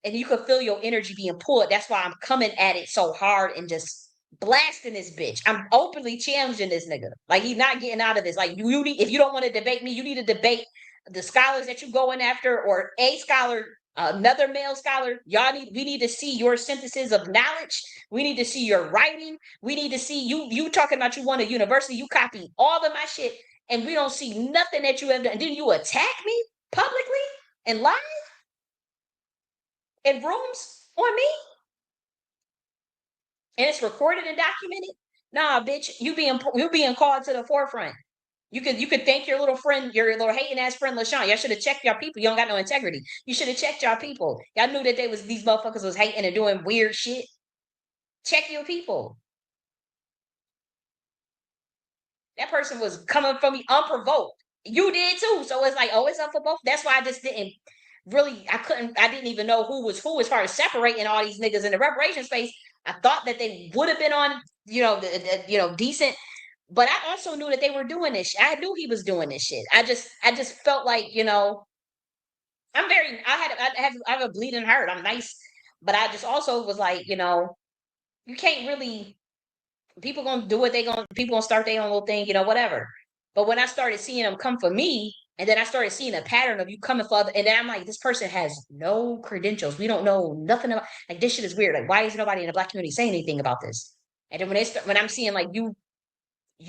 A: And you can feel your energy being pulled. That's why I'm coming at it so hard and just blasting this bitch. I'm openly challenging this nigga. Like he's not getting out of this. Like you need, if you don't want to debate me, you need to debate the scholars that you're going after, or a scholar, another male scholar. We need to see your synthesis of knowledge. We need to see your writing. We need to see you talking about you want a university. You copy all of my shit, and we don't see nothing that you have done. And then you attack me publicly and live in rooms on me, and it's recorded and documented. Nah, bitch, you being called to the forefront. You could thank your little friend, your little hating ass friend LaShawn. Y'all should have checked y'all people. You don't got no integrity. You should have checked y'all people. Y'all knew that these motherfuckers was hating and doing weird shit. Check your people. That person was coming for me unprovoked. You did too. So it's like, oh, it's up for both. That's why I just didn't really, I didn't even know who was who as far as separating all these niggas in the reparation space. I thought that they would have been on, decent. But I also knew that they were doing this. I knew he was doing this shit. I just felt like, I'm very, I have a bleeding heart. I'm nice, but I just also was like, you can't really, people gonna do what people gonna start their own little thing, whatever. But when I started seeing them come for me, and then I started seeing a pattern of you coming for other, and then I'm like, this person has no credentials. We don't know nothing about, like, this shit is weird. Like, why is nobody in the Black community saying anything about this? And then when I'm seeing like you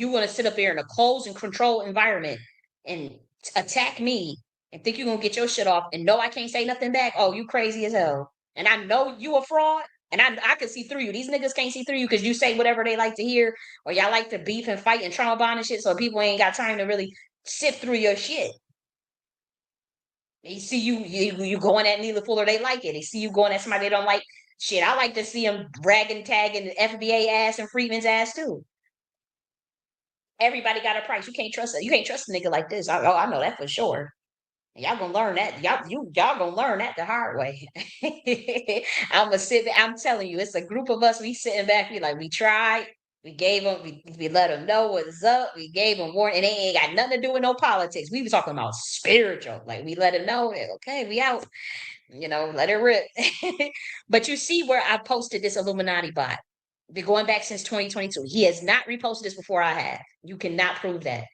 A: want to sit up there in a closed and controlled environment and attack me and think you're gonna get your shit off and know I can't say nothing back. Oh, you crazy as hell. And I know you a fraud. And I can see through you. These niggas can't see through you because you say whatever they like to hear, or y'all like to beef and fight and trauma bond and shit. So people ain't got time to really sift through your shit. They see you going at Neela Fuller, they like it. They see you going at somebody they don't like. Shit, I like to see them bragging, tagging the FBA ass and Freeman's ass too. Everybody got a price. You can't trust it. You can't trust a nigga like this. I know that for sure. Y'all gonna learn that. Y'all gonna learn that the hard way. I'ma sit. I'm telling you, it's a group of us. We sitting back. We like we tried. We gave them. We let them know what's up. We gave them warning, and they ain't got nothing to do with no politics. We was talking about spiritual. Like we let them know. Okay, we out. Let it rip. But you see where I posted this Illuminati bot. Been going back since 2022. He has not reposted this before I have. You cannot prove that.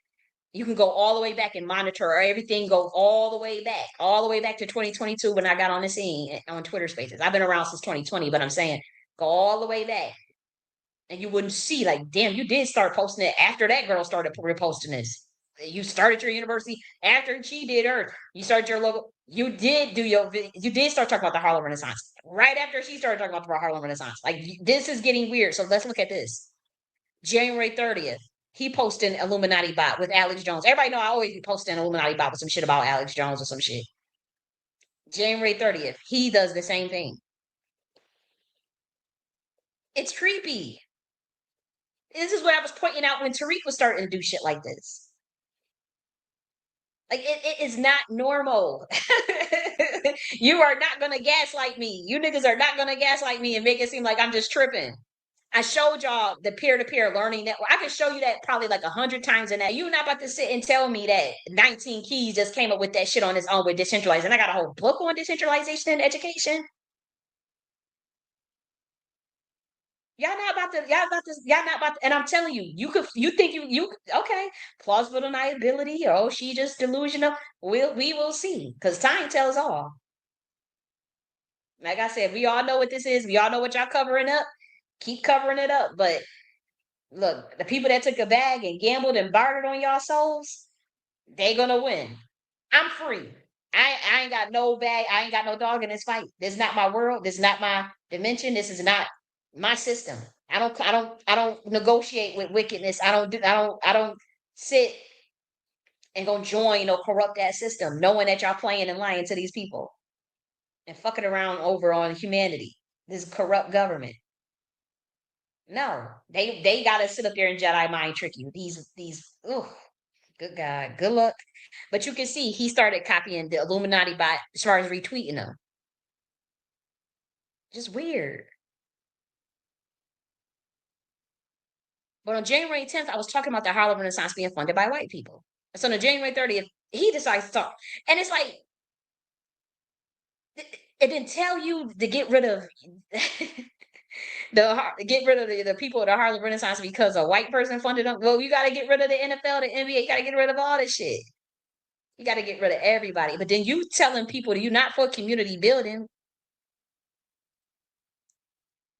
A: You can go all the way back and monitor or everything, go all the way back to 2022 when I got on the scene on Twitter Spaces. I've been around since 2020, but I'm saying go all the way back. And you wouldn't see, like, damn, you did start posting it after that girl started reposting this. You started your university after she did her. You started your local. You did do your. You did start talking about the Harlem Renaissance right after she started talking about the Harlem Renaissance. Like this is getting weird. So let's look at this. January 30th, he posted an Illuminati bot with Alex Jones. Everybody know I always be posting an Illuminati bot with some shit about Alex Jones or some shit. January 30th, he does the same thing. It's creepy. This is what I was pointing out when Tariq was starting to do shit like this. Like it is not normal. You are not gonna gaslight me. You niggas are not gonna gaslight me and make it seem like I'm just tripping. I showed y'all the peer-to-peer learning network. I can show you that probably like 100 times in that. You're not about to sit and tell me that 19 Keys just came up with that shit on his own with decentralized. And I got a whole book on decentralization and education. Y'all not about to, and I'm telling you, you think okay, plausible deniability, oh, she just delusional. We will see. Because time tells all. Like I said, we all know what this is. We all know what y'all covering up. Keep covering it up. But look, the people that took a bag and gambled and bartered on y'all souls, they gonna win. I'm free. I ain't got no bag. I ain't got no dog in this fight. This is not my world. This is not my dimension. This is not my system. I don't negotiate with wickedness. I don't sit and go join or corrupt that system, knowing that y'all playing and lying to these people and fucking around over on humanity. This corrupt government. No, they gotta sit up there and Jedi mind trick you. These good God, good luck. But you can see he started copying the Illuminati by as far as retweeting them. Just weird. But on January 10th, I was talking about the Harlem Renaissance being funded by white people. So on January 30th, he decides to talk. And it's like, it didn't tell you to get rid of the people of the Harlem Renaissance because a white person funded them. Well, you got to get rid of the NFL, the NBA. You got to get rid of all this shit. You got to get rid of everybody. But then you telling people that you're not for community building.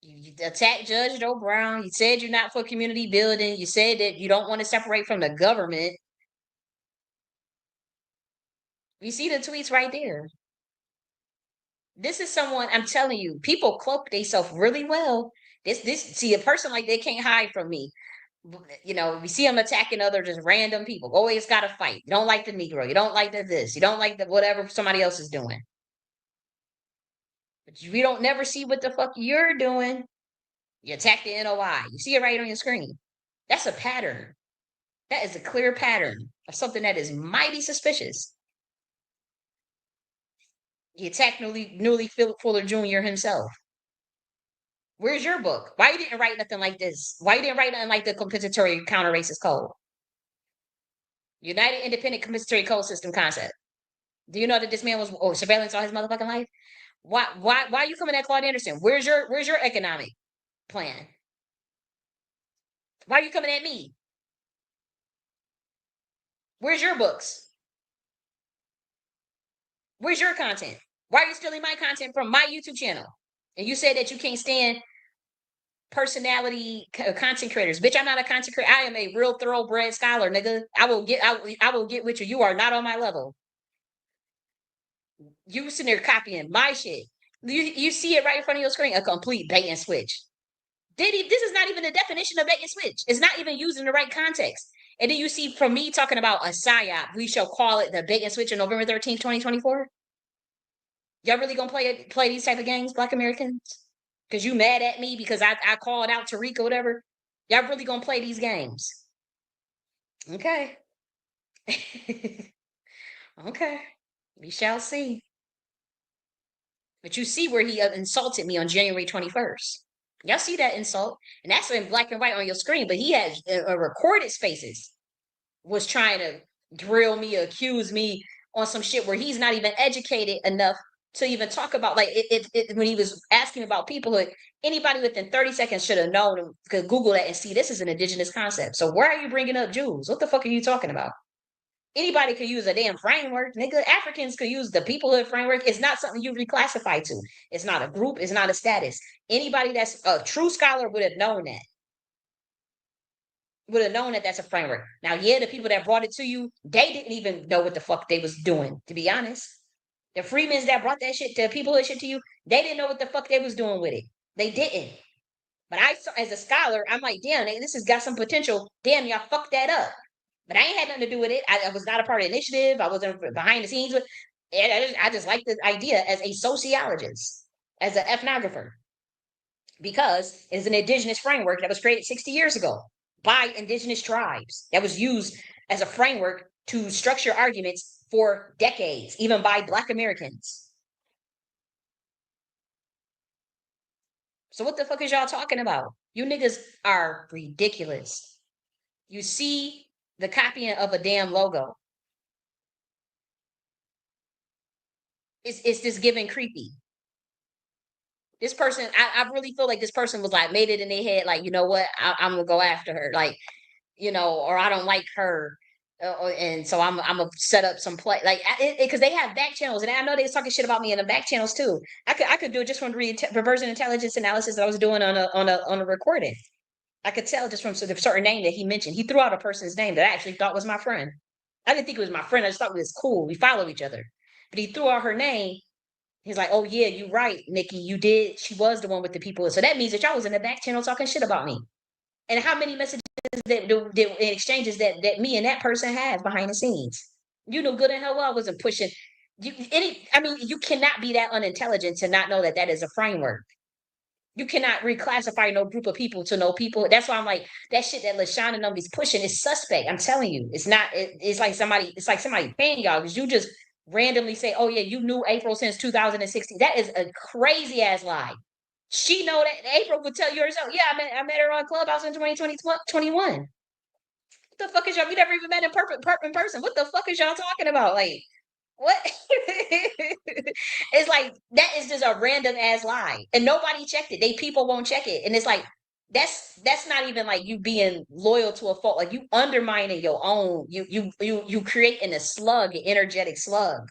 A: You attacked Judge Joe Brown. You said you're not for community building. You said that you don't want to separate from the government. You see the tweets right there. This is someone I'm telling you. People cloak themselves really well. This see a person like they can't hide from me. We see them attacking other just random people. Always got to fight. You don't like the Negro. You don't like the this. You don't like the whatever somebody else is doing. But we don't never see what the fuck you're doing. You attack the NOI. You see it right on your screen. That's a pattern. That is a clear pattern of something that is mighty suspicious. He attacked newly Philip Fuller Jr. himself. Where's your book? Why you didn't write nothing like this? Why you didn't write nothing like the compensatory counter racist code? United Independent Compensatory Code System concept. Do you know that this man was surveillance all his motherfucking life? Why are you coming at Claude Anderson? Where's your economic plan? Why are you coming at me? Where's your books? Where's your content? Why are you stealing my content from my YouTube channel? And you said that you can't stand personality content creators. Bitch, I'm not a content creator. I am a real thoroughbred scholar, nigga. I will get with you. You are not on my level. You sitting there copying my shit. You see it right in front of your screen, a complete bait and switch. This is not even the definition of bait and switch. It's not even used in the right context. And then you see from me talking about a psyop, we shall call it the bait and switch on November 13th, 2024. Y'all really gonna play these type of games, Black Americans? Because you mad at me because I called out Tariq or whatever? Y'all really gonna play these games? Okay. Okay. We shall see. But you see where he insulted me on January 21st. Y'all see that insult? And that's in black and white on your screen, but he has recorded spaces, was trying to drill me, accuse me on some shit where he's not even educated enough to even talk about. Like when he was asking about peoplehood, anybody within 30 seconds should have known and could Google that and see this is an indigenous concept. So why are you bringing up Jews? What the fuck are you talking about? Anybody could use a damn framework, nigga. Africans could use the peoplehood framework. It's not something you reclassify to. It's not a group. It's not a status. Anybody that's a true scholar would have known that. Would have known that that's a framework. Now, yeah, the people that brought it to you, they didn't even know what the fuck they was doing, to be honest. The Freemans that brought that shit to peoplehood shit to you, they didn't know what the fuck they was doing with it. They didn't. But I, as a scholar, I'm like, damn, this has got some potential. Damn, y'all fucked that up. But I ain't had nothing to do with it. I was not a part of the initiative. I wasn't behind the scenes with it. I just like the idea as a sociologist, as an ethnographer, because it's an indigenous framework that was created 60 years ago by indigenous tribes that was used as a framework to structure arguments for decades, even by Black Americans. So what the fuck is y'all talking about? You niggas are ridiculous. You see the copying of a damn logo. It's just giving creepy. This person, I really feel like this person was like made it in their head, like, you know what, I'm gonna go after her, like, or I don't like her, and so I'm gonna set up some play, like, because they have back channels, and I know they was talking shit about me in the back channels too. I could do it just from the reversion intelligence analysis that I was doing on a recording. I could tell just from the certain name that he mentioned. He threw out a person's name that I actually thought was my friend. I didn't think it was my friend. I just thought it was cool. We follow each other, but he threw out her name. He's like, "Oh yeah, you're right, Nikki. You did. She was the one with the people. So that means that y'all was in the back channel talking shit about me. And how many messages that exchanges that me and that person have behind the scenes? You know good and hell well I wasn't pushing. I mean, you cannot be that unintelligent to not know that that is a framework. You cannot reclassify no group of people to no people. That's why I'm like that shit that LaShawn and nobody's pushing is suspect. I'm telling you, it's not. It's like somebody. It's like somebody paying y'all because you just randomly say, "Oh yeah, you knew April since 2016." That is a crazy ass lie. She know that April would tell you herself. Yeah, I met her on Clubhouse in 2020 21. What the fuck is y'all? We never even met in person. What the fuck is y'all talking about? Like what? It's like that is just a random ass lie, and nobody checked it. They people won't check it, and it's like that's not even like you being loyal to a fault. Like you undermining your own. You creating a slug, an energetic slug.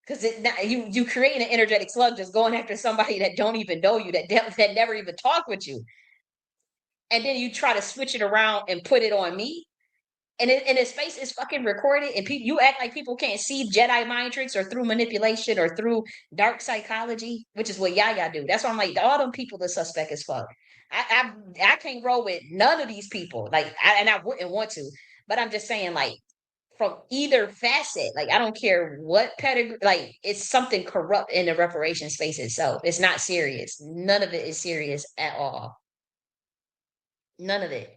A: Because you creating an energetic slug just going after somebody that don't even know you, that never even talked with you, and then you try to switch it around and put it on me, and his face is fucking recorded, and you act like people can't see Jedi mind tricks or through manipulation or through dark psychology, which is what Yaya do. That's why I'm like, all them people the suspect as fuck. I can't roll with none of these people, like, and I wouldn't want to, but I'm just saying, like, from either facet, like I don't care what pedigree, like it's something corrupt in the reparation space itself. It's not serious. None of it is serious at all. None of it.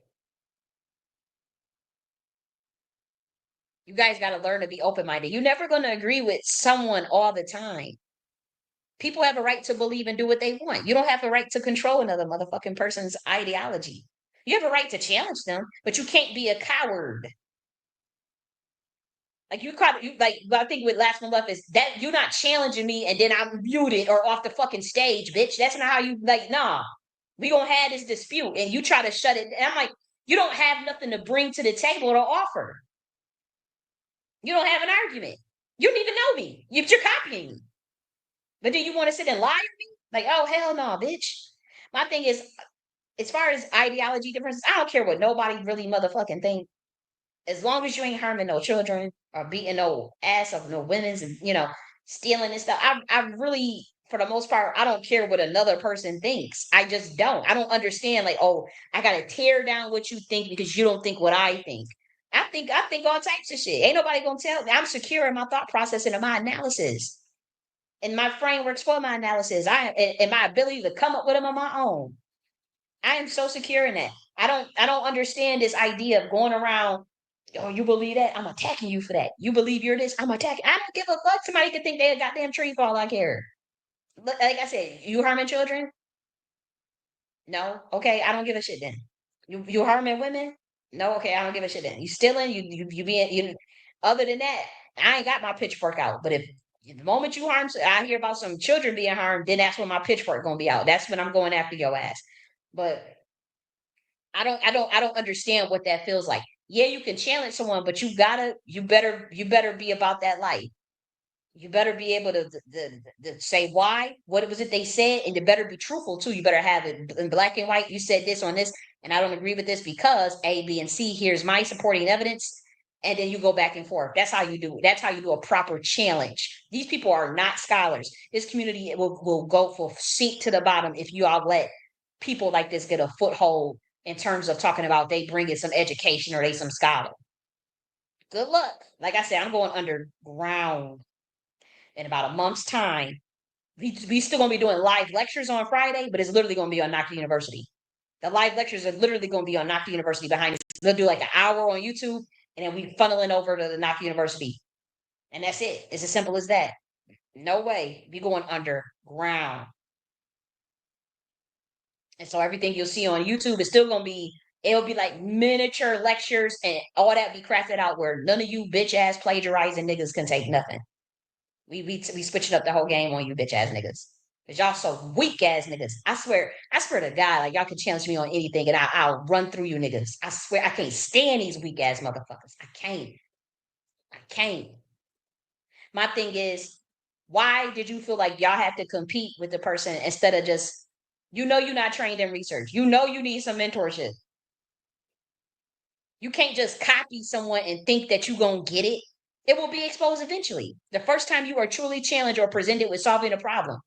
A: You guys got to learn to be open minded. You're never going to agree with someone all the time. People have a right to believe and do what they want. You don't have a right to control another motherfucking person's ideology. You have a right to challenge them, but you can't be a coward. Like you caught you like I think with Last 1 Left is that you're not challenging me and then I'm muted or off the fucking stage, bitch. That's not how you like, nah. We gonna have this dispute and you try to shut it. And I'm like, you don't have nothing to bring to the table or offer. You don't have an argument. You don't even know me. You're copying me. But then you want to sit and lie to me? Like, oh hell no, bitch. My thing is, as far as ideology differences, I don't care what nobody really motherfucking think. As long as you ain't harming no children or beating no ass of no women's and stealing and stuff. I really, for the most part, I don't care what another person thinks. I just don't. I don't understand. Like, oh, I gotta tear down what you think because you don't think what I think. I think all types of shit. Ain't nobody gonna tell me. I'm secure in my thought process and in my analysis and my frameworks for my analysis. And my ability to come up with them on my own. I am so secure in that. I don't understand this idea of going around. Oh, you believe that? I'm attacking you for that. You believe you're this? I'm attacking. I don't give a fuck. Somebody could think they a goddamn tree for all I care. Like I said, you harming children? No. Okay, I don't give a shit then. You harming women? No. Okay, I don't give a shit then. You stealing? You being you. Other than that, I ain't got my pitchfork out. But if the moment you harm, I hear about some children being harmed, then that's when my pitchfork gonna be out. That's when I'm going after your ass. But I don't understand what that feels like. Yeah, you can challenge someone, but you better be about that life. You better be able to say why, what was it they said, and you better be truthful too. You better have it in black and white. You said this on this, and I don't agree with this because A, B, and C. Here's my supporting evidence, and then you go back and forth. That's how you do. That's how you do a proper challenge. These people are not scholars. This community will go for sink to the bottom if you all let people like this get a foothold in terms of talking about they bringing some education or they some scholar. Good luck. Like I said, I'm going underground in about a month's time. We still gonna be doing live lectures on Friday, but it's literally gonna be on Knox University. The live lectures are literally gonna be on Knox University behind. They'll do like an hour on YouTube, and then we funneling over to the Knox University, and that's it. It's as simple as that. No way. We going underground, and so everything you'll see on YouTube is still gonna be. It'll be like miniature lectures and all that be crafted out where none of you bitch ass plagiarizing niggas can take nothing. We switching up the whole game on you bitch ass niggas. Cause y'all so weak ass niggas. I swear to God, like y'all can challenge me on anything and I'll run through you niggas. I swear I can't stand these weak ass motherfuckers. I can't. I can't. My thing is, why did you feel like y'all have to compete with the person instead of just you're not trained in research. You know you need some mentorship. You can't just copy someone and think that you're gonna get it. It will be exposed eventually. The first time you are truly challenged or presented with solving a problem,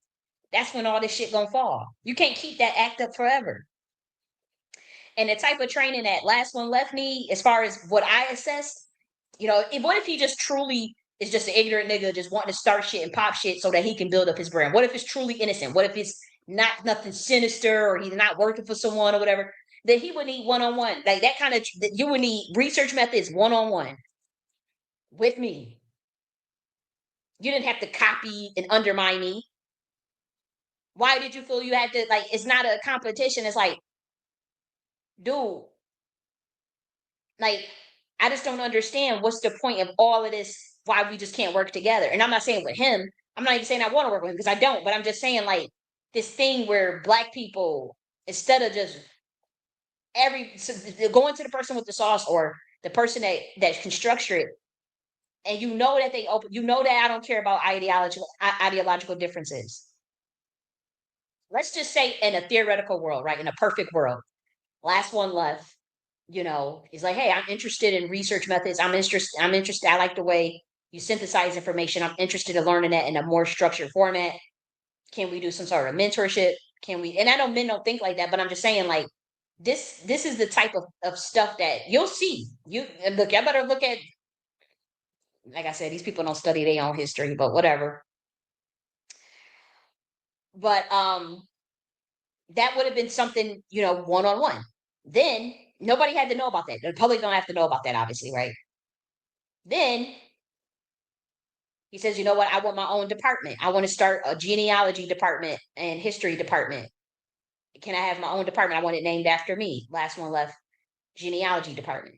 A: that's when all this shit gonna fall. You can't keep that act up forever. And the type of training that Last 1 left me, as far as what I assessed, what if he just truly is just an ignorant nigga just wanting to start shit and pop shit so that he can build up his brand? What if it's truly innocent? What if it's not nothing sinister or he's not working for someone or whatever? Then he would need one on one. Like that kind of, you would need research methods one on one with me. You didn't have to copy and undermine me. Why did you feel you had to, like, it's not a competition. It's like, dude, like, I just don't understand what's the point of all of this, why we just can't work together. And I'm not saying with him, I'm not even saying I want to work with him because I don't, but I'm just saying like this thing where black people, instead of just going to the person with the sauce or the person that can structure it, and that they open, that I don't care about ideological differences. Let's just say in a theoretical world, right? In a perfect world, Last 1 left, he's like, hey, I'm interested in research methods. I'm interested. I like the way you synthesize information. I'm interested in learning that in a more structured format. Can we do some sort of mentorship? Can we? And I know men don't think like that, but I'm just saying, like, this is the type of stuff that you'll see. Look, I better look at, like I said, these people don't study their own history, but whatever. But that would have been something, one on one. Then nobody had to know about that. The public don't have to know about that, obviously, right? Then he says, you know what? I want my own department. I want to start a genealogy department and history department. Can I have my own department? I want it named after me. Last 1 left, genealogy department.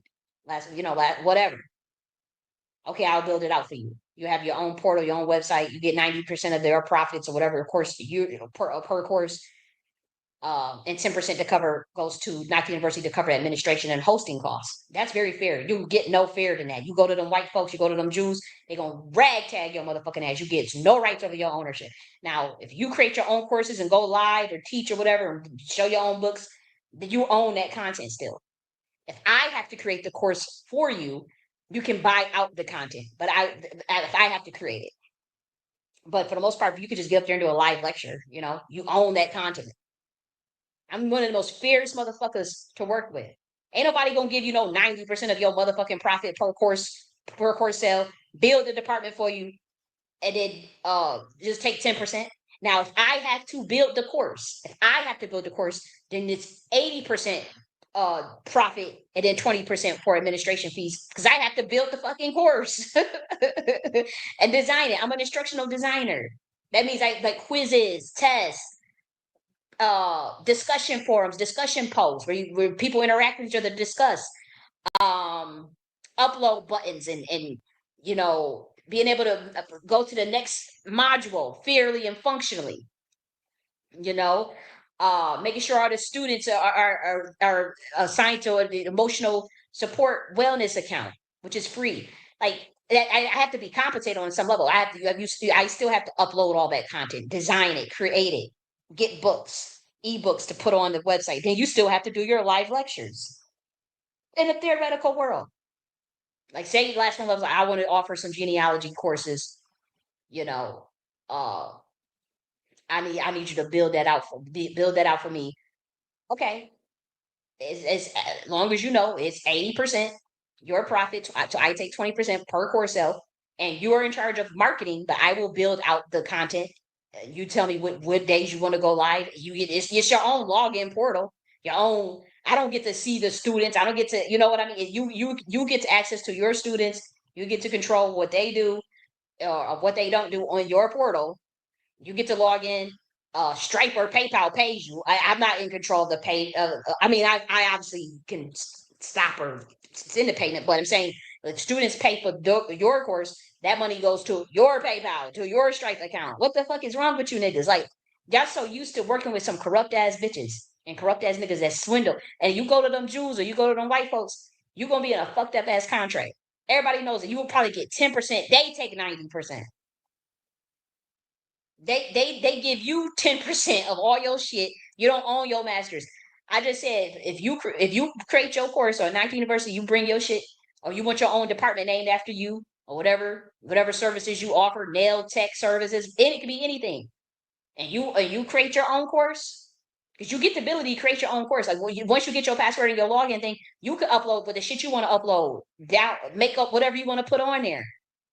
A: Whatever. Okay, I'll build it out for you. You have your own portal, your own website. You get 90% of their profits or whatever course per course. And 10% to cover goes to Knox University to cover administration and hosting costs. That's very fair. You get no fair than that. You go to them white folks, you go to them Jews, they gonna ragtag your motherfucking ass. You get no rights over your ownership. Now, if you create your own courses and go live or teach or whatever and show your own books, then you own that content still. If I have to create the course for you, you can buy out the content, but if I have to create it. But for the most part, you could just get up there and do a live lecture. You own that content. I'm one of the most fierce motherfuckers to work with. Ain't nobody gonna give you no 90% of your motherfucking profit per course sale. Build the department for you, and then just take 10%. Now, if I have to build the course, then it's 80% profit and then 20% for administration fees because I have to build the fucking course and design it. I'm an instructional designer. That means I like quizzes, tests, discussion forums, discussion posts where people interact with each other, discuss, um, upload buttons, and being able to go to the next module fairly and functionally. You know, making sure all the students are assigned to the emotional support wellness account, which is free. Like I have to be compensated on some level. I still have to upload all that content, design it, create it, get books, ebooks to put on the website. Then you still have to do your live lectures in a theoretical world. Like say Last1 loves, I want to offer some genealogy courses. You know, uh, I need you to build that out for me. Okay, as long as you know it's 80% your profit. So I take 20% per course sale, and you are in charge of marketing. But I will build out the content. You tell me what days you want to go live. You get it's your own login portal. Your own. I don't get to see the students. I don't get to. You know what I mean? You get to access to your students. You get to control what they do or what they don't do on your portal. You get to log in. Stripe or PayPal pays you. I'm not in control of the pay. I mean, I obviously can stop or send the payment, but I'm saying if students pay for your course, that money goes to your PayPal, to your Stripe account. What the fuck is wrong with you niggas? Like, y'all so used to working with some corrupt ass bitches and corrupt ass niggas that swindle. And you go to them Jews or you go to them white folks, you're going to be in a fucked up ass contract. Everybody knows that you will probably get 10%. They take 90%. They give you 10% of all your shit. You don't own your masters. I just said if you create your course or Nike University, you bring your shit, or you want your own department named after you, or whatever services you offer, nail tech services, and it could be anything. And you create your own course because you get the ability to create your own course. Like once you get your password and your login thing, you can upload with the shit you want to upload, down, make up whatever you want to put on there.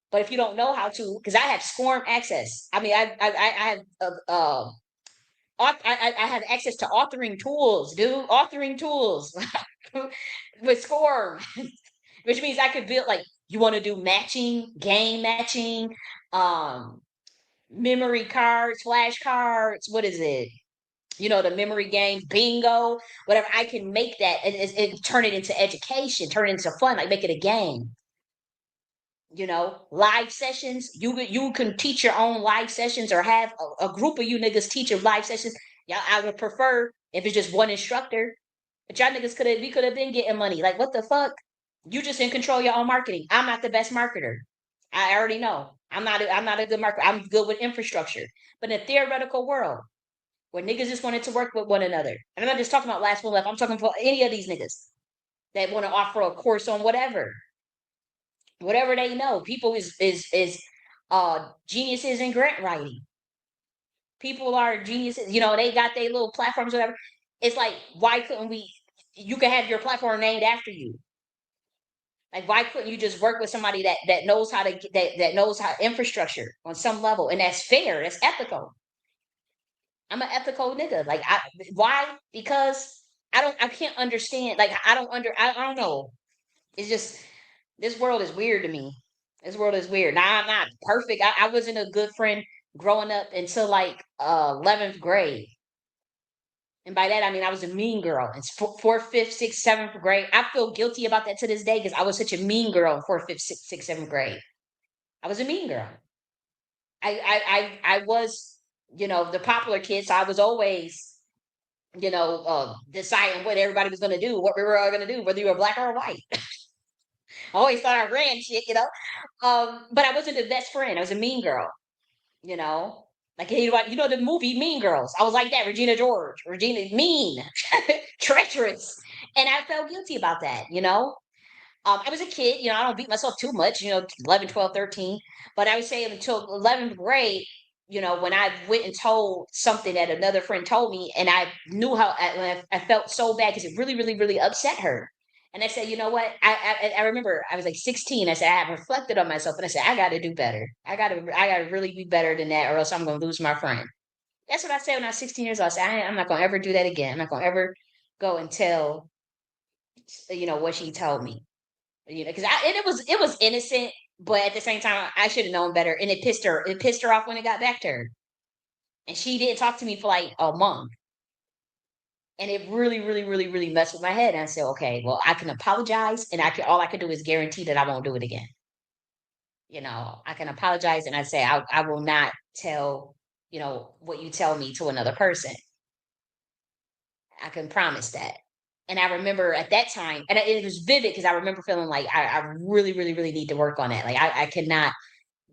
A: But if you don't know how to, because I have SCORM access. I mean, I have I have access to authoring tools, dude. Authoring tools with SCORM, which means I could build like you want to do matching, game matching, um, memory cards, flash cards. What is it? The memory games, bingo, whatever. I can make that and turn it into education, turn it into fun, like make it a game. Live sessions. You can teach your own live sessions or have a group of you niggas teach your live sessions. Yeah, I would prefer if it's just one instructor. But y'all niggas could have been getting money. Like what the fuck? You just in control of your own marketing. I'm not the best marketer. I already know. I'm not a good marketer. I'm good with infrastructure. But in a theoretical world where niggas just wanted to work with one another. And I'm not just talking about Last1 Left. I'm talking for any of these niggas that want to offer a course on whatever they know. People is geniuses in grant writing. People are geniuses. They got their little platforms, whatever. It's like, why couldn't we? You could have your platform named after you. Like, why couldn't you just work with somebody that knows how to that knows how infrastructure on some level, and that's fair, that's ethical. I'm an ethical nigga. Like, why? Because I can't understand. Like, I don't know. It's just this world is weird to me. This world is weird. Now I'm not perfect. I wasn't a good friend growing up until like 11th grade. And by that I mean I was a mean girl. It's fourth, fifth, sixth, seventh grade. I feel guilty about that to this day because I was such a mean girl in fourth, fifth, sixth, seventh grade. I was a mean girl. I was, the popular kid, so I was always, deciding what everybody was gonna do, what we were all gonna do, whether you were black or white. I always thought I ran shit. But I wasn't the best friend. I was a mean girl, you know. Like the movie Mean Girls. I was like that, Regina George. Regina mean, treacherous. And I felt guilty about that. I was a kid, I don't beat myself too much, 11, 12, 13. But I would say until 11th grade, when I went and told something that another friend told me, and I knew how I felt so bad because it really, really, really upset her. And I said, you know what? I remember I was like 16. I said, I have reflected on myself and I said, I got to do better. I gotta really be better than that, or else I'm gonna lose my friend. That's what I said when I was 16 years old. I said, I'm not gonna ever do that again. I'm not gonna ever go and tell, what she told me. Because it was innocent, but at the same time, I should have known better. And it pissed her. It pissed her off when it got back to her, and she didn't talk to me for like a month. And it really, really, really, really messed with my head. And I said, okay, well, I can apologize, and all I can do is guarantee that I won't do it again. I can apologize, and I say I will not tell what you tell me to another person. I can promise that. And I remember at that time, and it was vivid because I remember feeling like I really, really, really need to work on that. Like I cannot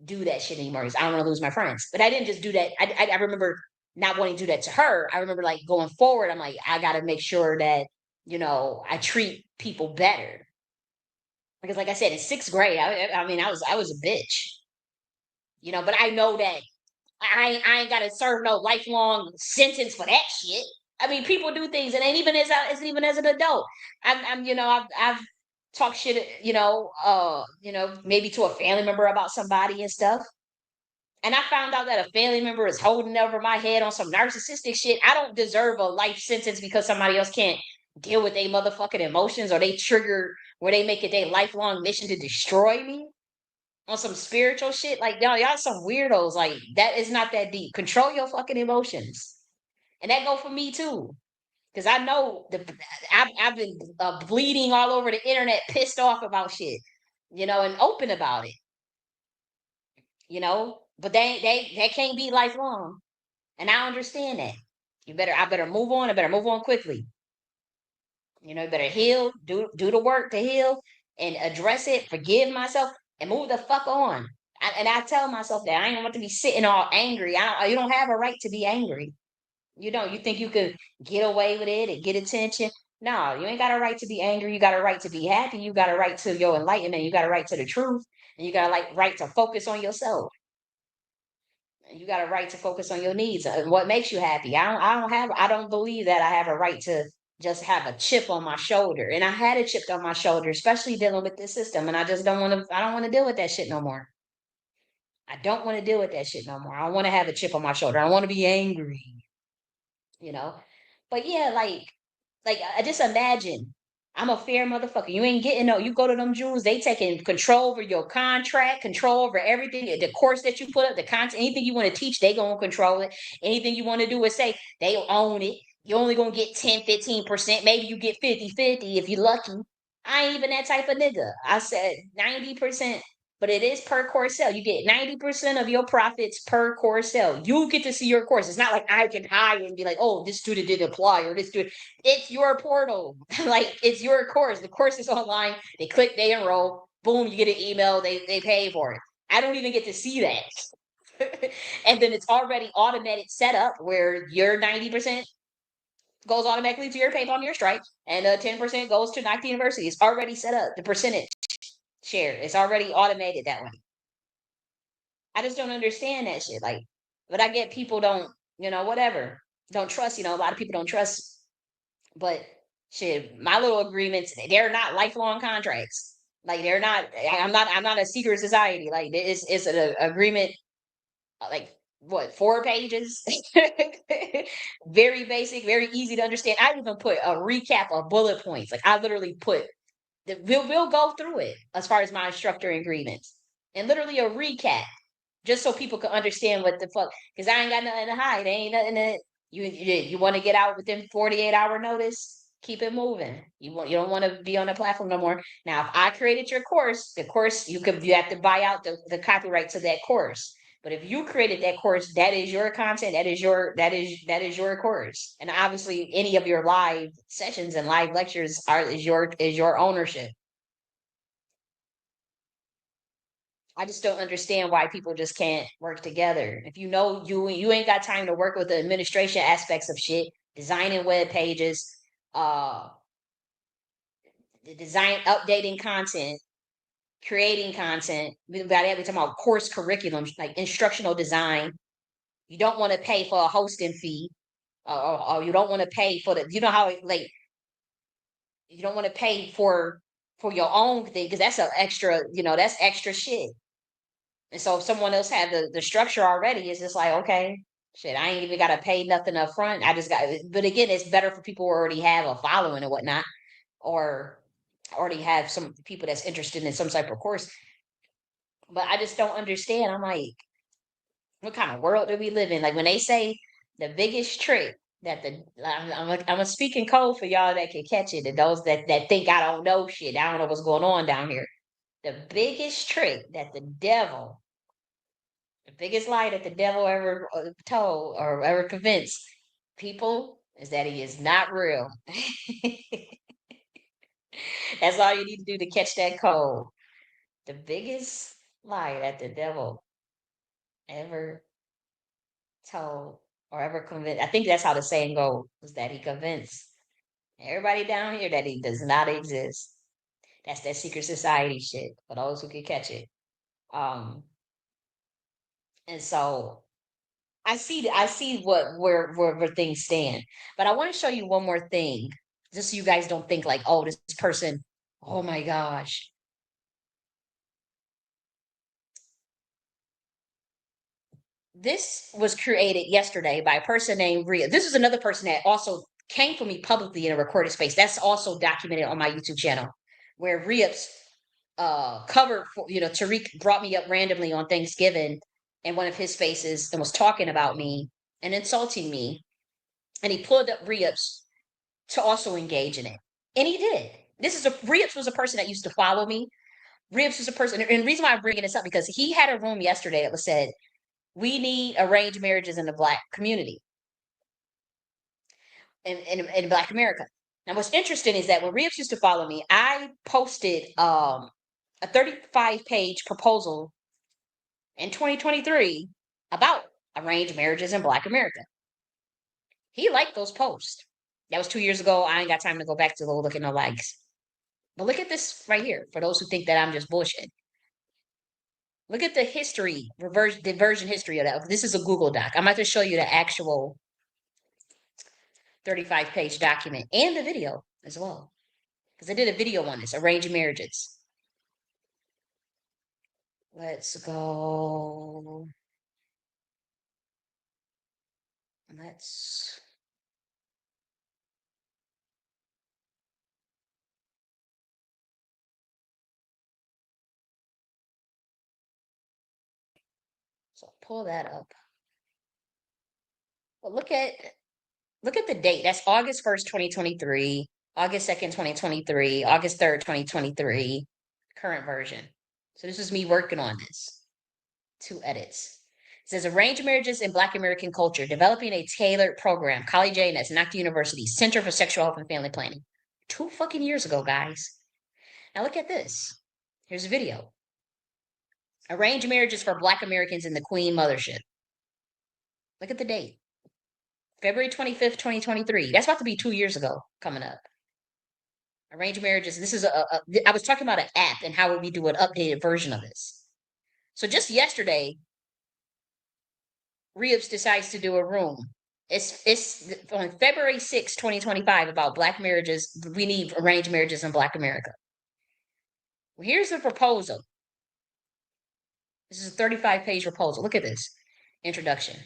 A: do that shit anymore because I don't want to lose my friends. But I didn't just do that. I remember not wanting to do that to her. I remember like going forward, I'm like, I got to make sure that, I treat people better. Because like I said, in sixth grade, I mean, I was a bitch, but I know that I ain't got to serve no lifelong sentence for that shit. I mean, people do things, and even as an adult, I've talked shit, maybe to a family member about somebody and stuff. And I found out that a family member is holding over my head on some narcissistic shit. I don't deserve a life sentence because somebody else can't deal with their motherfucking emotions, or they trigger where they make it their lifelong mission to destroy me on some spiritual shit. Like, y'all some weirdos. Like, that is not that deep. Control your fucking emotions. And that go for me too. Because I know I've been bleeding all over the internet, pissed off about shit, and open about it, but they can't be lifelong. And I understand that. I better move on. I better move on quickly. Better heal, do the work to heal and address it, forgive myself, and move the fuck on. And I tell myself that I ain't want to be sitting all angry. You don't have a right to be angry. You don't. You think you could get away with it and get attention? No, you ain't got a right to be angry. You got a right to be happy. You got a right to your enlightenment. You got a right to the truth, and you got a right to focus on yourself. You got a right to focus on your needs and what makes you happy. I don't believe that I have a right to just have a chip on my shoulder. And I had a chip on my shoulder, especially dealing with this system. And I just I don't want to deal with that shit no more. I don't want to deal with that shit no more. I want to have a chip on my shoulder. I want to be angry, you know? But yeah, like I just imagine I'm a fair motherfucker. You ain't getting no. You go to them Jews, they taking control over your contract, control over everything. The course that you put up, the content, anything you want to teach, they gonna control it. Anything you want to do is say, they own it. You only gonna get 10, 15%. Maybe you get 50-50 if you're lucky. I ain't even that type of nigga. I said 90%, but it is per course sale. You get 90% of your profits per course sale. You get to see your course. It's not like I can hide and be like, oh, this student didn't apply, or this student. It's your portal. Like, it's your course. The course is online. They click, they enroll. Boom, you get an email. They pay for it. I don't even get to see that. And then it's already automatic set up where your 90% goes automatically to your PayPal and your Stripe, and 10% goes to Nike University. It's already set up. The percentage share. It's already automated that way. I just don't understand that shit. Like, but I get people don't, whatever, don't trust. A lot of people don't trust. But shit, my little agreements, they're not lifelong contracts. Like, they're not. I'm not a secret society. Like, it's an agreement. Like, what, 4 pages? Very basic, very easy to understand. I even put a recap of bullet points. Like, I literally put we'll go through it as far as my instructor agreements, and literally a recap, just so people can understand what the fuck. Because I ain't got nothing to hide. Ain't nothing that you want to get out within 48-hour notice. Keep it moving. You don't want to be on the platform no more. Now, if I created your course, the course you have to buy out the copyright to that course. But if you created that course, that is your content. That is your course. And obviously, any of your live sessions and live lectures is your ownership. I just don't understand why people just can't work together. If you ain't got time to work with the administration aspects of shit, designing web pages, uh, the design, updating content, creating content. By that we talking about course curriculum, like instructional design. You don't want to pay for a hosting fee, or you don't want to pay for the. You know how like You don't want to pay for your own thing because that's an extra, that's extra shit. And so if someone else had the structure already, it's just like, okay, shit, I ain't even got to pay nothing up front. I just got, but again, it's better for people who already have a following and whatnot, or already have some people that's interested in some type of course. But I just don't understand. I'm like, what kind of world do we live in? Like when they say the biggest trick that I'm a speaking code for y'all that can catch it, and those that think I don't know shit, I don't know what's going on down here. The biggest trick that the biggest lie that the devil ever told or ever convinced people is that he is not real. That's all you need to do to catch that code. The biggest lie that the devil ever told or ever convinced. I think that's how the saying goes, was that he convinced everybody down here that he does not exist. That's that secret society shit for those who can catch it. Um, and so I see where things stand. But I want to show you one more thing, just so you guys don't think like, oh, this person, oh my gosh. This was created yesterday by a person named Ria. This is another person that also came for me publicly in a recorded space. That's also documented on my YouTube channel, where Ria's covered for, Tariq brought me up randomly on Thanksgiving in one of his spaces and was talking about me and insulting me. And he pulled up Ria's to also engage in it. And he did. Rips was a person that used to follow me. Rips was a person, and the reason why I'm bringing this up because he had a room yesterday that was said, we need arranged marriages in the Black community, in Black America. Now, what's interesting is that when Rips used to follow me, I posted a 35-page proposal in 2023 about arranged marriages in Black America. He liked those posts. That was 2 years ago. I ain't got time to go back to go look at no likes. But look at this right here for those who think that I'm just bullshit. Look at the history, the version history of that. This is a Google Doc. I'm about to show you the actual 35-page document and the video as well. Because I did a video on this, arranged marriages. Let's go. Let's. So pull that up. But look at the date. That's August 1st, 2023, August 2nd, 2023, August 3rd, 2023, current version. So this is me working on this. 2 edits. It says arranged marriages in Black American culture, developing a tailored program. College J.N.S, NACTA University, Center for Sexual Health and Family Planning. 2 fucking years ago, guys. Now look at this. Here's a video. Arranged marriages for Black Americans in the Queen Mothership. Look at the date. February 25th, 2023. That's about to be 2 years ago coming up. Arranged marriages. This is I was talking about an app and how we do an updated version of this. So just yesterday, Reeves decides to do a room. It's on February 6, 2025 about Black marriages. We need arranged marriages in Black America. Well, here's the proposal. This is a 35-page proposal. Look at this. Introduction.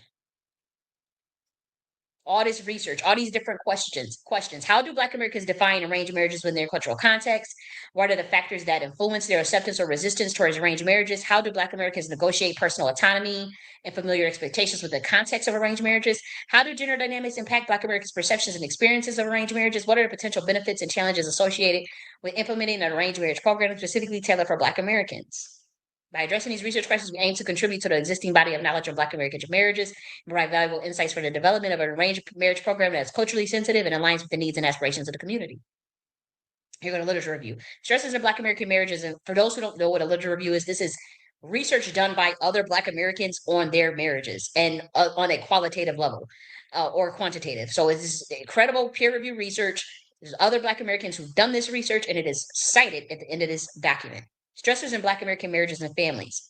A: All this research, all these different questions. How do Black Americans define arranged marriages within their cultural context? What are the factors that influence their acceptance or resistance towards arranged marriages? How do Black Americans negotiate personal autonomy and familiar expectations with the context of arranged marriages? How do gender dynamics impact Black Americans' perceptions and experiences of arranged marriages? What are the potential benefits and challenges associated with implementing an arranged marriage program specifically tailored for Black Americans? By addressing these research questions, we aim to contribute to the existing body of knowledge on Black American marriages and provide valuable insights for the development of an arranged marriage program that is culturally sensitive and aligns with the needs and aspirations of the community. Here go to literature review. Stresses in Black American marriages, and for those who don't know what a literature review is, this is research done by other Black Americans on their marriages and on a qualitative level or quantitative. So it's incredible peer review research. There's other Black Americans who've done this research, and it is cited at the end of this document. Stressors in Black American marriages and families.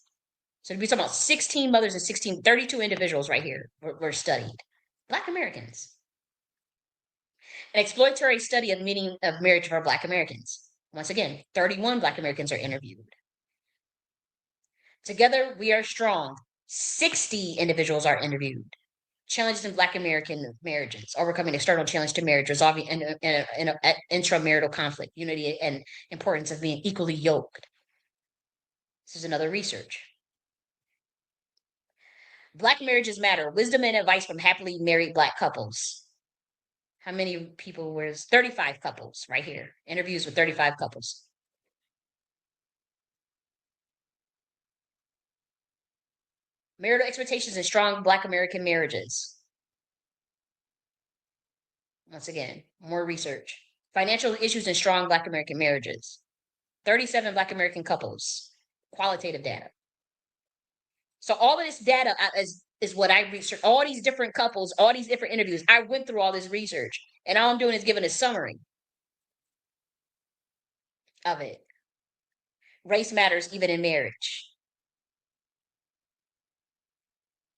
A: So we're talking about 16 mothers and 32 individuals right here were studied. Black Americans. An exploratory study of the meaning of marriage for Black Americans. Once again, 31 Black Americans are interviewed. Together, we are strong. 60 individuals are interviewed. Challenges in Black American marriages, overcoming external challenge to marriage, resolving intramarital conflict, unity, and importance of being equally yoked. This is another research. Black marriages matter. Wisdom and advice from happily married Black couples. How many people was 35 couples right here? Interviews with 35 couples. Marital expectations in strong Black American marriages. Once again, more research. Financial issues in strong Black American marriages. 37 Black American couples. Qualitative data. So all of this data is what I researched. All these different couples, all these different interviews. I went through all this research, and all I'm doing is giving a summary of it. Race matters even in marriage.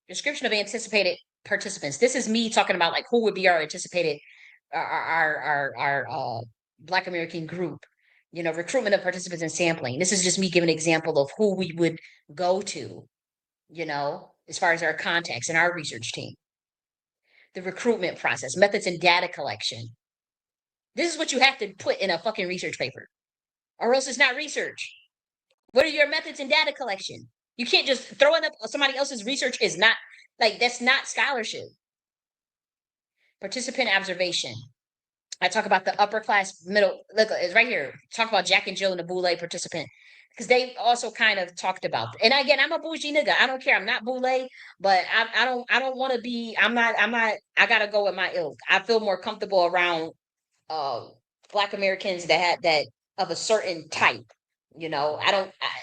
A: Description of anticipated participants. This is me talking about like who would be our anticipated our Black American group. You know, recruitment of participants and sampling. This is just me giving an example of who we would go to, you know, as far as our contacts and our research team. The recruitment process, methods and data collection. This is what you have to put in a fucking research paper, or else it's not research. What are your methods and data collection? You can't just throw it up somebody else's research is not like that's not scholarship. Participant observation. I talk about the upper class, middle. Look, it's right here. Talk about Jack and Jill and the Boule participant because they also kind of talked about. And again, I'm a bougie nigga. I don't care. I'm not Boule, but I don't want to be. I'm not. I gotta go with my ilk. I feel more comfortable around uh, Black Americans that had that of a certain type. You know,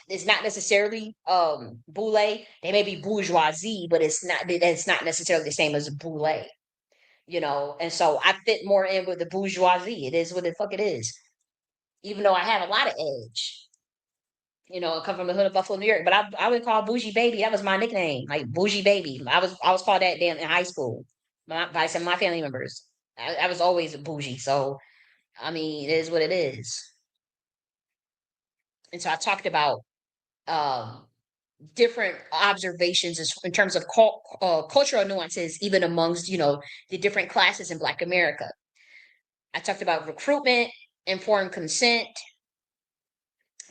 A: it's not necessarily boule. They may be bourgeoisie, but it's not necessarily the same as boule. You know, and so I fit more in with the bourgeoisie. It is what the fuck it is. Even though I have a lot of edge. You know, I come from the hood of Buffalo, New York, but I would call bougie baby. That was my nickname, like bougie baby. I was called that damn in high school by some of my family members. I was always bougie, so I mean, it is what it is. And so I talked about um, different observations in terms of cultural nuances, even amongst, you know, the different classes in Black America. I talked about recruitment, informed consent,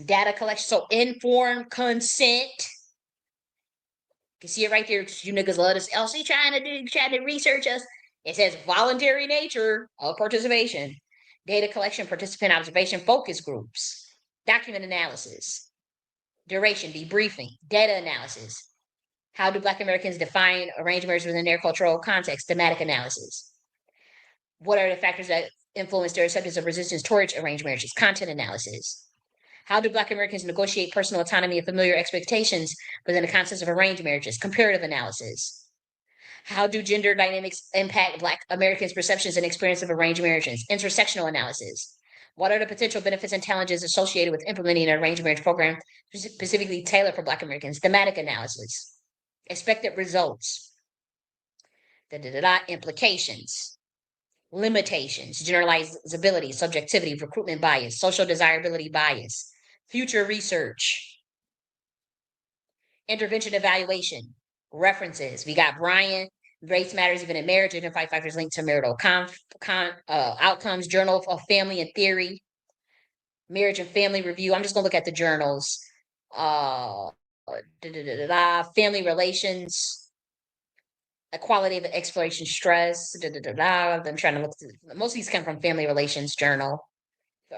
A: data collection. So informed consent. You can see it right there. You niggas love this. LC trying to research us. It says voluntary nature of participation, data collection, participant observation, focus groups, document analysis, duration, debriefing, data analysis. How do Black Americans define arranged marriage within their cultural context? Thematic analysis. What are the factors that influence their acceptance of resistance towards arranged marriages? Content analysis. How do Black Americans negotiate personal autonomy and familiar expectations within the context of arranged marriages? Comparative analysis. How do gender dynamics impact Black Americans' perceptions and experience of arranged marriages? Intersectional analysis. What are the potential benefits and challenges associated with implementing an arranged marriage program specifically tailored for Black Americans? Thematic analysis. Expected results. Implications. Limitations. Generalizability, subjectivity, recruitment bias, social desirability bias. Future research. Intervention evaluation. References. We got Brian, Race Matters Even in Marriage, Identify Factors Linked to Marital Outcomes, Journal of Family and Theory, Marriage and Family Review. I'm just going to look at the journals. Family Relations, Equality of Exploration Stress. I'm trying to look through. Most of these come from Family Relations Journal,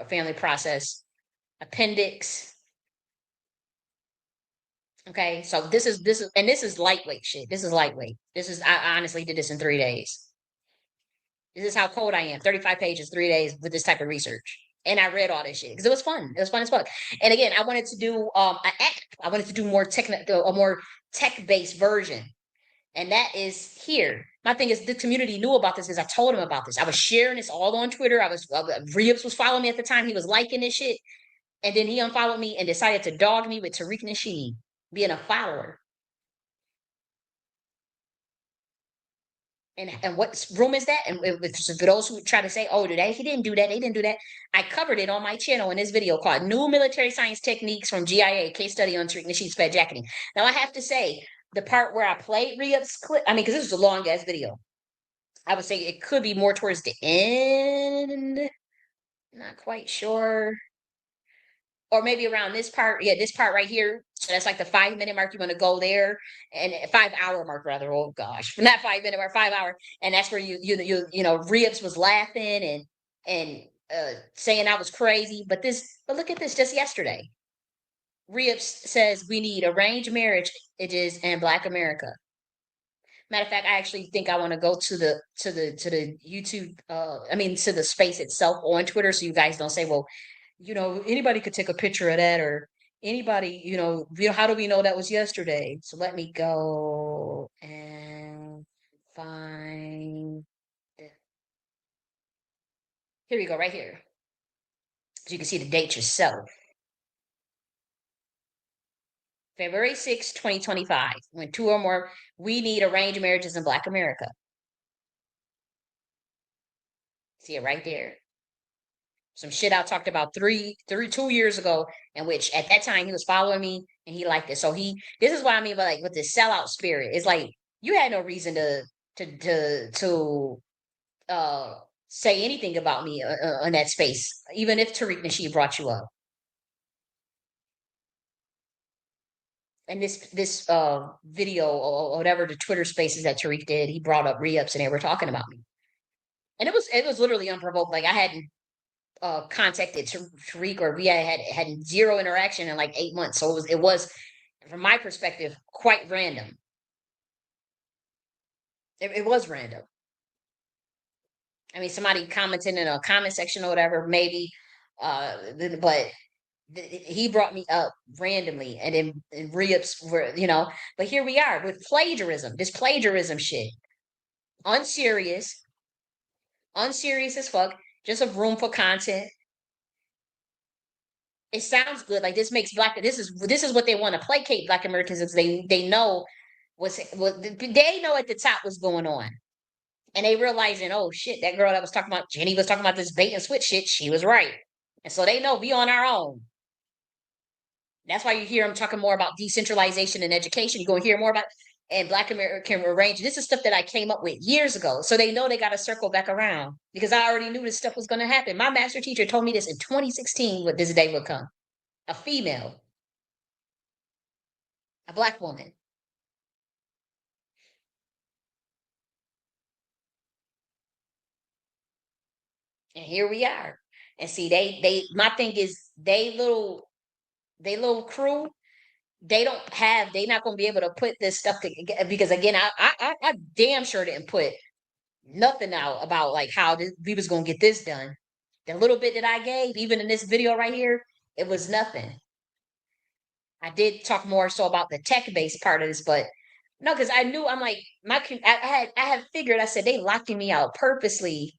A: Family Process, Appendix. Okay, so this is lightweight shit. This is lightweight. I honestly did this in 3 days. This is how cold I am. 35 pages, 3 days with this type of research. And I read all this shit because it was fun. It was fun as fuck. And again, I wanted to do an app. I wanted to do more a more tech-based version. And that is here. My thing is the community knew about this because I told him about this. I was sharing this all on Twitter. Reeves was following me at the time. He was liking this shit. And then he unfollowed me and decided to dog me with Tariq Nasheed being a follower. And what room is that? And for those who try to say, "Oh, did he didn't do that. They didn't do that." I covered it on my channel in this video called "New Military Science Techniques from GIA: Case Study on Machine Sped Jacketing." Now, I have to say, the part where I played Re-Up's clip, I mean, because this was a long ass video, I would say it could be more towards the end. Not quite sure. Or maybe around this part. Yeah, this part right here. So that's like the 5 minute mark. You want to go there, and 5 hour mark rather. Oh gosh, not 5 minute or 5 hour. And that's where Reeves was laughing and saying I was crazy. But look at this. Just yesterday, Reeves says we need arranged marriages in Black America. Matter of fact, I actually think I want to go to the YouTube. I mean, to the space itself on Twitter, so you guys don't say, "Well, anybody could take a picture of that," or anybody, how do we know that was yesterday? So let me go and find. Here we go, right here. So you can see the date yourself. February 6, 2025. When two or more, we need arranged marriages in Black America. See it right there. Some shit I talked about 2 years ago, in which at that time he was following me and he liked it. So this is what I mean by like with the sellout spirit. It's like you had no reason to uh say anything about me in that space, even if Tariq Nasheed brought you up. And this video or whatever the Twitter spaces that Tariq did, he brought up re-ups and they were talking about me. And it was literally unprovoked. Like I hadn't contacted Tariq, or we had zero interaction in like 8 months. So it was from my perspective quite random. It was random. I mean, somebody commented in a comment section or whatever, maybe, but he brought me up randomly, and then and re-ups were, But here we are with plagiarism. This plagiarism shit, unserious, unserious as fuck. Just a room for content. It sounds good. Like this makes black. This is what they want to placate Black Americans. Is they know what they know at the top what's going on, and they realizing, oh shit, that girl that was talking about Jenny was talking about this bait and switch shit. She was right, and so they know we on our own. That's why you hear them talking more about decentralization and education. You're going to hear more about and Black American arrange. This is stuff that I came up with years ago. So they know they got to circle back around because I already knew this stuff was going to happen. My master teacher told me this in 2016 what this day would come. A female, a Black woman. And here we are. And see, my thing is they little crew, they not gonna be able to put this stuff together because again, I damn sure didn't put nothing out about like how we was gonna get this done. The little bit that I gave, even in this video right here, it was nothing. I did talk more so about the tech based part of this, but no, because I knew I'm like I had figured I said they locking me out purposely,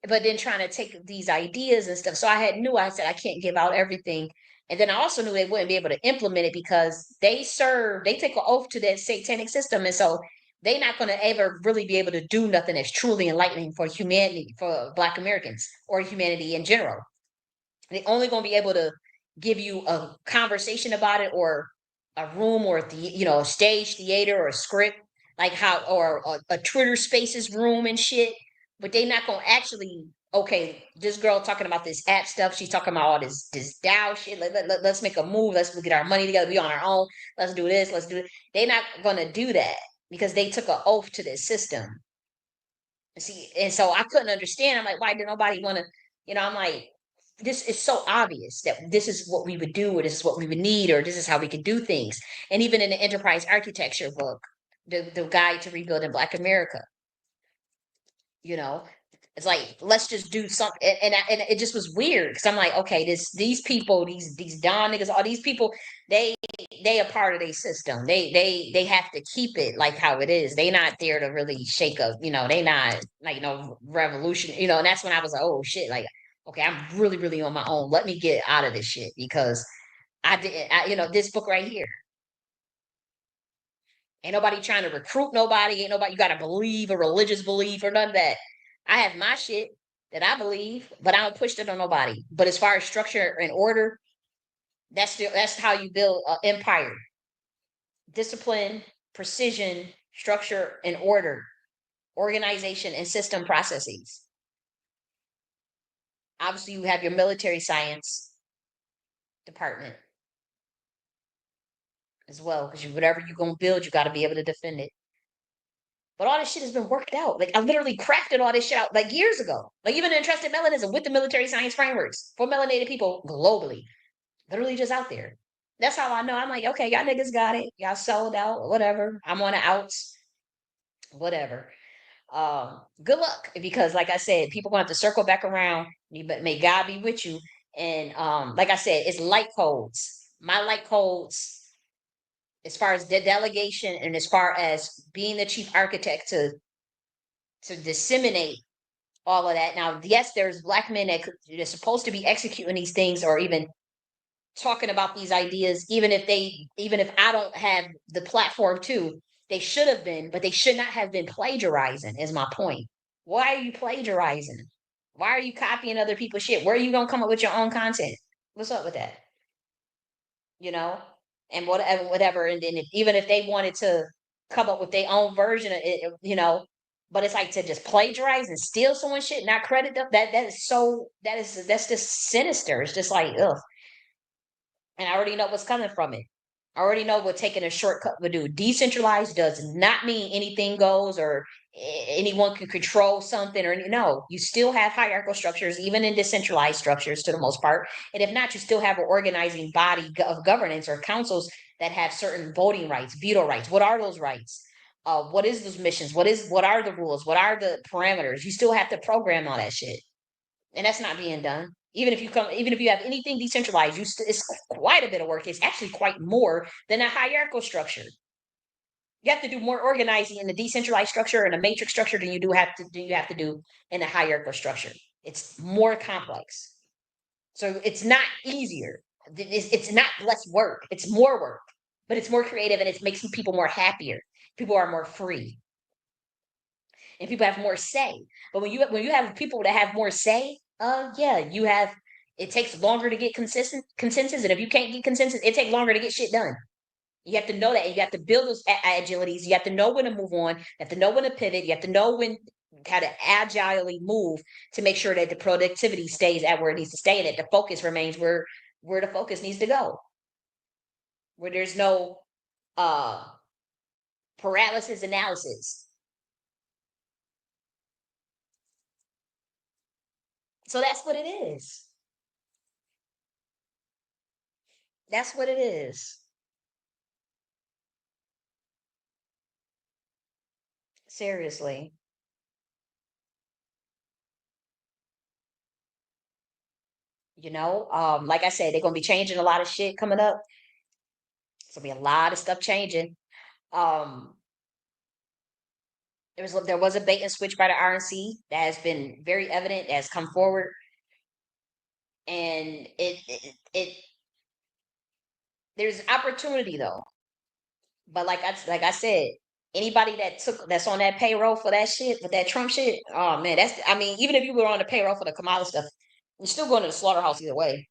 A: but then trying to take these ideas and stuff. So I said I can't give out everything. And then I also knew they wouldn't be able to implement it because they take an oath to that satanic system. And so they're not going to ever really be able to do nothing that's truly enlightening for humanity, for Black Americans or humanity in general. They're only going to be able to give you a conversation about it or a room or a stage theater or a script like how or a Twitter Spaces room and shit. But they not gonna actually okay. This girl talking about this app stuff. She's talking about all this Dow shit. Let's make a move. Let's get our money together. Be on our own. Let's do this. Let's do it. They're not gonna do that because they took an oath to this system. See, and so I couldn't understand. I'm like, why did nobody want to? I'm like, this is so obvious that this is what we would do, or this is what we would need, or this is how we could do things. And even in the enterprise architecture book, the guide to rebuilding Black America, you know, it's like let's just do something. And it just was weird because I'm like, okay, these people, these Don niggas, all these people, they they a part of their system. They have to keep it like how it is. They not there to really shake up. They not like revolution. And that's when I was like, oh shit, like okay, I'm really really on my own. Let me get out of this shit because I did. This book right here, Ain't nobody trying to recruit nobody. Ain't nobody, you got to believe a religious belief or none of that. I have my shit that I believe, but I don't push it on nobody. But as far as structure and order, that's how you build an empire. Discipline, precision, structure, and order, organization, and system processes. Obviously, you have your military science department as well, because whatever you're gonna build, you got to be able to defend it. But all this shit has been worked out. Like I literally crafted all this shit out like years ago. Like even in Trusted Melanism with the military science frameworks for melanated people globally. Literally just out there. That's how I know. I'm like, okay, y'all niggas got it. Y'all sold out, whatever. I'm on the outs, whatever. Good luck because, like I said, people going to have to circle back around. But may God be with you. And like I said, it's light codes. My light codes, as far as the delegation and as far as being the chief architect to disseminate all of that. Now, yes, there's black men that they're supposed to be executing these things or even talking about these ideas, even if I don't have the platform too, they should have been, but they should not have been plagiarizing, is my point. Why are you plagiarizing? Why are you copying other people's shit? Where are you gonna come up with your own content? What's up with that? You know? And whatever. And then even if they wanted to come up with their own version of it, but it's like to just plagiarize and steal someone's shit, not credit them. That's just sinister. It's just like, ugh. And I already know what's coming from it. I already know what taking a shortcut would do. Decentralized does not mean anything goes or anyone can control something or no. You still have hierarchical structures, even in decentralized structures to the most part. And if not, you still have an organizing body of governance or councils that have certain voting rights, veto rights. What are those rights? What is those missions? What are the rules? What are the parameters? You still have to program all that shit, and that's not being done. Even if you have anything decentralized, it's quite a bit of work. It's actually quite more than a hierarchical structure. You have to do more organizing in the decentralized structure and a matrix structure than you have to do in a hierarchical structure. It's more complex, so it's not easier. It's not less work. It's more work, but it's more creative and it makes people more happier. People are more free and people have more say. But when you have people that have more say, yeah, you have. It takes longer to get consistent consensus, and if you can't get consensus, it takes longer to get shit done. You have to know that, and you have to build those agilities. You have to know when to move on. You have to know when to pivot. You have to know when how to agilely move to make sure that the productivity stays at where it needs to stay, and that the focus remains where the focus needs to go. Where there's no uh paralysis analysis. So that's what it is. That's what it is. Seriously. Like I said, they're gonna be changing a lot of shit coming up. It's gonna be a lot of stuff changing. Um, there was a bait and switch by the RNC that has been very evident, that has come forward, and it there's opportunity though. But like I said, anybody that's on that payroll for that shit, with that Trump shit, oh man, that's I mean, even if you were on the payroll for the Kamala stuff, you're still going to the slaughterhouse either way.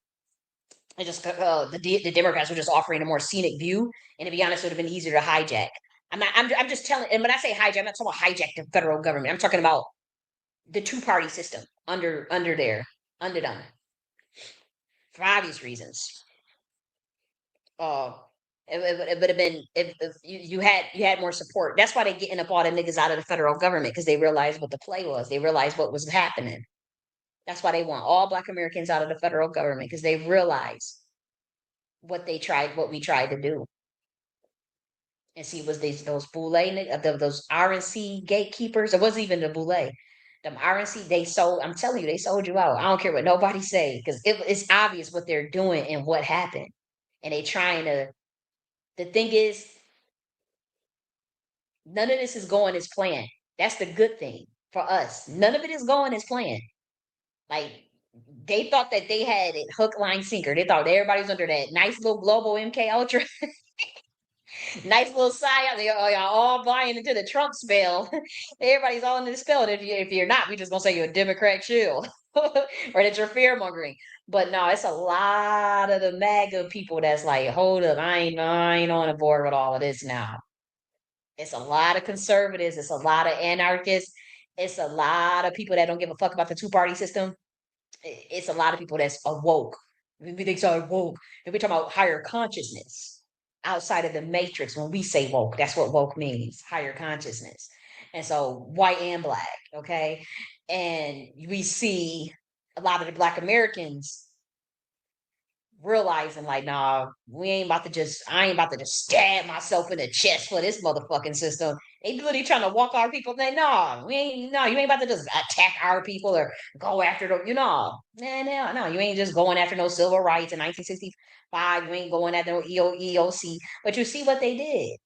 A: It just the Democrats were just offering a more scenic view, and to be honest, it would have been easier to hijack. I'm just telling, and when I say hijack, I'm not talking about hijack the federal government. I'm talking about the two party system under there, under them, for obvious reasons. Uh, it would have been if you had more support. That's why they getting up all the niggas out of the federal government because they realized what the play was. They realized what was happening. That's why they want all Black Americans out of the federal government because they realized what we tried to do. And see, was those boule those RNC gatekeepers? It wasn't even the boule. Them RNC, they sold. I'm telling you, they sold you out. I don't care what nobody say because it's obvious what they're doing and what happened. And they trying to. The thing is, none of this is going as planned. That's the good thing for us. None of it is going as planned. Like they thought that they had it hook, line, sinker. They thought everybody was under that nice little global MK Ultra. Nice little sign. Y'all all buying into the Trump spell. Everybody's all into the spell. And if you're not, we just gonna say you're a Democrat shill, or that you're fear mongering. But no, it's a lot of the MAGA people that's like, hold up, I ain't on board with all of this now. It's a lot of conservatives. It's a lot of anarchists. It's a lot of people that don't give a fuck about the two-party system. It's a lot of people that's awoke. We think so woke, and we talk about higher consciousness outside of the matrix. When we say woke, that's what woke means, higher consciousness. And so white and black, okay? And we see a lot of the black Americans realizing like, nah, I ain't about to just stab myself in the chest for this motherfucking system. They literally trying to walk our people. They nah, you ain't about to just attack our people or go after them. No, you ain't just going after no civil rights in 1965. You ain't going after no EOC. But you see what they did.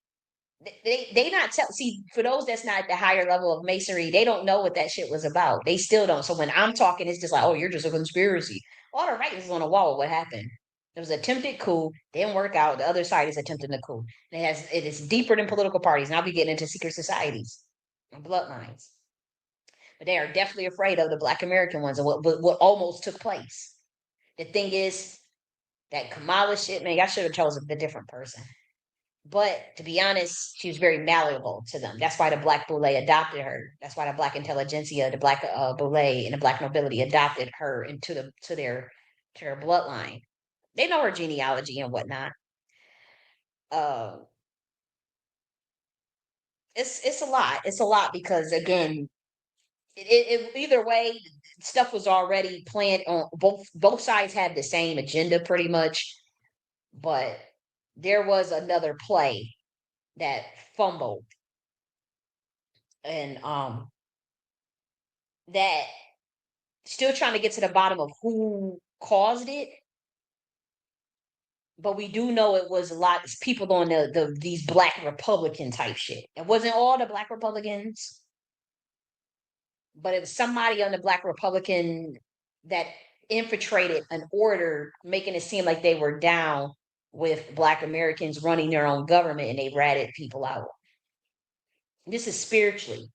A: They not tell see for those that's not at the higher level of masonry, they don't know what that shit was about. They still don't. So when I'm talking, it's just like, oh, you're just a conspiracy. All the writings is on the wall. What happened? There was an attempted coup, didn't work out. The other side is attempting the coup. And it is deeper than political parties. Now we getting into secret societies and bloodlines. But they are definitely afraid of the Black American ones and what almost took place. The thing is that Kamala shit, man, I should have chosen a different person. But to be honest, she was very malleable to them. That's why the Black Boule adopted her. That's why the Black intelligentsia, the Black Boule, and the Black nobility adopted her into their bloodline. They know her genealogy and whatnot. Uh, it's a lot. It's a lot because again, either way, stuff was already planned on both sides had the same agenda pretty much, but there was another play that fumbled and that still trying to get to the bottom of who caused it, but we do know it was a lot of people on these black Republican type shit. It wasn't all the black Republicans, but it was somebody on the black Republican that infiltrated an order, making it seem like they were down with black Americans running their own government and they ratted people out. This is spiritually.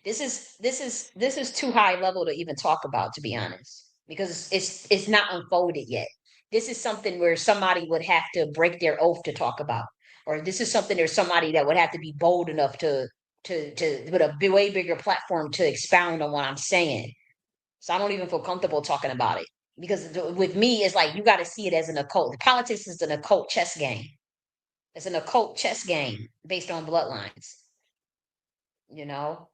A: This is too high level to even talk about, to be honest, because it's not unfolded yet. This is something where somebody would have to break their oath to talk about, or this is something there's somebody that would have to be bold enough to with a way bigger platform to expound on what I'm saying. So I don't even feel comfortable talking about it because with me, it's like you got to see it as an occult. Politics is an occult chess game. It's an occult chess game based on bloodlines. You know,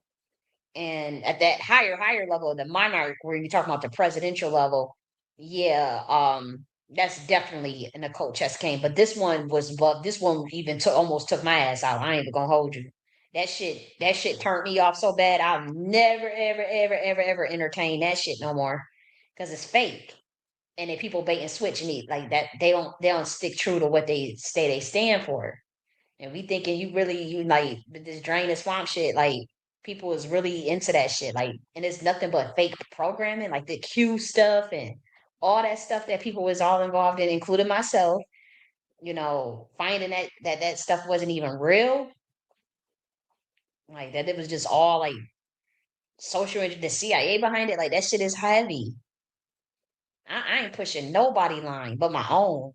A: and at that higher level, the monarch, where you're talking about the presidential level, yeah, that's definitely an occult chess game. But this one was, but this one even almost took my ass out. I ain't even gonna hold you. That shit turned me off so bad. I'll never, ever, ever, ever, ever entertain that shit no more because it's fake. And then people bait and switch and eat like that. They don't stick true to what they stand for. And we thinking you like this drain and swamp shit, like people is really into that shit. Like, and it's nothing but fake programming, like the Q stuff and all that stuff that people was all involved in, including myself, finding that stuff wasn't even real. Like that it was just all like the CIA behind it, like that shit is heavy. I ain't pushing nobody line but my own.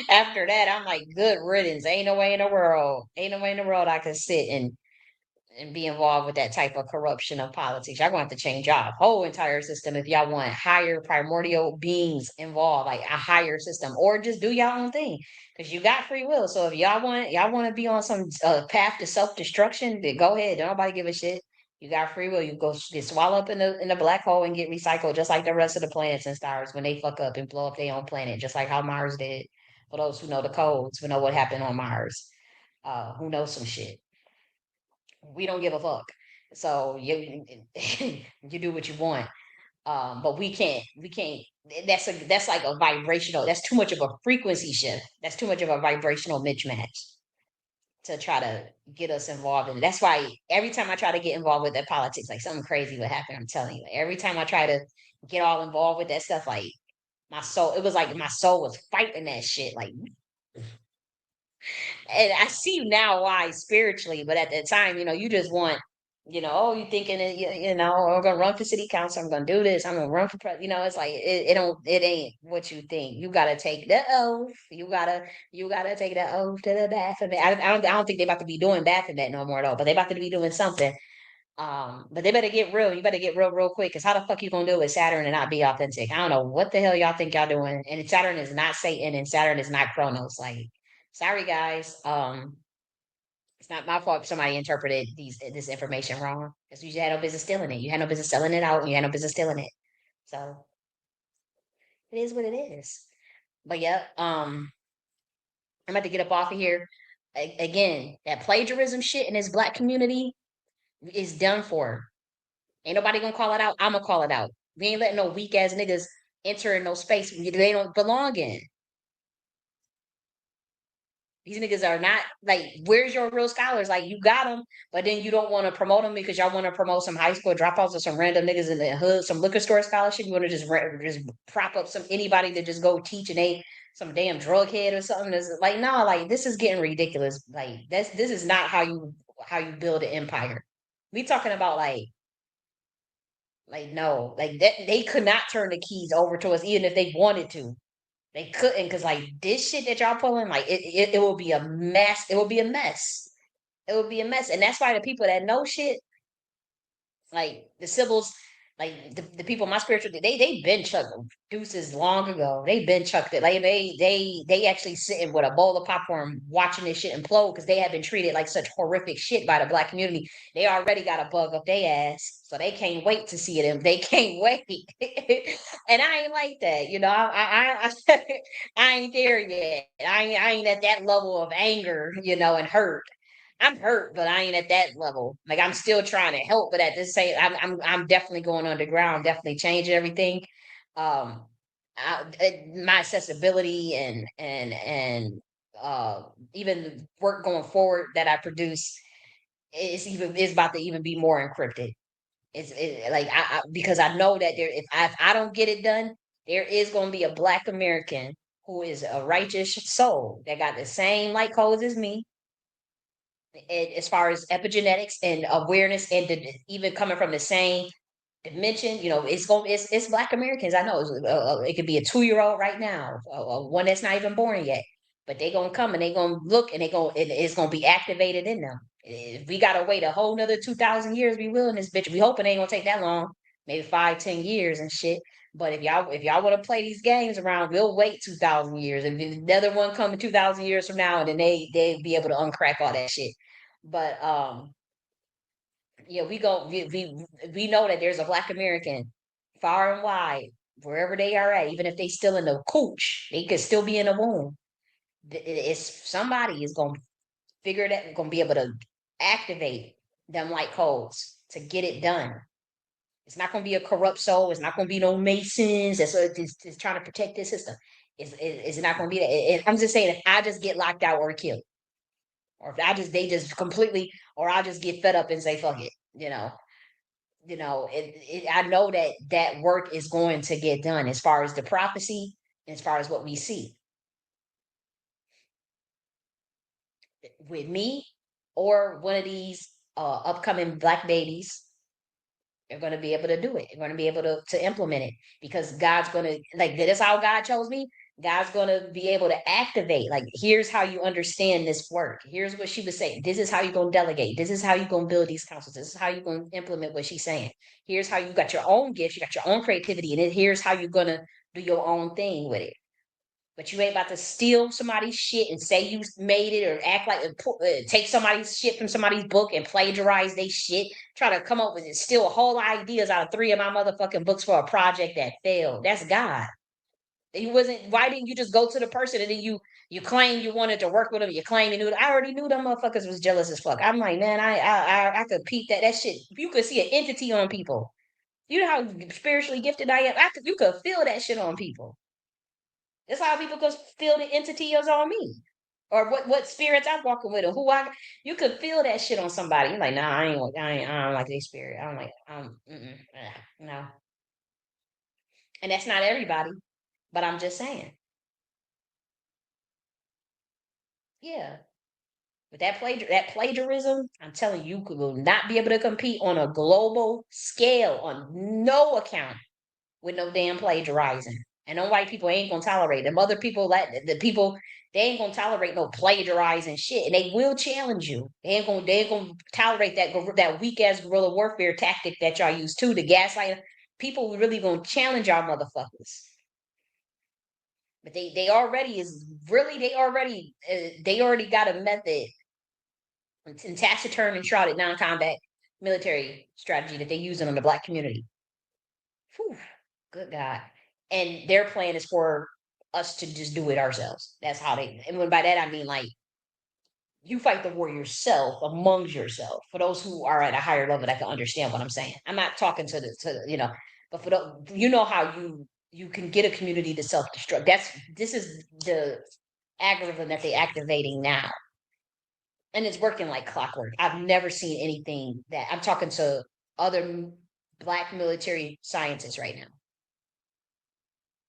A: After that, I'm like, good riddance. Ain't no way in the world. Ain't no way in the world I could sit and be involved with that type of corruption of politics. Y'all gonna have to change y'all whole entire system if y'all want higher primordial beings involved, like a higher system, or just do y'all own thing. Because you got free will. So if y'all want to be on some path to self destruction, then go ahead. Don't nobody give a shit. You got free will. You go get swallowed up in the black hole and get recycled, just like the rest of the planets and stars when they fuck up and blow up their own planet, just like how Mars did. For those who know the codes, who know what happened on Mars, who knows some shit. We don't give a fuck. So you do what you want. But we can't. That's like a vibrational. That's too much of a frequency shift. That's too much of a vibrational mismatch to try to get us involved in it. That's why every time I try to get involved with that politics, like something crazy would happen. I'm telling you. Like, every time I try to get all involved with that stuff, like my soul, it was like my soul was fighting that shit. Like And I see now why spiritually, but at the time, you just want, oh, you thinking that, oh, I'm gonna run for city council, I'm gonna do this, I'm gonna run for president. It's like it ain't what you think. You gotta take the oath. You gotta take the oath to the Baphomet. I don't think they about to be doing Baphomet no more though, but they about to be doing something. But they better get real. You better get real, real quick. Cause how the fuck you gonna do it with Saturn and not be authentic? I don't know what the hell y'all think y'all doing. And Saturn is not Satan, and Saturn is not Chronos. Like, sorry guys. It's not my fault if somebody interpreted this information wrong. Because you had no business stealing it. You had no business selling it out, and you had no business stealing it. So it is what it is. But yeah, I'm about to get up off of here. Again, that plagiarism shit in this black community is done for. Ain't nobody gonna call it out. I'ma call it out. We ain't letting no weak ass niggas enter in no space they don't belong in. These niggas are not like, where's your real scholars? Like, you got them, but then you don't want to promote them because y'all want to promote some high school dropouts or some random niggas in the hood, some liquor store scholarship. You want to just prop up some anybody to just go teach and they some damn drug head or something. That's like, no, like this is getting ridiculous. Like this is not how you build an empire. We talking about like no, like that they could not turn the keys over to us even if they wanted to. They couldn't because like this shit that y'all pulling, like it will be a mess. It will be a mess. It will be a mess. And that's why the people that know shit, like the Sibyls, like the people in my spiritual, they been chucked deuces long ago. They been chucked it. Like they actually sitting with a bowl of popcorn watching this shit implode because they have been treated like such horrific shit by the black community. They already got a bug up their ass, so they can't wait to see them. They can't wait. And I ain't like that, I ain't there yet. I ain't at that level of anger, and hurt. I'm hurt, but I ain't at that level. Like I'm still trying to help, but at the same, I'm definitely going underground, definitely changing everything. Um, my accessibility and even the work going forward that I produce is about to even be more encrypted. Like because I know that if I don't get it done, there is going to be a Black American who is a righteous soul that got the same light codes as me as far as epigenetics and awareness and even coming from the same dimension, it's Black Americans. I know it could be a 2-year-old right now, one that's not even born yet, but they gonna come and they gonna look and it's gonna be activated in them. If we gotta wait a whole nother 2,000 years, we will in this bitch. We hoping it ain't gonna take that long, maybe 5, 10 years and shit. But if y'all want to play these games around, we'll wait 2,000 years. If another one come in 2,000 years from now, and then they be able to uncrack all that shit. But yeah, we know that there's a Black American far and wide, wherever they are at, even if they still in the cooch, they could still be in the womb. It's somebody is gonna figure that gonna be able to activate them like codes to get it done. It's not gonna be a corrupt soul. It's not gonna be no Masons that's just trying to protect this system. It's not gonna be that. I'm just saying, if I just get locked out or killed, or if they just completely, or I just get fed up and say fuck it, I know that that work is going to get done as far as the prophecy, as far as what we see with me or one of these upcoming Black babies. They're going to be able to do it. They're going to be able to implement it because God's going to, like, that's how God chose me. God's going to be able to activate. Like, here's how you understand this work. Here's what she was saying. This is how you're going to delegate. This is how you're going to build these councils. This is how you're going to implement what she's saying. Here's how you got your own gifts. You got your own creativity. And then here's how you're going to do your own thing with it. But you ain't about to steal somebody's shit and say you made it or act like take somebody's shit from somebody's book and plagiarize they shit. Try to come up with it, steal whole ideas out of 3 of my motherfucking books for a project that failed. That's God. He wasn't. Why didn't you just go to the person and then you claim you wanted to work with them? You claim you knew. I already knew them motherfuckers was jealous as fuck. I'm like, man, I could peep that shit. You could see an entity on people. You know how spiritually gifted I am. You could feel that shit on people. That's how people could feel the entity is on me. Or what spirits I'm walking with, or who you could feel that shit on somebody. You're like, nah, I don't like their spirit. I don't like, no. And that's not everybody, but I'm just saying. Yeah. But that plagiarism, I'm telling you, you will not be able to compete on a global scale on no account with no damn plagiarizing. And them white people ain't gonna tolerate them. Other people, like the people, they ain't gonna tolerate no plagiarizing shit, and they will challenge you. They ain't gonna tolerate that weak ass guerrilla warfare tactic that y'all use too to gaslight. People really gonna challenge y'all motherfuckers. But they already is really they already got a method in taciturn and shrouded non-combat military strategy that they use on the black community. Whew, good God. And their plan is for us to just do it ourselves. That's how and when by that I mean like you fight the war yourself amongst yourself. For those who are at a higher level that can understand what I'm saying. I'm not talking to but for the you know how you can get a community to self-destruct. This is the algorithm that they're activating now. And it's working like clockwork. I've never seen anything that I'm talking to other black military scientists right now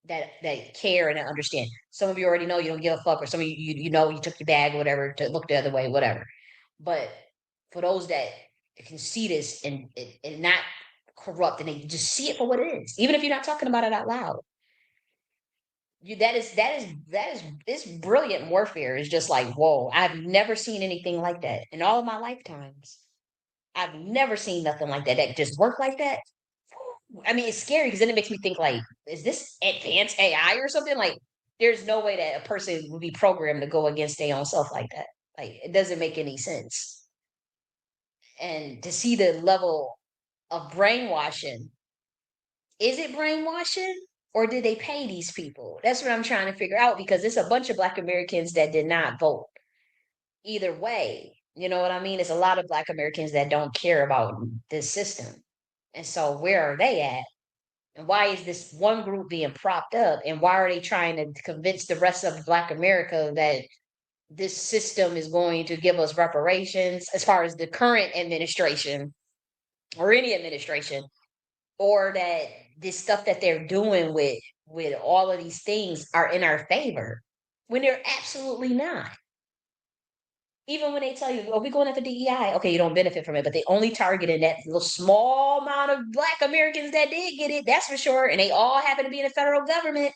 A: that care and understand. Some of you already know you don't give a fuck, or some of you know you took your bag or whatever to look the other way, whatever. But for those that can see this and not corrupt and they just see it for what it is, even if you're not talking about it out loud. That is this brilliant warfare is just like whoa. I've never seen anything like that in all of my lifetimes. I've never seen nothing like that that just worked like that. I mean, it's scary because then it makes me think like, is this advanced AI or something? Like, there's no way that a person would be programmed to go against their own self like that. Like, it doesn't make any sense. And to see the level of brainwashing, is it brainwashing or did they pay these people? That's what I'm trying to figure out because it's a bunch of Black Americans that did not vote either way. You know what I mean? It's a lot of Black Americans that don't care about this system. And so, where are they at? And why is this one group being propped up? And why are they trying to convince the rest of Black America that this system is going to give us reparations as far as the current administration or any administration, or that this stuff that they're doing with all of these things are in our favor when they're absolutely not. Even when they tell you, "Oh, we're going after DEI," okay, you don't benefit from it, but they only targeted that little small amount of Black Americans that did get it. That's for sure, and they all happen to be in the federal government.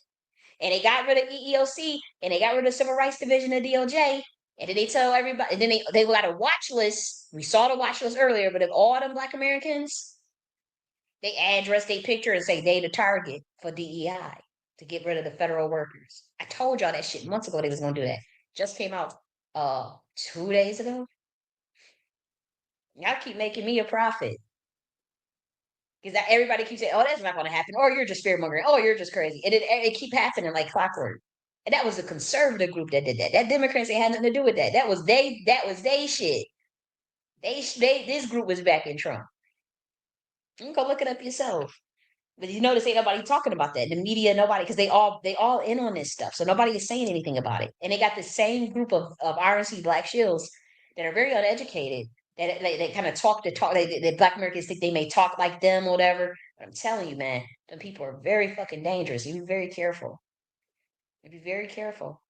A: And they got rid of EEOC, and they got rid of the Civil Rights Division of DOJ. And then they tell everybody, and then they got a watch list. We saw the watch list earlier, but of all them Black Americans, they address their picture and say they the target for DEI to get rid of the federal workers. I told y'all that shit months ago they was gonna do that. Just came out 2 days ago. Y'all keep making me a profit. Because everybody keeps saying, "Oh, that's not going to happen," or "You're just fear mongering," "Oh, you're just crazy," and it keep happening like clockwork. And that was a conservative group that did that. That Democrats ain't had nothing to do with that. That was they. That was they shit. They. This group was backing Trump. You can go look it up yourself. But you notice ain't nobody talking about that. The media, nobody, because they all in on this stuff. So nobody is saying anything about it. And they got the same group of RNC Black Shields that are very uneducated. That they kind of talk the talk. Black Americans think they may talk like them or whatever. But I'm telling you, man, them people are very fucking dangerous. You be very careful. You be very careful.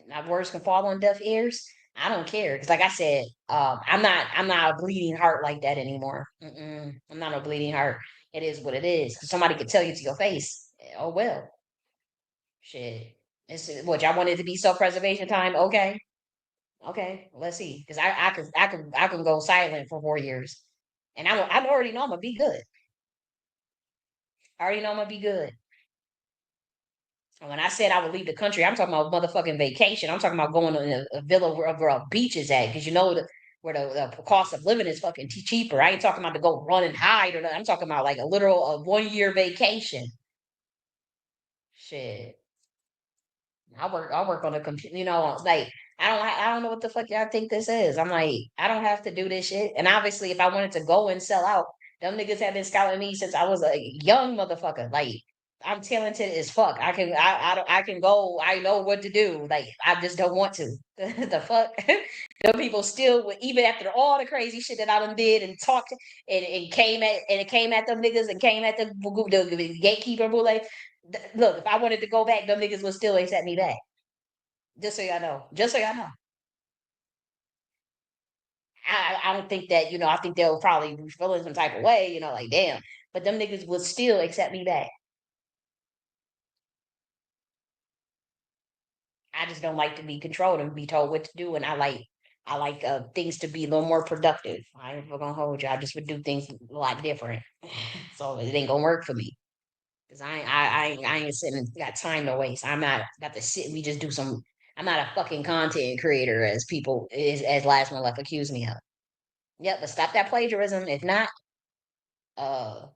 A: My words can fall on deaf ears. I don't care because, like I said, I'm not a bleeding heart like that anymore. I'm not a bleeding heart. It is what it is. Somebody could tell you to your face. Oh well, shit. It's what y'all wanted to be self preservation time. Okay, okay. Let's see, because I can go silent for 4 years, and I already know I'm gonna be good. I already know I'm gonna be good. And when I said I would leave the country, I'm talking about motherfucking vacation. I'm talking about going to a villa where a beach is at, because you know where the cost of living is fucking cheaper. I ain't talking about to go run and hide or nothing. I'm talking about like a literal 1 year vacation. Shit, I work on a computer. Like I don't know what the fuck y'all think this is. I'm like I don't have to do this shit. And obviously, if I wanted to go and sell out, them niggas have been scouting me since I was a young motherfucker. Like I'm talented as fuck. I can go. I know what to do. Like I just don't want to. The fuck. Them people still, even after all the crazy shit that I done did and talked and came at them niggas and came at the gatekeeper who like, look, if I wanted to go back, them niggas would still accept me back. Just so y'all know. Just so y'all know. I don't think that, I think they'll probably be feeling some type of way, like damn. But them niggas will still accept me back. I just don't like to be controlled and be told what to do, and I like things to be a little more productive. I ain't gonna hold you. I just would do things a lot different, so it ain't gonna work for me. Cause I ain't sitting and got time to waste. I'm not got to sit. We just do some. I'm not a fucking content creator as people is as last one left accuse me of. Yep, but stop that plagiarism. If not, uh,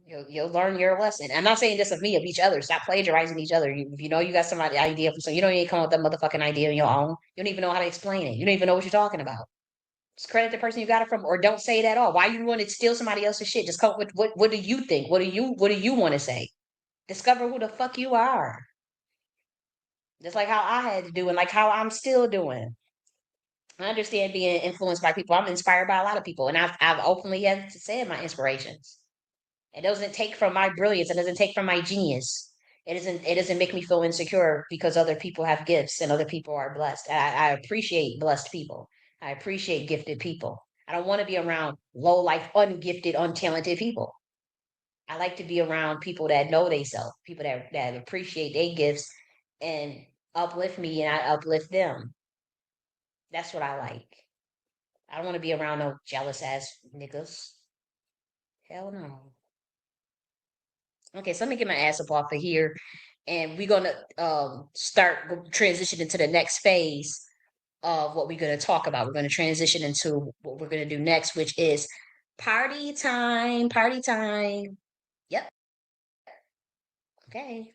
A: you'll learn your lesson. I'm not saying this of me, of each other. Stop plagiarizing each other. If you know you got somebody idea from so you don't even come up with that motherfucking idea on your own. You don't even know how to explain it. You don't even know what you're talking about. Just credit the person you got it from, or don't say it at all. Why you want to steal somebody else's shit? Just come up with what do you think? What do you want to say? Discover who the fuck you are. Just like how I had to do and like how I'm still doing. I understand being influenced by people. I'm inspired by a lot of people, and I've openly had to say my inspirations. It doesn't take from my brilliance. It doesn't take from my genius. It doesn't make me feel insecure because other people have gifts and other people are blessed. I appreciate blessed people. I appreciate gifted people. I don't want to be around low life, ungifted, untalented people. I like to be around people that know themselves, people that appreciate their gifts and uplift me and I uplift them. That's what I like. I don't want to be around no jealous ass niggas. Hell no. Okay, so let me get my ass up off of here, and we're gonna transition into the next phase of what we're gonna talk about. We're gonna transition into what we're gonna do next, which is party time. Party time. Yep. Okay.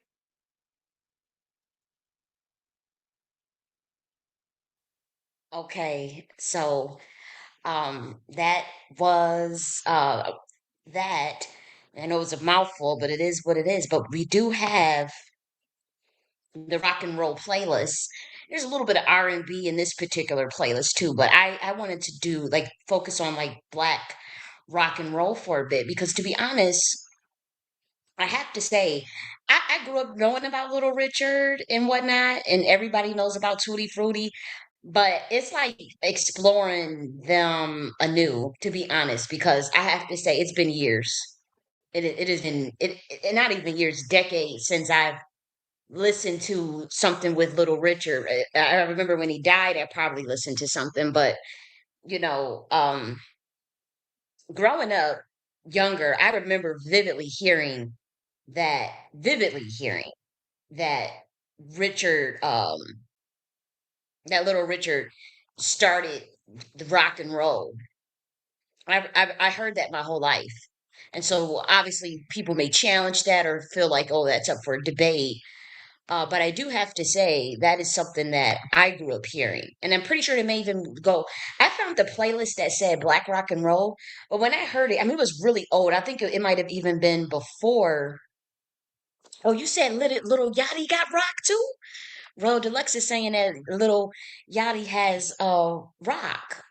A: Okay. So that was that. I know it's a mouthful, but it is what it is. But we do have the rock and roll playlist. There's a little bit of R&B in this particular playlist too, but I wanted to do like focus on like black rock and roll for a bit because to be honest, I have to say I grew up knowing about Little Richard and whatnot, and everybody knows about Tutti Frutti, but it's like exploring them anew, to be honest, because I have to say it's been years. It has been not even years, decades since I've listen to something with Little Richard. I remember when he died, I probably listened to something, but you know, um, growing up younger, I remember vividly hearing that Richard, that Little Richard started the rock and roll. I heard that my whole life. And so obviously people may challenge that or feel like, oh, that's up for debate. But I do have to say that is something that I grew up hearing, and I'm pretty sure they may even go. I found the playlist that said Black Rock and Roll, but when I heard it, I mean, it was really old. I think it might have even been before. Oh, you said little Yachty got rock too? Ro Deluxe is saying that little Yachty has rock.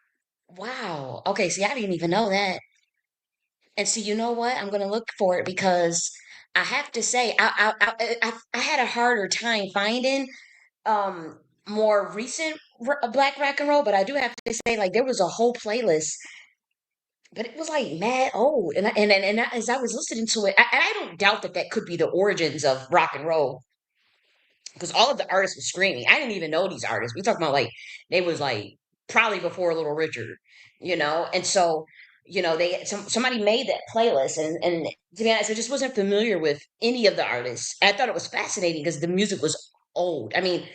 A: Wow. Okay, see, I didn't even know that. And see, you know what? I'm gonna look for it because I have to say, I had a harder time finding more recent black rock and roll, but I do have to say like there was a whole playlist, but it was like mad old, as I was listening to it, and I don't doubt that that could be the origins of rock and roll because all of the artists were screaming. I didn't even know these artists. We talking about like they was like probably before Little Richard, and so. Somebody made that playlist, and to be honest, I just wasn't familiar with any of the artists. I thought it was fascinating because the music was old. I mean,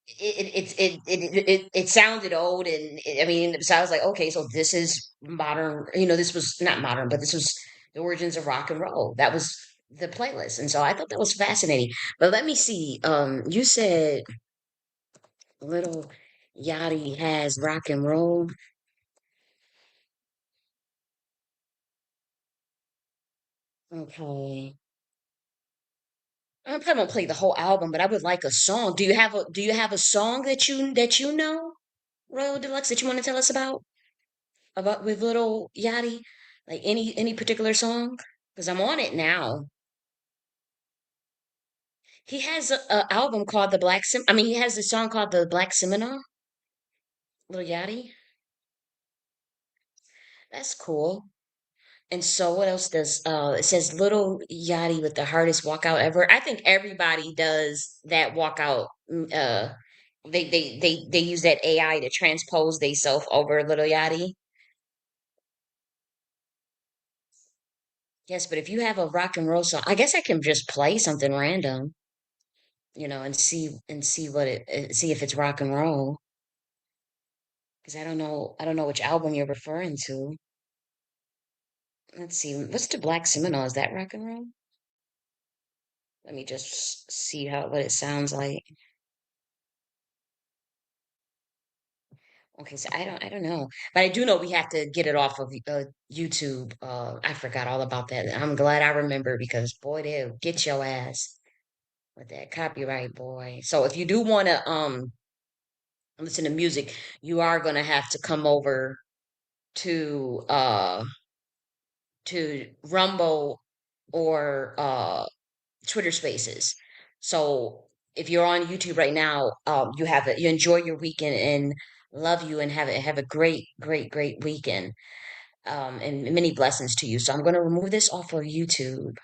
A: it sounded old and I mean so I was like okay so this is modern this was not modern but this was the origins of rock and roll that was the playlist and so I thought that was fascinating but let me see you said little Yachty has rock and roll okay I probably won't play the whole album but I would like a song do you have a song that you know Royal Deluxe that you want to tell us about with little Yachty? Like any particular song? Because I'm on it now. He has a album called The Black Sim. I mean, he has a song called The Black Seminar. Little Yachty. That's cool. And so what else does it says Little Yachty with the hardest walkout ever. I think everybody does that walkout. They use that AI to transpose themselves over Little Yachty. Yes, but if you have a rock and roll song, I guess I can just play something random, and see what it see if it's rock and roll. Because I don't know which album you're referring to. Let's see, what's the Black Seminole? Is that rock and roll? Let me just see how what it sounds like. Okay, so I don't know, but I do know we have to get it off of YouTube. I forgot all about that. I'm glad I remember because boy, they'll get your ass with that copyright, boy. So if you do want to listen to music, you are gonna have to come over to Rumble or Twitter Spaces. So if you're on YouTube right now, you have it. You enjoy your weekend and love you and have a great weekend. And many blessings to you. So I'm going to remove this off of YouTube.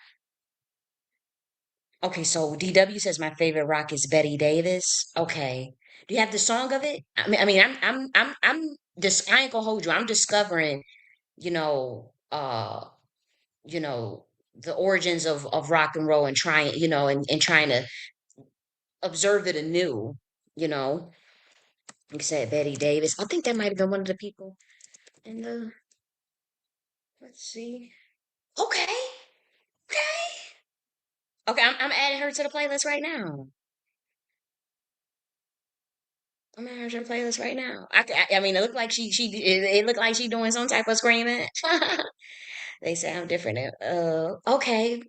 A: Okay, so DW says my favorite rock is Betty Davis. Okay, do you have the song of it? I ain't gonna hold you. I'm discovering, you know, uh, you know, the origins of rock and roll and trying, and trying to observe it anew. You know, like I said, Betty Davis. I think that might have been one of the people in the. Let's see. Okay, okay. Okay, I'm adding her to the playlist right now. I'm adding her to the playlist right now. I mean, it looked like it looked like she doing some type of screaming. They sound different. Okay.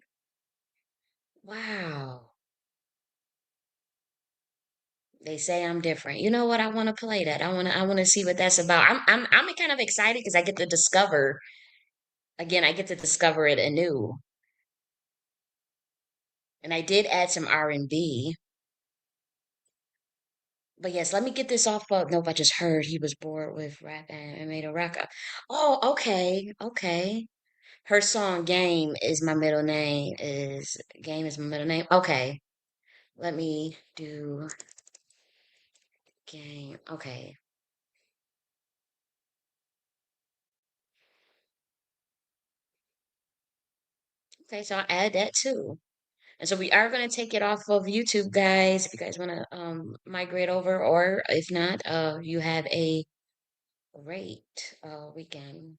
A: Wow. They say I'm different. You know what? I want to play that. I want to see what that's about. I'm kind of excited because I get to discover again. I get to discover it anew. And I did add some R&B. But yes, let me get this off of. Nope, I just heard he was bored with rap and made a rock. Oh, okay, okay. Her song "Game" is my middle name. Is Game is my middle name. Okay, let me do Game. Okay, okay. So I'll add that too. And so we are going to take it off of YouTube, guys. If you guys want to migrate over, or if not, you have a great weekend.